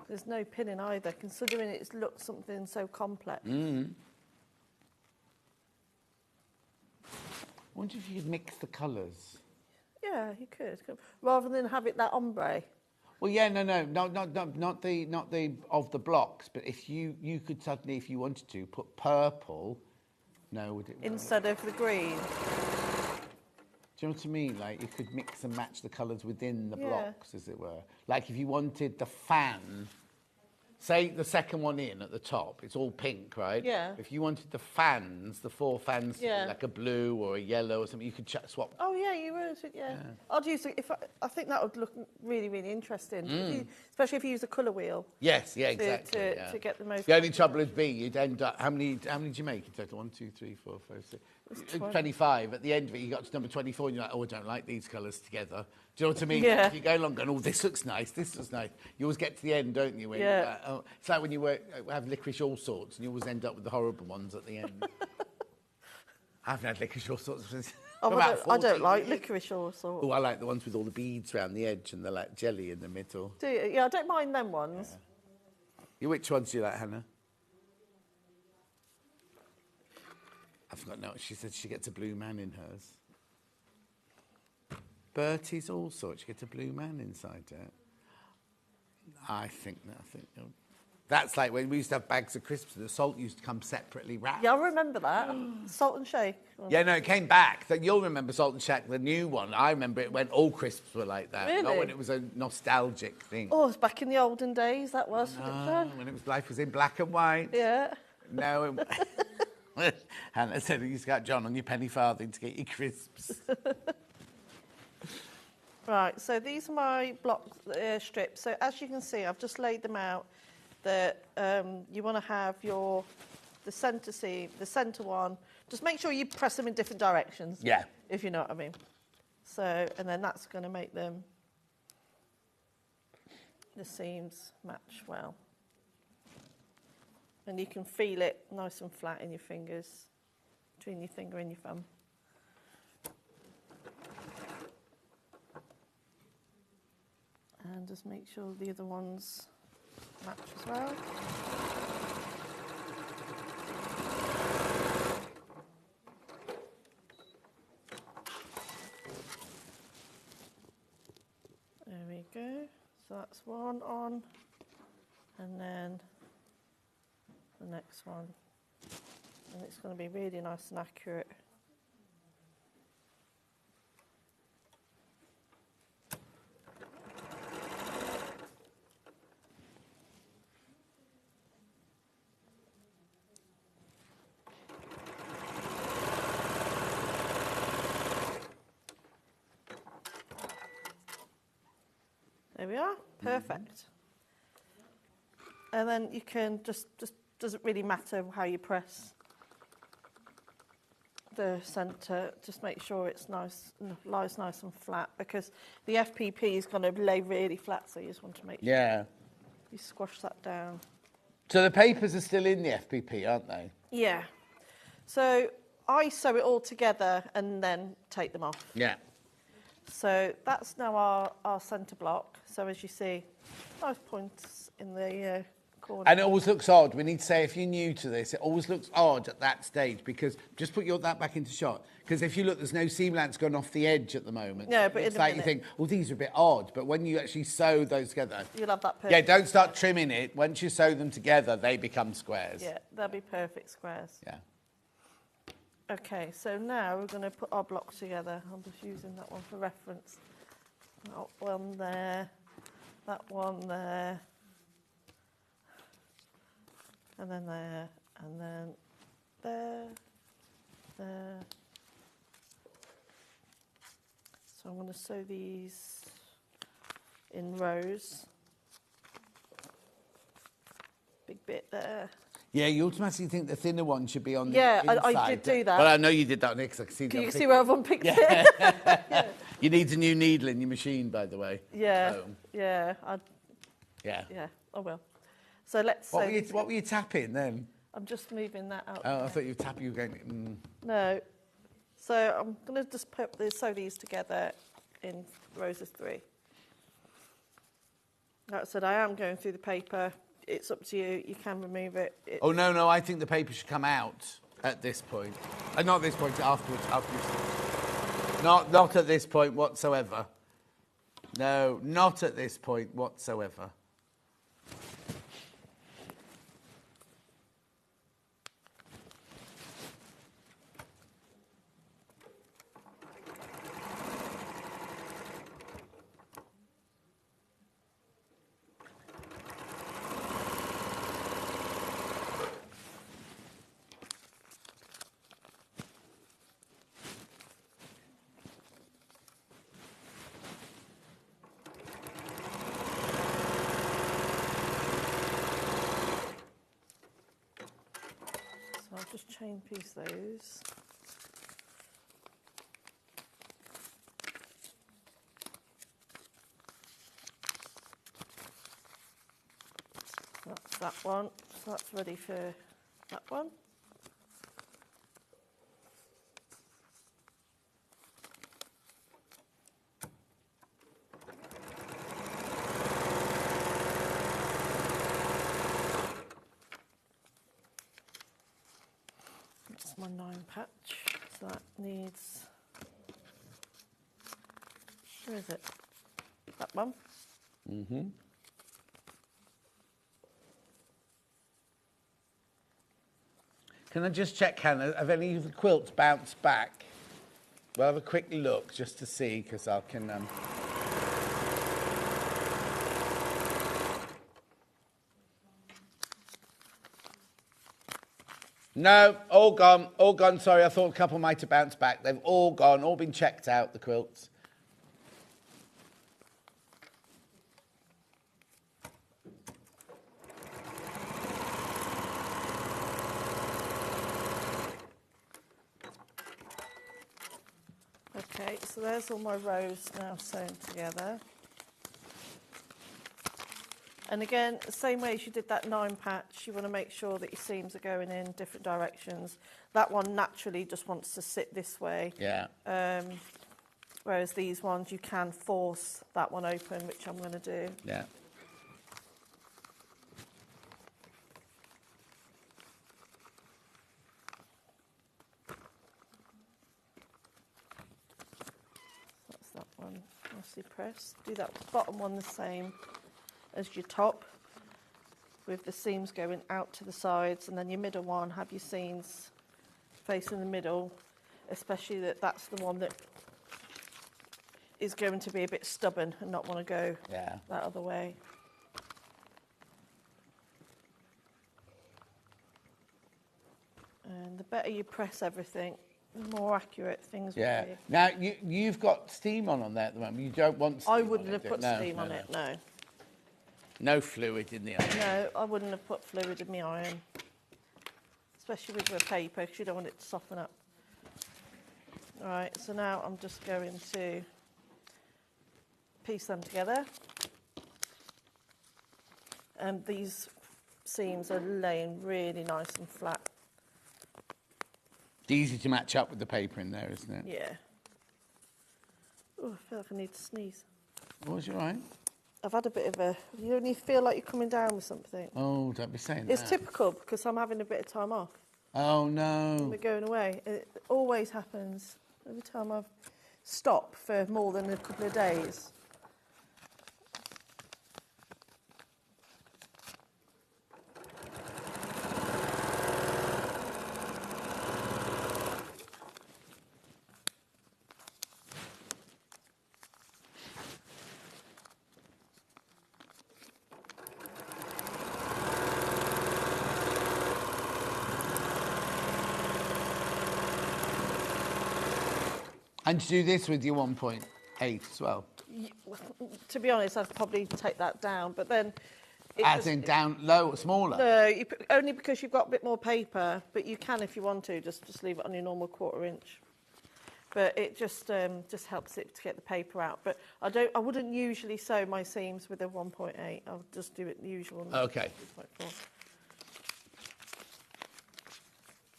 there's no pin in either, considering it's looked something so complex. I wonder if you could mix the colours. Yeah, you could, rather than have it that ombre. Well, yeah, no, not the of the blocks, but if you could suddenly, if you wanted to, put purple. No, would it? Instead of the green. Do you know what I mean? Like you could mix and match the colours within the blocks, as it were. Like if you wanted the fan, say the second one in at the top, it's all pink, right? Yeah. If you wanted the fans, the 4 fans, like a blue or a yellow or something, you could swap. Oh yeah, you would. Yeah. I'd use it I think that would look really, really interesting, especially if you use a colour wheel. Yes, yeah, exactly. To get the most. The only trouble would be you'd end up. How many did you make in total? 1, 2, 3, 4, 5, 6. 25. At the end of it, you got to number 24, and you're like, oh, I don't like these colours together. Do you know what I mean? Yeah. If you go along going, oh, this looks nice, this looks nice. You always get to the end, don't you? When, Yeah. It's like when you have licorice all sorts, and you always end up with the horrible ones at the end. I haven't had licorice all sorts since Oh, about I don't 14 like years. licorice or sort. Oh, I like the ones with all the beads around the edge and the like jelly in the middle. Do you? Yeah, I don't mind them ones. Which ones do you like, Hannah? I forgot now. She said she gets a blue man in hers. Bertie's all sorts. She gets a blue man inside it. I think that's like when we used to have bags of crisps. The salt used to come separately wrapped. Yeah, I remember that. Salt and shake. Yeah, no, it came back. You'll remember Salt and Shack, the new one. I remember it when all crisps were like that. Really? Not when it was a nostalgic thing. Oh, it's back in the olden days, that was. When life was in black and white. Yeah. No. Hannah said you used to get John on your penny farthing to get your crisps. Right, so these are my block strips. So as you can see, I've just laid them out. That you want to have the centre seam, the centre one. Just make sure you press them in different directions. Yeah. If you know what I mean. So, and then that's going to make the seams match well. And you can feel it nice and flat in your fingers, between your finger and your thumb. And just make sure the other ones match as well. There we go. So that's one on, and then the next one. And it's going to be really nice and accurate. There we are, perfect. And then you can just doesn't really matter how you press the centre, just make sure it's nice, lies nice and flat, because the FPP is going to lay really flat, so you just want to make sure you squash that down. So the papers are still in the FPP, aren't they? Yeah. So I sew it all together and then take them off. Yeah. So that's now our centre block. So as you see, nice points in the corner. And it always looks odd. We need to say, if you're new to this, it always looks odd at that stage, because just put that back into shot. Because if you look, there's no seam allowance going off the edge at the moment. No, but it's in a like minute. you think, well, these are a bit odd. But when you actually sew those together, you'll have that perfect. Yeah, don't start trimming it. Once you sew them together, they become squares. Yeah, they'll be perfect squares. Yeah. Okay, so now we're going to put our blocks together. I'm just using that one for reference. That one there, that one there, and then there, and then there, there. So I'm going to sew these in rows. Big bit there. Yeah, you automatically think the thinner one should be on the Yeah, inside. I did do that. Well, I know you did that, Nick, because I can see Can you see where I've unpicked it? Yeah. You need a new needle in your machine, by the way. Yeah, So, yeah, yeah. yeah, I will. So let's What sew. were you tapping then? I'm just moving that out. Oh, I thought you were tapping, you were going... No. So I'm going to just sew these together in rows of 3. Like I said, I am going through the paper. It's up to you. You can remove it. Oh, no, I think the paper should come out at this point. Not at this point, afterwards. Not at this point whatsoever. No, not at this point whatsoever. So I'll just chain piece those. that one. So that's ready for that one. That's my 9 patch. So that needs, where is it? That one. Mm-hmm. Can I just check, Hannah, have any of the quilts bounced back? We'll have a quick look just to see, because I can... No, all gone, all gone. Sorry, I thought a couple might have bounced back. They've all gone, all been checked out, the quilts. Okay, so there's all my rows now sewn together. And again, the same way as you did that 9 patch, you want to make sure that your seams are going in different directions. That one naturally just wants to sit this way. Yeah. Whereas these ones, you can force that one open, which I'm going to do. Yeah. That's that one, nicely pressed. Do that bottom one the same as your top, with the seams going out to the sides, and then your middle one, have your seams facing the middle, especially that's the one that is going to be a bit stubborn and not want to go that other way. And the better you press everything, the more accurate things will be. Now, you've got steam on there at the moment. You don't want steam I wouldn't on have it, put steam on it, no. No fluid in the iron. No, I wouldn't have put fluid in the iron, especially with the paper, because you don't want it to soften up. All right, so now I'm just going to piece them together. And these seams are laying really nice and flat. It's easy to match up with the paper in there, isn't it? Yeah. Oh, I feel like I need to sneeze. Was you all right? I've had a bit of a... You don't need to feel like you're coming down with something. Oh, don't be saying It's that. typical, because I'm having a bit of time off. Oh, no. We're going away. It always happens. Every time I've stopped for more than a couple of days. And to do this with your 1.8 as well? To be honest, I'd probably take that down, but then... As in down low, smaller? No, only because you've got a bit more paper, but you can, if you want to, just leave it on your normal 1/4 inch. But it just helps it to get the paper out. But I wouldn't usually sew my seams with a 1.8. I'll just do it the usual. Okay. 2.4.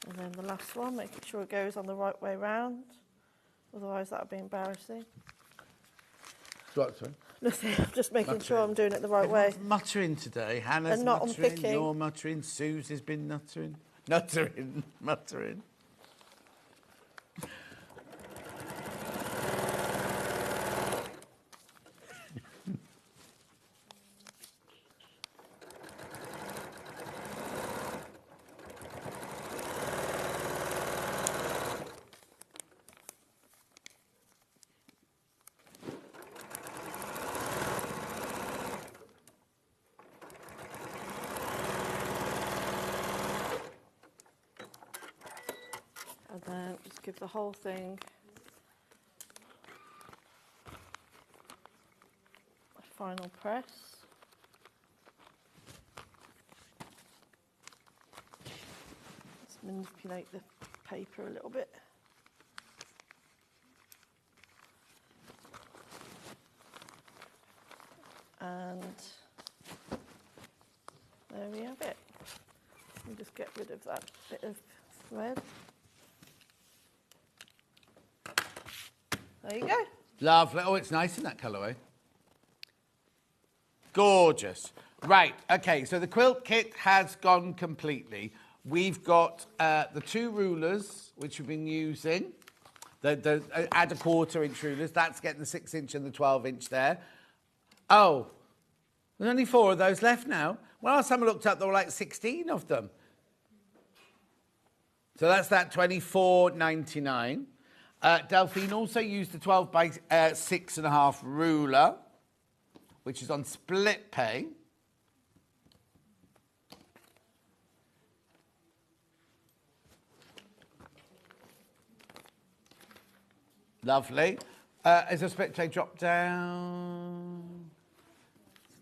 And then the last one, making sure it goes on the right way round. Otherwise, that would be embarrassing. What, sorry? Nothing. Just making sure I'm doing it the right way. Muttering today. Hannah's And not muttering. unpicking. You're muttering. Susie's been muttering. Muttering. And then just give the whole thing a final press. Let's manipulate the paper a little bit. And there There we have it. Let me just get rid of that bit of thread. There you go. Lovely. Oh, it's nice in that colourway. Gorgeous. Right, okay, so the quilt kit has gone completely. We've got the 2 rulers, which we've been using. Add a 1/4-inch rulers. That's getting the 6-inch and the 12-inch there. Oh, there's only 4 of those left now. Well, last time I looked up, there were like 16 of them. So that's that $24.99. Delphine also used the 12 by 6.5 ruler, which is on split pay. Lovely. Is a split pay drop down?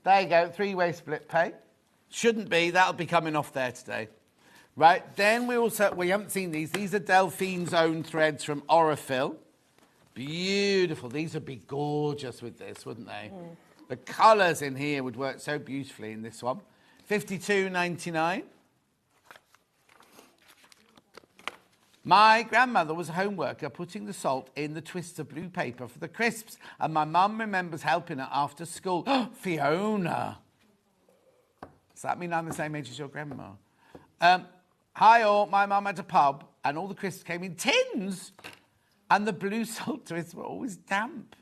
There you go, 3-way split pay. Shouldn't be, that'll be coming off there today. Right, then we haven't seen these. These are Delphine's own threads from Aurifil. Beautiful. These would be gorgeous with this, wouldn't they? Mm. The colours in here would work so beautifully in this one. $52.99. My grandmother was a home worker putting the salt in the twist of blue paper for the crisps, and my mum remembers helping her after school. Fiona! Does that mean I'm the same age as your grandma? Hi all, my mum had a pub, and all the crisps came in tins, and the blue salt twists were always damp.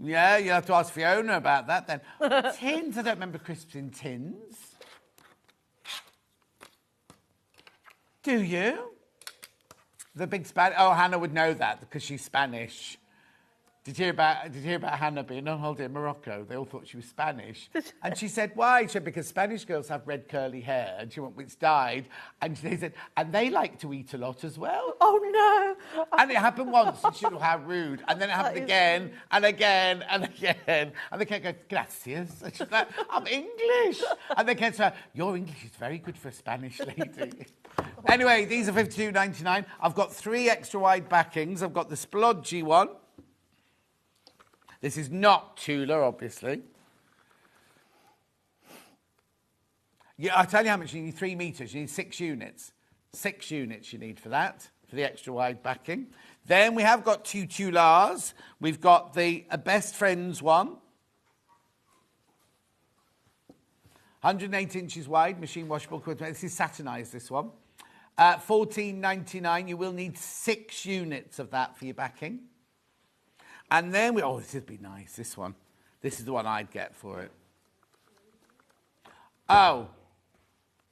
Yeah, you'll have to ask Fiona about that then. Tins? I don't remember crisps in tins. Do you? The big Spanish... Oh, Hannah would know that because she's Spanish. Did you hear about Hannah being on holiday in Morocco? They all thought she was Spanish. And she said, why? She said, because Spanish girls have red curly hair, and she went, it's dyed. And they said, and they like to eat a lot as well. Oh, no. And it happened once, and she thought, how rude. And then it happened again, and again, and again. And they kept going, gracias. And she's like, I'm English. And they kept saying, your English is very good for a Spanish lady. Anyway, these are $52.99. I've got 3 extra wide backings. I've got the splodgy one. This is not Tula, obviously. Yeah, I'll tell you how much you need. 3 meters. You need 6 units. 6 units you need for that, for the extra wide backing. Then we have got 2 Tulars. We've got the Best Friends one. 108 inches wide, machine washable. This is satinized, this one. $14.99. You will need 6 units of that for your backing. And then oh, this would be nice, this one. This is the one I'd get for it. Oh,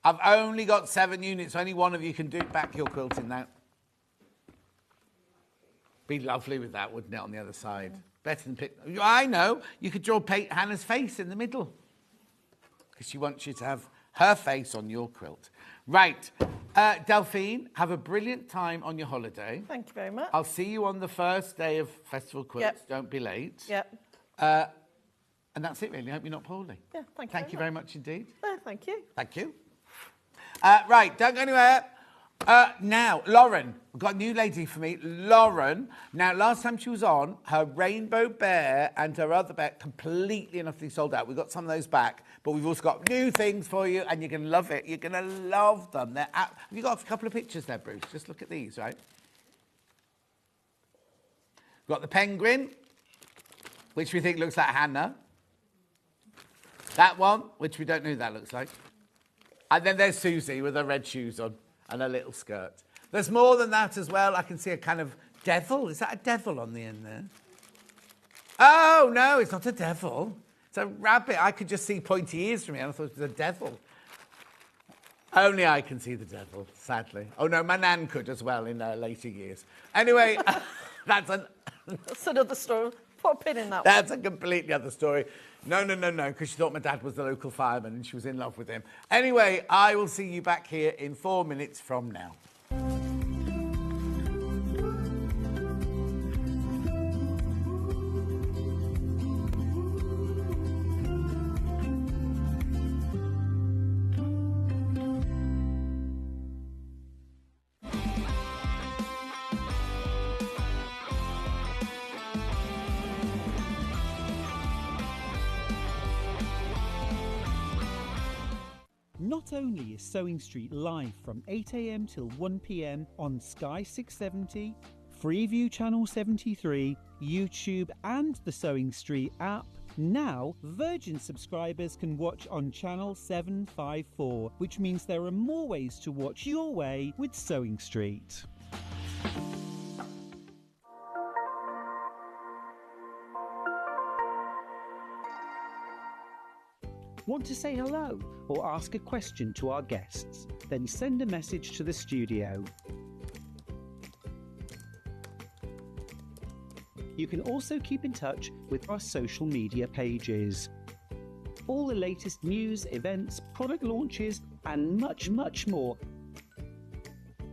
I've only got 7 units. Only one of you can do back your quilt in that. Be lovely with that, wouldn't it, on the other side? Better than pick... I know. You could draw Hannah's face in the middle. Because she wants you to have her face on your quilt. Right. Delphine, have a brilliant time on your holiday. Thank you very much. I'll see you on the first day of Festival Quilts. Yep. Don't be late. Yep. And that's it, really. I hope you're not poorly. Yeah, thank you very much indeed. Thank you. Thank you. Right, don't go anywhere. Now, Lauren, we've got a new lady for me. Lauren. Now, last time she was on, her rainbow bear and her other bear completely and utterly sold out. We've got some of those back, but we've also got new things for you, and you're going to love it. You're going to love them. Have you got a couple of pictures there, Bruce? Just look at these, right? We've got the penguin, which we think looks like Hannah. That one, which we don't know who that looks like. And then there's Susie with her red shoes on and a little skirt. There's more than that as well. I can see a kind of devil. Is that a devil on the end there? Oh, no, it's not a devil. It's a rabbit. I could just see pointy ears from here. I thought it was a devil. Only I can see the devil, sadly. Oh, no, my nan could as well in later years. Anyway, that's another story. Put a pin in that one. That's a completely other story. No, because she thought my dad was the local fireman and she was in love with him. Anyway, I will see you back here in 4 minutes from now. Not only is Sewing Street live from 8 a.m. till 1 p.m. on Sky 670, Freeview Channel 73, YouTube and the Sewing Street app, now Virgin subscribers can watch on Channel 754, which means there are more ways to watch your way with Sewing Street. Want to say hello or ask a question to our guests? Then send a message to the studio. You can also keep in touch with our social media pages. All the latest news, events, product launches, and much, much more.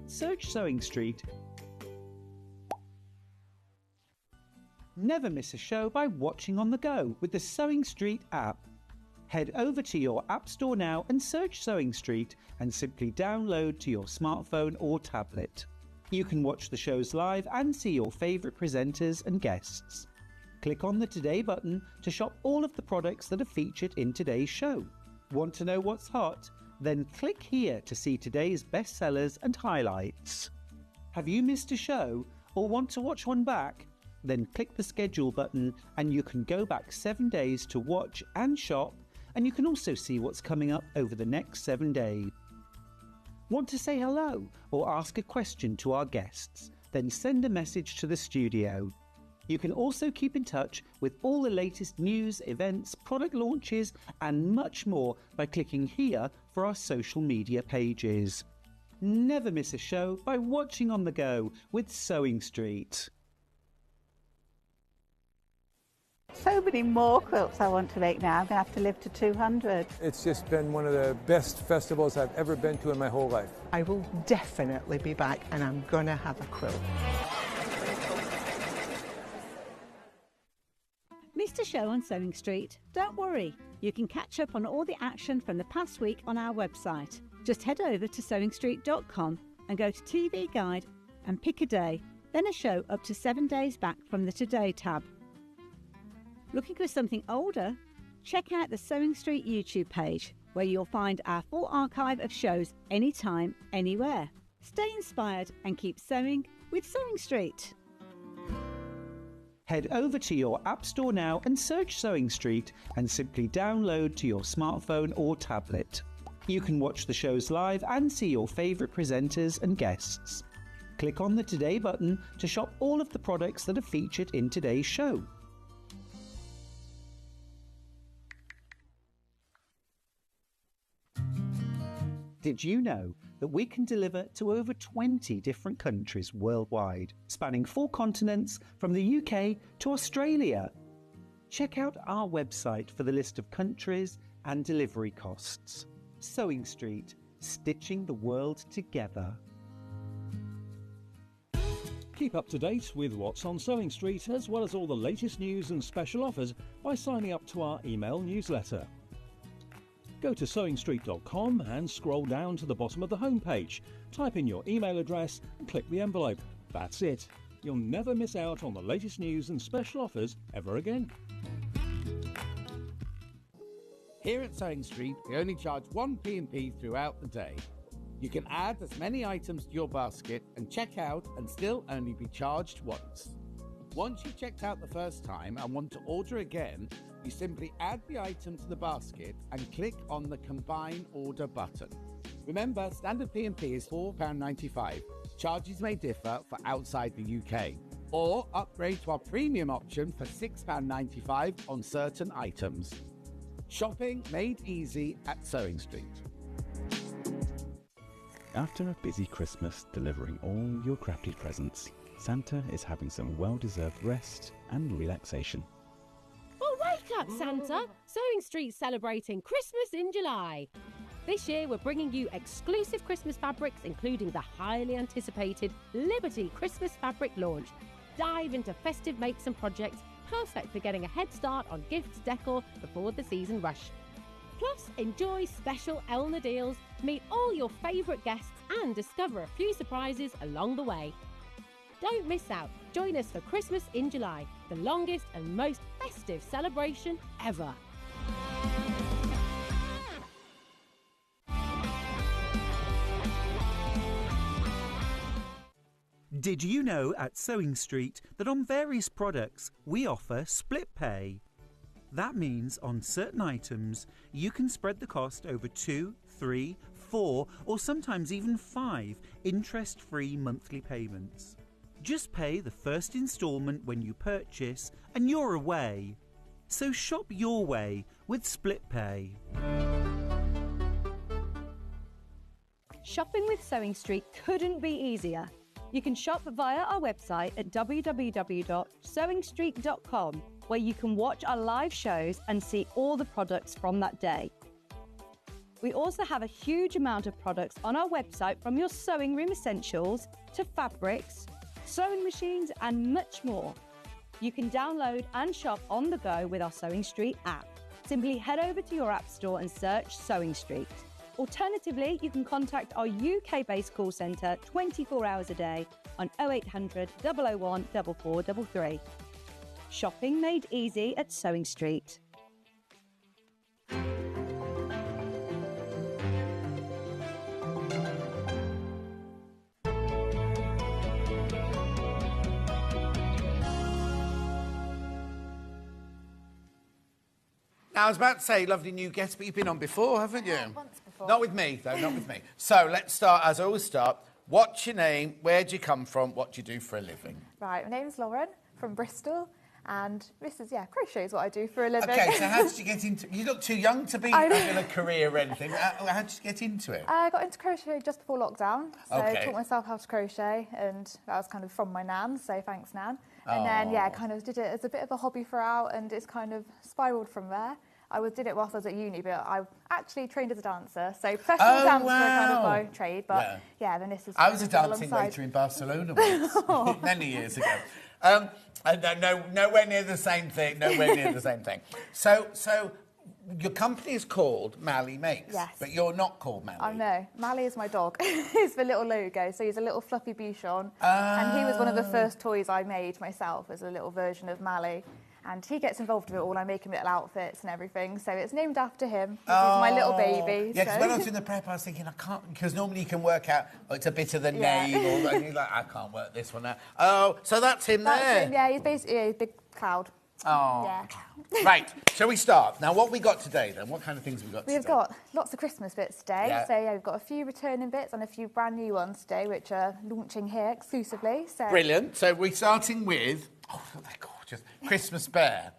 Search Sewing Street. Never miss a show by watching on the go with the Sewing Street app. Head over to your App Store now and search Sewing Street and simply download to your smartphone or tablet. You can watch the shows live and see your favourite presenters and guests. Click on the Today button to shop all of the products that are featured in today's show. Want to know what's hot? Then click here to see today's bestsellers and highlights. Have you missed a show or want to watch one back? Then click the schedule button and you can go back 7 days to watch and shop, and you can also see what's coming up over the next 7 days. Want to say hello or ask a question to our guests? Then send a message to the studio. You can also keep in touch with all the latest news, events, product launches, and much more by clicking here for our social media pages. Never miss a show by watching on the go with Sewing Street. So many more quilts I want to make now. I'm going to have to live to 200. It's just been one of the best festivals I've ever been to in my whole life. I will definitely be back and I'm going to have a quilt. Missed a show on Sewing Street? Don't worry. You can catch up on all the action from the past week on our website. Just head over to sewingstreet.com and go to TV Guide and pick a day, then a show up to 7 days back from the Today tab. Looking for something older? Check out the Sewing Street YouTube page, where you'll find our full archive of shows anytime, anywhere. Stay inspired and keep sewing with Sewing Street. Head over to your App Store now and search Sewing Street and simply download to your smartphone or tablet. You can watch the shows live and see your favourite presenters and guests. Click on the Today button to shop all of the products that are featured in today's show. Did you know that we can deliver to over 20 different countries worldwide, spanning 4 continents from the UK to Australia? Check out our website for the list of countries and delivery costs. Sewing Street, stitching the world together. Keep up to date with what's on Sewing Street, as well as all the latest news and special offers by signing up to our email newsletter. Go to sewingstreet.com and scroll down to the bottom of the homepage. Type in your email address and click the envelope. That's it. You'll never miss out on the latest news and special offers ever again. Here at Sewing Street, we only charge 1 P&P throughout the day. You can add as many items to your basket and check out and still only be charged once. Once you've checked out the first time and want to order again, you simply add the item to the basket and click on the Combine Order button. Remember, standard P&P is £4.95. Charges may differ for outside the UK. Or upgrade to our premium option for £6.95 on certain items. Shopping made easy at Sewing Street. After a busy Christmas delivering all your crafty presents, Santa is having some well-deserved rest and relaxation. Oh, wake up, Santa! Sewing Street's celebrating Christmas in July. This year, we're bringing you exclusive Christmas fabrics, including the highly anticipated Liberty Christmas fabric launch. Dive into festive makes and projects, perfect for getting a head start on gifts decor before the season rush. Plus, enjoy special Elna deals, meet all your favourite guests and discover a few surprises along the way. Don't miss out. Join us for Christmas in July, the longest and most festive celebration ever. Did you know at Sewing Street that on various products we offer split pay? That means on certain items you can spread the cost over 2, 3, 4 or sometimes even 5 interest-free monthly payments. Just pay the first instalment when you purchase and you're away. So shop your way with split pay. Shopping with Sewing Street couldn't be easier. You can shop via our website at www.sewingstreet.com, where you can watch our live shows and see all the products from that day. We also have a huge amount of products on our website, from your sewing room essentials to fabrics, sewing machines and much more. You can download and shop on the go with our Sewing Street app. Simply head over to your app store and search Sewing Street. Alternatively, you can contact our UK-based call centre 24 hours a day on 0800 001 4433. Shopping made easy at Sewing Street. Now, I was about to say, lovely new guest, but you've been on before, haven't you? Once before. Not with me, though, not with me. So let's start, as I always start. What's your name? Where do you come from? What do you do for a living? Right, my name's Lauren from Bristol, and this is, crochet is what I do for a living. OK, so how did you get into... You look too young to be having a career or anything. How did you get into it? I got into crochet just before lockdown, so Okay. I taught myself how to crochet, and that was kind of from my nan, so thanks, Nan. And then, kind of did it as a bit of a hobby throughout, and it's kind of spiralled from there. I did it whilst I was at uni, but I actually trained as a dancer, so professional dancer kind of by trade. But then this is. I was a dancing waiter in Barcelona once, many years ago. Nowhere near the same thing. Nowhere near the same thing. So your company is called Mally Makes, yes, but you're not called Mally. I know. Mally is my dog. He's the little logo, so he's a little fluffy bichon, and he was one of the first toys I made myself as a little version of Mally. And he gets involved with it all. I make him little outfits and everything. So it's named after him. He's my little baby. Yeah, because when I was doing the prep, I was thinking, I can't... Because normally you can work out, it's a bit of the name. And you're like, I can't work this one out. Oh, so that's him there. That's him, yeah. He's basically a big cloud. Oh. Yeah. Right, shall we start? Now, what have we got today, then? What kind of things have we got today? We've got lots of Christmas bits today. Yeah. So, we've got a few returning bits and a few brand new ones today, which are launching here exclusively. So. Brilliant. So we're starting with... Oh, they're gorgeous. Christmas Bear.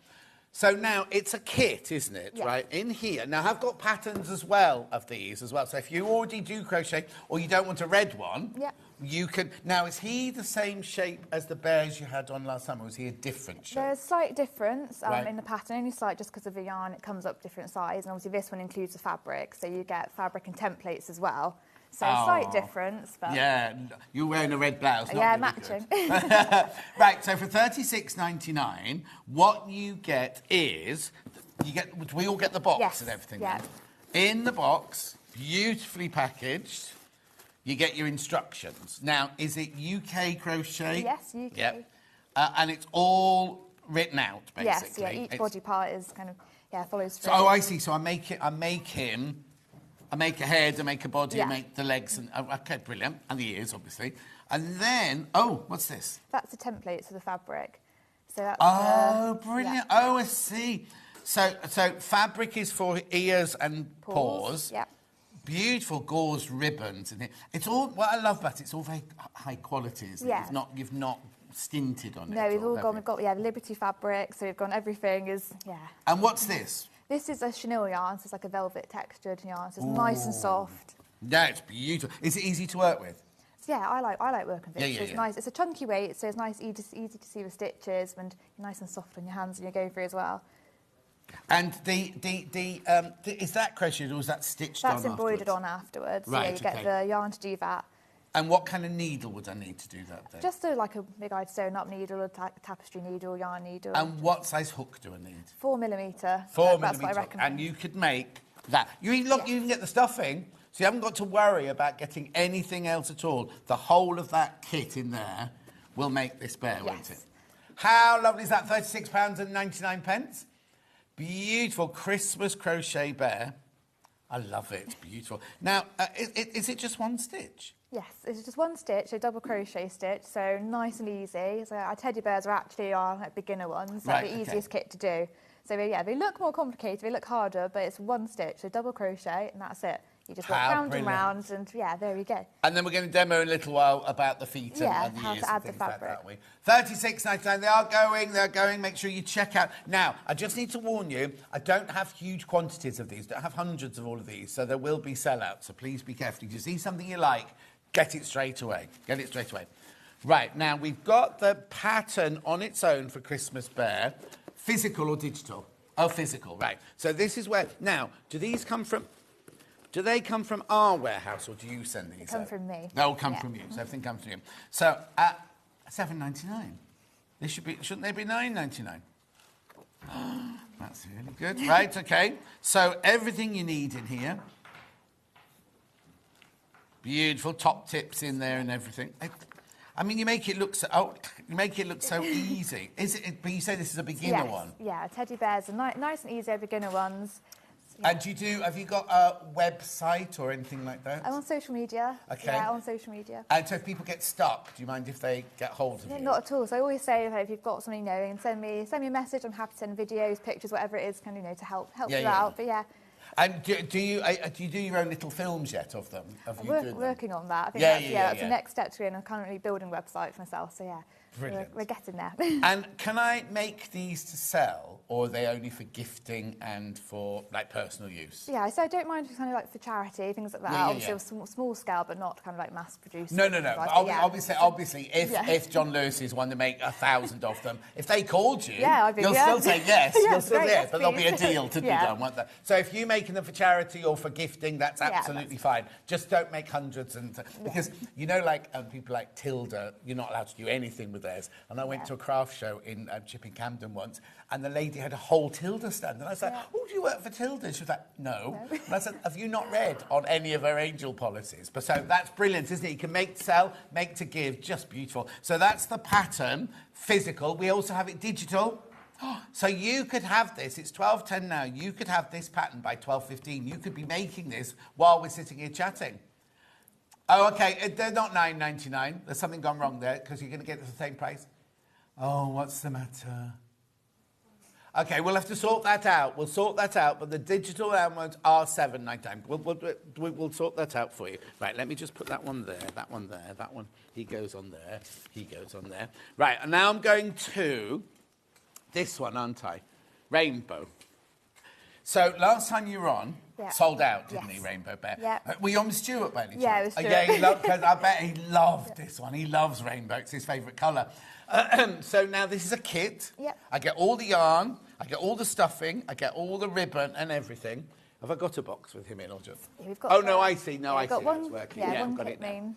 So now, it's a kit, isn't it, right, in here. Now, I've got patterns as well of these as well. So if you already do crochet or you don't want a red one, you can... Now, is he the same shape as the bears you had on last summer, or is he a different shape? There's a slight difference in the pattern, only slight just because of the yarn. It comes up different size, and obviously this one includes the fabric, so you get fabric and templates as well. So a slight difference, but... Yeah, you're wearing a red blouse. Yeah, really matching. Right, so for $36.99, what you get is... We all get the box and everything. Yeah. In the box, beautifully packaged, you get your instructions. Now, is it UK crochet? Yes, UK. Yep. And it's all written out, basically. Yes, each body part is kind of, follows through. So, I see. So I make him... I make a head, I make a body, I make the legs, and OK, brilliant, and the ears, obviously. And then, what's this? That's the template for the fabric. So that's brilliant. Yeah. Oh, I see. So fabric is for ears and paws. Yeah. Beautiful gauze ribbons in it. It's all what I love about it. It's all very high quality, isn't it? It's not, you've not stinted on it. No, we've all gone. We've got Liberty fabric, so we've gone. Everything is And what's this? This is a chenille yarn, so it's like a velvet textured yarn, so it's nice and soft. Yeah, it's beautiful. Is it easy to work with? So I like working with it. Yeah, so it's nice. It's a chunky weight, so it's nice, easy to see the stitches, and nice and soft on your hands when you go through as well. And is that crocheted or is that stitched on? That's embroidered on afterwards. Right, so you get the yarn to do that. And what kind of needle would I need to do that then? Just like a big-eyed sewn-up needle, a tapestry needle, yarn needle. And what size hook do I need? 4mm. 4mm. That's what I recommend. And you could make that. You even get the stuffing, so you haven't got to worry about getting anything else at all. The whole of that kit in there will make this bear, won't it? How lovely is that? £36.99. Beautiful Christmas crochet bear. I love it. It's beautiful. Now, is it just one stitch? Yes, it's just one stitch, a double crochet stitch, so nice and easy. So our teddy bears are actually our beginner ones, so the easiest kit to do. So yeah, they look more complicated, they look harder, but it's one stitch, so double crochet, and that's it. You just walk round and round, and yeah, there we go. And then we're going to demo in a little while about the feet and the how ears to add and the things like fabric. that, aren't we? $36.99. They're going. Make sure you check out. Now, I just need to warn you, I don't have huge quantities of these. I don't have hundreds of all of these, so there will be sellouts. So please be careful. If you see something you like, get it straight away. Get it straight away. Right, now we've got the pattern on its own for Christmas Bear. Physical or digital? Oh, physical, right. So this is where... Now, do these come from... Do they come from our warehouse, or do you send these? They come from me. They'll come from you. So everything comes from you. So at $7.99, they shouldn't they be $9.99? That's really good. Right. Okay. So everything you need in here. Beautiful top tips in there and everything. I mean, you make it look so. Oh, you make it look so easy. Is it? But you say this is a beginner one. Yeah, teddy bears are nice and easy, beginner ones. Yeah. And have you got a website or anything like that? I'm on social media. Okay. Yeah, on social media. And so if people get stuck, do you mind if they get hold of you? Not at all. So I always say, if you've got something knowing, send me a message. I'm happy to send videos, pictures, whatever it is, to help you out. But yeah. And do you do your own little films yet of them? Working on that. I think that's the next step to it. I'm currently building a website for myself. So yeah. Brilliant. We're getting there. And can I make these to sell, or are they only for gifting and for personal use? Yeah, so I don't mind for charity, things like that. Obviously, small scale, but not mass produced. No. Obviously, if John Lewis is one to make 1,000 of them, if they called you, you'll still say yes. You'll still yes, but there'll be a deal to be done, won't there? So if you're making them for charity or for gifting, that's absolutely fine. Just don't make hundreds because people like Tilda, you're not allowed to do anything with theirs. And I went to a craft show in Chipping Camden once, and the lady had a whole Tilda stand. And I was like, oh, do you work for Tilda? She was like, no. And I said, have you not read on any of her angel policies? But so that's brilliant, isn't it? You can make to sell, make to give, just beautiful. So that's the pattern, physical. We also have it digital. So you could have this, it's 12:10 now, you could have this pattern by 12:15. You could be making this while we're sitting here chatting. Oh, OK, they're not $9.99. There's something gone wrong there, because you're going to get the same price. Oh, what's the matter? OK, we'll have to sort that out. We'll sort that out, but the digital ones are $7.99. We'll sort that out for you. Right, let me just put that one there, that one there, that one. He goes on there, he goes on there. Right, and now I'm going to this one, aren't I? Rainbow. So last time you were on, sold out, didn't he, Rainbow Bear? Yeah. Were you on with Stuart by any chance? Yeah, it was Stuart. Because I bet he loved this one. He loves rainbow. It's his favourite colour. So now this is a kit. Yep. I get all the yarn, I get all the stuffing, I get all the ribbon and everything. Have I got a box with him in or just? Yeah, we've got I see. No, I see. One, it's working. one I've got kit it now. main.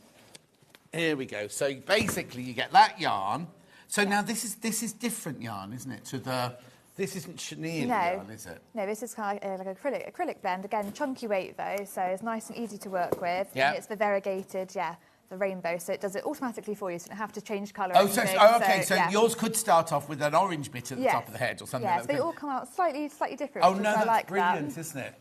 Here we go. So basically you get that yarn. So now this is different yarn, isn't it, to the... This isn't chenille yarn, is it? No, this is kind of like acrylic blend. Again, chunky weight though, so it's nice and easy to work with. Yeah. And it's the variegated, the rainbow, so it does it automatically for you, so you don't have to change colour. Oh, okay. So yours could start off with an orange bit at the top of the head or something like that. Yeah, so they all come out slightly different. Oh, no, that's brilliant, isn't it?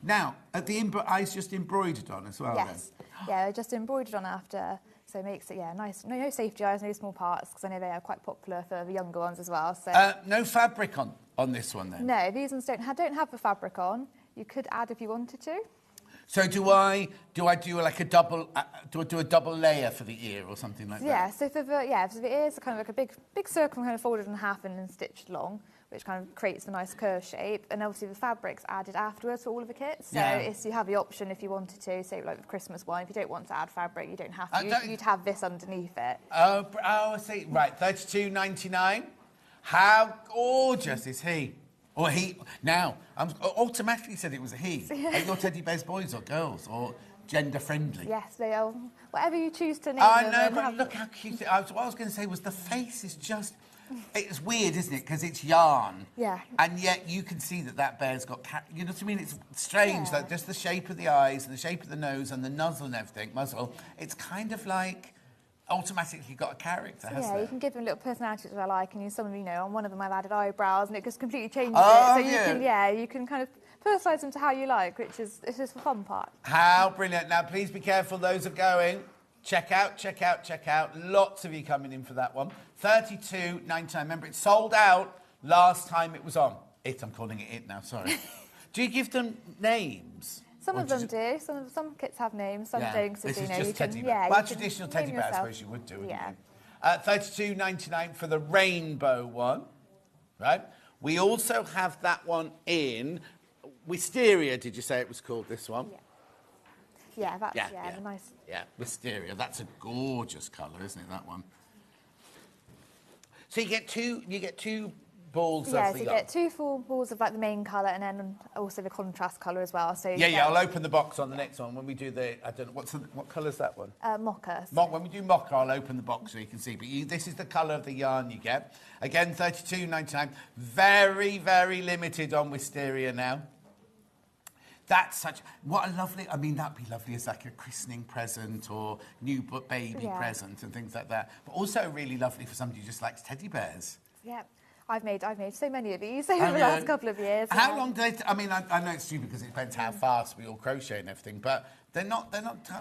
Now, the eye's just embroidered on as well. Yes. Yeah, just embroidered on after. So it makes it, nice. No safety eyes, no small parts, because I know they are quite popular for the younger ones as well. So no fabric on this one then? No, these ones don't have the fabric on. You could add if you wanted to. So do I do like a double do a double layer for the ear or something like that? Yeah. So for the ears are kind of like a big circle, kind of folded in half and then stitched long, which kind of creates the nice curve shape. And obviously the fabric's added afterwards for all of the kits. So you have the option if you wanted to, say like the Christmas one, if you don't want to add fabric, you don't have to. You'd have this underneath it. Oh, I see. Right, $32.99. How gorgeous is he? Or he. Now, I'm automatically said it was a he. Are your teddy bears boys or girls or gender friendly? Yes, they are. Whatever you choose to name them. I know, but look how cute. What I was going to say was the face is just. It's weird, isn't it? Because it's yarn. Yeah. And yet you can see that bear's got... You know what I mean? It's strange, that just the shape of the eyes and the shape of the nose and the muzzle and everything, it's kind of like automatically got a character, hasn't it? You can give them little personalities that I like, and on one of them I've added eyebrows, and it just completely changes it. So you can kind of personalise them to how you like, which is this is the fun part. How brilliant. Now, please be careful, those are going. Check out, check out, check out. Lots of you coming in for that one. $32.99. Remember, it sold out last time it was on. I'm calling it now, sorry. Do you give them names? Some of them do. Some kits have names, some don't. So, this is you know, just you can, teddy bear. yeah, Well, you traditional can teddy name bear, I yourself. suppose you would do, wouldn't Yeah. you? $32.99 for the rainbow one, right? We also have that one in Wisteria, did you say it was called, this one? Yeah, that's Yeah. the nice. Yeah, Wisteria. That's a gorgeous colour, isn't it, that one? So you get two balls Yeah, of so the you get 2 full balls of like the main colour and then also the contrast colour as well. So Yeah, I'll open the box on the next one when we do the. I don't know what colour's that one. Mocha. When we do mocha, I'll open the box so you can see. But this is the colour of the yarn you get. Again, $32.99. Very, very limited on Wisteria now. That's what a lovely, I mean, that'd be lovely as like a christening present or new baby present and things like that. But also really lovely for somebody who just likes teddy bears. Yeah. I've made so many of these over the last couple of years. How long do they? I mean, I know it's stupid because it depends how fast we all crochet and everything, but they don't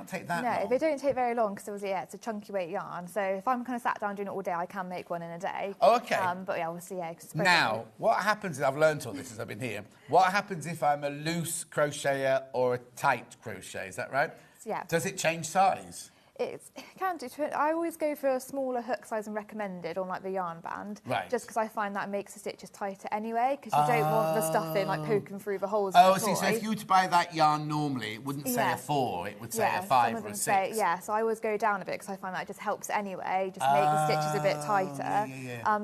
take that long. No, they don't take very long because it's a chunky weight yarn. So if I'm kind of sat down doing it all day, I can make one in a day. Oh, okay. But yeah, obviously, yeah. Now, what happens? I've learned all this as I've been here. What happens if I'm a loose crocheter or a tight crochet? Is that right? Yeah. Does it change size? It can do. I always go for a smaller hook size and recommended on like the yarn band, right? Just because I find that makes the stitches tighter anyway. Because you don't want the stuffing like poking through the holes. Oh, in the so if you were to buy that yarn normally, it wouldn't say a 4, it would say a 5 or a 6. So I always go down a bit because I find that it just helps anyway, just make the stitches a bit tighter.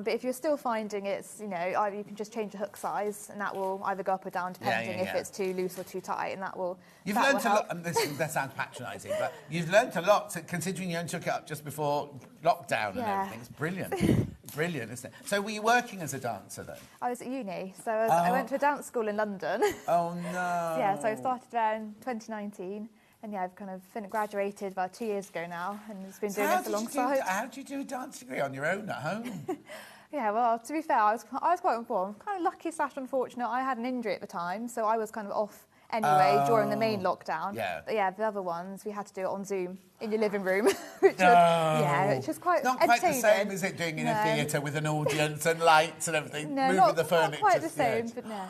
But if you're still finding it's, you can just change the hook size and that will either go up or down depending if it's too loose or too tight, and that will. You've learned a lot, and that sounds patronising, but you've learned a lot considering you only took it up just before lockdown and everything. It's brilliant. Brilliant, isn't it? So were you working as a dancer then? I was at uni, so I went to a dance school in London. Oh, no. So I started there in 2019. And I've kind of graduated about 2 years ago now, and it's been doing this alongside. How did you do a dance degree on your own at home? Yeah, well, to be fair, I was quite informed. Kind of lucky / unfortunate. I had an injury at the time, so I was kind of off anyway during the main lockdown. Yeah. But yeah, the other ones we had to do it on Zoom in your living room, which was quite it's not quite the same as it doing in a theatre with an audience and lights and everything. No, moving the furniture. Not quite the same, but no.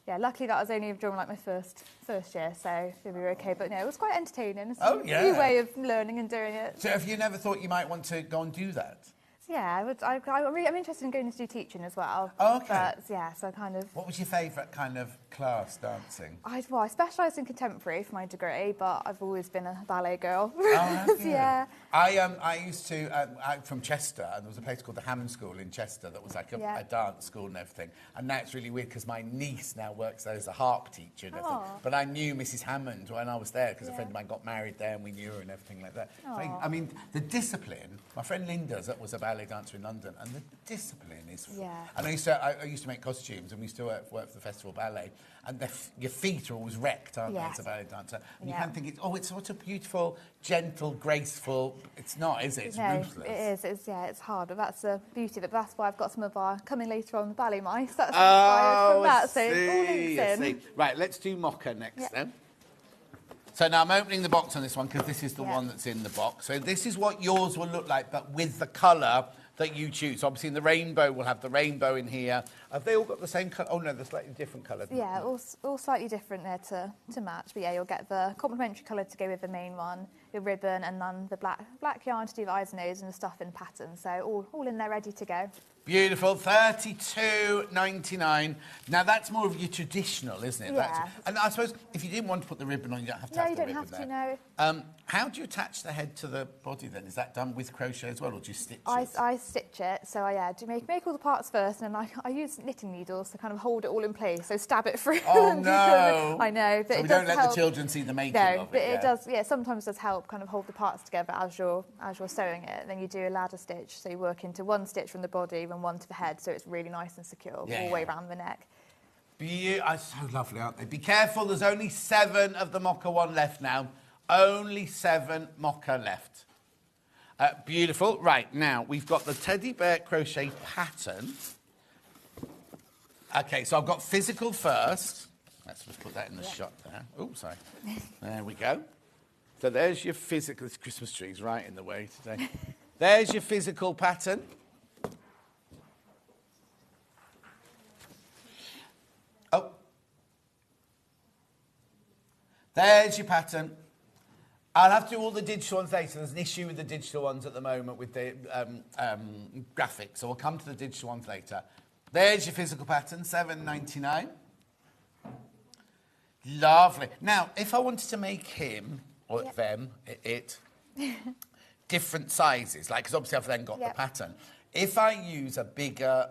Yeah, luckily that was only during like my first year, so we were okay. But no, it was quite entertaining. It's a new way of learning and doing it. So have you never thought you might want to go and do that? Yeah, I'm interested in going to do teaching as well. Oh, okay. But yeah, so kind of. What was your favourite kind of class dancing? I specialised in contemporary for my degree, but I've always been a ballet girl. Oh, have you? Yeah. I used to, I'm from Chester, and there was a place called the Hammond School in Chester that was like a dance school and everything. And now it's really weird because my niece now works there as a harp teacher and everything. But I knew Mrs. Hammond when I was there because a friend of mine got married there and we knew her and everything like that. So, I mean, the discipline, my friend Linda was a ballet dancer in London, and the discipline is... And I used to make costumes, and we used to work for the Festival Ballet, and your feet are always wrecked, aren't they, as a ballet dancer? And you kind of think, it's such a beautiful, gentle, graceful... It's not, is it? It's ruthless. It is. It's hard, but that's the beauty of it. That's why I've got some of our coming later on ballet mice. That's inspired from that, so it all links in. Right, let's do mocha next then. So now I'm opening the box on this one because this is the one that's in the box. So this is what yours will look like, but with the colour that you choose. Obviously, in the rainbow, we'll have the rainbow in here. Have they all got the same colour? Oh, no, they're slightly different colours. Yeah, all slightly different there to match. But yeah, you'll get the complementary colour to go with the main one, your ribbon, and then the black yarn to do the eyes and nose and the stuff in pattern. So all in there ready to go. Beautiful, $32.99. Now, that's more of your traditional, isn't it? Yeah. And I suppose if you didn't want to put the ribbon on, you don't have to have the ribbon there. No, you don't have to, no. How do you attach the head to the body, then? Is that done with crochet as well, or do you stitch it? I stitch it, so do make all the parts first, and then I use knitting needles to kind of hold it all in place, so stab it through. Oh, no! I know, but so it we does don't let help. the children see the making of it. No, but it does, sometimes does help kind of hold the parts together as you're sewing it. Then you do a ladder stitch, so you work into one stitch from the body and one to the head, so it's really nice and secure all the way around the neck. So lovely, aren't they? Be careful, there's only 7 of the mocha one left now. Only 7 mocha left. Beautiful. Right, now, we've got the teddy bear crochet pattern. OK, so I've got physical first. Let's just put that in the shot there. Oh, sorry. There we go. So there's your physical... This Christmas tree's right in the way today. There's your physical pattern. Oh. There's your pattern. I'll have to do all the digital ones later. There's an issue with the digital ones at the moment with the graphics, so we'll come to the digital ones later. There's your physical pattern, $7.99. Lovely. Now, if I wanted to make him, or them, it, different sizes, like, because obviously I've then got the pattern. If I use a bigger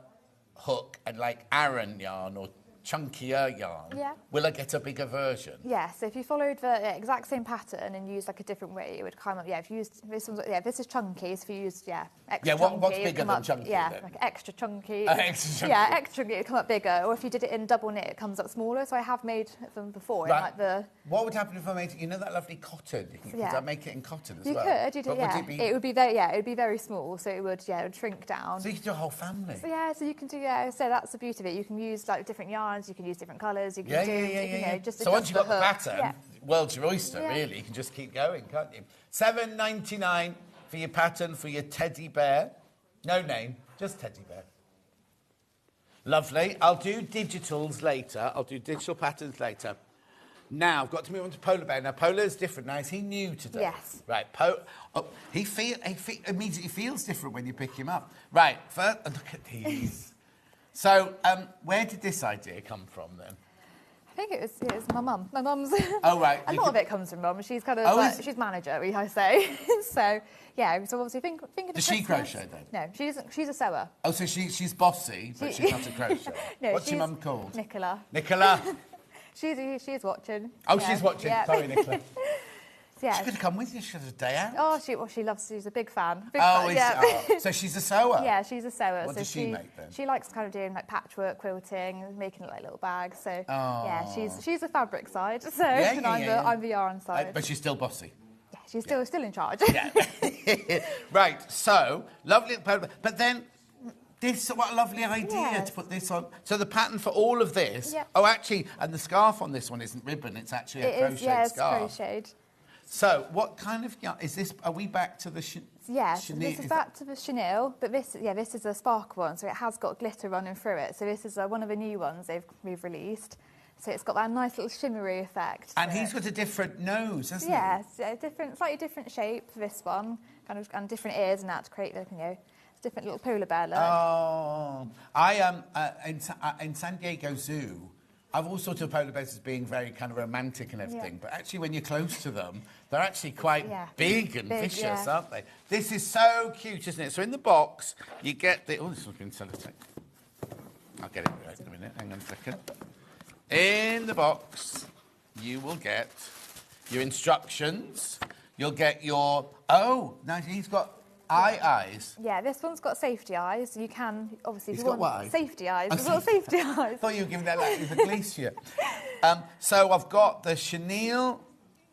hook and like Aran yarn or chunkier yarn, will I get a bigger version? Yeah, so if you followed the exact same pattern and used like a different way, it would come up. Yeah, if you used this one's this is chunky. So if you used extra chunky, what's bigger than chunky? Yeah, then? like extra chunky. Extra chunky. Yeah, extra chunky. It would come up bigger. Or if you did it in double knit, it comes up smaller. So I have made them before. Right. In like the. What would happen if I made it? You know that lovely cotton? Could I make it in cotton as well? You could. It would be very. Yeah, it would be very small. So it would. Yeah, it would shrink down. So you could do a whole family. So so you can do. Yeah, so that's the beauty of it. You can use like different yarns. You can use different colours. You can do. Just so once you've got the pattern, yeah. world's your oyster, really. You can just keep going, can't you? $7.99 for your pattern for your teddy bear. No name, just teddy bear. Lovely. I'll do digitals later. I'll do digital patterns later. Now, I've got to move on to Polar Bear. Now, Polar's different. Now, is he new today? Yes. Right. He immediately feels different when you pick him up. Right. First, look at these. So, where did this idea come from, then? I think it was my mum. My mum's. Oh, right. A lot of it comes from mum. She's kind of she's manager, I say. So yeah. So obviously thinking. Does she crochet then? No, she's a sewer. Oh, so she's bossy, but she's not a crochet. No, what's your mum called? Nicola. Nicola. She's watching. Oh, she's watching. Yeah. Sorry, Nicola. Yeah. She could have come with you. She had a day out. Oh, she loves. She's a big fan. So she's a sewer. Yeah, she's a sewer. What does she make then? She likes kind of doing like patchwork quilting, making like little bags. So yeah, she's the fabric side. So I'm the yarn side. But she's still bossy. Yeah, she's still in charge. Yeah. Right. So lovely, but then. What a lovely idea to put this on. So the pattern for all of this. Yep. Oh, actually, and the scarf on this one isn't ribbon. It's actually a crocheted scarf. It's crocheted. So, what kind of yarn is this? Are we back to the this is back to the chenille, but this is a sparkle one, so it has got glitter running through it. So this is one of the new ones we've released. So it's got that nice little shimmery effect. And he's got a different nose, hasn't he? Yeah, slightly different shape for this one, kind of, and different ears and that to create different little polar bear look. Oh, I am in San Diego Zoo. I've always thought of polar bears as being very kind of romantic and everything, but actually when you're close to them, they're actually quite big and vicious, aren't they? This is so cute, isn't it? So in the box, you get the... Oh, this one's been sellotape. I'll get it right in a minute. Hang on a second. In the box, you will get your instructions. You'll get your... Oh, now he's got... eyes. Yeah, this one's got safety eyes. You can, obviously, He's if you got want what eyes? safety eyes. It's got safety eyes. I thought you were giving that like the glacier. So I've got the chenille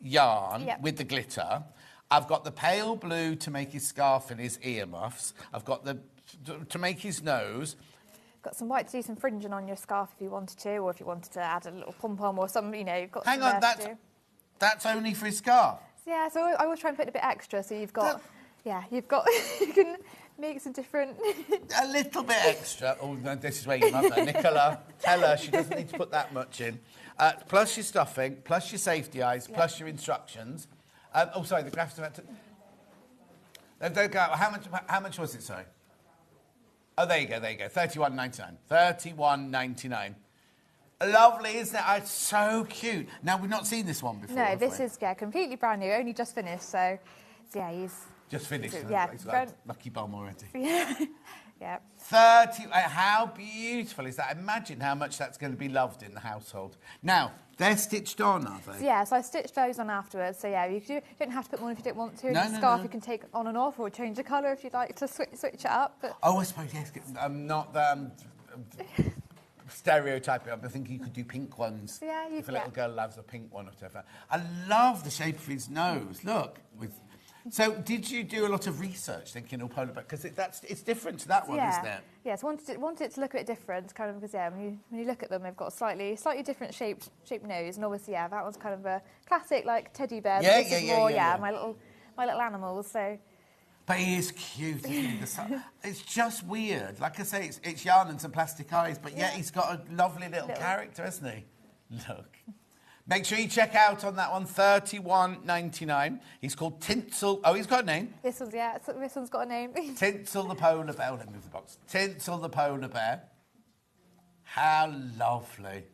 yarn with the glitter. I've got the pale blue to make his scarf and his earmuffs. I've got the to make his nose. Got some white to do some fringing on your scarf if you wanted to, or if you wanted to add a little pom-pom or some, you've got Hang on, that's only for his scarf? Yeah, so I always try and put a bit extra, so you've got... Yeah, you can make some different... A little bit extra. Oh, no, this is where your mother, Nicola, tell her she doesn't need to put that much in. Plus your stuffing, plus your safety eyes, plus your instructions. Sorry, the graphics about to... How much was it, sorry? Oh, there you go. $31.99. $31.99. Lovely, isn't it? It's so cute. Now, we've not seen this one before. No, this is completely brand new, only just finished, so he's... Just finished. Yeah. He's like lucky bomb already. Yeah. 30. How beautiful is that? Imagine how much that's going to be loved in the household. Now, they're stitched on, are they? Yeah, so I stitched those on afterwards. So, you don't have to put one if you don't want to. The scarf you can take on and off or change the colour if you'd like to switch it up. But... Oh, I suppose, yes. I'm not stereotyping. I think you could do pink ones. Yeah, if a little girl loves a pink one or whatever. I love the shape of his nose. Look, So did you do a lot of research thinking of polar bear? Because it's different to that one, isn't it? Yeah, so wanted it to look a bit different, kind of, because when you look at them, they've got a slightly different shaped nose, and obviously that one's kind of a classic like teddy bear. Yeah, this is more, my little animals. So. But he is cute, isn't he? It's just weird. Like I say, it's yarn and some plastic eyes, but yet he's got a lovely little character, hasn't he? Look. Make sure you check out on that one, $31.99. He's called Tinsel. Oh, he's got a name. This one's got a name. Tinsel the polar bear. Oh, let me move the box. Tinsel the polar bear. How lovely.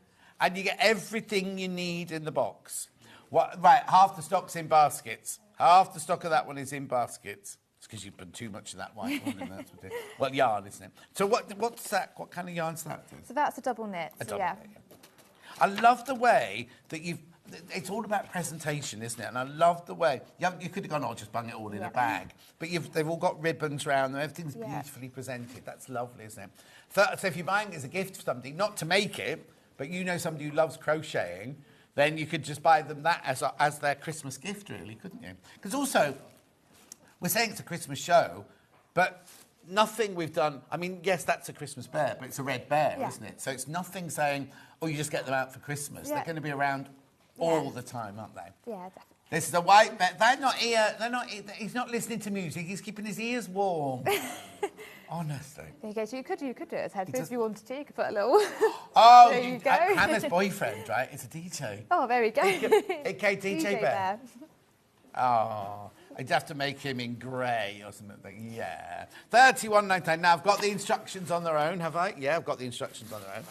And you get everything you need in the box. Right, half the stock's in baskets. Half the stock of that one is in baskets. It's because you put too much of that white one in there. Well, yarn, isn't it? So what's that? What kind of yarn's that? So that's a double knit. A double knit, yeah. I love the way that it's all about presentation, isn't it? And I love the way, you could have gone, just bung it all in a bag. But they've all got ribbons around them, everything's beautifully presented. That's lovely, isn't it? So if you're buying it as a gift for somebody, not to make it, but you know somebody who loves crocheting, then you could just buy them that as their Christmas gift, really, couldn't you? Because also, we're saying it's a Christmas show, but nothing we've done, I mean, yes, that's a Christmas bear, but it's a red bear, isn't it? So it's nothing saying, you just get them out for Christmas. They're going to be around all the time, aren't they? Yeah, definitely. This is a white bear. They're not here. He's not listening to music. He's keeping his ears warm. Honestly. There you go. So you could do it as headphones if you wanted to. You could put a little... Oh, there you go. Hannah's boyfriend, right, is a DJ. Oh, there we go. Okay, DJ Bear. Oh, I'd have to make him in grey or something. Yeah. $31.99. Now, I've got the instructions on their own, have I? Yeah, I've got the instructions on their own.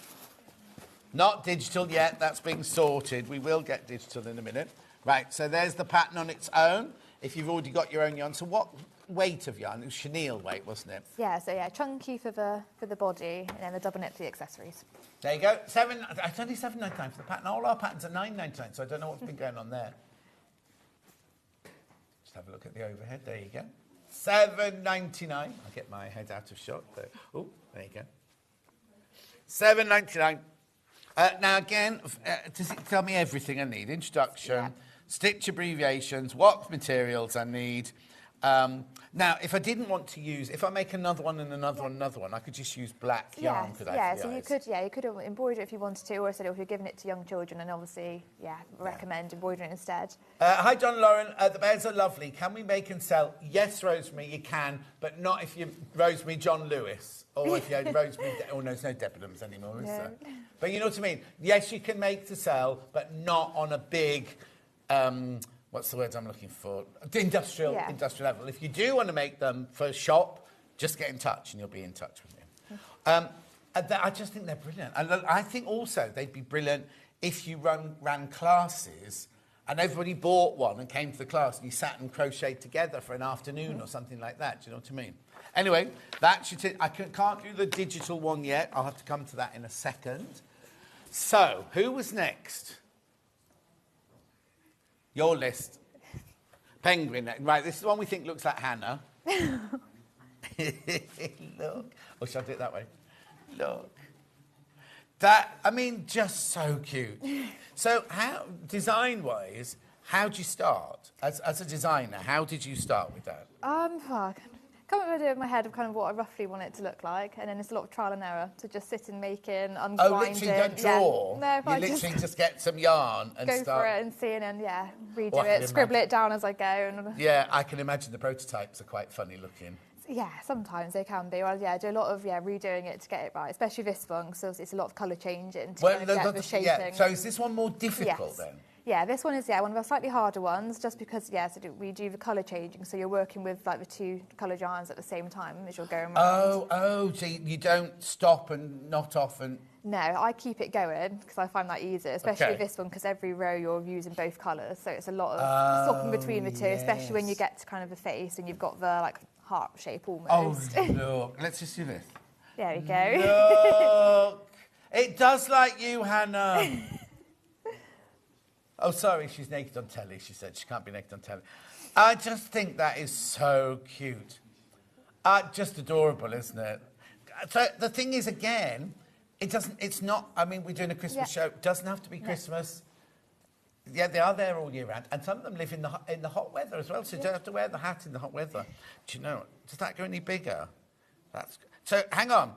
Not digital yet. That's being sorted. We will get digital in a minute. Right, so there's the pattern on its own, if you've already got your own yarn. So what weight of yarn? It was chenille weight, wasn't it? Yeah, so chunky for the body, and then the double knit for the accessories. There you go. It's only $7.99 for the pattern. All our patterns are $9.99, so I don't know what's been going on there. Just have a look at the overhead. There you go. $7.99. I'll get my head out of shot. Oh, there you go. $7.99. Now, again, does it tell me everything I need? Introduction, stitch abbreviations, what materials I need. Now, if I didn't want to use, if I make another one and another one, another one, I could just use black yarn, could I? Yeah, so you could embroider if you wanted to, or if you're giving it to young children, and obviously, recommend embroidering instead. Hi, John Lauren. The bears are lovely. Can we make and sell? Yes, Rosemary, you can, but not if you're Rosemary John Lewis, or if you're Rosemary... no, there's no Debenhams anymore, is there? But you know what I mean? Yes, you can make to sell, but not on a big... what's the word I'm looking for? Industrial level. If you do want to make them for a shop, just get in touch and you'll be in touch with me. I just think they're brilliant. And I think also they'd be brilliant if you ran classes and everybody bought one and came to the class and you sat and crocheted together for an afternoon or something like that. Do you know what I mean? Anyway, that's your I can't do the digital one yet. I'll have to come to that in a second. So, who was next? Your list. Penguin. Right, this is the one we think looks like Hannah. Look. Or shall I do it that way? Look. That, I mean, just so cute. So, design-wise, how do you start? As a designer, how did you start with that? Come up with an idea in my head of kind of what I roughly want it to look like, and then it's a lot of trial and error to just sit and make it, unwinding. Oh, literally don't draw? Yeah. No, you literally just get some yarn and go start... for it and see, and then, redo it, scribble it down as I go. And... Yeah, I can imagine the prototypes are quite funny looking. Yeah, sometimes they can be. Well, I do a lot of redoing it to get it right, especially this one, because it's a lot of colour changing to get the shaping. Yeah. So is this one more difficult then? Yeah, this one is one of the slightly harder ones, just because so we do the colour changing, so you're working with like the two coloured yarns at the same time as you're going around. So you don't stop and knot off and... No, I keep it going because I find that easier, especially this one, because every row you're using both colours, so it's a lot of swapping between the two, especially when you get to kind of the face and you've got the heart shape almost. Oh, look, let's just do this. There we go. Look, it does like you, Hannah. Oh, sorry, she's naked on telly, she said. She can't be naked on telly. I just think that is so cute. Just adorable, isn't it? So the thing is, again, it's not, I mean, we're doing a Christmas show. It doesn't have to be Christmas. Yeah, they are there all year round, and some of them live in the hot weather as well. So you don't have to wear the hat in the hot weather. Do you know? Does that go any bigger? So hang on.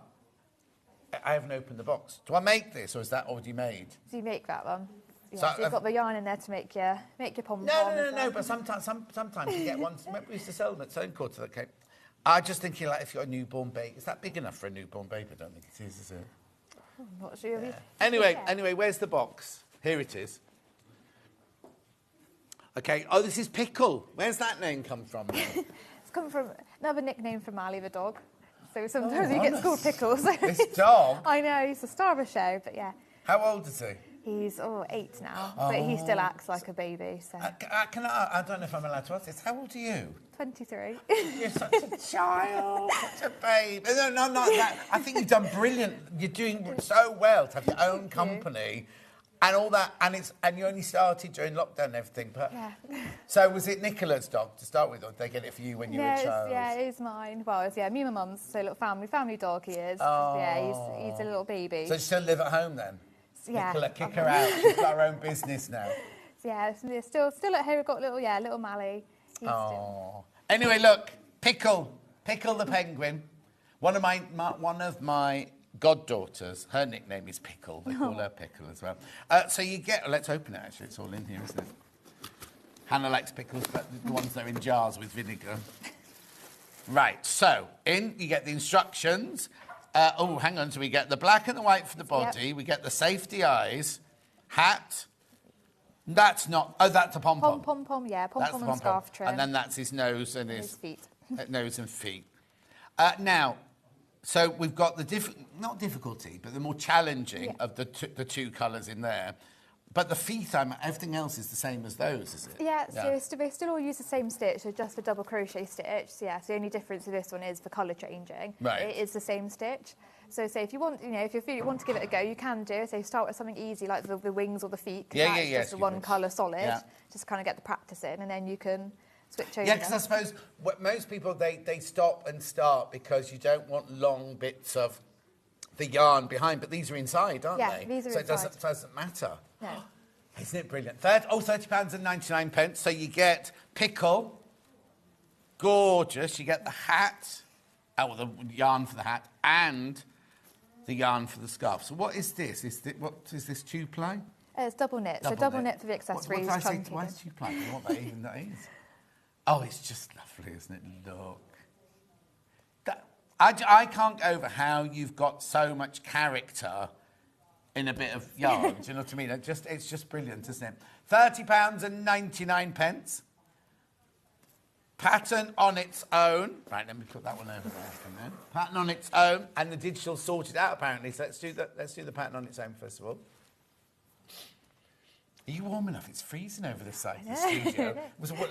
I haven't opened the box. Do I make this, or is that already made? Do you make that one? Yeah, So, so you've got the yarn in there to make your pom-pom. No. But sometimes you get ones. Remember we used to sell them at Stone Quarter. Okay. I'm just thinking, like, if you've got a newborn baby, is that big enough for a newborn baby? I don't think it is it? I'm not sure. Yeah. Anyway, where's the box? Here it is. Okay. Oh, this is Pickle. Where's that name come from? It's come from another nickname for Mally the dog. So sometimes he gets called Pickles. This dog? I know, he's the star of a show, but yeah. How old is he? He's 8 now, but he still acts like a baby. So. I don't know if I'm allowed to ask this. How old are you? 23. You're such a child, such a babe. No, not that. I think you've done brilliant. You're doing so well to have your own company and all that. And you only started during lockdown and everything. But yeah. So was it Nicola's dog to start with, or did they get it for you when you were a child? Yeah, it is mine. Well, it's me and my mum's. So little family dog he is. Oh. Yeah, he's a little baby. So you still live at home then? Yeah. Nicola, kick her out. She's got her own business now. Yeah, still at home. We've got little Mally. Oh. Anyway, look, Pickle the penguin. One of my goddaughters, her nickname is Pickle. They call her Pickle as well. So you get. Let's open it. Actually, it's all in here, isn't it? Hannah likes pickles, but the ones that are in jars with vinegar. Right. So you get the instructions. Hang on. So we get the black and the white for the body. Yep. We get the safety eyes, hat. That's not. Oh, that's a pom-pom. Pom-pom, yeah. Pom-pom and scarf trim. And then that's his nose and his feet. Nose and feet. Now, so we've got not difficulty, but the more challenging of the two colours in there. But the feet, everything else is the same as those, is it? Yeah, so they still all use the same stitch, so just the double crochet stitch. So yeah, so the only difference with this one is the colour changing. Right. It is the same stitch. So say if you want, if you want to give it a go, you can do. So start with something easy like the wings or the feet. That's just the one colour solid. Yeah. Just kind of get the practice in, and then you can switch over. Yeah, because I suppose most people they stop and start because you don't want long bits of the yarn behind, but these are inside, aren't they? Yeah, these are inside. So it doesn't matter. No. Isn't it brilliant? £30.99. So you get Pickle, gorgeous. You get the hat, the yarn for the hat, and the yarn for the scarf. So what is this? What is this 2-ply? It's double knit. Double knit for the accessories. Why is 2-ply? I don't know what that even that is. Oh, it's just lovely, isn't it? Look. I can't get over how you've got so much character in a bit of yarn. Do you know what I mean? It's just brilliant, isn't it? £30.99. Pattern on its own. Right, let me put that one over there for a minute. Pattern on its own, and the digital sorted out apparently. So let's do the pattern on its own first of all. Are you warm enough? It's freezing over this side of the studio.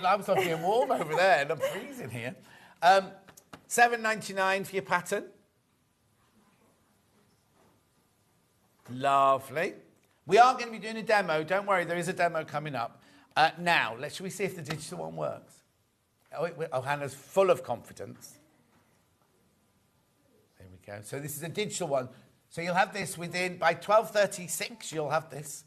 I was being warm over there, and I'm freezing here. $7.99 for your pattern. Lovely. We are going to be doing a demo. Don't worry, there is a demo coming up. Now, should we see if the digital one works? Hannah's full of confidence. There we go. So this is a digital one. So you'll have this by 12:36, you'll have this.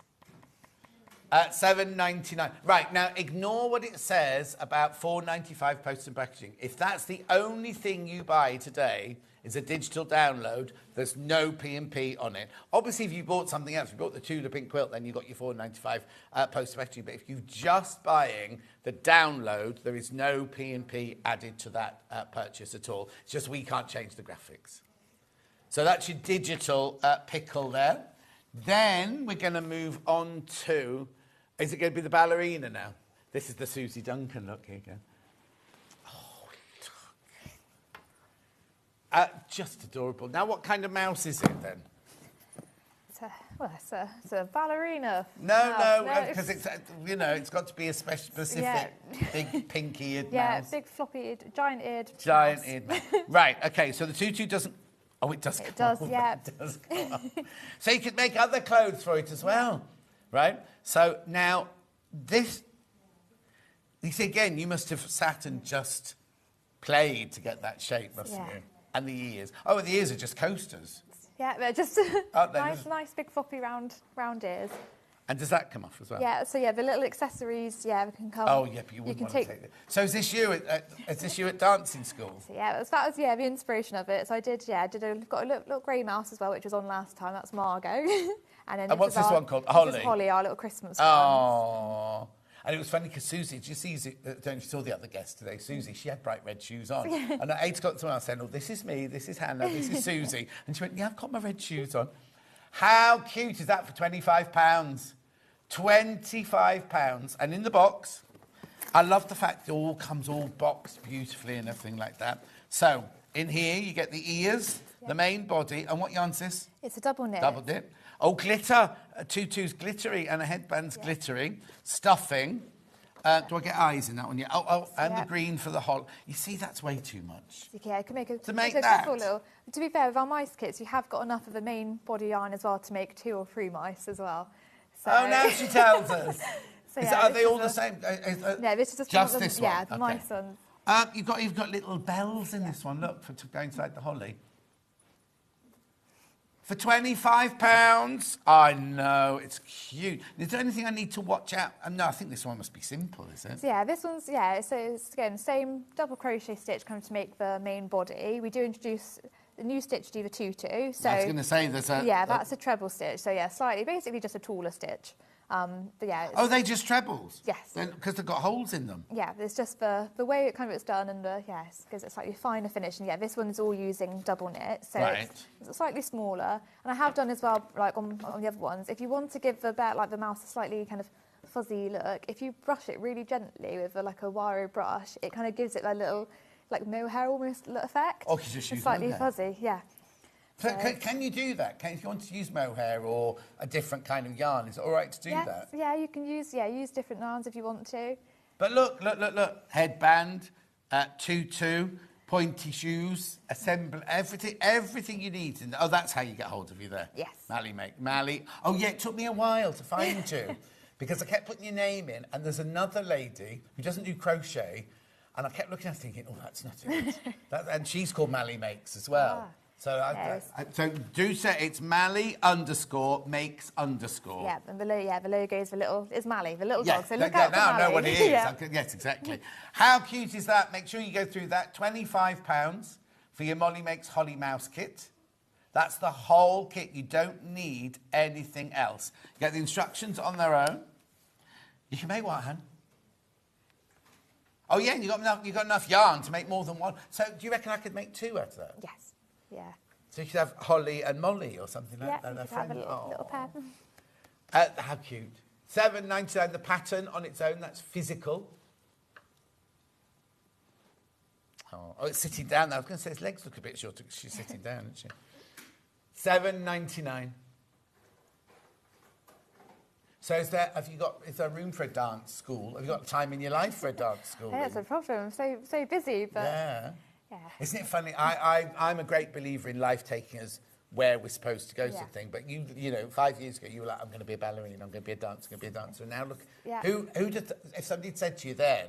$7.99. Right, now ignore what it says about $4.95 post and packaging. If that's the only thing you buy today is a digital download, there's no P&P on it. Obviously, if you bought something else, if you bought the Tula Pink quilt, then you got your $4.95 post and packaging. But if you're just buying the download, there is no P&P added to that purchase at all. It's just we can't change the graphics. So that's your digital Pickle there. Then we're going to move on to... Is it going to be the ballerina now? This is the Susie Duncan look. Here you go. Oh, look. Just adorable. Now, what kind of mouse is it then? It's a ballerina. No, because it's got to be a specific big pinky-eared mouse. Yeah, big floppy-eared, giant-eared mouse. Right, okay, so the tutu doesn't... Oh, it does. It does, yeah. It does go up. So you could make other clothes for it as well, right? So now this, you see again, you must have sat and just played to get that shape, mustn't you? And the ears. Oh, the ears are just coasters. Yeah, they're just nice big floppy round ears. And does that come off as well? Yeah, so yeah, the little accessories, yeah, can come. Oh, yeah, but you wouldn't want to take it. So is this you at dancing school? So yeah, that was the inspiration of it. So I did, got a little grey mouse as well, which was on last time. That's Margot. And then what's this one called? Holly? This is Holly, our little Christmas one. Oh. And it was funny because Susie, did you see, don't know if you saw the other guest today, Susie, she had bright red shoes on. And at 8 o'clock, someone else said, oh, this is me, this is Hannah, this is Susie. And she went, yeah, I've got my red shoes on. How cute is that for £25? £25. And in the box, I love the fact it all comes all boxed beautifully and everything like that. So, in here, you get the ears, the main body, and what yarn's this? It's a double knit. Double knit. Oh, glitter. A tutu's glittery and a headband's glittery. Stuffing. Do I get eyes in that one? Yeah. And the green for the whole. You see, that's way too much. Yeah, I can make to make that. Little. To be fair, with our mice kits, you have got enough of the main body yarn as well to make 2 or 3 mice as well. So... Oh, now she tells us. So, are they all the same? No, this is just this one. Yeah, the mice ones. You've got little bells in this one. Look, to go inside the holly. For £25, I know, it's cute. Is there anything I need to watch out? No, I think this one must be simple, is it? So yeah, this one's, so it's, again, same double crochet stitch kind of to make the main body. We do introduce the new stitch to do the tutu. So, I was going to say there's a... Yeah, that's a treble stitch. So yeah, basically just a taller stitch. But yeah. Oh, they just trebles? Yes. Because they've got holes in them? Yeah, it's just the way it's done and it gives it slightly finer finish. And yeah, this one's all using double knit, so it's slightly smaller. And I have done as well, like on the other ones, if you want to give the mouse a slightly kind of fuzzy look, if you brush it really gently with like a wire brush, it kind of gives it a little like mohair almost effect. Oh, you just use slightly mohair. Fuzzy, yeah. So can you do that? If you want to use mohair or a different kind of yarn, is it all right to do that? Yeah, you can use different yarns if you want to. But look. Headband, tutu, pointy shoes, assemble, everything you need. Oh, that's how you get hold of you there. Yes. Mally. Oh, yeah, it took me a while to find you because I kept putting your name in and there's another lady who doesn't do crochet and I kept looking at her thinking, oh, that's not it. and she's called Mally Makes as well. Ah. So do say it's Mally_makes_. Yeah, and the logo is Mally, the little dog. So look out for now I know Mally. what it is. Yes, exactly. How cute is that? Make sure you go through that. £25 for your Molly Makes Holly Mouse kit. That's the whole kit. You don't need anything else. You get the instructions on their own. You can make what, Han? Oh yeah, you got enough yarn to make more than one. So do you reckon I could make 2 out of that? Yes. Yeah. So you could have Holly and Molly or something like that. Yeah, you could have a little pair. How cute. £7.99, the pattern on its own, that's physical. Oh, it's sitting down now. I was going to say his legs look a bit shorter because she's sitting down, isn't she? £7.99. So is there room for a dance school? Have you got time in your life for a dance school? Yeah, that's a problem. I'm so busy, but... Yeah. Isn't it funny? I'm a great believer in life taking us where we're supposed to go, sort of thing. But you know, 5 years ago, you were like, I'm going to be a ballerina, I'm going to be a dancer, I'm going to be a dancer. And now look, if somebody had said to you then,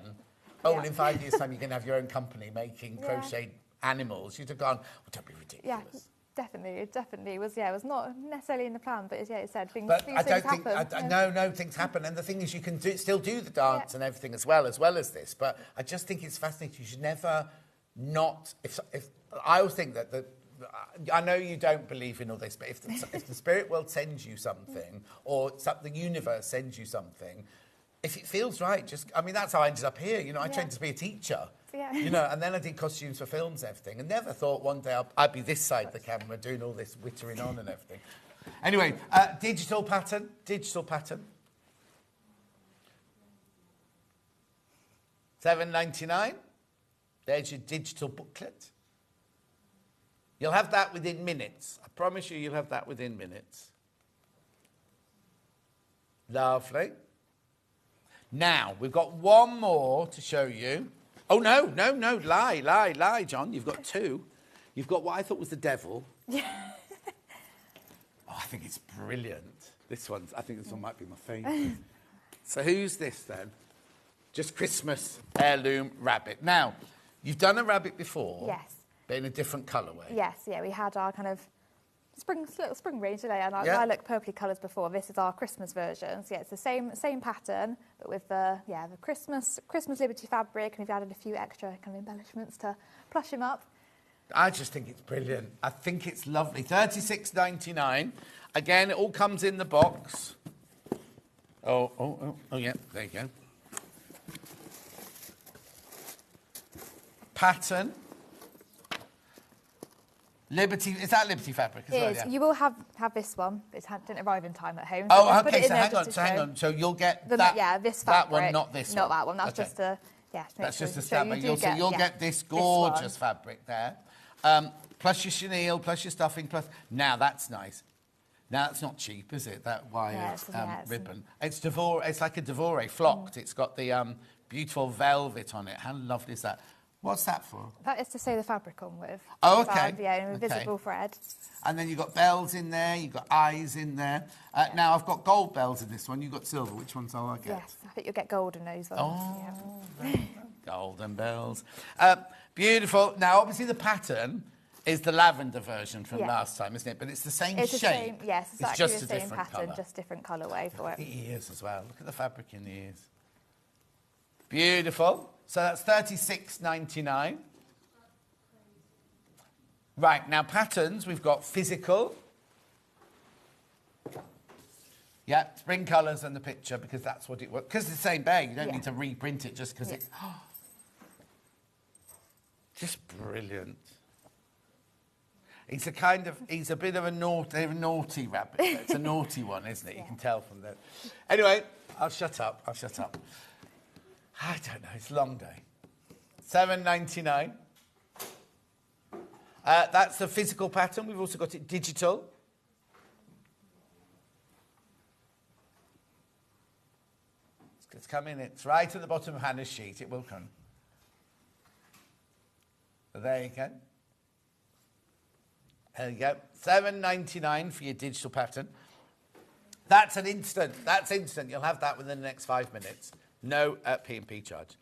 well, in 5 years' time, you're going to have your own company making crochet animals, you'd have gone, well, don't be ridiculous. Yeah. Definitely, it definitely was. Yeah, it was not necessarily in the plan, but it said things. But I don't happen. No, things happen, and the thing is, you can still do the dance and everything as well as this. But I just think it's fascinating. You should never not. If I always think that I know you don't believe in all this, but if the spirit world sends you something, or the universe sends you something, if it feels right, that's how I ended up here. You know, I trained to be a teacher. Yeah. You know, and then I did costumes for films and everything, and never thought one day I'd be this side of the camera doing all this wittering on and everything. Anyway, digital pattern. £7.99. There's your digital booklet. You'll have that within minutes. I promise you'll have that within minutes. Lovely. Now, we've got one more to show you. Oh, no, lie, John. You've got 2. You've got what I thought was the devil. Yeah. Oh, I think it's brilliant. I think this one might be my favourite. So who's this, then? Just Christmas heirloom rabbit. Now, you've done a rabbit before. Yes. But in a different colourway. Yes, yeah. We had our kind of little spring range today, and Yeah. I looked purpley colours before. This is our Christmas version. So yeah, it's the same pattern, but with the Christmas Liberty fabric, and we've added a few extra kind of embellishments to plush him up. I just think it's brilliant. I think it's lovely. $36.99. Again, it all comes in the box. Oh, yeah, there you go. Pattern. Liberty, is that Liberty fabric as well? It is. Yeah. You will have this one, but it didn't arrive in time at home. So Oh, we'll put okay, it in so there hang just on, to so hang show on. So you'll get the, that, this that fabric. one, not this Not one. that one. That's Okay. just a, That's just a so stamp. you do You'll get this gorgeous this fabric there. Plus your chenille, plus your stuffing, plus... Now, that's nice. Now, that's not cheap, is it? That wired ribbon. It's like a Devore flocked. It's got the beautiful velvet on it. How lovely is that? What's that for? That is to sew the fabric on with. Oh, okay. An invisible thread. And then you've got bells in there, you've got eyes in there. Now, I've got gold bells in this one. You've got silver. Which ones will I get? Yes, I think you'll get gold in those ones. Oh, golden bells. Beautiful. Now, obviously, the pattern is the lavender version from last time, isn't it? But it's the same it's shape. The same, yes, it's exactly just the a same different pattern, colour. just different colourway for it. The ears as well. Look at the fabric in the ears. Beautiful. So that's $36.99. Right, now patterns, we've got physical. Yeah, spring colours and the picture, because that's what it was. Because it's the same bag, you don't need to reprint it just because it's... just brilliant. He's a bit of a naughty rabbit. It's a naughty one, isn't it? You can tell from that. Anyway, I'll shut up. I don't know, it's a long day. $7.99. That's the physical pattern. We've also got it digital. It's coming. It's right at the bottom of Hannah's sheet. It will come. So there you go. There you go. $7.99 for your digital pattern. That's an instant. That's instant. You'll have that within the next 5 minutes. No P&P charge.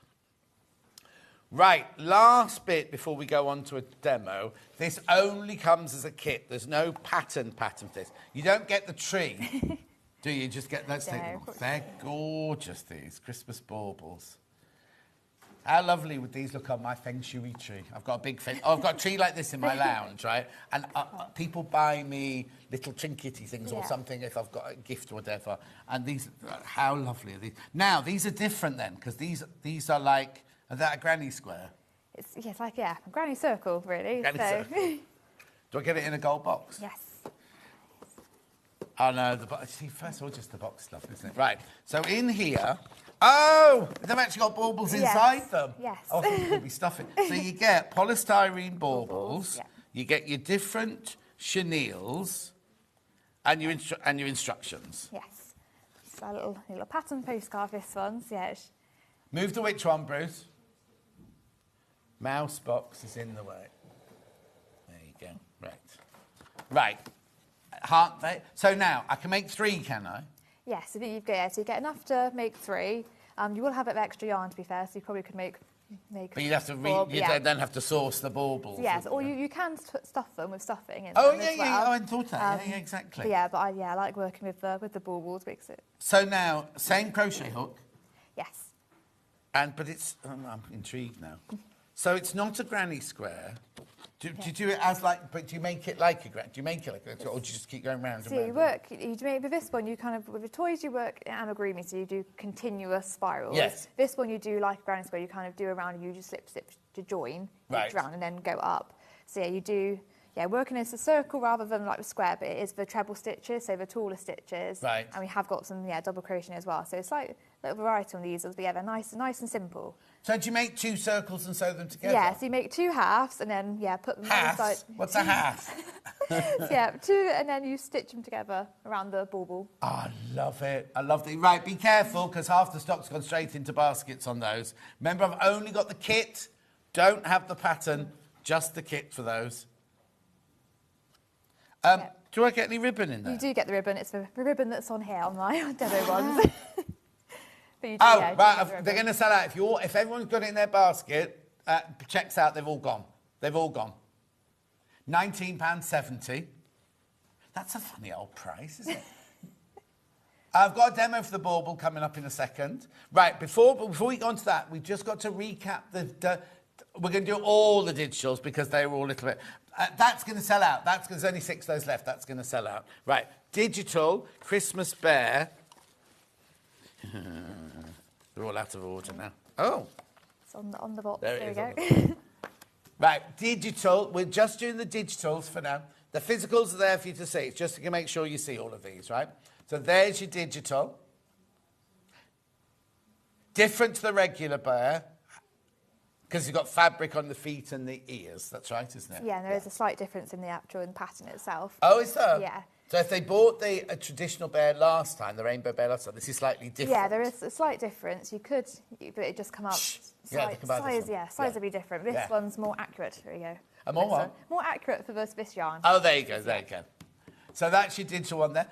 Right, last bit before we go on to a demo. This only comes as a kit. There's no pattern for this. You don't get the tree, do you? Just get those things. They're gorgeous, these Christmas baubles. How lovely would these look on my feng shui tree? I've got a big I've got a tree like this in my lounge, right? And people buy me little trinkety things or something if I've got a gift or whatever. And these, how lovely are these? Now, these are different then, because these are like... Is that a granny square? It's like, a granny circle, really. Granny circle. Do I get it in a gold box? Yes. Oh, no. See, first of all, just the box stuff, isn't it? Right. So in here... Oh! They've actually got baubles inside them. Yes. Oh, I think it could be stuffing. So you get polystyrene baubles. You get your different chenilles and your instructions. Yes. It's a little pattern postcard, this one. So, Move to which one, Bruce? Mouse box is in the way. There you go. Right. So now, I can make 3, can I? Yes, so you get enough to make 3. You will have a bit of extra yarn, to be fair, so you probably could make But you'd have to then have to source the baubles. Yes, or you can stuff them with stuffing in Oh, them yeah, as well. yeah. Oh, I hadn't thought that. Yeah, exactly. But I like working with the baubles because it... So now, same crochet hook. Yes. But it's... I'm intrigued now. So it's not a granny square. Do you do it as like... But do you make it like a granny? Do you make it like a... Or do you just keep going round and round? You make with this one, you kind of... With the toys, you work in amigurumi, so you do continuous spirals. Yes. This one, you do like a granny square. You kind of do around and you just slip to join. Right. Round and then go up. So you do... working as a circle rather than like a square, but it is the treble stitches, so the taller stitches. Right. And we have got some, double crochet as well. So it's like a little variety on these, but they're nice and simple. So do you make 2 circles and sew them together? Yeah, so you make 2 halves and then, put them halves? on the side. What's a half? 2, and then you stitch them together around the bauble. Oh, I love it. I love it. Right, be careful, because half the stock's gone straight into baskets on those. Remember, I've only got the kit. Don't have the pattern, just the kit for those. Do I get any ribbon in there? You do get the ribbon. It's the ribbon that's on here on my demo ones. They're going to sell out. If everyone's got it in their basket, checks out, they've all gone. They've all gone. £19.70. That's a funny old price, isn't it? I've got a demo for the bauble coming up in a second. Right, before we go on to that, we've just got to recap we're going to do all the digitals because they were all a little bit... that's going to sell out. There's only 6 of those left. That's going to sell out. Right, digital, Christmas bear. They're all out of order now. Oh. It's on the box. There we it go. is. Right, digital. We're just doing the digitals for now. The physicals are there for you to see. It's just to make sure you see all of these, right? So there's your digital. Different to the regular bear, because you've got fabric on the feet and the ears. That's right, isn't it? Yeah, and there is a slight difference in the actual pattern itself. Oh, is there? Yeah. So if they bought a traditional bear last time, the rainbow bear last time, this is slightly different. Yeah, there is a slight difference. You could, but it just come up. Size would be different. This one's more accurate. There you go. And more what? More accurate for this yarn. Oh, there you go. There you go. So that's your digital one there.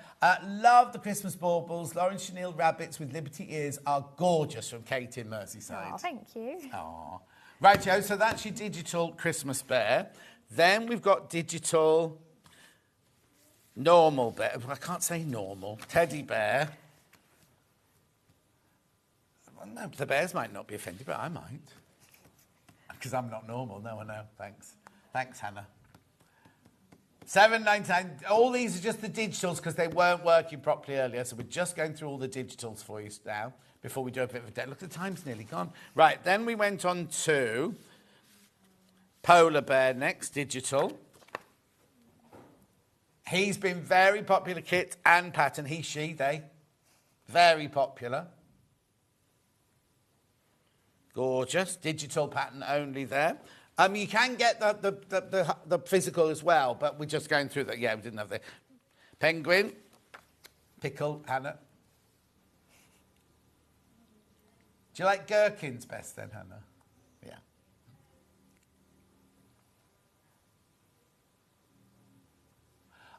Love the Christmas baubles. Lauren Chenille rabbits with Liberty ears are gorgeous from Kate in Merseyside. Oh, thank you. Oh. Right, Joe, so that's your digital Christmas bear. Then we've got digital normal bear. I can't say normal. Teddy bear. Well, no, the bears might not be offended, but I might. Because I'm not normal. No, I know. Thanks. Thanks, Hannah. $7.99. All these are just the digitals because they weren't working properly earlier. So we're just going through all the digitals for you now before we do a bit of a day. Look, the time's nearly gone. Right, then we went on to Polar Bear next, digital. He's been very popular kit and pattern. He, she, they. Very popular. Gorgeous. Digital pattern only there. You can get the physical as well, but we're just going through that. Yeah, we didn't have the penguin, pickle, Hannah. Do you like gherkins best then, Hannah? Yeah.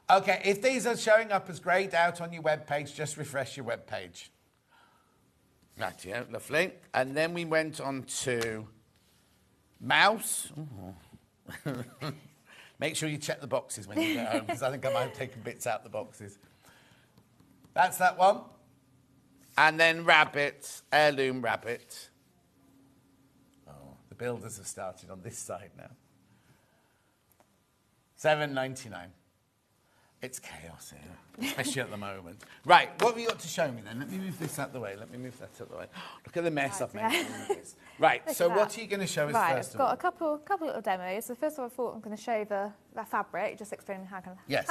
Okay, if these are showing up as greyed out on your webpage, just refresh your webpage. Right, yeah, lovely. And then we went on to mouse. Make sure you check the boxes when you get home, because I think I might have taken bits out the boxes. That's that one. And then rabbit, heirloom rabbit. Oh, the builders have started on this side now. $7.99. It's chaos here, especially at the moment. Right, what have you got to show me then? Let me move this out the way. Let me move that out the way. Look at the mess I've made. Right, so what are you going to show us first of all? I've got a couple little demos. So first of all, I thought I'm going to show the fabric, just explaining how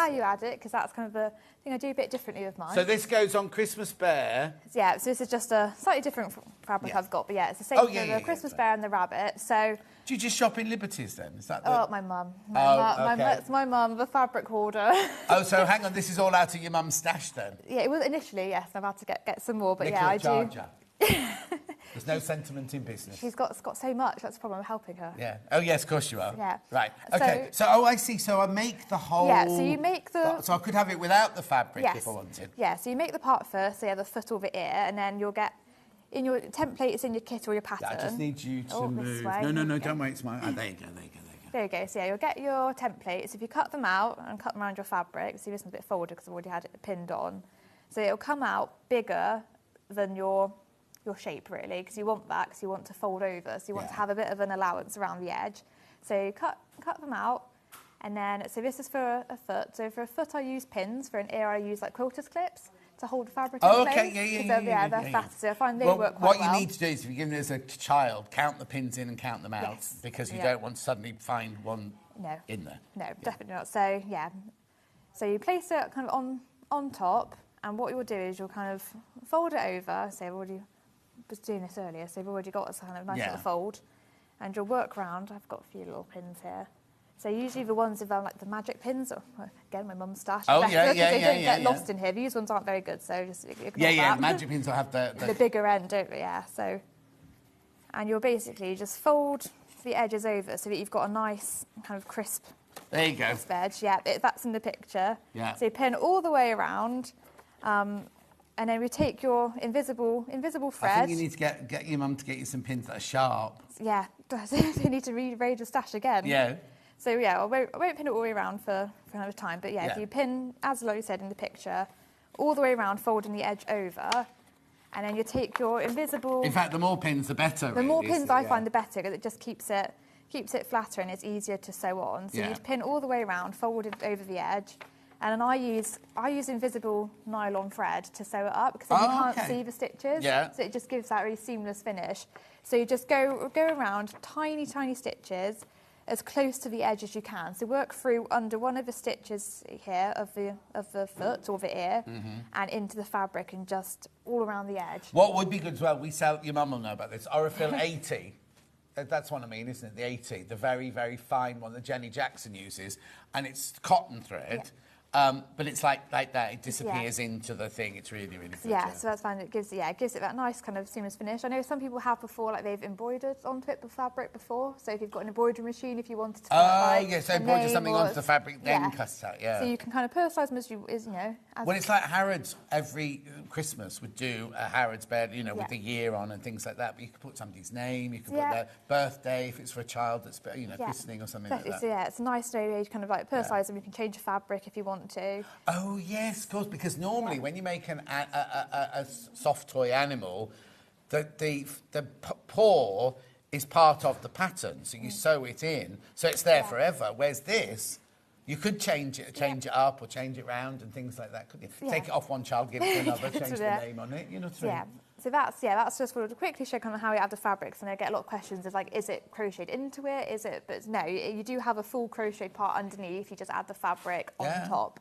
you add it, because that's kind of the thing I do a bit differently with mine. So this goes on Christmas bear. Yeah, so this is just a slightly different fabric I've got, but yeah, it's the same for the Christmas bear and the rabbit. So do you just shop in Liberties then? Is that my mum. It's my mum, the fabric hoarder. Oh, so hang on, this is all out of your mum's stash then? Yeah, it was initially, yes. I've had to get some more, but Nicola I do. There's no sentiment in business. She's got so much. That's the problem. I'm helping her. Yeah. Oh, yes, of course you are. Yeah. Right. Okay. So I see. So I make the whole... Yeah, so you make the... So I could have it without the fabric if I wanted. Yeah, so you make the part first, so you have the foot over here, and then you'll get... In your template, it's in your kit or your pattern. I just need you to move. This way. No, don't wait. It's my... Oh, there you go. There you go. So yeah, you'll get your templates. If you cut them out and cut them around your fabric, see this one's a bit folded because I've already had it pinned on. So it'll come out bigger than your shape really, because you want that, because you want to fold over. So you want to have a bit of an allowance around the edge. So you cut them out, and then so this is for a foot. So for a foot I use pins. For an ear I use like quilter's clips to hold the fabric in place. Yeah. They're fast. So I find they work quite well. What you need to do is, if you're giving it as a child, count the pins in and count them out, because you don't want to suddenly find one in there. No, definitely not. So yeah, so you place it kind of on top, and what you'll do is you'll kind of fold it over. So I've already was doing this earlier, so you've already got a kind of nice little fold, and you'll work around. I've got a few little pins here. So usually the ones with like the magic pins, or again my mum's stash. Oh they don't get lost in here. These ones aren't very good, so just ignore that. The magic pins will have the bigger end, don't they? Yeah. So, and you'll basically just fold the edges over so that you've got a nice kind of crisp. There you go. Crisp edge. Yeah, that's in the picture. Yeah. So you pin all the way around. And then we take your invisible thread. I think you need to get your mum to get you some pins that are sharp. Yeah, you need to rearrange the stash again. Yeah. So yeah, I won't pin it all the way around for another time, but yeah, if you pin, as Lottie said in the picture, all the way around, folding the edge over, and then you take your invisible... In fact, the more pins, the better. The more pins I find, the better, because it just keeps it flatter and it's easier to sew on. So you'd pin all the way around, fold it over the edge, and then I use invisible nylon thread to sew it up, because then you can't see the stitches. Yeah. So it just gives that really seamless finish. So you just go around tiny stitches, as close to the edge as you can. So work through under one of the stitches here of the foot or the ear, and into the fabric, and just all around the edge. What would be good as well, we sell, your mum will know about this, Orifil 80. That's what I mean, isn't it? The 80, the very, very fine one that Jenny Jackson uses, and it's cotton thread. But it's like that, it disappears into the thing. It's really, really good. Yeah, so that's fine. It gives it that nice kind of seamless finish. I know some people have before, like they've embroidered onto it, the fabric before. So if you've got an embroidery machine, if you wanted to so embroider something onto the fabric, then cut it out, So you can kind of personalise them as well, it's like Harrods every Christmas would do a Harrods bed, with the year on and things like that. But you could put somebody's name, you could put their birthday if it's for a child that's, christening or something like that. So it's a nice way to kind of like personalise them. You can change the fabric if you want to. Oh yes, of course, because normally when you make a soft toy animal, the paw is part of the pattern, so you sew it in, so it's there forever. Whereas this, you could change it up or change it round and things like that, couldn't you? Take it off one child, give it to another, change the name on it, So that's just to quickly show kind of how you add the fabrics, and I get a lot of questions of like, is it crocheted into it? Is it? But no, you do have a full crochet part underneath. You just add the fabric on top.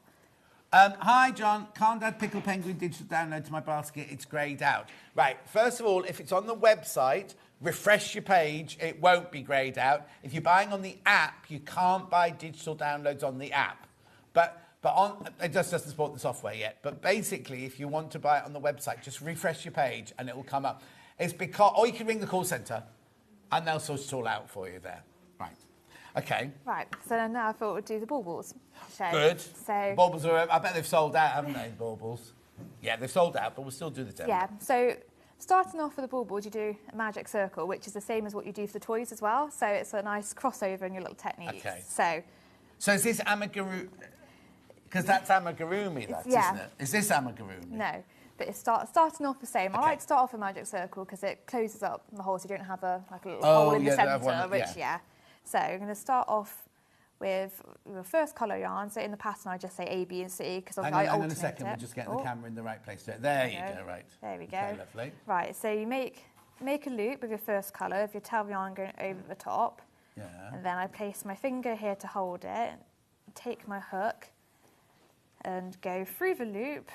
Hi, John. Can't add Pickle Penguin digital download to my basket. It's greyed out. Right, first of all, if it's on the website, refresh your page. It won't be greyed out. If you're buying on the app, you can't buy digital downloads on the app. But it just doesn't support the software yet. But basically, if you want to buy it on the website, just refresh your page and it will come up. It's because, or you can ring the call centre and they'll sort it all out for you there. Right. Okay. Right, so then now I thought we'd do the baubles. Good. So baubles are, I bet they've sold out, haven't they, baubles? Yeah, they've sold out, but we'll still do the demo. Yeah, so starting off with the baubles, you do a magic circle, which is the same as what you do for the toys as well. So it's a nice crossover in your little techniques. Okay. So is this amigurumi? Because that's amigurumi, isn't it? Is this amigurumi? No. But it's starting off the same. Okay. I like to start off a magic circle because it closes up the hole, so you don't have a little hole in the centre, So I'm going to start off with the first colour yarn. So in the pattern, I just say A, B and C because I alternate it. Hang on a second, we're just getting the camera in the right place. There you go, right. There we go. Okay, lovely. Right, so you make a loop with your first colour, with your tail yarn going over the top. Yeah. And then I place my finger here to hold it, take my hook and go through the loop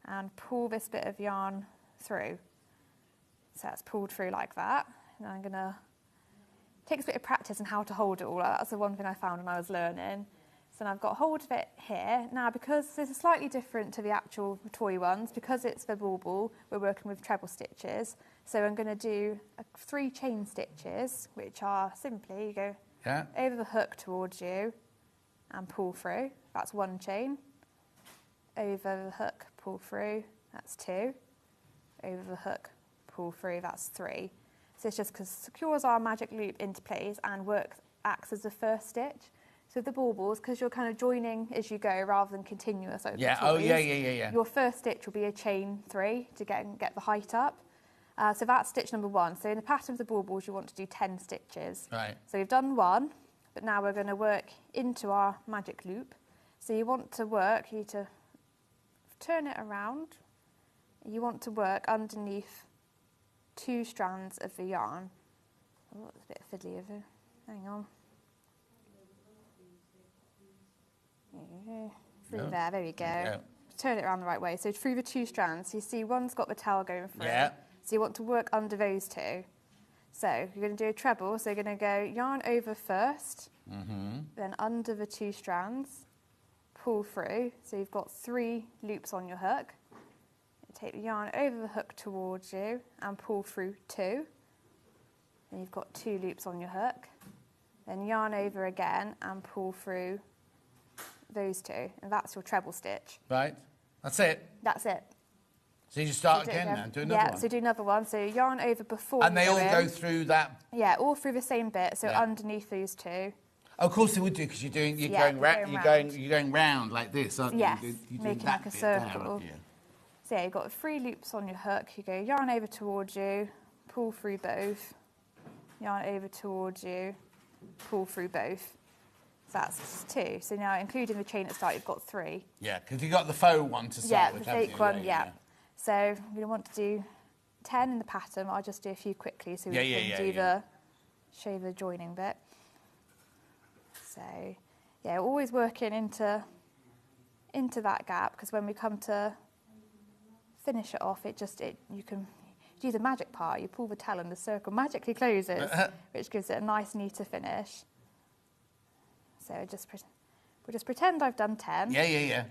and pull this bit of yarn through. So that's pulled through like that. And I'm going to... Takes a bit of practice on how to hold it all. That's the one thing I found when I was learning. So now I've got hold of it here. Now, because this is slightly different to the actual toy ones, because it's the bauble, we're working with treble stitches. So I'm going to do 3 chain stitches, which are simply, you go over the hook towards you and pull through. That's 1 chain. Over the hook, pull through. That's 2. Over the hook, pull through. That's 3. So it's just because secures our magic loop into place and acts as the first stitch. So the baubles, because you're kind of joining as you go rather than continuous over the toys, your first stitch will be a chain 3 to get the height up. So that's stitch number 1. So in the pattern of the baubles, you want to do 10 stitches. Right. So we've done 1, but now we're going to work into our magic loop. So you want to you need to turn it around. You want to work underneath 2 strands of the yarn. Oh, it's a bit fiddly over. Hang on. Through there we go. Yeah. Turn it around the right way. So through the 2 strands, you see one's got the tail going through. Yeah. So you want to work under those 2. So you're going to do a treble. So you're going to go yarn over first, then under the 2 strands, pull through. So you've got 3 loops on your hook. Take the yarn over the hook towards you and pull through 2. Then you've got 2 loops on your hook. Then yarn over again and pull through those 2. And that's your treble stitch. Right. That's it? That's it. So you just start again now, do another one? Yeah, so do another one. So yarn over before and they all go through that? Yeah, all through the same bit, so underneath those 2. Of course they would do, because you're Yeah, going round like this, aren't you? Yes, You're doing making that like a bit there, circle. aren't you? So yeah, you've got 3 loops on your hook. You go yarn over towards you, pull through both, yarn over towards you, pull through both. So that's 2. So now, including the chain at the start, you've got 3. Yeah, because you've got the faux one to start with, the haven't fake you? one, yeah. So we want to do 10 in the pattern. I'll just do a few quickly so we can show the joining bit. So yeah, always working into that gap, because when we come to finish it off, you can do the magic part. You pull the tail and the circle magically closes, which gives it a nice, neater finish. So we'll just pretend I've done 10. Yeah.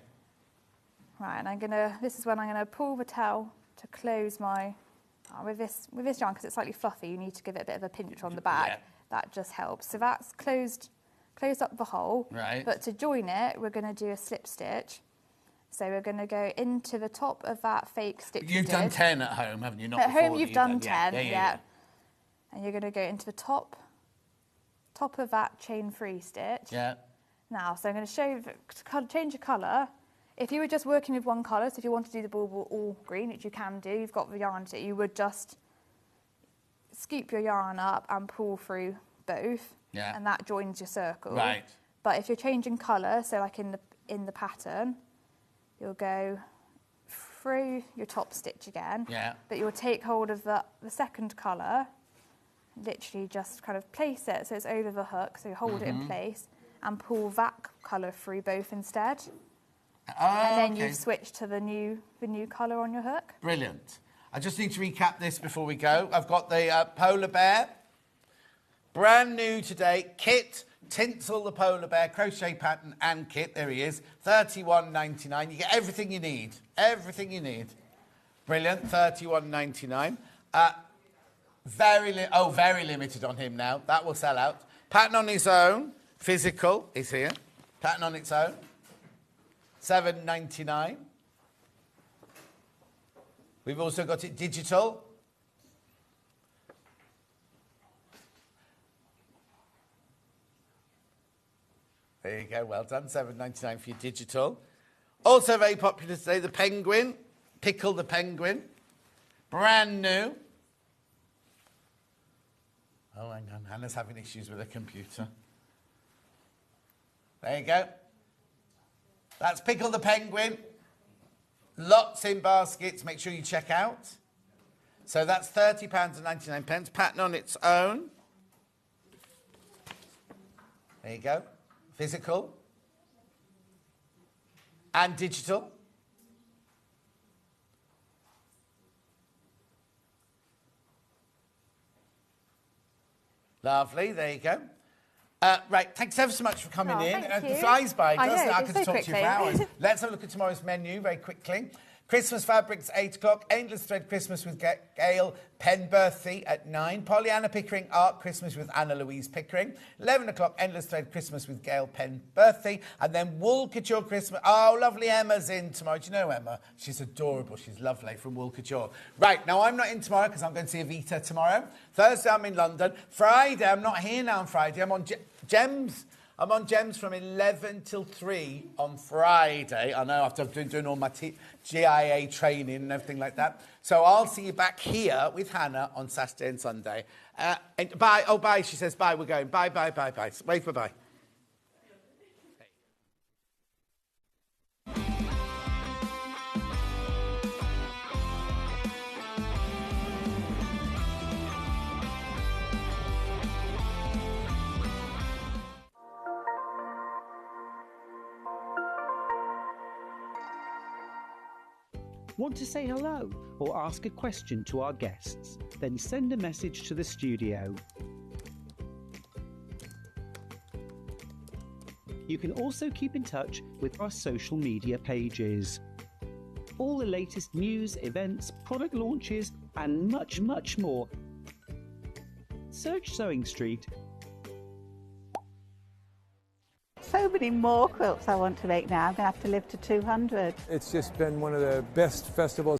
Right, and this is when I'm gonna pull the tail to close my, with this yarn, because it's slightly fluffy, you need to give it a bit of a pinch on the back. Yeah. That just helps. So that's closed up the hole. Right. But to join it, we're gonna do a slip stitch. So we're gonna go into the top of that fake stitch. You've done 10 at home, haven't you? Not at before, home you've done 10, yeah. And you're gonna go into the top of that chain-free stitch. Yeah. Now, so I'm going to show you, change your colour. If you were just working with one colour, so if you want to do the bauble all green, which you can do, you've got the yarn to it, you would just scoop your yarn up and pull through both, and that joins your circle. Right. But if you're changing colour, so like in the pattern, you'll go through your top stitch again, but you'll take hold of the second colour, literally just kind of place it so it's over the hook, so you hold it in place and pull that colour through both instead. And then you switch to the new colour on your hook. Brilliant. I just need to recap this before we go. I've got the polar bear, brand new today, kit, tinsel the polar bear, crochet pattern and kit. There he is, $31.99. You get everything you need. Everything you need. Brilliant, $31.99. Very limited on him now. That will sell out. Pattern on his own, physical is here. Pattern on its own, $7.99. We've also got it digital. There you go, well done. $7.99 for your digital. Also very popular today, the penguin. Pickle the penguin. Brand new. Oh, hang on. Hannah's having issues with her computer. There you go. That's Pickle the penguin. Lots in baskets. Make sure you check out. So that's £30.99. Pattern on its own. There you go. Physical. And digital. Lovely, there you go. Right, thanks ever so much for coming in. It flies by, doesn't it? I could talk to you for hours. Let's have a look at tomorrow's menu very quickly. Christmas fabrics, 8 o'clock. Endless Thread Christmas with Gail Penberthy at 9. Pollyanna Pickering Art Christmas with Anna Louise Pickering. 11 o'clock, Endless Thread Christmas with Gail Penberthy. And then Wool Couture Christmas. Oh, lovely Emma's in tomorrow. Do you know Emma? She's adorable. She's lovely from Wool Couture. Right, now I'm not in tomorrow because I'm going to see Evita tomorrow. Thursday, I'm in London. Friday, I'm not here now on Friday. I'm on Gems. I'm on Gems from 11 till 3 on Friday. I know, after I've been doing all my GIA training and everything like that. So I'll see you back here with Hannah on Saturday and Sunday. And bye. Oh, bye. She says bye. We're going. Bye, bye, bye, bye. Wave for bye. Want to say hello or ask a question to our guests? Then send a message to the studio. You can also keep in touch with our social media pages. All the latest news, events, product launches and much, much more. Search Sewing Street. So many more quilts I want to make now. I'm going to have to live to 200. It's just been one of the best festivals